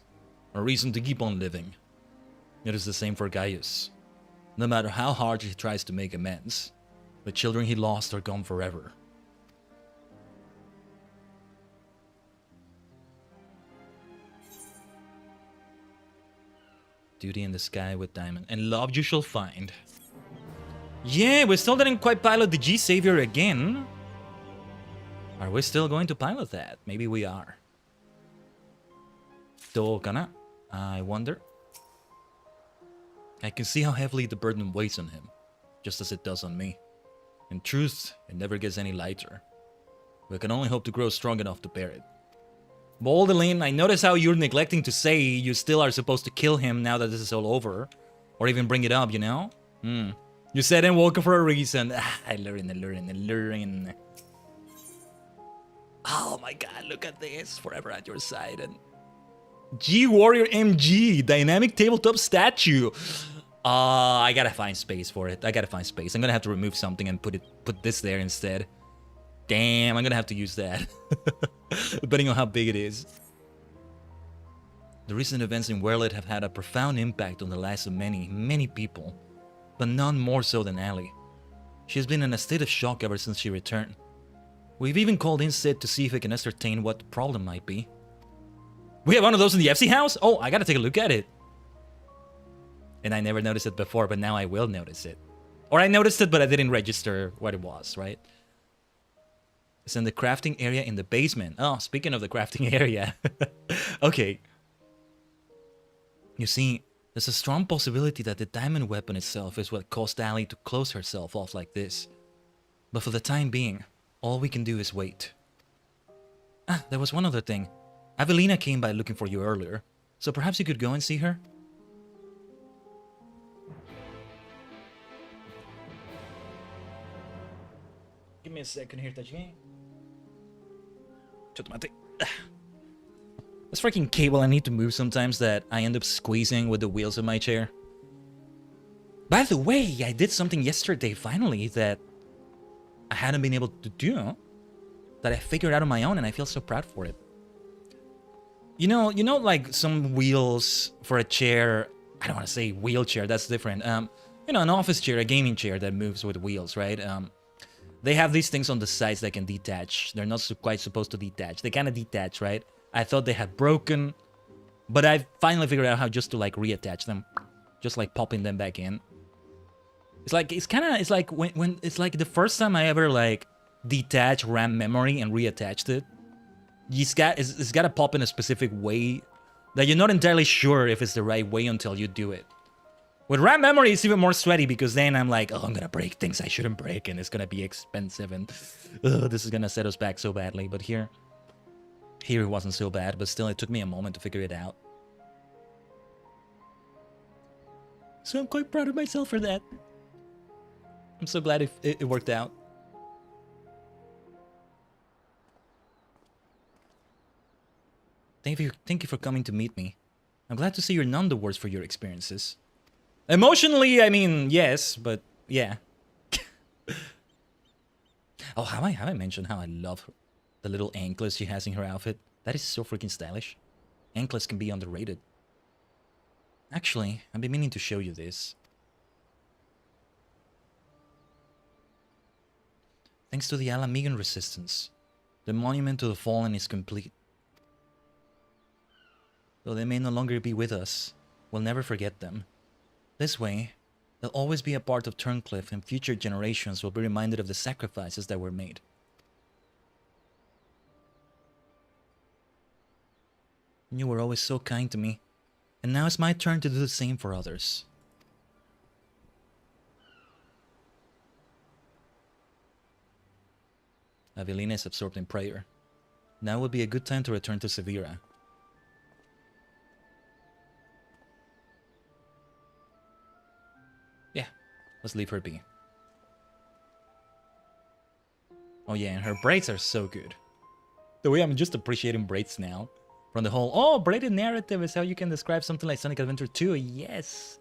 B: a reason to keep on living. It is the same for Gaius. No matter how hard he tries to make amends, the children he lost are gone forever. Duty in the sky with diamond. And love you shall find. Yeah, we still didn't quite pilot the G-Savior again. Are we still going to pilot that? Maybe we are. Still gonna? I wonder. I can see how heavily the burden weighs on him, just as it does on me. In truth, it never gets any lighter. We can only hope to grow strong enough to bear it. Boldelin, I notice how you're neglecting to say you still are supposed to kill him now that this is all over. Or even bring it up, you know? You said I'm welcome for a reason. I learn. Oh my god, look at this. Forever at your side. And G-Warrior MG, dynamic tabletop statue. I gotta find space for it. I'm gonna have to remove something and put this there instead. Damn, I'm gonna have to use that. Depending on how big it is. The recent events in Werlyt have had a profound impact on the lives of many, many people. But none more so than Allie. She has been in a state of shock ever since she returned. We've even called in Sid to see if we can ascertain what the problem might be. We have one of those in the FC house? Oh, I gotta take a look at it. And I never noticed it before, but now I will notice it. Or I noticed it, but I didn't register what it was, right? It's in the crafting area in the basement. Oh, speaking of the crafting area. Okay. You see, there's a strong possibility that the diamond weapon itself is what caused Allie to close herself off like this. But for the time being, all we can do is wait. Ah, there was one other thing. Avelina came by looking for you earlier, so perhaps you could go and see her? Give me a second here, Tajigen. This freaking cable I need to move sometimes that I end up squeezing with the wheels of my chair. By the way, I did something yesterday finally that I hadn't been able to do, that I figured out on my own, and I feel so proud for it. You know, like some wheels for a chair. I don't want to say wheelchair. That's different. You know, an office chair, a gaming chair that moves with wheels, right? They have these things on the sides that can detach. They're not quite supposed to detach. They kind of detach, right? I thought they had broken, but I finally figured out how just to like reattach them, just like popping them back in. It's like when it's like the first time I ever like detached RAM memory and reattached it. It's got to pop in a specific way that you're not entirely sure if it's the right way until you do it. With RAM memory, it's even more sweaty because then I'm like, oh, I'm gonna break things I shouldn't break, and it's gonna be expensive, and this is gonna set us back so badly. But here it wasn't so bad, but still, it took me a moment to figure it out. So I'm quite proud of myself for that. I'm so glad it worked out. Thank you for coming to meet me. I'm glad to see you're none the worse for your experiences. Emotionally, I mean, yes, but yeah. Oh, have I mentioned how I love the little anklets she has in her outfit? That is so freaking stylish. Anklets can be underrated. Actually, I've been meaning to show you this. Thanks to the Alamigan resistance, the monument to the fallen is complete. Though they may no longer be with us, we'll never forget them. This way, they'll always be a part of Turncliffe, and future generations will be reminded of the sacrifices that were made. You were always so kind to me. And now it's my turn to do the same for others. Avelina is absorbed in prayer. Now would be a good time to return to Severa. Yeah, let's leave her be. Oh yeah, and her braids are so good. The way I'm just appreciating braids now. From the whole, oh, braided narrative is how you can describe something like Sonic Adventure 2, yes.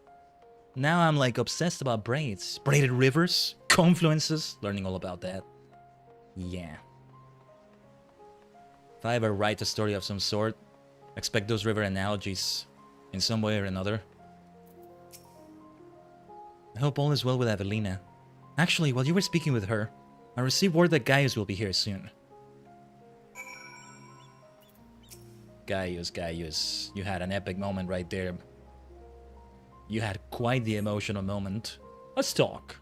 B: Now I'm like obsessed about braids. Braided rivers, confluences, learning all about that. Yeah. If I ever write a story of some sort, expect those river analogies in some way or another. I hope all is well with Avelina. Actually, while you were speaking with her, I received word that Gaius will be here soon. Gaius, you had an epic moment right there. You had quite the emotional moment. Let's talk.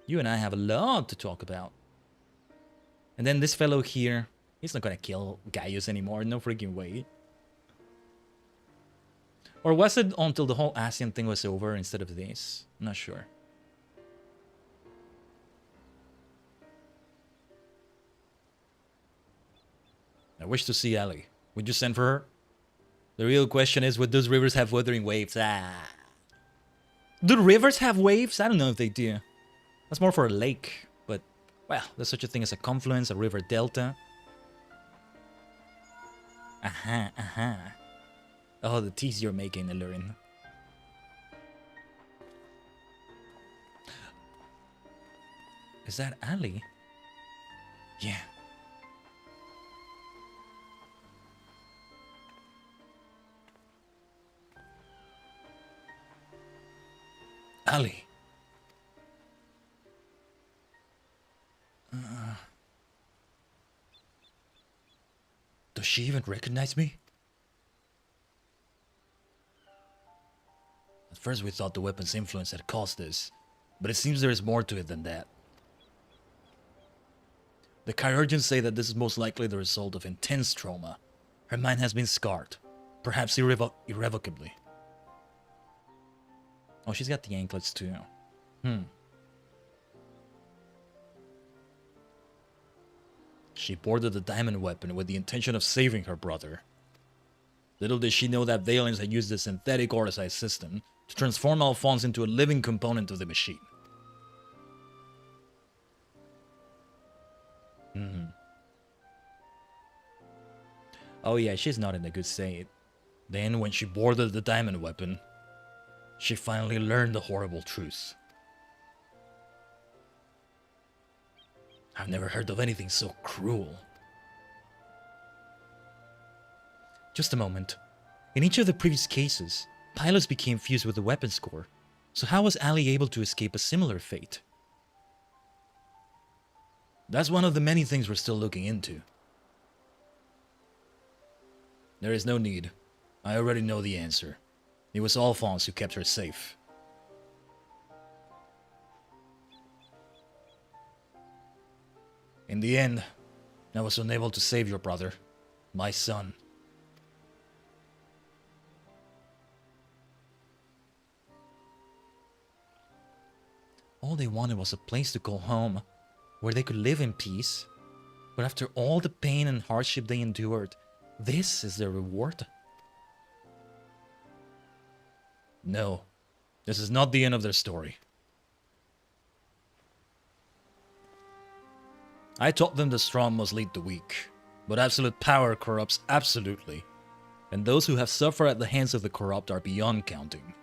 B: You and I have a lot to talk about. And then this fellow here, he's not gonna kill Gaius anymore, no freaking way. Or was it until the whole Asian thing was over instead of this? I'm not sure. I wish to see Ali. Would you send for her? The real question is, would those rivers have weathering waves? Do rivers have waves? I don't know if they do. That's more for a lake. But, well, there's such a thing as a confluence, a river delta. Oh, the teas you're making, Illurin. Is that Ali? Yeah. Ali. Does she even recognize me? At first we thought the weapon's influence had caused this, but it seems there is more to it than that. The chirurgeons say that this is most likely the result of intense trauma. Her mind has been scarred, perhaps irrevocably. Oh, she's got the anklets too. She boarded the diamond weapon with the intention of saving her brother. Little did she know that Valens had used the synthetic YoRHa system to transform Alphonse into a living component of the machine. Oh yeah, she's not in a good state. Then, when she boarded the diamond weapon, she finally learned the horrible truth. I've never heard of anything so cruel. Just a moment. In each of the previous cases, pilots became fused with the weapons core. So how was Ali able to escape a similar fate? That's one of the many things we're still looking into. There is no need. I already know the answer. It was Alphonse who kept her safe. In the end, I was unable to save your brother, my son. All they wanted was a place to call home, where they could live in peace. But after all the pain and hardship they endured, this is their reward? No, this is not the end of their story. I taught them the strong must lead the weak, but absolute power corrupts absolutely, and those who have suffered at the hands of the corrupt are beyond counting.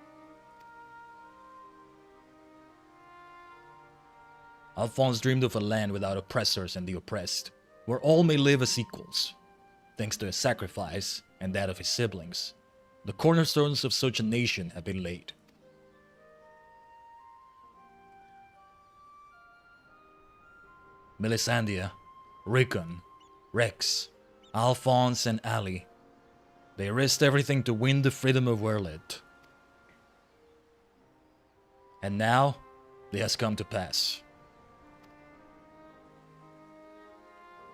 B: Alphonse dreamed of a land without oppressors and the oppressed, where all may live as equals. Thanks to his sacrifice and that of his siblings, the cornerstones of such a nation have been laid. Melisandre, Rickon, Rex, Alphonse and Ali. They risked everything to win the freedom of Werlyt. And now, it has come to pass.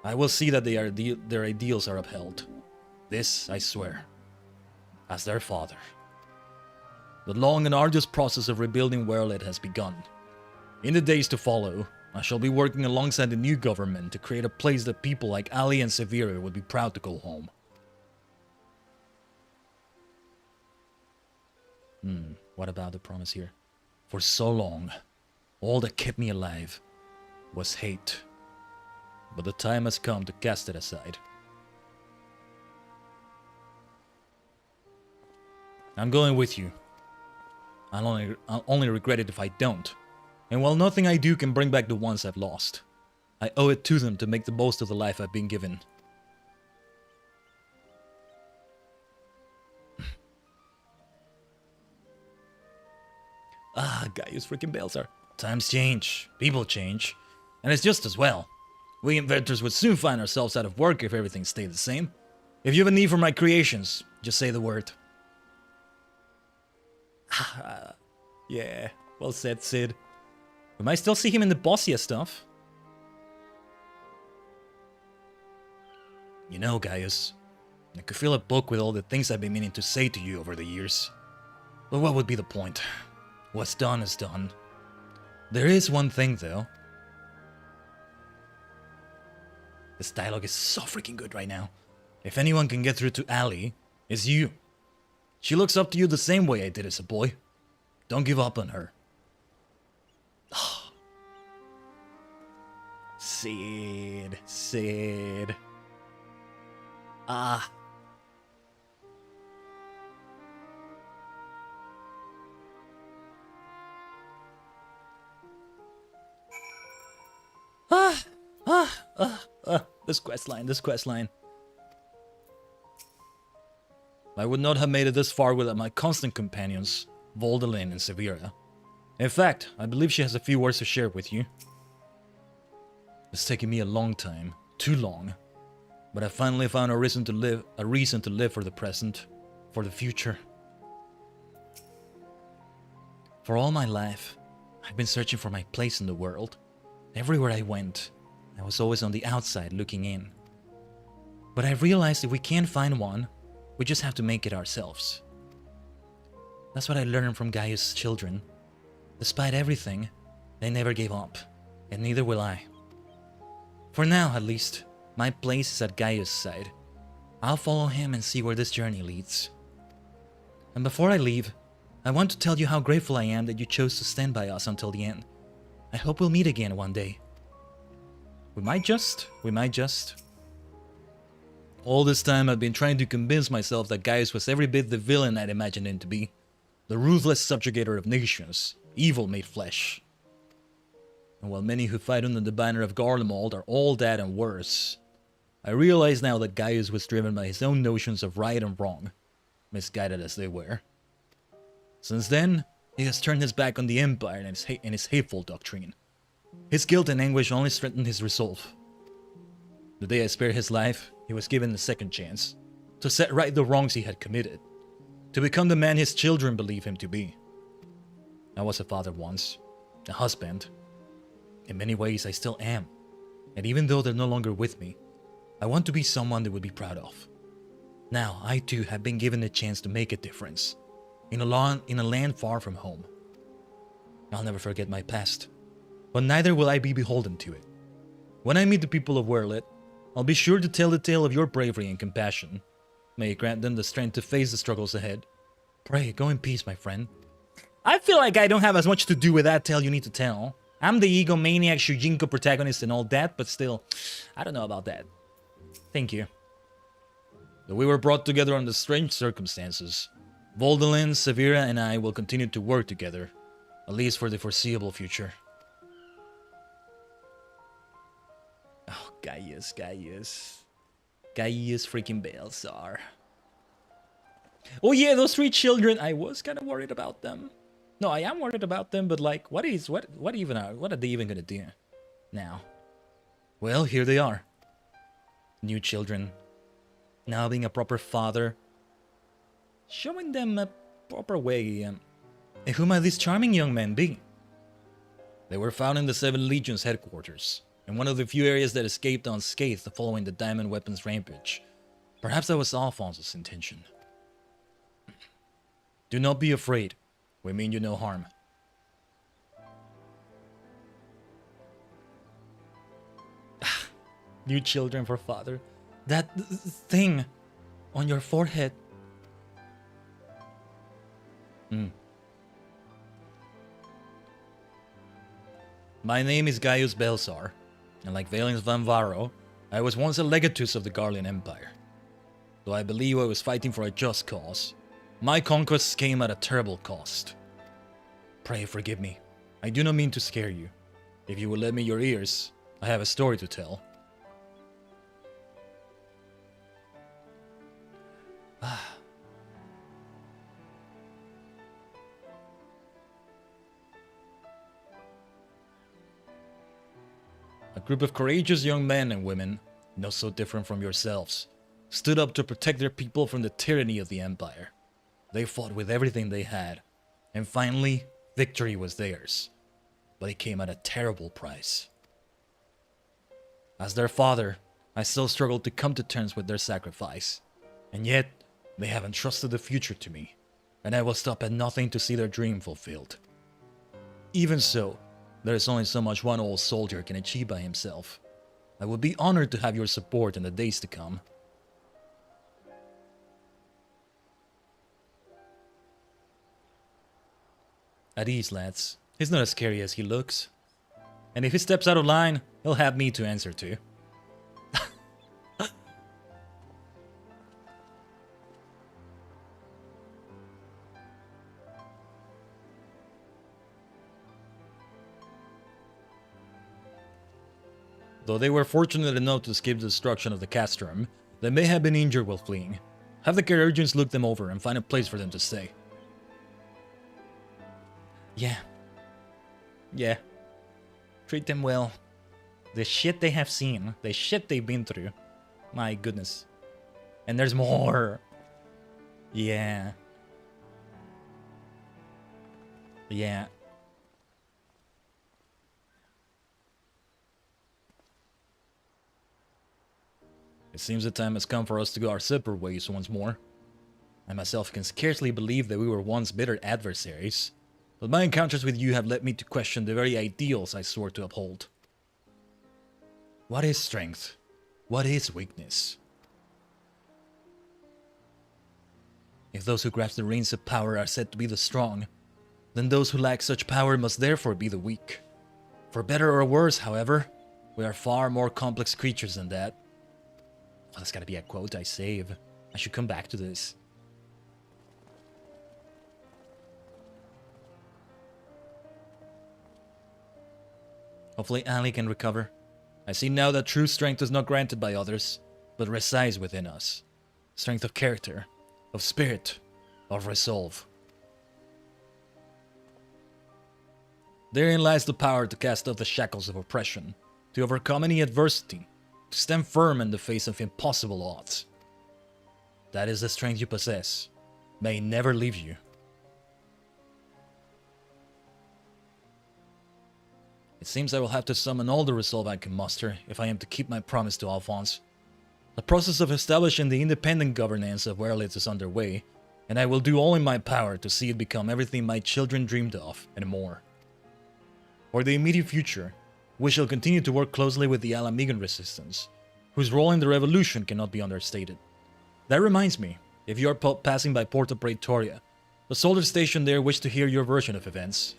A: I will see that their ideals are upheld. This, I swear, as their father. The long and arduous process of rebuilding Werlyt has begun. In the days to follow, I shall be working alongside the new government to create a place that people like Ali and Severa would be proud to call home. What about the promise here? For so long, all that kept me alive was hate. But the time has come to cast it aside. I'm going with you. I'll only regret it if I don't. And while nothing I do can bring back the ones I've lost, I owe it to them to make the most of the life I've been given. Gaius freaking Balzar. Times change, people change, and it's just as well. We inventors would soon find ourselves out of work if everything stayed the same. If you have a need for my creations, just say the word. Yeah, well said, Sid. We might still see him in the bossier stuff. You know, Gaius, I could fill a book with all the things I've been meaning to say to you over the years. But what would be the point? What's done is done. There is one thing, though. This dialogue is so freaking good right now. If anyone can get through to Ali, it's you. She looks up to you the same way I did as a boy. Don't give up on her. Sid. This questline. I would not have made it this far without my constant companions, Werlyt and Severa. In fact, I believe she has a few words to share with you. It's taken me a long time, too long, but I finally found a reason to live for the present, for the future. For all my life, I've been searching for my place in the world. Everywhere I went, I was always on the outside looking in. But I realized if we can't find one, we just have to make it ourselves. That's what I learned from Gaius' children. Despite everything, they never gave up, and neither will I. For now, at least, my place is at Gaius' side. I'll follow him and see where this journey leads. And before I leave, I want to tell you how grateful I am that you chose to stand by us until the end. I hope we'll meet again one day. We might just. All this time I've been trying to convince myself that Gaius was every bit the villain I'd imagined him to be. The ruthless subjugator of nations, evil made flesh. And while many who fight under the banner of Garlemald are all that and worse, I realize now that Gaius was driven by his own notions of right and wrong, misguided as they were. Since then, he has turned his back on the Empire and his hateful doctrine. His guilt and anguish only strengthened his resolve. The day I spared his life, he was given a second chance to set right the wrongs he had committed, to become the man his children believe him to be. I was a father once, a husband. In many ways, I still am. And even though they're no longer with me, I want to be someone they would be proud of. Now, I too have been given a chance to make a difference, in a land far from home. I'll never forget my past, but neither will I be beholden to it. When I meet the people of Werlyt, I'll be sure to tell the tale of your bravery and compassion. May it grant them the strength to face the struggles ahead. Pray, go in peace, my friend. I feel like I don't have as much to do with that tale you need to tell. I'm the egomaniac Shujinko protagonist and all that, but still, I don't know about that. Thank you. Though we were brought together under strange circumstances, Werlyt, Severa, and I will continue to work together, at least for the foreseeable future. Oh, Gaius freaking Balzar. Oh yeah, those 3 children, I was kind of worried about them. No, I am worried about them, but like, what are they even gonna do now? Well, here they are. New children. Now being a proper father. Showing them a proper way. And who might these charming young men be? They were found in the 7 Legions headquarters, in one of the few areas that escaped unscathed following the diamond weapons rampage. Perhaps that was Alphonse's intention. Do not be afraid. We mean you no harm. You children for father. That thing on your forehead. My name is Gaius Belsar, and like Valens van Varo, I was once a legatus of the Garlean Empire. Though I believe I was fighting for a just cause, my conquests came at a terrible cost. Pray forgive me. I do not mean to scare you. If you will lend me your ears, I have a story to tell. A group of courageous young men and women, not so different from yourselves, stood up to protect their people from the tyranny of the Empire. They fought with everything they had, and finally, victory was theirs. But it came at a terrible price. As their father, I still struggle to come to terms with their sacrifice, and yet, they have entrusted the future to me, and I will stop at nothing to see their dream fulfilled. Even so, there is only so much one old soldier can achieve by himself. I would be honored to have your support in the days to come. At ease, lads. He's not as scary as he looks. And if he steps out of line, he'll have me to answer to. Though they were fortunate enough to escape the destruction of the castrum, they may have been injured while fleeing. Have the care agents look them over and find a place for them to stay. Yeah. Treat them well. The shit they have seen, the shit they've been through. My goodness. And there's more. Yeah. It seems the time has come for us to go our separate ways once more. I myself can scarcely believe that we were once bitter adversaries, but my encounters with you have led me to question the very ideals I swore to uphold. What is strength? What is weakness? If those who grasp the reins of power are said to be the strong, then those who lack such power must therefore be the weak. For better or worse, however, we are far more complex creatures than that. Well, that's gotta be a quote I save. I should come back to this. Hopefully Ali can recover. I see now that true strength is not granted by others, but resides within us. Strength of character, of spirit, of resolve. Therein lies the power to cast off the shackles of oppression, to overcome any adversity, to stand firm in the face of impossible odds. That is the strength you possess. May it never leave you. It seems I will have to summon all the resolve I can muster if I am to keep my promise to Alphonse. The process of establishing the independent governance of Werlyt is underway, and I will do all in my power to see it become everything my children dreamed of and more. For the immediate future, we shall continue to work closely with the Alamigan resistance, whose role in the revolution cannot be understated. That reminds me, if you are passing by Porta Praetoria, the soldiers stationed there wish to hear your version of events.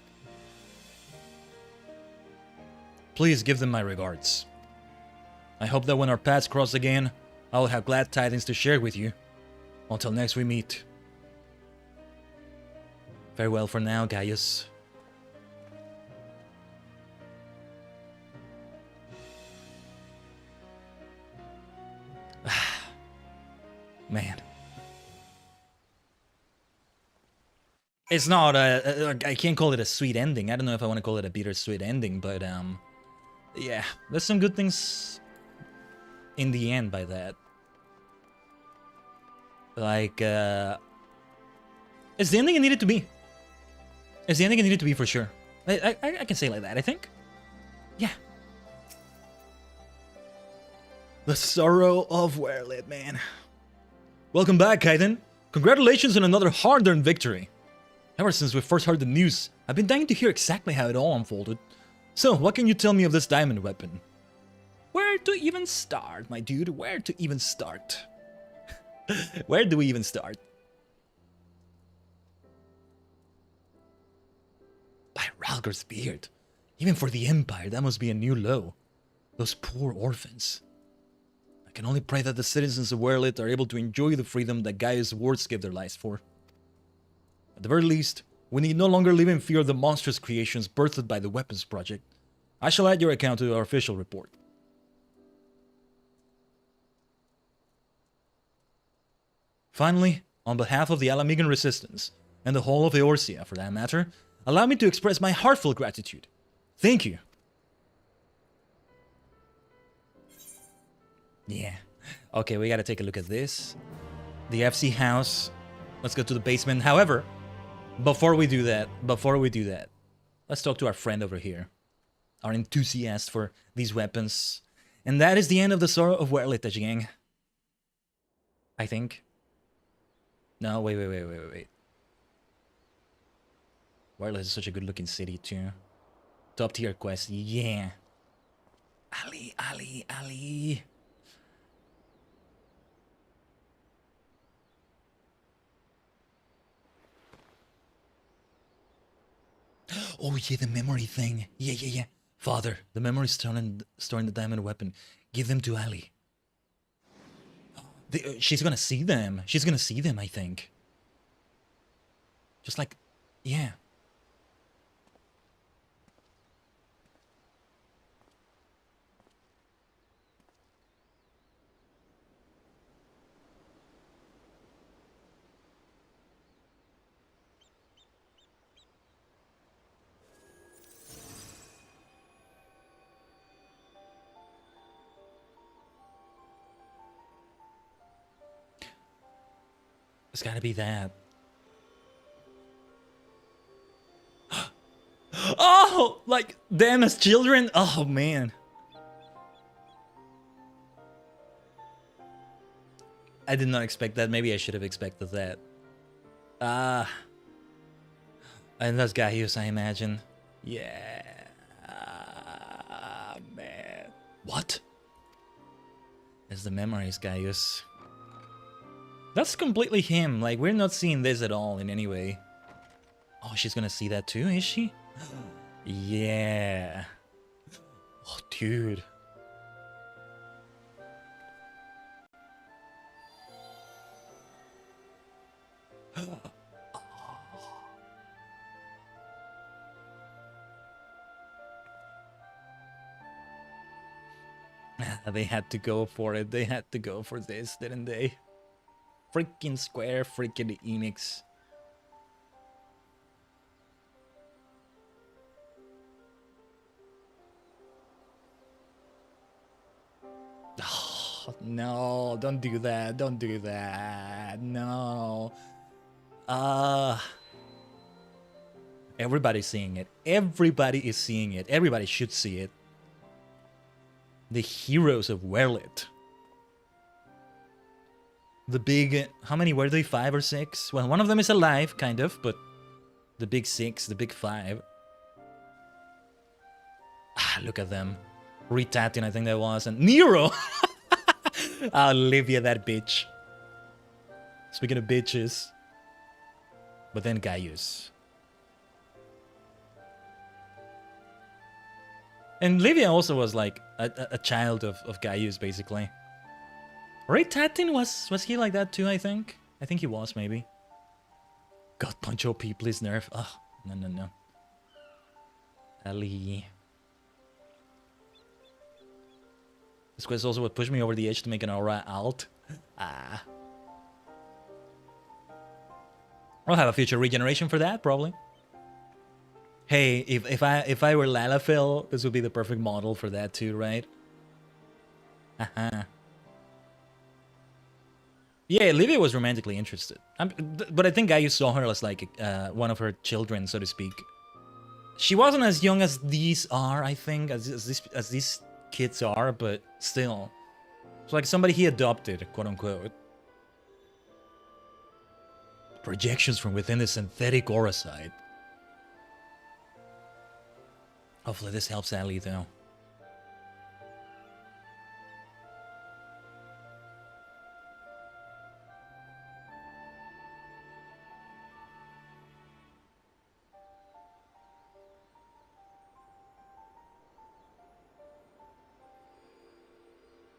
A: Please give them my regards. I hope that when our paths cross again, I will have glad tidings to share with you. Until next we meet. Farewell for now, Gaius. Man. It's not I can't call it a sweet ending. I don't know if I want to call it a bittersweet ending, but yeah, there's some good things in the end by that. Like it's the ending it needed to be. It's the ending it needed to be for sure. I can say it like that, I think. Yeah. The sorrow of Werlyt, man. Welcome back, Khaiden. Congratulations on another hard-earned victory. Ever since we first heard the news, I've been dying to hear exactly how it all unfolded. So, what can you tell me of this diamond weapon? Where to even start, my dude? Where to even start? Where do we even start? By Ralgar's beard. Even for the Empire, that must be a new low. Those poor orphans. I can only pray that the citizens of Werlyt are able to enjoy the freedom that Gaia's words gave their lives for. At the very least, we need no longer live in fear of the monstrous creations birthed by the Weapons Project. I shall add your account to our official report. Finally, on behalf of the Alamigan Resistance, and the whole of Eorzea for that matter, allow me to express my heartfelt gratitude. Thank you. Yeah. Okay, we gotta take a look at this. The FC house. Let's go to the basement. However, before we do that, let's talk to our friend over here. Our enthusiast for these weapons. And that is the end of the Sorrow of Werlyt, Tajigen. I think. No, wait. Werlyt is such a good-looking city, too. Top-tier quest, yeah. Ali. Oh, yeah, the memory thing. Yeah. Father, the memory storing the diamond weapon. Give them to Ali. She's gonna see them. I think. Just like, yeah. It's gotta be that. Oh, like them as children. Oh man. I did not expect that. Maybe I should have expected that. And that's Gaius, I imagine. Yeah. Man. What? It's the memories, Gaius. That's completely him. Like, we're not seeing this at all in any way. Oh, she's gonna see that too, is she? Yeah. Oh, dude. They had to go for it. They had to go for this, didn't they? Freaking Square, freaking Enix. Oh, no, don't do that. Don't do that. No. Everybody's seeing it. Everybody is seeing it. Everybody should see it. The heroes of Werlyt. The big... How many were they? 5 or 6? Well, one of them is alive, kind of, but... The big 6, the big 5. Ah, look at them. Retatin, I think that was. And Nero! Olivia, that bitch. Speaking of bitches. But then Gaius. And Livia also was like a child of Gaius, basically. Retatin, was he like that too, I think? I think he was, maybe. God, punch OP, please nerf. Oh, no. Ali. This quest also what pushed me over the edge to make an YoRHa alt. Ah. I'll have a future regeneration for that, probably. Hey, if I were Lalafell, this would be the perfect model for that too, right? Haha. Yeah, Livia was romantically interested. But I think Gaius saw her as like one of her children, so to speak. She wasn't as young as these are, I think, as these kids are, but still.
B: It's like somebody he adopted, quote unquote. Projections from within the synthetic YoRHa side. Hopefully this helps Ali though.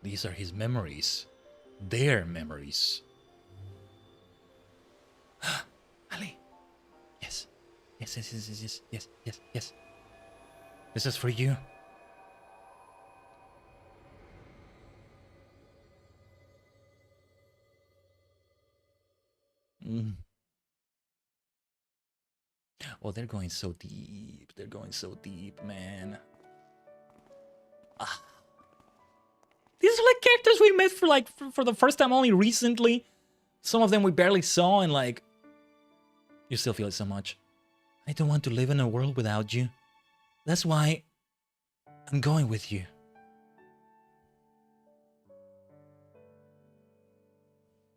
B: These are his memories. Their memories. Ali. Yes. Yes, yes, yes, yes, yes, yes, yes, yes. This is for you. Oh, they're going so deep. They're going so deep, man. These are like characters we met for like for the first time only recently. Some of them we barely saw, and like, you still feel it so much. I don't want to live in a world without you. That's why I'm going with you.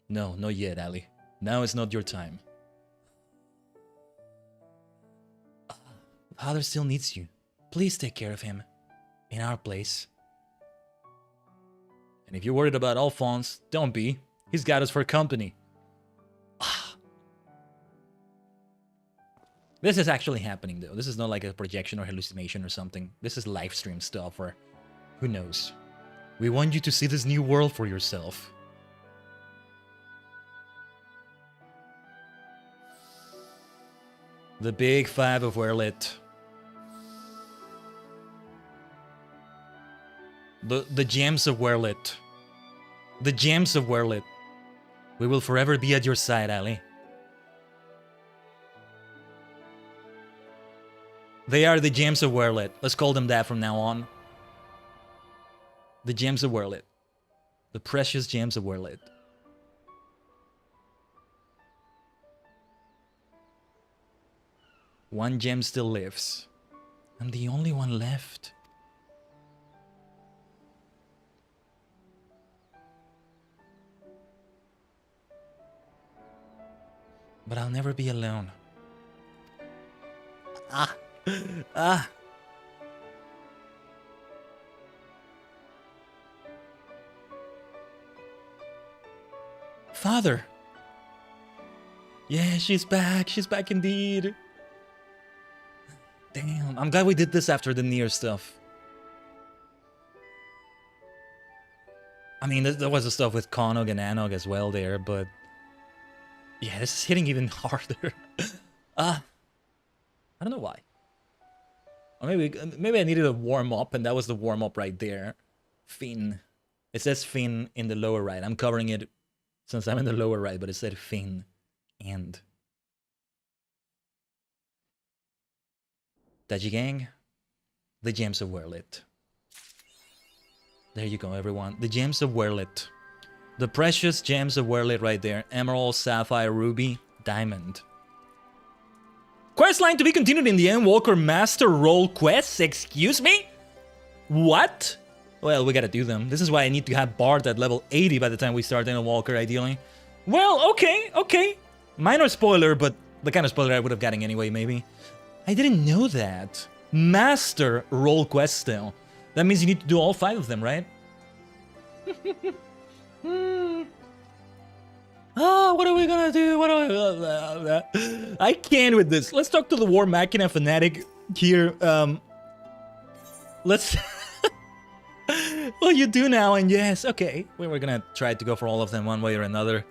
B: No, not yet, Ali. Now is not your time. Father still needs you. Please take care of him. In our place. And if you're worried about Alphonse, don't be. He's got us for company. This is actually happening though. This is not like a projection or hallucination or something. This is live stream stuff, or who knows. We want you to see this new world for yourself. The big five of Werlyt. The gems of Werlyt. The gems of Werlyt. We will forever be at your side, Ali. They are the gems of Werlyt. Let's call them that from now on. The gems of Werlyt. The precious gems of Werlyt. One gem still lives. I'm the only one left. But I'll never be alone. Father! Yeah, she's back. She's back indeed. Damn, I'm glad we did this after the Nier stuff. I mean, there was the stuff with Konog and Anog as well there, but... yeah, this is hitting even harder. I don't know why. Or maybe I needed a warm-up, and that was the warm-up right there. Fin. It says Fin in the lower right. I'm covering it since I'm in the lower right, but it said Fin. And... Tajigen. The Gems of Werlyt. There you go, everyone. The Gems of Werlyt. The precious Gems of Werlyt right there. Emerald, Sapphire, Ruby, Diamond. Questline to be continued in the Endwalker Master Role quests? Excuse me? What? Well, we gotta do them. This is why I need to have Bard at level 80 by the time we start Endwalker, ideally. Well, okay. Minor spoiler, but the kind of spoiler I would have gotten anyway, maybe. I didn't know that. Master Role quest still. That means you need to do all 5 of them, right? What are we gonna do? I can't with this. Let's talk to the War Machina fanatic here. Let's... well, you do now, and yes, okay. We're gonna try to go for all of them one way or another.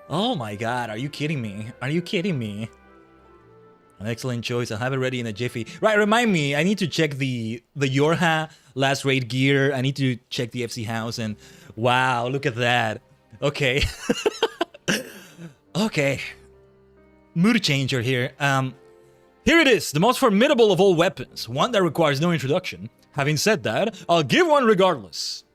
B: Oh my god, are you kidding me? Are you kidding me? An excellent choice. I'll have it ready in a jiffy. Right, remind me, I need to check the YoRHa last raid gear. I need to check the FC house, and wow, look at that. Okay. Okay. Mood changer here. Here it is, the most formidable of all weapons. One that requires no introduction. Having said that, I'll give one regardless.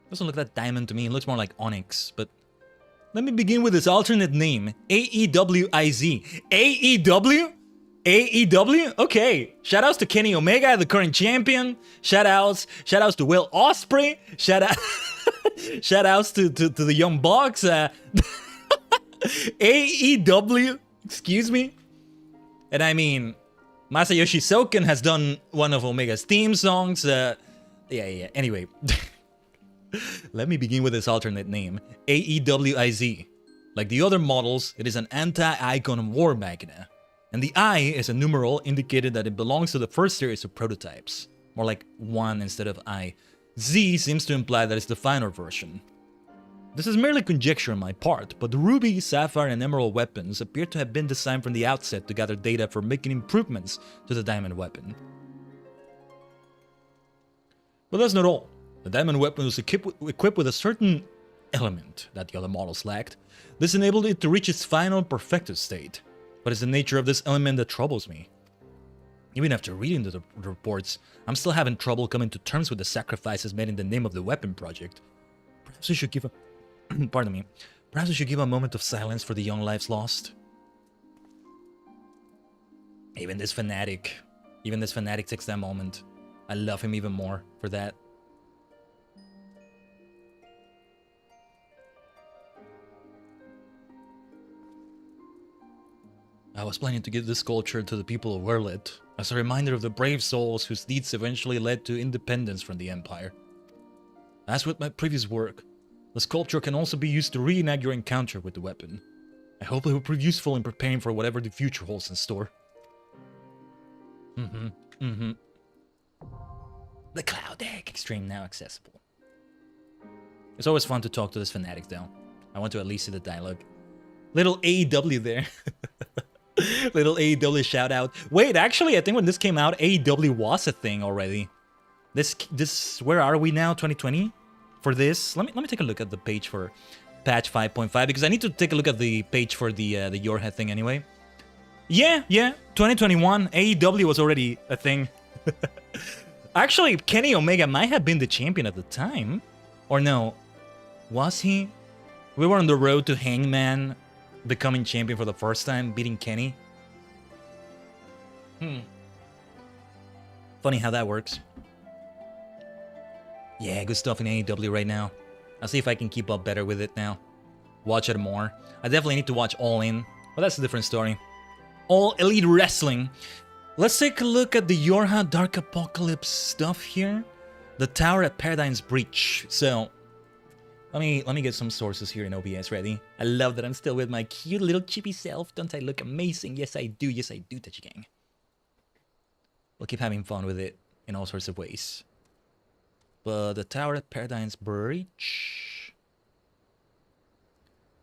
B: Doesn't look that diamond to me. It looks more like onyx, but... let me begin with its alternate name. AEWIZ. AEW? AEW? Okay. Shoutouts to Kenny Omega, the current champion. Shoutouts to Will Ospreay. Shoutouts to the Young Bucks. AEW? Excuse me? And I mean, Masayoshi Soken has done one of Omega's theme songs. Yeah. Anyway. Let me begin with this alternate name. AEWIZ. Like the other models, it is an anti-icon war magna. And the I is a numeral indicated that it belongs to the first series of prototypes. More like 1 instead of I. Z seems to imply that it's the final version. This is merely conjecture on my part, but the ruby, sapphire, and emerald weapons appear to have been designed from the outset to gather data for making improvements to the diamond weapon. But that's not all. The diamond weapon was equipped with a certain element that the other models lacked. This enabled it to reach its final perfected state. But it's the nature of this element that troubles me. Even after reading the reports, I'm still having trouble coming to terms with the sacrifices made in the name of the weapon project. Perhaps we should give a... Pardon me. Perhaps we should give a moment of silence for the young lives lost. Even this fanatic takes that moment. I love him even more for that. I was planning to give this sculpture to the people of Werlyt, as a reminder of the brave souls whose deeds eventually led to independence from the Empire. As with my previous work, the sculpture can also be used to reenact your encounter with the weapon. I hope it will prove useful in preparing for whatever the future holds in store. The Cloud Deck Extreme now accessible. It's always fun to talk to this fanatic though. I want to at least see the dialogue. Little AEW there. Little AEW shout out. Wait, actually, I think when this came out, AEW was a thing already. This, where are we now? 2020? For this, let me take a look at the page for patch 5.5 because I need to take a look at the page for the YoRHa thing anyway. Yeah, 2021, AEW was already a thing. Actually, Kenny Omega might have been the champion at the time, or no? Was he? We were on the road to Hangman becoming champion for the first time, beating Kenny. Funny how that works. Yeah, good stuff in AEW right now. I'll see if I can keep up better with it now. Watch it more. I definitely need to watch All In, but that's a different story. All Elite Wrestling. Let's take a look at the YoRHa Dark Apocalypse stuff here. The Tower at Paradigm's Breach. So, let me get some sources here in OBS ready. I love that I'm still with my cute little chippy self. Don't I look amazing? Yes, I do. Yes, I do, Tajigen. We'll keep having fun with it in all sorts of ways. But the Tower at Paradigm's Breach.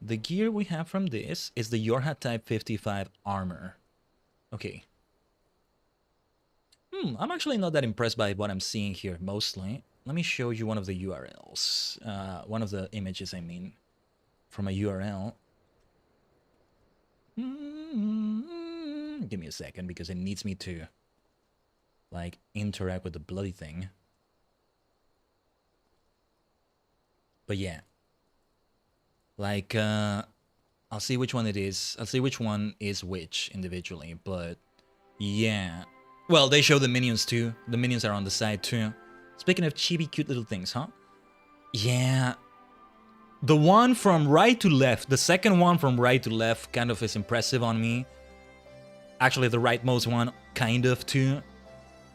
B: The gear we have from this is the YoRHa Type 55 armor. Okay. I'm actually not that impressed by what I'm seeing here, mostly. Let me show you one of the URLs. One of the images, I mean, from a URL. Give me a second, because it needs me to, like, interact with the bloody thing. But yeah. Like, I'll see which one it is. I'll see which one is which individually, but yeah. Well, they show the minions too. The minions are on the side too. Speaking of chibi cute little things, huh? Yeah. The one from right to left, the second one from right to left kind of is impressive on me. Actually, the rightmost one kind of too.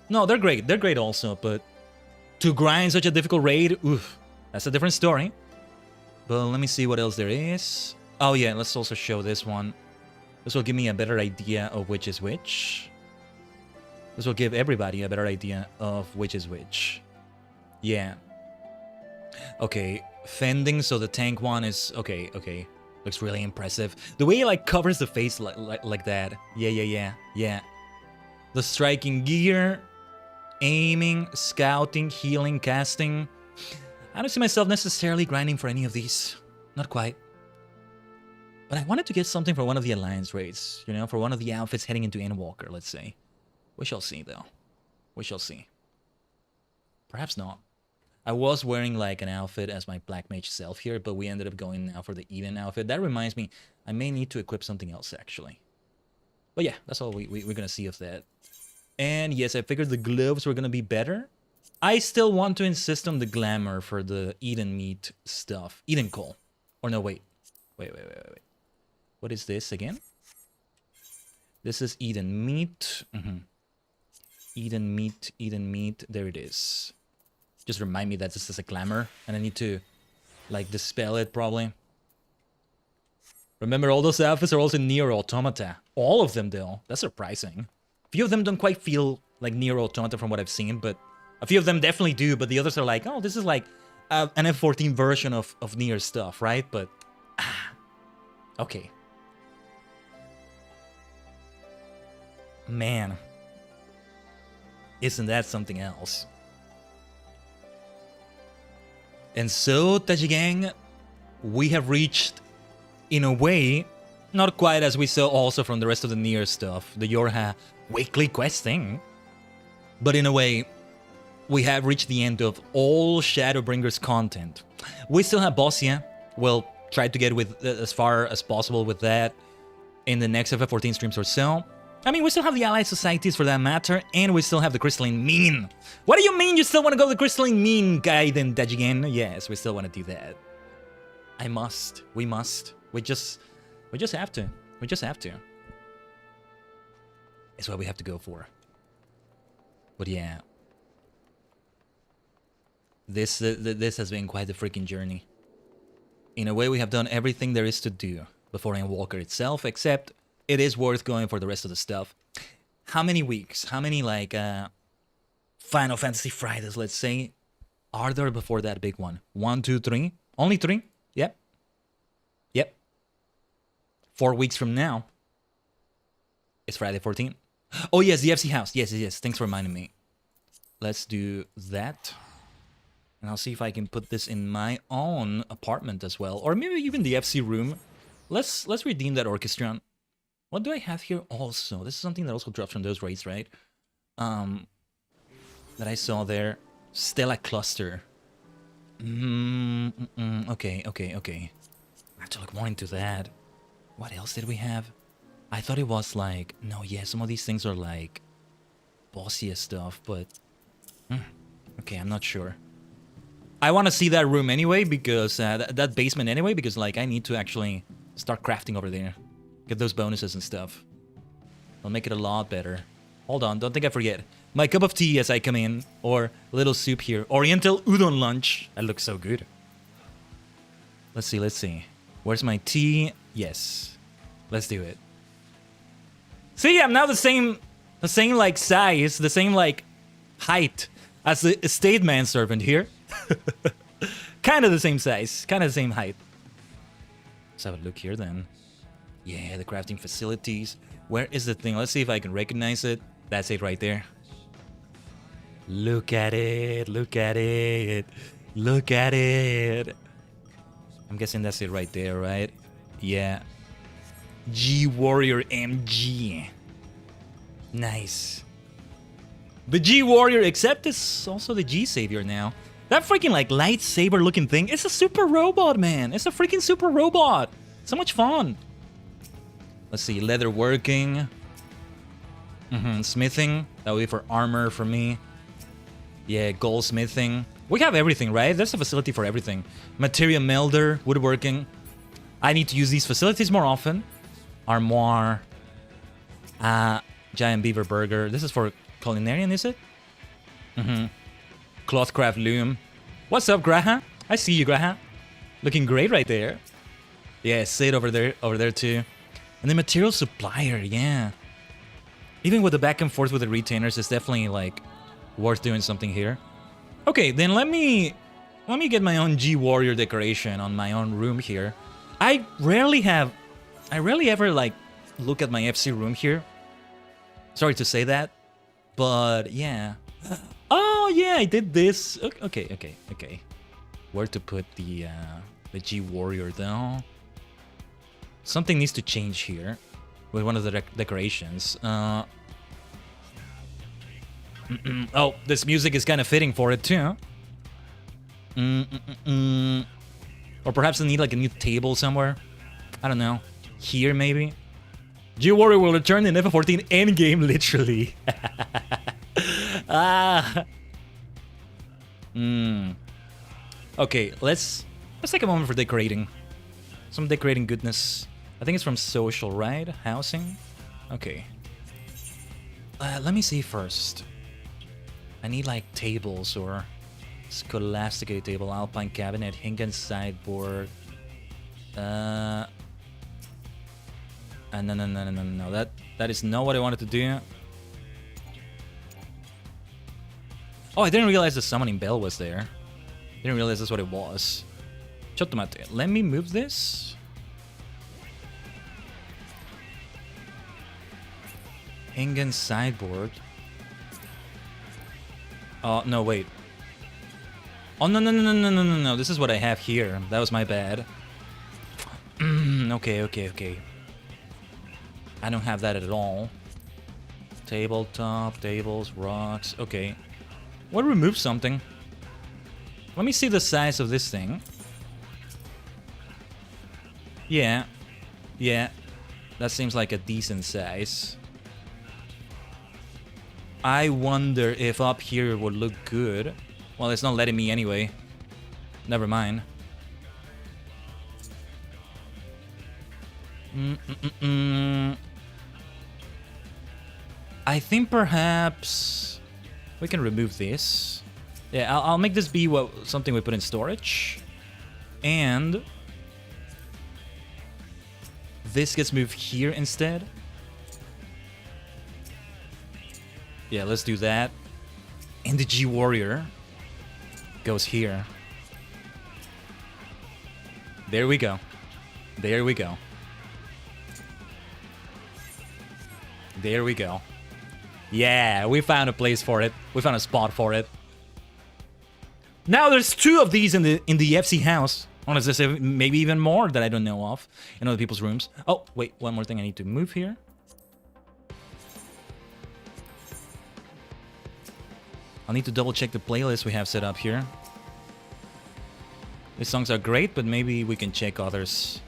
B: No, they're great. They're great also, but to grind such a difficult raid, oof, that's a different story. But let me see what else there is. Oh yeah, let's also show this one. This will give me a better idea of which is which. This will give everybody a better idea of which is which. Yeah. Okay, fending, so the tank one is... Okay. Looks really impressive. The way he, like, covers the face like that. Yeah. The striking gear, aiming, scouting, healing, casting. I don't see myself necessarily grinding for any of these. Not quite. But I wanted to get something for one of the Alliance raids. You know, for one of the outfits heading into Endwalker, let's say. We shall see, though. We shall see. Perhaps not. I was wearing, like, an outfit as my Black Mage self here, but we ended up going now for the Eden outfit. That reminds me, I may need to equip something else, actually. But yeah, that's all we're gonna see of that. And yes, I figured the gloves were gonna be better. I still want to insist on the glamour for the Eden meat stuff. Eden coal. Or no, wait. Wait. What is this again? This is Eden meat. Eden meat. There it is. Just remind me that this is a glamour. And I need to, like, dispel it, probably. Remember, all those outfits are also Nier Automata. All of them, though. That's surprising. A few of them don't quite feel like Nier Automata from what I've seen, but a few of them definitely do. But the others are like, oh, this is like an F14 version of Nier stuff, right? But, okay. Man. Isn't that something else? And so, Tajigen, we have reached, in a way, not quite as we saw also from the rest of the Nier stuff, the YoRHa weekly questing, but in a way, we have reached the end of all Shadowbringers content. We still have Bossia. We'll try to get with as far as possible with that in the next FF14 streams or so. I mean, we still have the Allied Societies for that matter, and we still have the Crystalline Mean. What do you mean you still want to go the Crystalline Mean, Khaiden, Tajigen? Yes, we still want to do that. I must. We must. We just have to. We just have to. It's what we have to go for. But yeah. This has been quite a freaking journey. In a way, we have done everything there is to do before Endwalker itself, except it is worth going for the rest of the stuff. How many weeks? How many, like, Final Fantasy Fridays, let's say, are there before that big one? 1, 2, 3? Only 3? Yep. 4 weeks from now, it's Friday 14. Oh, yes, the FC house. Yes. Thanks for reminding me. Let's do that. And I'll see if I can put this in my own apartment as well. Or maybe even the FC room. Let's redeem that Orchestron. What do I have here also? This is something that also drops from those raids, right? That I saw there. Stella Cluster. Okay. I have to look more into that. What else did we have? I thought it was like... No, yeah, some of these things are like... Bossia stuff, but... okay, I'm not sure. I want to see that room anyway, because... that basement anyway, because like I need to actually start crafting over there. Get those bonuses and stuff. I'll make it a lot better. Hold on, don't think I forget. My cup of tea as I come in. Or a little soup here. Oriental udon lunch. That looks so good. Let's see. Where's my tea? Yes. Let's do it. See, I'm now the same like size, the same like height as the estate manservant here. Kind of the same size, kind of the same height. Let's have a look here then. Yeah, the crafting facilities. Where is the thing? Let's see if I can recognize it. That's it right there. Look at it. I'm guessing that's it right there, right? Yeah. G-Warrior MG. Nice. The G-Warrior, except it's also the G-Savior now. That freaking like lightsaber looking thing, it's a super robot, man. It's a freaking super robot. So much fun. Let's see, leather working. Smithing. That would be for armor for me. Yeah, goldsmithing. We have everything, right? There's a facility for everything. Materia melder, woodworking. I need to use these facilities more often. Armoire. Giant beaver burger. This is for culinarian, is it? Clothcraft loom. What's up, Graha? I see you, Graha. Looking great right there. Yeah, Sid over there too. And the material supplier, yeah. Even with the back and forth with the retainers, it's definitely like worth doing something here. Okay, then let me get my own G-Warrior decoration on my own room here. I rarely ever like look at my FC room here. Sorry to say that, but yeah. Oh yeah, I did this. Okay. Where to put the G-Warrior though? Something needs to change here with one of the decorations. Oh, this music is kind of fitting for it too. Or perhaps I need like a new table somewhere. I don't know. Here maybe. YoRHa will return in FF14 endgame, literally. Ah. Okay, let's take a moment for decorating. Some decorating goodness. I think it's from social, right? Housing? Okay. Let me see first. I need like tables or scholastic table, alpine cabinet, Hinken sideboard. No. That is not what I wanted to do. Oh, I didn't realize the summoning bell was there. Didn't realize that's what it was. Chottomate. Let me move this. Hingen sideboard. Oh, no, wait. Oh, no. This is what I have here. That was my bad. Okay. I don't have that at all. Tabletop, tables, rocks. Okay. We'll remove something. Let me see the size of this thing. Yeah. That seems like a decent size. I wonder if up here would look good. Well, it's not letting me anyway. Never mind. I think perhaps we can remove this. Yeah, I'll make this be something we put in storage. And this gets moved here instead. Yeah, let's do that. And the G-Warrior goes here. There we go. There we go. There we go. Yeah, we found a place for it. We found a spot for it. Now there's 2 of these in the FC house. Honestly, maybe even more that I don't know of in other people's rooms. Oh, wait, one more thing I need to move here. I'll need to double check the playlist we have set up here. These songs are great, but maybe we can check others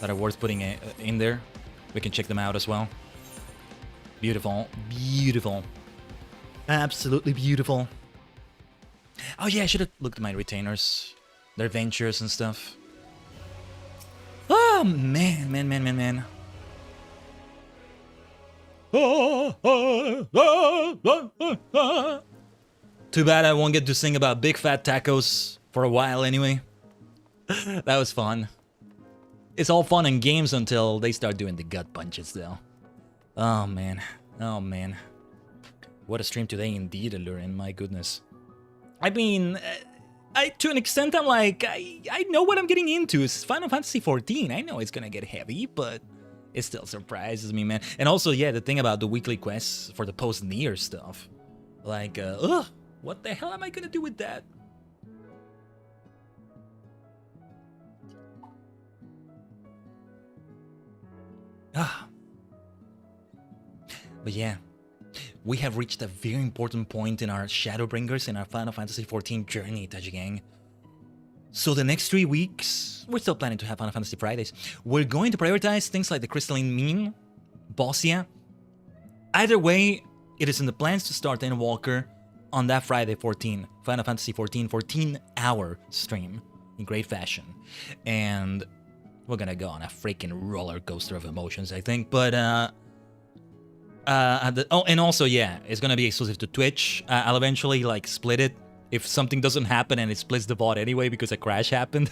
B: that are worth putting in there. We can check them out as well. Beautiful. Beautiful. Absolutely beautiful. Oh yeah, I should have looked at my retainers. Their ventures and stuff. Oh, man. Too bad I won't get to sing about big fat tacos for a while anyway. That was fun. It's all fun in games until they start doing the gut punches though. Oh man. What a stream today indeed, Allurin, my goodness. I mean, to an extent I'm like, I know what I'm getting into. It's Final Fantasy XIV. I know it's gonna get heavy, but it still surprises me, man. And also, yeah, the thing about the weekly quests for the post-Nier stuff. Like, what the hell am I gonna do with that? But yeah, we have reached a very important point in our Shadowbringers and our Final Fantasy XIV journey, Tajigen. So the next 3 weeks, we're still planning to have Final Fantasy Fridays. We're going to prioritize things like the Crystalline Mean, Bossia. Either way, it is in the plans to start Endwalker on that Friday 14, Final Fantasy XIV 14-hour stream in great fashion. And we're gonna go on a freaking roller coaster of emotions, I think. But and also, yeah, it's gonna be exclusive to Twitch. I'll eventually like split it if something doesn't happen and it splits the VOD anyway because a crash happened.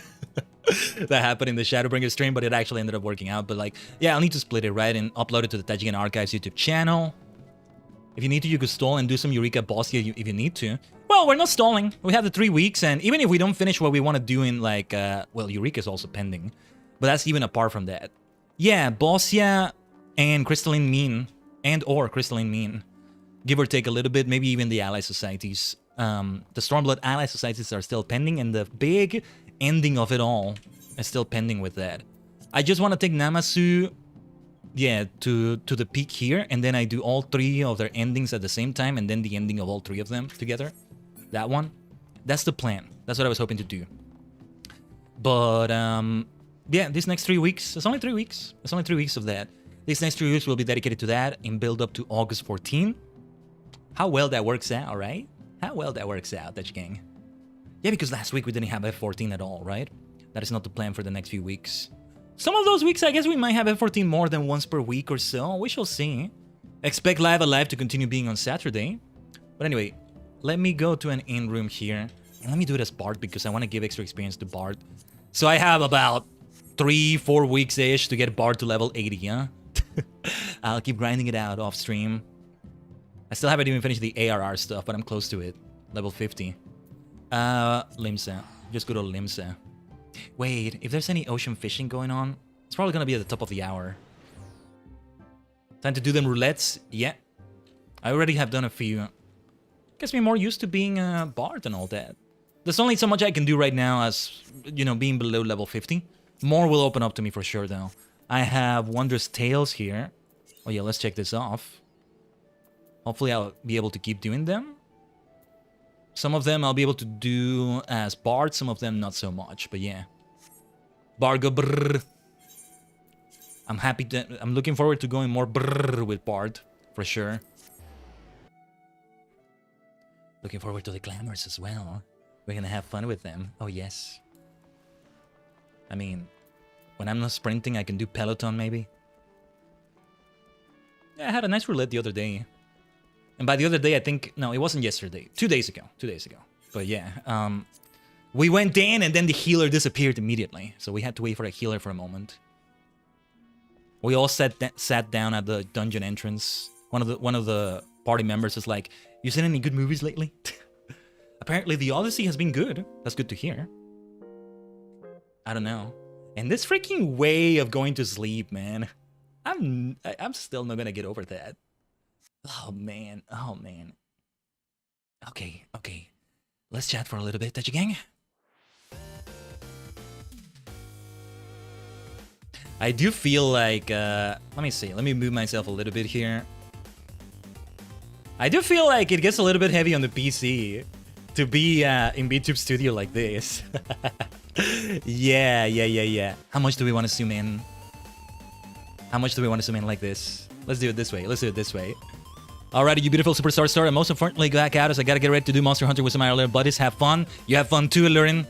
B: That happened in the Shadowbringers stream, but it actually ended up working out. But like, yeah, I'll need to split it, right, and upload it to the Tajigen Archives YouTube channel. If you need to, you could stall and do some Eureka Bossia if you need to. Well, we're not stalling. We have the 3 weeks, and even if we don't finish what we want to do in like, well, Eureka is also pending, but that's even apart from that. Yeah, Bossia and Crystalline Mean. And/or Crystalline Mean, give or take a little bit, maybe even the Ally Societies. The Stormblood Ally Societies are still pending, and the big ending of it all is still pending with that. I just want to take Namasu, yeah, to the peak here, and then I do all 3 of their endings at the same time, and then the ending of all 3 of them together. That one. That's the plan. That's what I was hoping to do. But, yeah, these next 3 weeks, it's only 3 weeks. It's only 3 weeks of that. These next 2 weeks will be dedicated to that in build up to August 14. How well that works out, right? How well that works out, Tajigen. Yeah, because last week we didn't have F14 at all, right? That is not the plan for the next few weeks. Some of those weeks, I guess we might have F14 more than once per week or so. We shall see. Expect Live Alive to continue being on Saturday. But anyway, let me go to an in-room here. And let me do it as Bard because I want to give extra experience to Bard. So I have about 3-4 weeks-ish to get Bard to level 80, huh? I'll keep grinding it out off stream. I still haven't even finished the ARR stuff, but I'm close to it. Level 50. Limsa. Just go to Limsa. Wait, if there's any ocean fishing going on, it's probably gonna be at the top of the hour. Time to do them roulettes? Yeah. I already have done a few. Gets me more used to being a bard and all that. There's only so much I can do right now as, you know, being below level 50. More will open up to me for sure, though. I have Wondrous Tales here. Oh yeah, let's check this off. Hopefully I'll be able to keep doing them. Some of them I'll be able to do as Bard, some of them not so much, but yeah. Bargo brrr. I'm looking forward to going more brrr with Bard, for sure. Looking forward to the glamours as well. We're gonna have fun with them. Oh yes. I mean, when I'm not sprinting, I can do Peloton maybe. Yeah, I had a nice roulette the other day. And by the other day, I think... No, it wasn't yesterday. 2 days ago. 2 days ago. But yeah, we went in and then the healer disappeared immediately. So we had to wait for a healer for a moment. We all sat down at the dungeon entrance. One of the party members is like, "You seen any good movies lately?" Apparently the Odyssey has been good. That's good to hear. I don't know. And this freaking way of going to sleep, man. I'm still not gonna get over that. Oh man, oh man. Okay. Let's chat for a little bit, Tajigen. I do feel like, let me see, let me move myself a little bit here. I do feel like it gets a little bit heavy on the PC to be in VTube Studio like this. Yeah. How much do we want to zoom in? How much do we want to zoom in like this? Let's do it this way. Alrighty, you beautiful superstar star, and most importantly, back out as I gotta get ready to do Monster Hunter with some of my little buddies. Have fun. You have fun too, Lurin.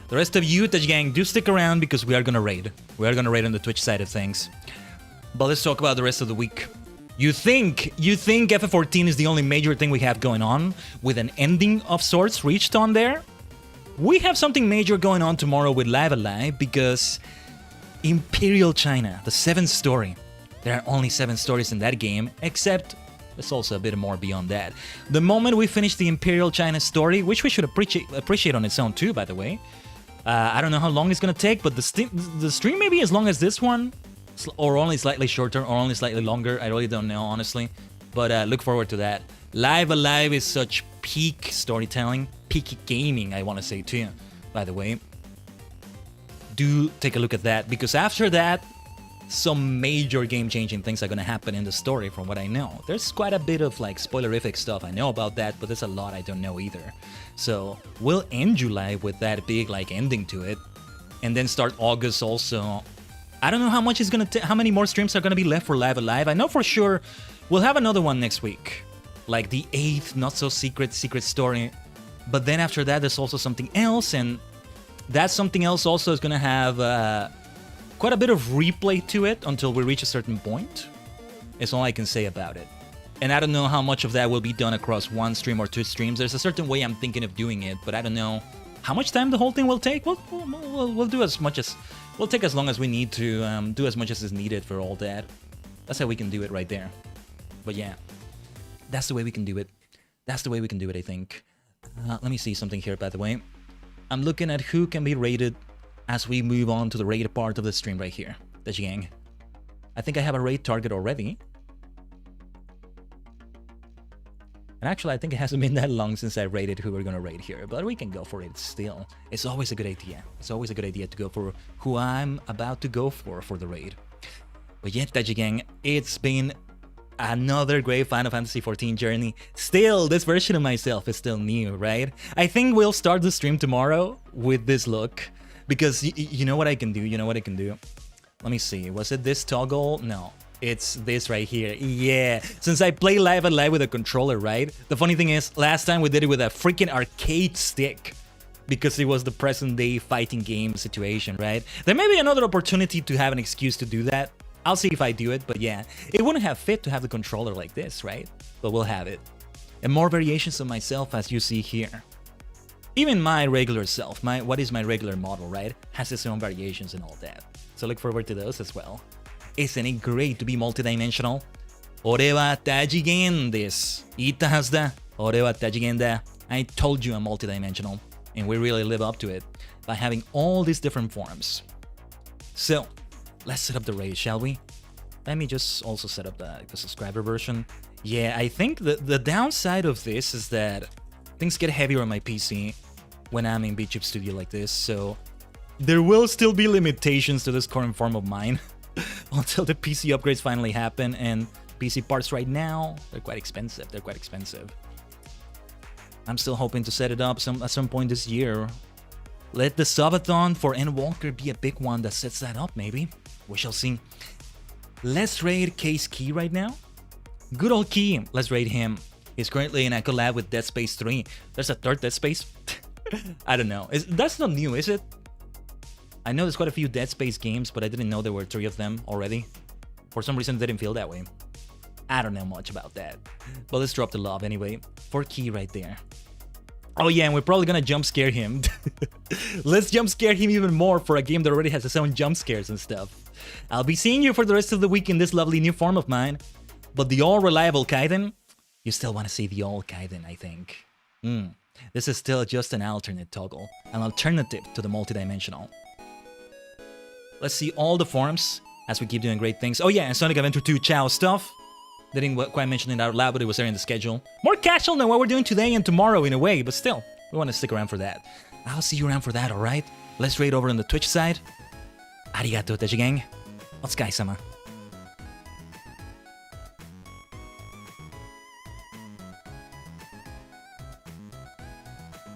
B: The rest of you, Tajigen, do stick around because we are gonna raid. We are gonna raid on the Twitch side of things. But let's talk about the rest of the week. You think FF14 is the only major thing we have going on with an ending of sorts reached on there? We have something major going on tomorrow with Live Alive because Imperial China, the 7th story. There are only 7 stories in that game, except there's also a bit more beyond that. The moment we finish the Imperial China story, which we should appreciate on its own too, by the way. I don't know how long it's gonna take, but the stream may be as long as this one, or only slightly shorter, or only slightly longer. I really don't know, honestly. But look forward to that. Live Alive is such peak storytelling, peak gaming, I want to say too, by the way. Do take a look at that, because after that, some major game-changing things are going to happen in the story from what I know. There's quite a bit of like spoilerific stuff I know about that, but there's a lot I don't know either. So we'll end July with that big like ending to it, and then start August also. I don't know how much is going to how many more streams are going to be left for Live Alive. I know for sure we'll have another one next week, like the 8th not so secret story. But then after that there's also something else, and that something else also is going to have quite a bit of replay to it until we reach a certain point. Is all I can say about it. And I don't know how much of that will be done across 1 stream or 2 streams. There's a certain way I'm thinking of doing it, but I don't know how much time the whole thing will take. We'll do as much as... We'll take as long as we need to do as much as is needed for all that. That's how we can do it right there. But yeah, that's the way we can do it. That's the way we can do it, I think. Let me see something here, by the way. I'm looking at who can be rated as we move on to the raid part of the stream right here. Tajigen. I think I have a raid target already. And actually, I think it hasn't been that long since I raided who we're gonna raid here, but we can go for it still. It's always a good idea. It's always a good idea to go for who I'm about to go for the raid. But yet, Tajigen, it's been another great Final Fantasy XIV journey. Still, this version of myself is still new, right? I think we'll start the stream tomorrow with this look. Because you know what I can do? You know what I can do? Let me see. Was it this toggle? No. It's this right here. Yeah, since I play live and live with a controller, right? The funny thing is, last time we did it with a freaking arcade stick because it was the present day fighting game situation, right? There may be another opportunity to have an excuse to do that. I'll see if I do it, but yeah, it wouldn't have fit to have the controller like this, right? But we'll have it. And more variations of myself as you see here. Even my regular self, what is my regular model, right? Has its own variations and all that. So look forward to those as well. Isn't it great to be multidimensional? 俺はTajigenです。言ったはずだ。俺はTajigenだ。I told you I'm multidimensional, and we really live up to it by having all these different forms. So, let's set up the raid, shall we? Let me just also set up the subscriber version. Yeah, I think the downside of this is that things get heavier on my PC when I'm in VTube Studio like this, so there will still be limitations to this current form of mine until the PC upgrades finally happen, and PC parts right now, they're quite expensive. I'm still hoping to set it up at some point this year. Let the subathon for Endwalker be a big one that sets that up, maybe. We shall see. Let's raid Case Key right now. Good old Key, let's raid him. He's currently in a collab with Dead Space 3. There's a third Dead Space? I don't know. That's not new, is it? I know there's quite a few Dead Space games, but I didn't know there were 3 of them already. For some reason, it didn't feel that way. I don't know much about that. But let's drop the love anyway. For Key right there. Oh yeah, and we're probably gonna jump scare him. Let's jump scare him even more for a game that already has its own jump scares and stuff. I'll be seeing you for the rest of the week in this lovely new form of mine. But the all-reliable Khaiden, you still want to see the all Khaiden, I think. This is still just an alternate toggle, an alternative to the multidimensional. Let's see all the forms as we keep doing great things. Oh yeah, and Sonic Adventure 2 Chao stuff. Didn't quite mention it out loud, but it was there in the schedule. More casual than what we're doing today and tomorrow in a way, but still, we want to stick around for that. I'll see you around for that, alright? Let's raid over on the Twitch side. Arigato, Tajigen. Otsukai-sama.